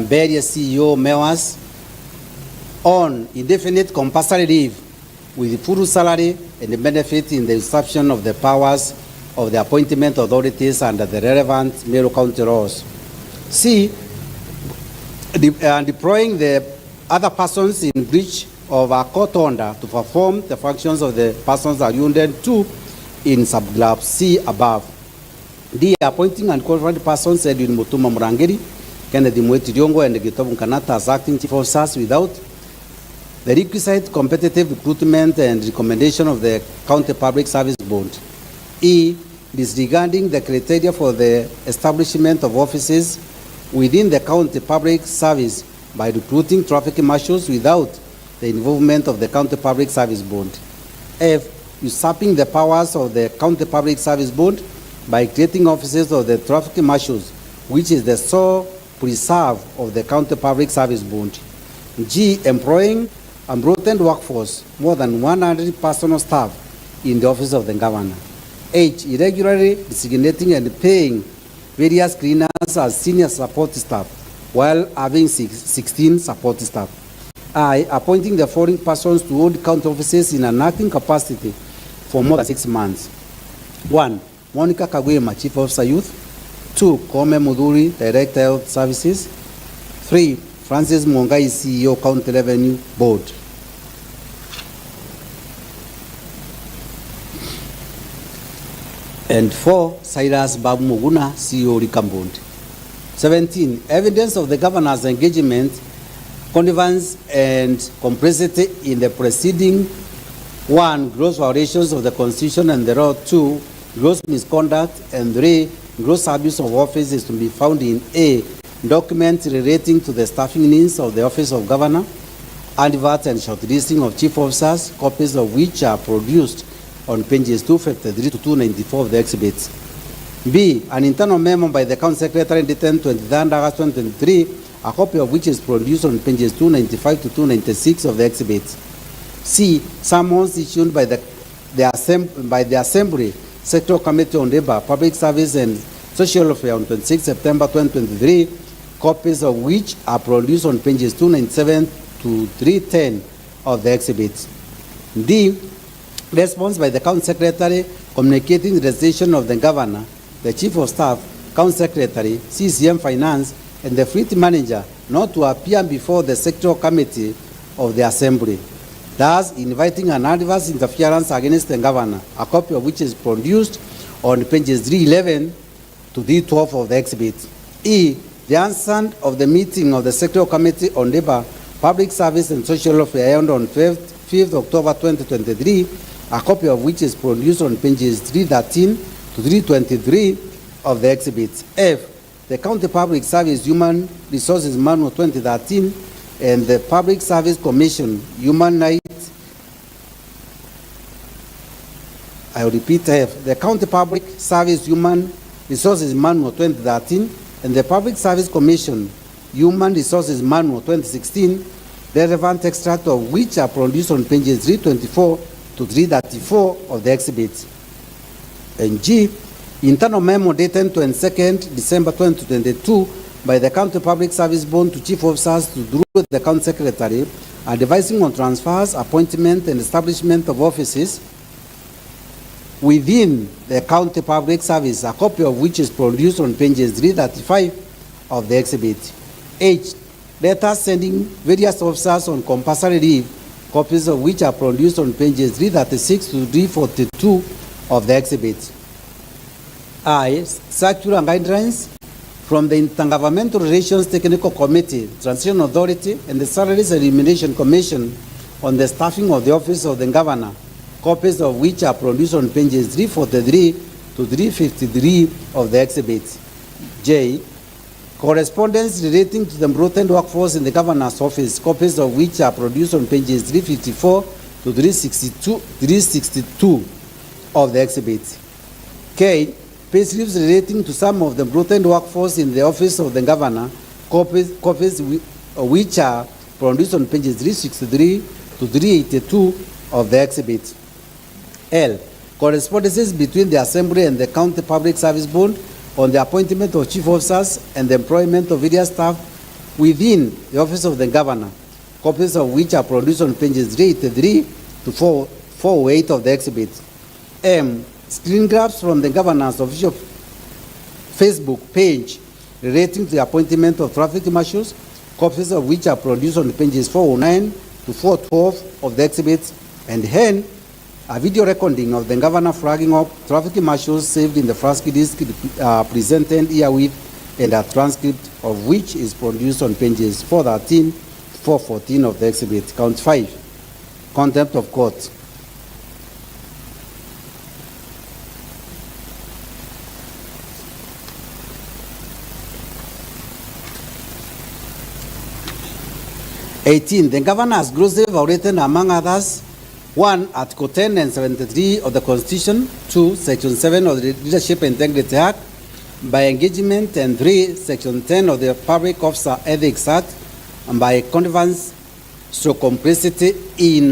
various CEO MEWAS, on indefinite compulsory leave with full salary and the benefit in the usurpation of the powers of the appointment authorities under the relevant Meru County laws. C, deploying the other persons in breach of a court order to perform the functions of the persons alluded to in subglab C above. D, appointing and qualified persons Edwin Mutuma Murangiri, Kennedy Mweti Riongo, and Gitobu Kanata as acting chief officers without the requisite competitive recruitment and recommendation of the County Public Service Board. E, disregarding the criteria for the establishment of offices within the County Public Service by recruiting traffic marshals without the involvement of the County Public Service Board. F, usurping the powers of the County Public Service Board by creating offices of the traffic marshals, which is the sole preserve of the County Public Service Board. G, employing unbroken workforce, more than 100 personal staff in the office of the governor. H, irregularly designating and paying various cleaners as senior support staff while having 16 support staff. I, appointing the foreign persons to hold county offices in an acting capacity for more than 6 months. 1, Monica Kawira, Chief Officer Youth. 2, Kome Muduri, Director Health Services. 3, Francis Mwangaza, CEO, County Revenue Board. And 4, Cyrus Babu Muguna, CEO, Rikam Board. 17, evidence of the governor's engagement, connivance and complicity in the proceeding. 1, gross violations of the Constitution and the law. 2, gross misconduct. And 3, gross abuse of office is to be found in A, documents relating to the staffing needs of the office of governor, advert and shortlisting of chief officers, copies of which are produced on pages 253 to 294 of the exhibits. B, an internal memo by the County Secretary dated 23rd August 2023, a copy of which is produced on pages 295 to 296 of the exhibits. C, summons issued by the Assembly Sectoral Committee on Labor, Public Service and Social Welfare on 26 September 2023, copies of which are produced on pages 297 to 310 of the exhibits. D, response by the County Secretary communicating the decision of the Governor, the Chief of Staff, County Secretary, CCM Finance, and the Fleet Manager not to appear before the Sectoral Committee of the Assembly, thus inviting an adverse interference against the Governor, a copy of which is produced on pages 311 to 312 of the exhibit. E, the answer of the meeting of the Sectoral Committee on Labor, Public Service and Social Welfare held on 5th October 2023, a copy of which is produced on pages 313 to 323 of the exhibits. F, the County Public Service Human Resources Manual 2013 and the Public Service Commission Human Rights. I will repeat F, the County Public Service Human Resources Manual 2013 and the Public Service Commission Human Resources Manual 2016, the relevant extract of which are produced on pages 324 to 334 of the exhibits. And G, internal memo dated 22nd December 2022 by the County Public Service Board to chief officers to do with the County Secretary advising on transfers, appointment, and establishment of offices within the County Public Service, a copy of which is produced on pages 335 of the exhibit. H, letters sending various officers on compulsory leave, copies of which are produced on pages 336 to 342 of the exhibit. I, circular guidelines from the Intergovernmental Relations Technical Committee, Transition Authority, and the Salaries and Remuneration Commission on the staffing of the office of the Governor, copies of which are produced on pages 343 to 353 of the exhibit. J, correspondence relating to the embroidered workforce in the Governor's office, copies of which are produced on pages 354 to 362 of the exhibit. K, payslips relating to some of the embroidered workforce in the office of the Governor, copies which are produced on pages 363 to 382 of the exhibit. L. Correspondences between the Assembly and the County Public Service Board on the appointment of chief officers and the employment of various staff within the office of the governor, copies of which are produced on pages 383 to 408 of the exhibit. M. Screen grabs from the governor's official Facebook page relating to the appointment of traffic marshals, copies of which are produced on pages 409 to 412 of the exhibit. And N. A video recording of the governor flagging up traffic marshals saved in the flash disk presented herewith, and a transcript of which is produced on pages 413 to 414 of the exhibit. Count 5. Contempt of court. The governor has grossly violated, among others, 1. Article 10 and 73 of the Constitution, 2. Section 7 of the Leadership and Integrity Act by engagement, and 3. Section 10 of the Public Officer Ethics Act and by connivance through complicity in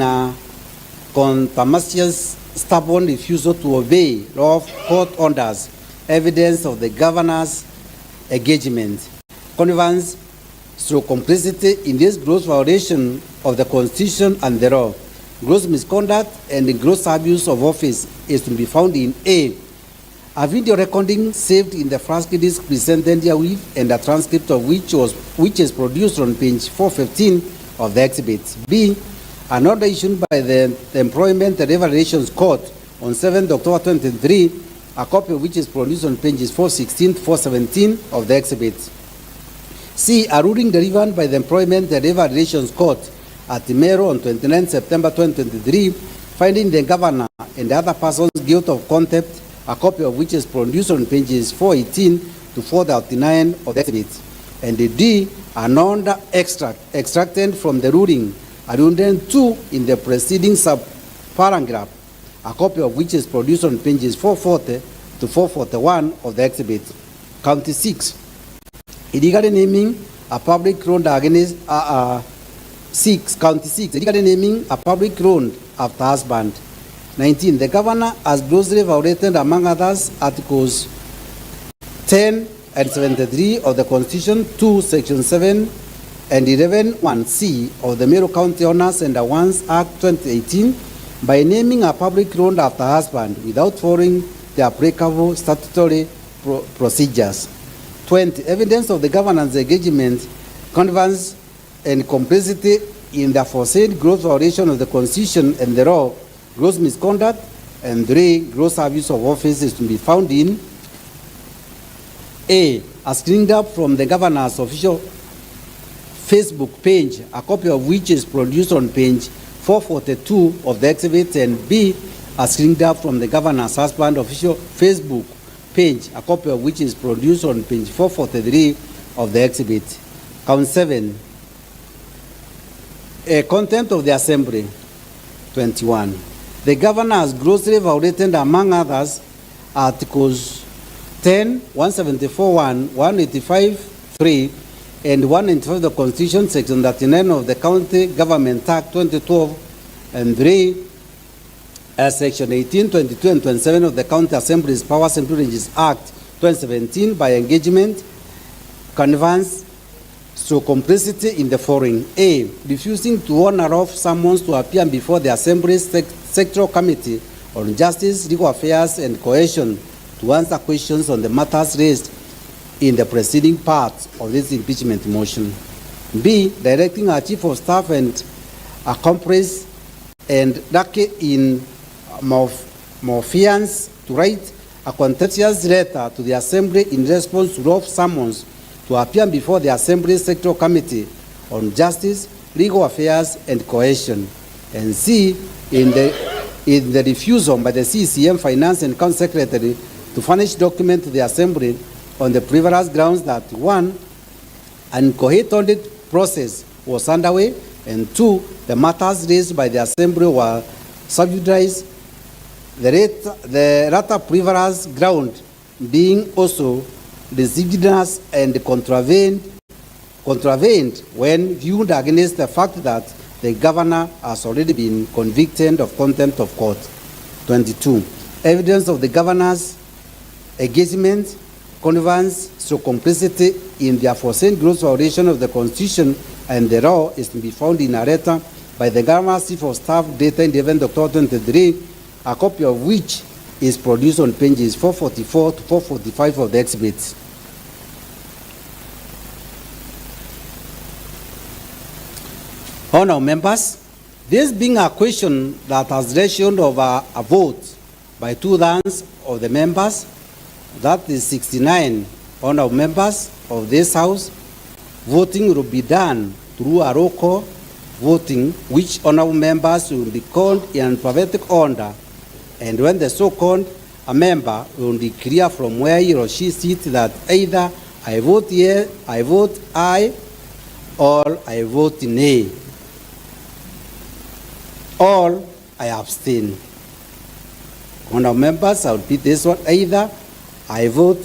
contumacious stubborn refusal to obey law of court orders, evidence of the governor's engagement. Connivance through complicity in this gross violation of the Constitution and the law, gross misconduct and gross abuse of office is to be found in A. A video recording saved in the flash disk presented herewith, and a transcript of which is produced on page 415 of the exhibit. B. An order issued by the Employment and Labor Relations Court on 7 October 2023, a copy of which is produced on pages 416 to 417 of the exhibit. C. A ruling delivered by the Employment and Labor Relations Court at Timero on 29 September 2023, finding the governor and other persons guilty of contempt, a copy of which is produced on pages 418 to 439 of the exhibit. And the D. An order extracted from the ruling, addendum 2 in the preceding subparagraph, a copy of which is produced on pages 440 to 441 of the exhibit. County 6. Illegal naming a public road against County 6. Illegal naming a public road after husband. 19. The governor has grossly violated, among others, Articles 10 and 73 of the Constitution, 2, Section 7 and 11, 1C of the Meru County Honors and Awards Act 2018 by naming a public road after husband without following the applicable statutory procedures. 20. Evidence of the governor's engagement, connivance, and complicity in the aforesaid gross violation of the Constitution and the law, gross misconduct, and 3. Gross abuse of office is to be found in A. A screen grab from the governor's official Facebook page, a copy of which is produced on page 442 of the exhibit, and B. A screen grab from the governor's husband official Facebook page, a copy of which is produced on page 443 of the exhibit. Count 7. A contempt of the Assembly. 21. The governor has grossly violated, among others, Articles 10, 174.1, 185.3, and 195 of the Constitution, Section 39 of the County Government Act 2012, and 3, Section 18, 22, and 27 of the County Assembly's Powers and Privileges Act 2017 by engagement, connivance, through complicity in the following. A. Refusing to honor off summons to appear before the Assembly's Sectoral Committee on Justice, Legal Affairs, and Cohesion to answer questions on the matters raised in the preceding part of this impeachment motion. B. Directing our Chief of Staff and accomplice and Dake in Morpheans to write a contemptuous letter to the Assembly in response to off summons to appear before the Assembly's Sectoral Committee on Justice, Legal Affairs, and Cohesion. And C. In the refusal by the CCM Finance and Council Secretary to furnish document to the Assembly on the frivolous grounds that 1. An incoherent audit process was underway, and 2. The matters raised by the Assembly were subjudice, the latter frivolous ground being also deciduous and contravened contravened when viewed against the fact that the governor has already been convicted of contempt of court. 22. Evidence of the governor's engagement, connivance, so complicity in the aforesaid gross violation of the Constitution and the law is to be found in a letter by the governor's chief of staff dated 11 October 2023, a copy of which is produced on pages 444 to 445 of the exhibit. Honourable members, this being a question that has rationed over a vote by 2/3 of the members, that is 69 honourable members of this House, voting will be done through a roll call voting, which honourable members will be called in alphabetic order, and when the so-called a member will declare from where he or she sits that either I vote yes, I vote aye, or I vote nay, or I abstain. Honourable members, I'll repeat this one, either I vote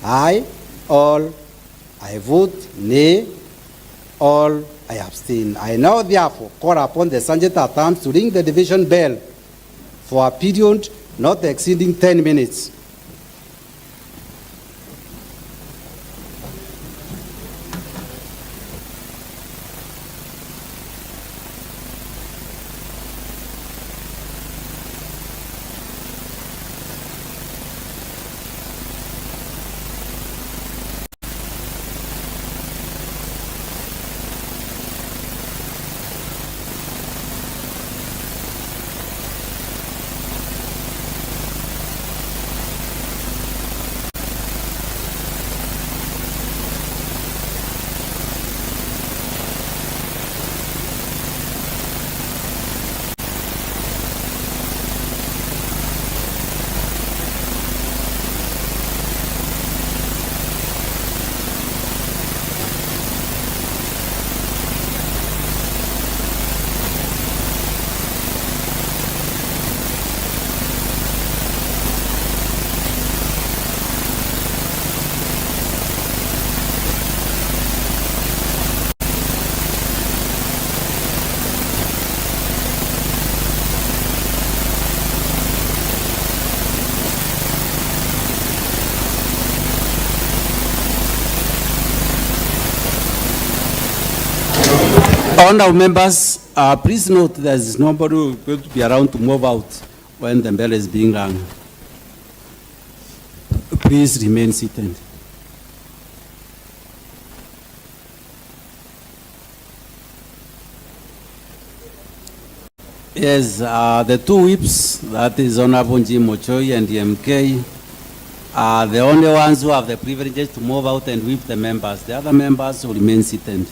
aye, or I vote nay, or I abstain. I now therefore call upon the sergeant at arms to ring the division bell for a period not exceeding 10 minutes. Honourable members, please note there is nobody who is going to be around to move out when the bell is being rung. Please remain seated. Yes, the two whips, that is Honourable Jim Mochoi and the MK, are the only ones who have the privilege to move out and whip the members. The other members will remain seated.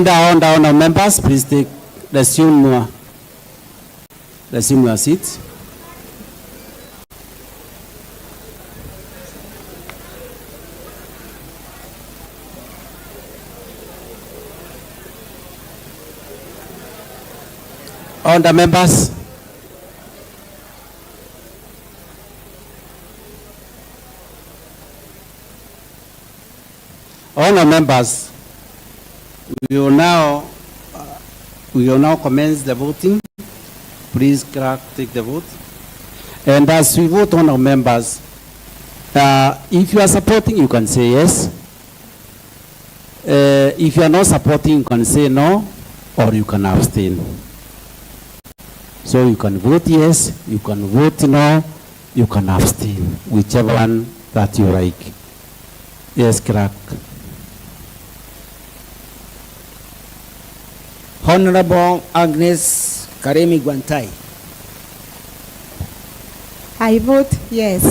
Order, members, please resume your seats. Order, members. Honor members, we will now commence the voting. Please take the vote. And as we vote, honor members, if you are supporting, you can say yes. If you are not supporting, you can say no, or you can abstain. So you can vote yes, you can vote no, you can abstain, whichever one that you like. Yes, crack. Honorable Agnes Karemi Gwantai. I vote yes.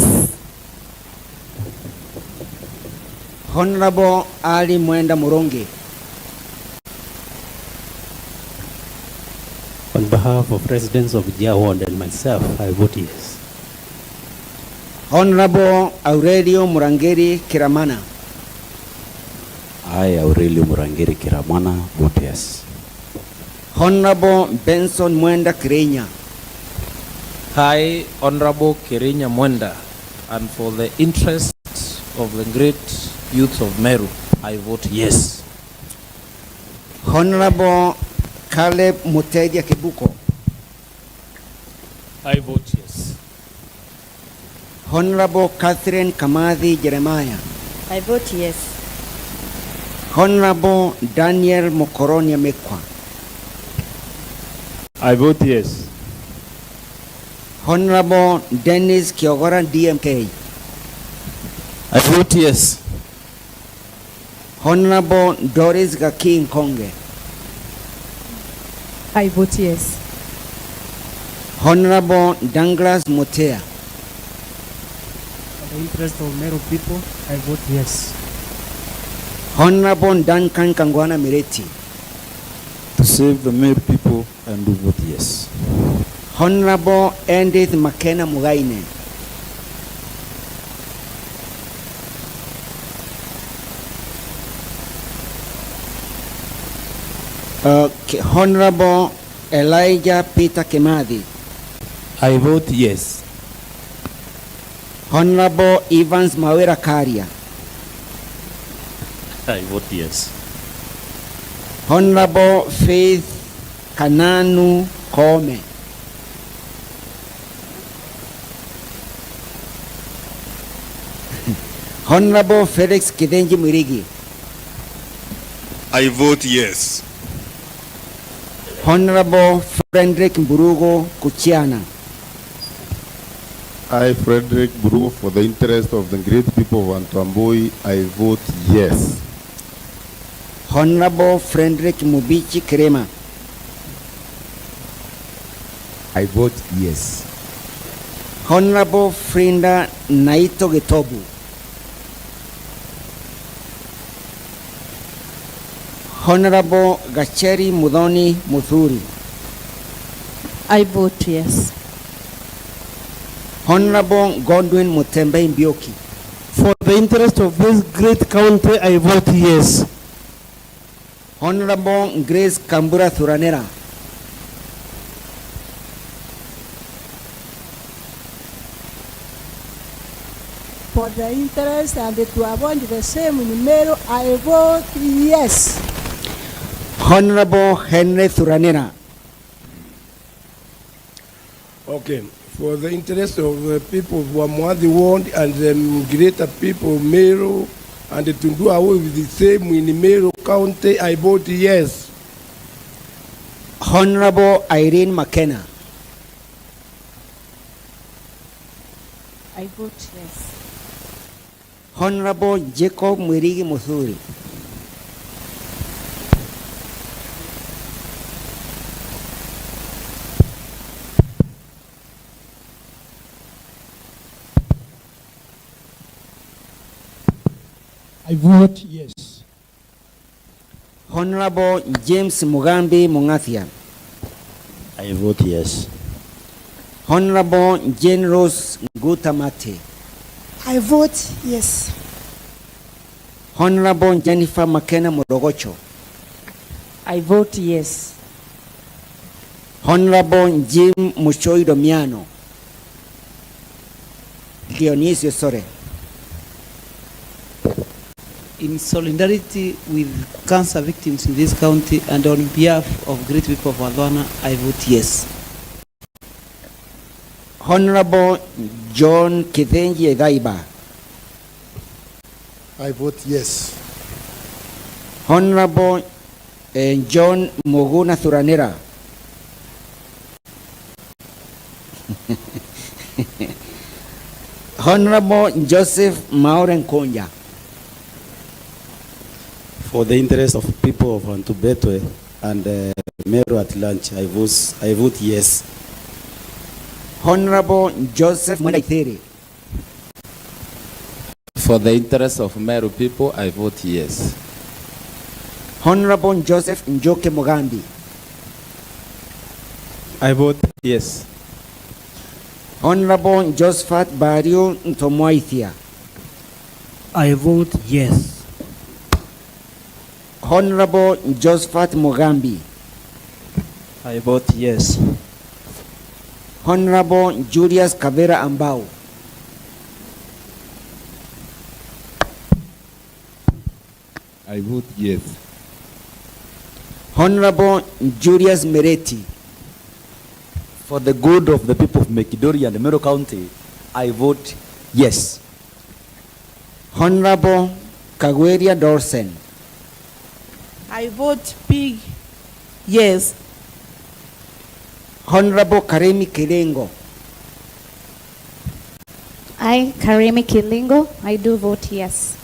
Honorable Ali Mwenda Murongi. On behalf of residents of Jawand and myself, I vote yes. Honorable Aurelio Murangeri Kiramana. I, Aurelio Murangeri Kiramana, vote yes. Honorable Benson Mwenda Kirenya. I, Honorable Kirenya Mwenda, and for the interests of the great youth of Meru, I vote yes. Honorable Caleb Mutedia Kibuko. I vote yes. Honorable Catherine Kamadhi Jeremiah. I vote yes. Honorable Daniel Mokoronia Mekwa. I vote yes. Honorable Dennis Kiogora DMK. I vote yes. Honorable Doris Gaki Nkonge. I vote yes. Honorable Douglas Motea. For the interest of Meru people, I vote yes. Honorable Duncan Kangwana Mireti. To save the Meru people, and do vote yes. Honorable Edith McKenna Mugaine. Honorable Elijah Peter Kemadi. I vote yes. Honorable Evans Mawera Karia. I vote yes. Honorable Faith Kananu Kome. Honorable Felix Kidenji Mwirigi. I vote yes. Honorable Frederick Mburugo Kuchiana. I, Frederick Buru, for the interest of the great people of Antamboi, I vote yes. Honorable Frederick Mubichi Krema. I vote yes. Honorable Frinda Naito Getobu. Honorable Gacheri Mudoni Muthuri. I vote yes. Honorable Godwin Mutembe Mbioki. For the interest of this great county, I vote yes. Honorable Grace Kambura Thuranera. For the interest and to avoid the same in Meru, I vote yes. Honorable Henry Thuranera. Okay. For the interest of the people of Wamwadi Ward and the greater people of Meru, and to do away with the same in Meru County, I vote yes. Honorable Irene McKenna. I vote yes. Honorable Jacob Mwirigi Muthuri. I vote yes. Honorable James Mugambi Mungathia. I vote yes. Honorable Jane Rose Ngutamate. I vote yes. Honorable Jennifer McKenna Morogocho. I vote yes. Honorable Jim Muchoi Domiano. Dionisio, sorry. In solidarity with cancer victims in this county and on behalf of great people of Wadwana, I vote yes. Honorable John Kithenji Edaiba. I vote yes. Honorable John Moguna Thuranera. Honorable Joseph Mauren Konya. For the interest of people of Antubetwe and Meru at large, I vote yes. Honorable Joseph Mwanaithiri. For the interest of Meru people, I vote yes. Honorable Joseph Njoke Mogambi. I vote yes. Honorable Josephat Bario Ntomoithia. I vote yes. Honorable Josephat Mogambi. I vote yes. Honorable Julius Kawira Ambao. I vote yes. Honorable Julius Mereti. For the good of the people of Mekidori and Meru County, I vote yes. Honorable Kawira Dorsen. I vote big yes. Honorable Karemi Kilengo. I, Karemi Kilingo, I do vote yes.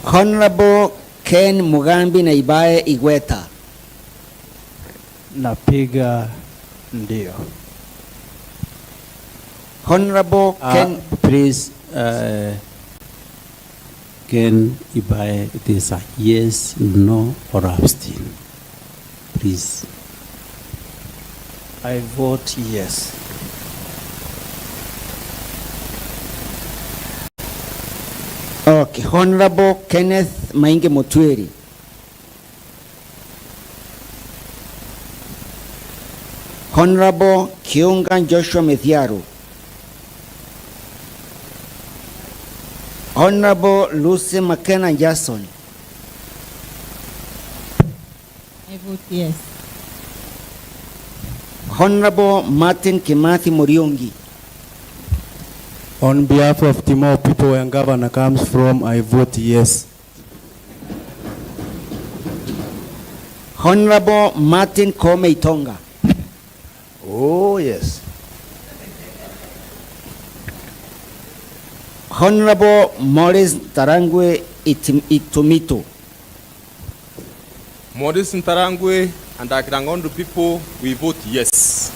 Honorable Ken Mugambi Naibae Igweta. Napiga ndio. Honorable Ken. Please, Ken Ibae, it is a yes, no, or abstain. Please. I vote yes. Okay, Honorable Kenneth Mainge Motweri. Honorable Kiunga Joshua Methiaru. Honorable Lucy McKenna Jason. I vote yes. Honorable Martin Kimathi Muriungi. On behalf of Timor people where governor comes from, I vote yes. Honorable Martin Kome Itonga. Oh, yes. Honorable Morris Tarangwe Itumito. Morris Tarangwe and Akirangondo people, we vote yes.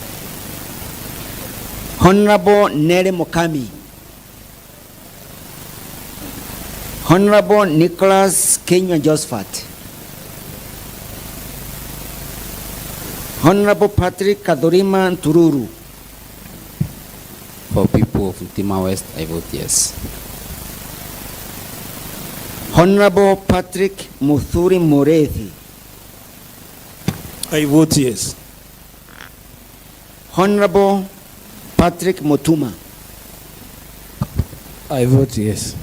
Honorable Nere Mokami. Honorable Nicholas Kenya Josephat. Honorable Patrick Kadorima Tururu. For people of Ntima West, I vote yes. Honorable Patrick Muthuri Morethi. I vote yes. Honorable Patrick Motuma. I vote yes.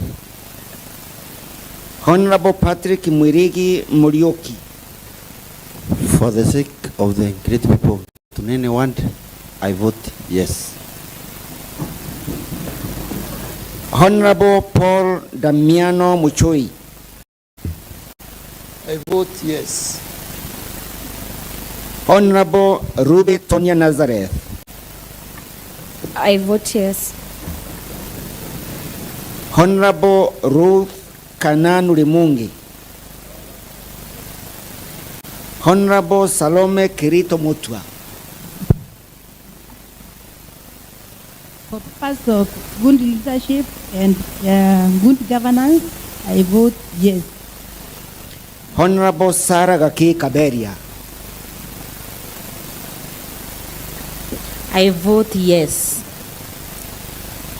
Honorable Patrick Mwirigi Murioki. For the sake of the great people of Tunene Ward, I vote yes. Honorable Paul Damiano Muchoi. I vote yes. Honorable Ruby Tonya Nazareth. I vote yes. Honorable Ruth Kananu Rimungi. Honorable Salome Kirito Mutua. For purpose of good leadership and good governance, I vote yes. Honorable Sarah Gaki Kaberia. I vote yes.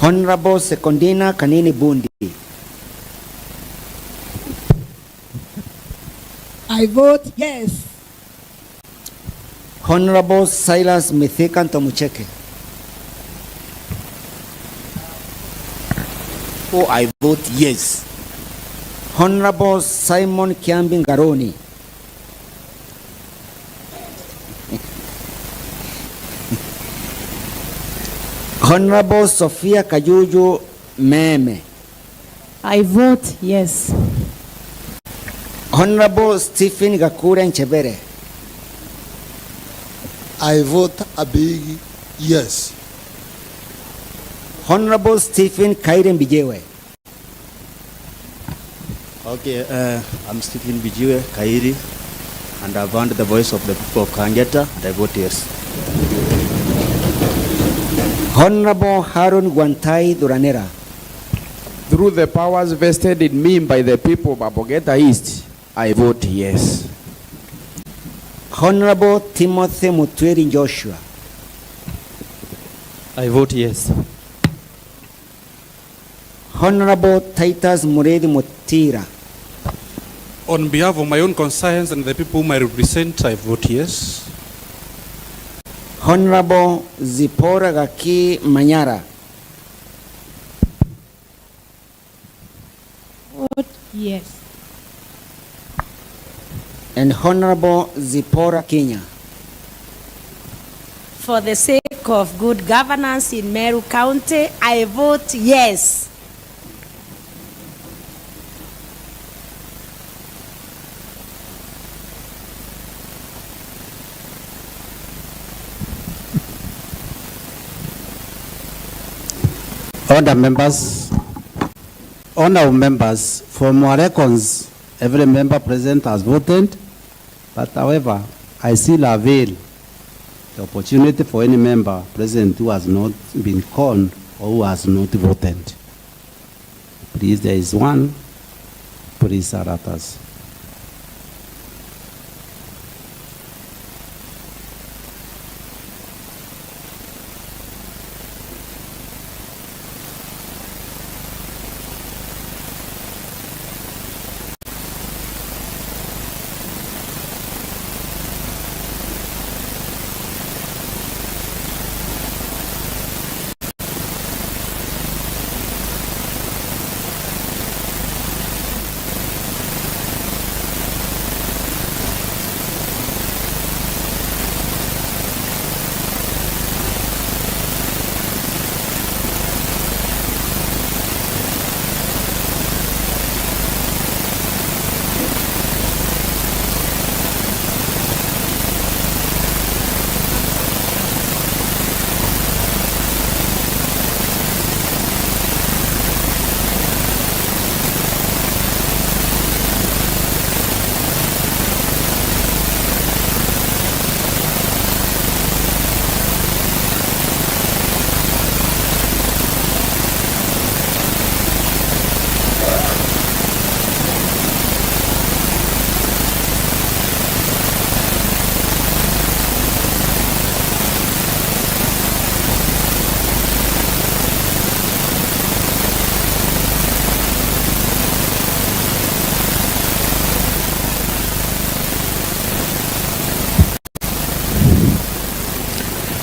Honorable Secondina Kanini Bundi. I vote yes. Honorable Silas Mithika Ntomucheke. Oh, I vote yes. Honorable Simon Kiambi Ngaroni. Honorable Sophia Kajuju Meme. I vote yes. Honorable Stephen Gakure Nchebere. I vote a big yes. Honorable Stephen Kairen Bijewe. Okay, I'm Stephen Bijiwe Kairi, and I've heard the voice of the people of Kanjata, and I vote yes. Honorable Harun Guantai Duranera. Through the powers vested in me by the people of Abogeta East, I vote yes. Honorable Timothy Mutweri Joshua. I vote yes. Honorable Titus Muredi Mutira. On behalf of my own conscience and the people whom I represent, I vote yes. Honorable Zipora Gaki Manyara. Vote yes. And Honorable Zipora Kenya. For the sake of good governance in Meru County, I vote yes. Honorable members, for more records, every member present has voted, but however, I still avail the opportunity for any member present who has not been called or who has not voted. Please, there is one. Please, Aratas.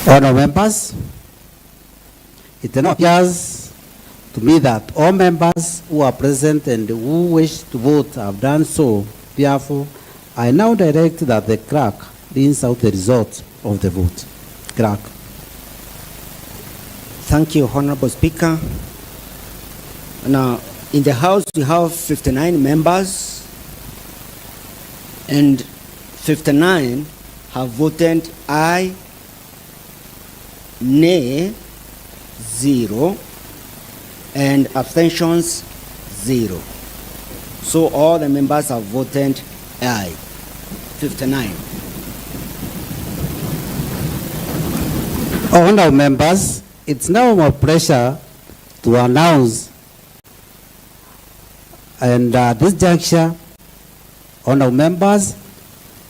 Honourable members, it now appears to me that all members who are present and who wish to vote have done so. Therefore, I now direct that the clerk reads out the result of the vote. Clerk. Thank you, Honorable Speaker. Now, in the House, we have 59 members, and 59 have voted aye, nay, 0, and abstentions 0. So all the members have voted aye. 59. Honourable members, it's now my pleasure to announce, and this juncture, Honorable members,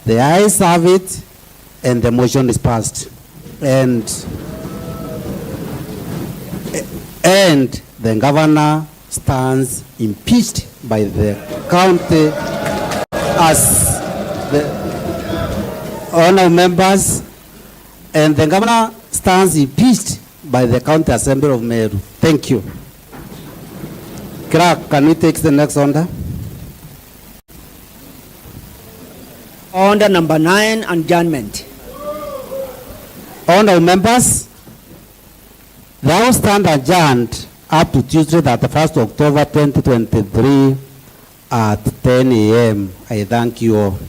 the ayes have it, and the motion is passed. And the governor stands impeached by the county as the honorable members, and the governor stands impeached by the county assembly of Meru. Thank you. Clerk, can we take the next order? Order number 9, adjournment. Honorable members, the House stand adjourned up to Tuesday, that the 1st October 2023 at 10 a.m. I thank you all.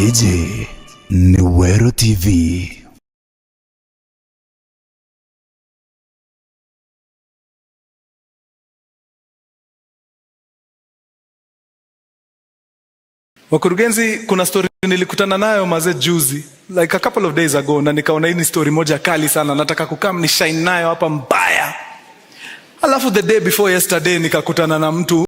Eje ni Wero TV. Wakurugenzi, kuna story nilikutana nayo maze juzi, like a couple of days ago, na nikaona hii ni story moja kali sana, nataka kukam ni shine nayo hapa mbaya. Alafu the day before yesterday nikakutana na mtu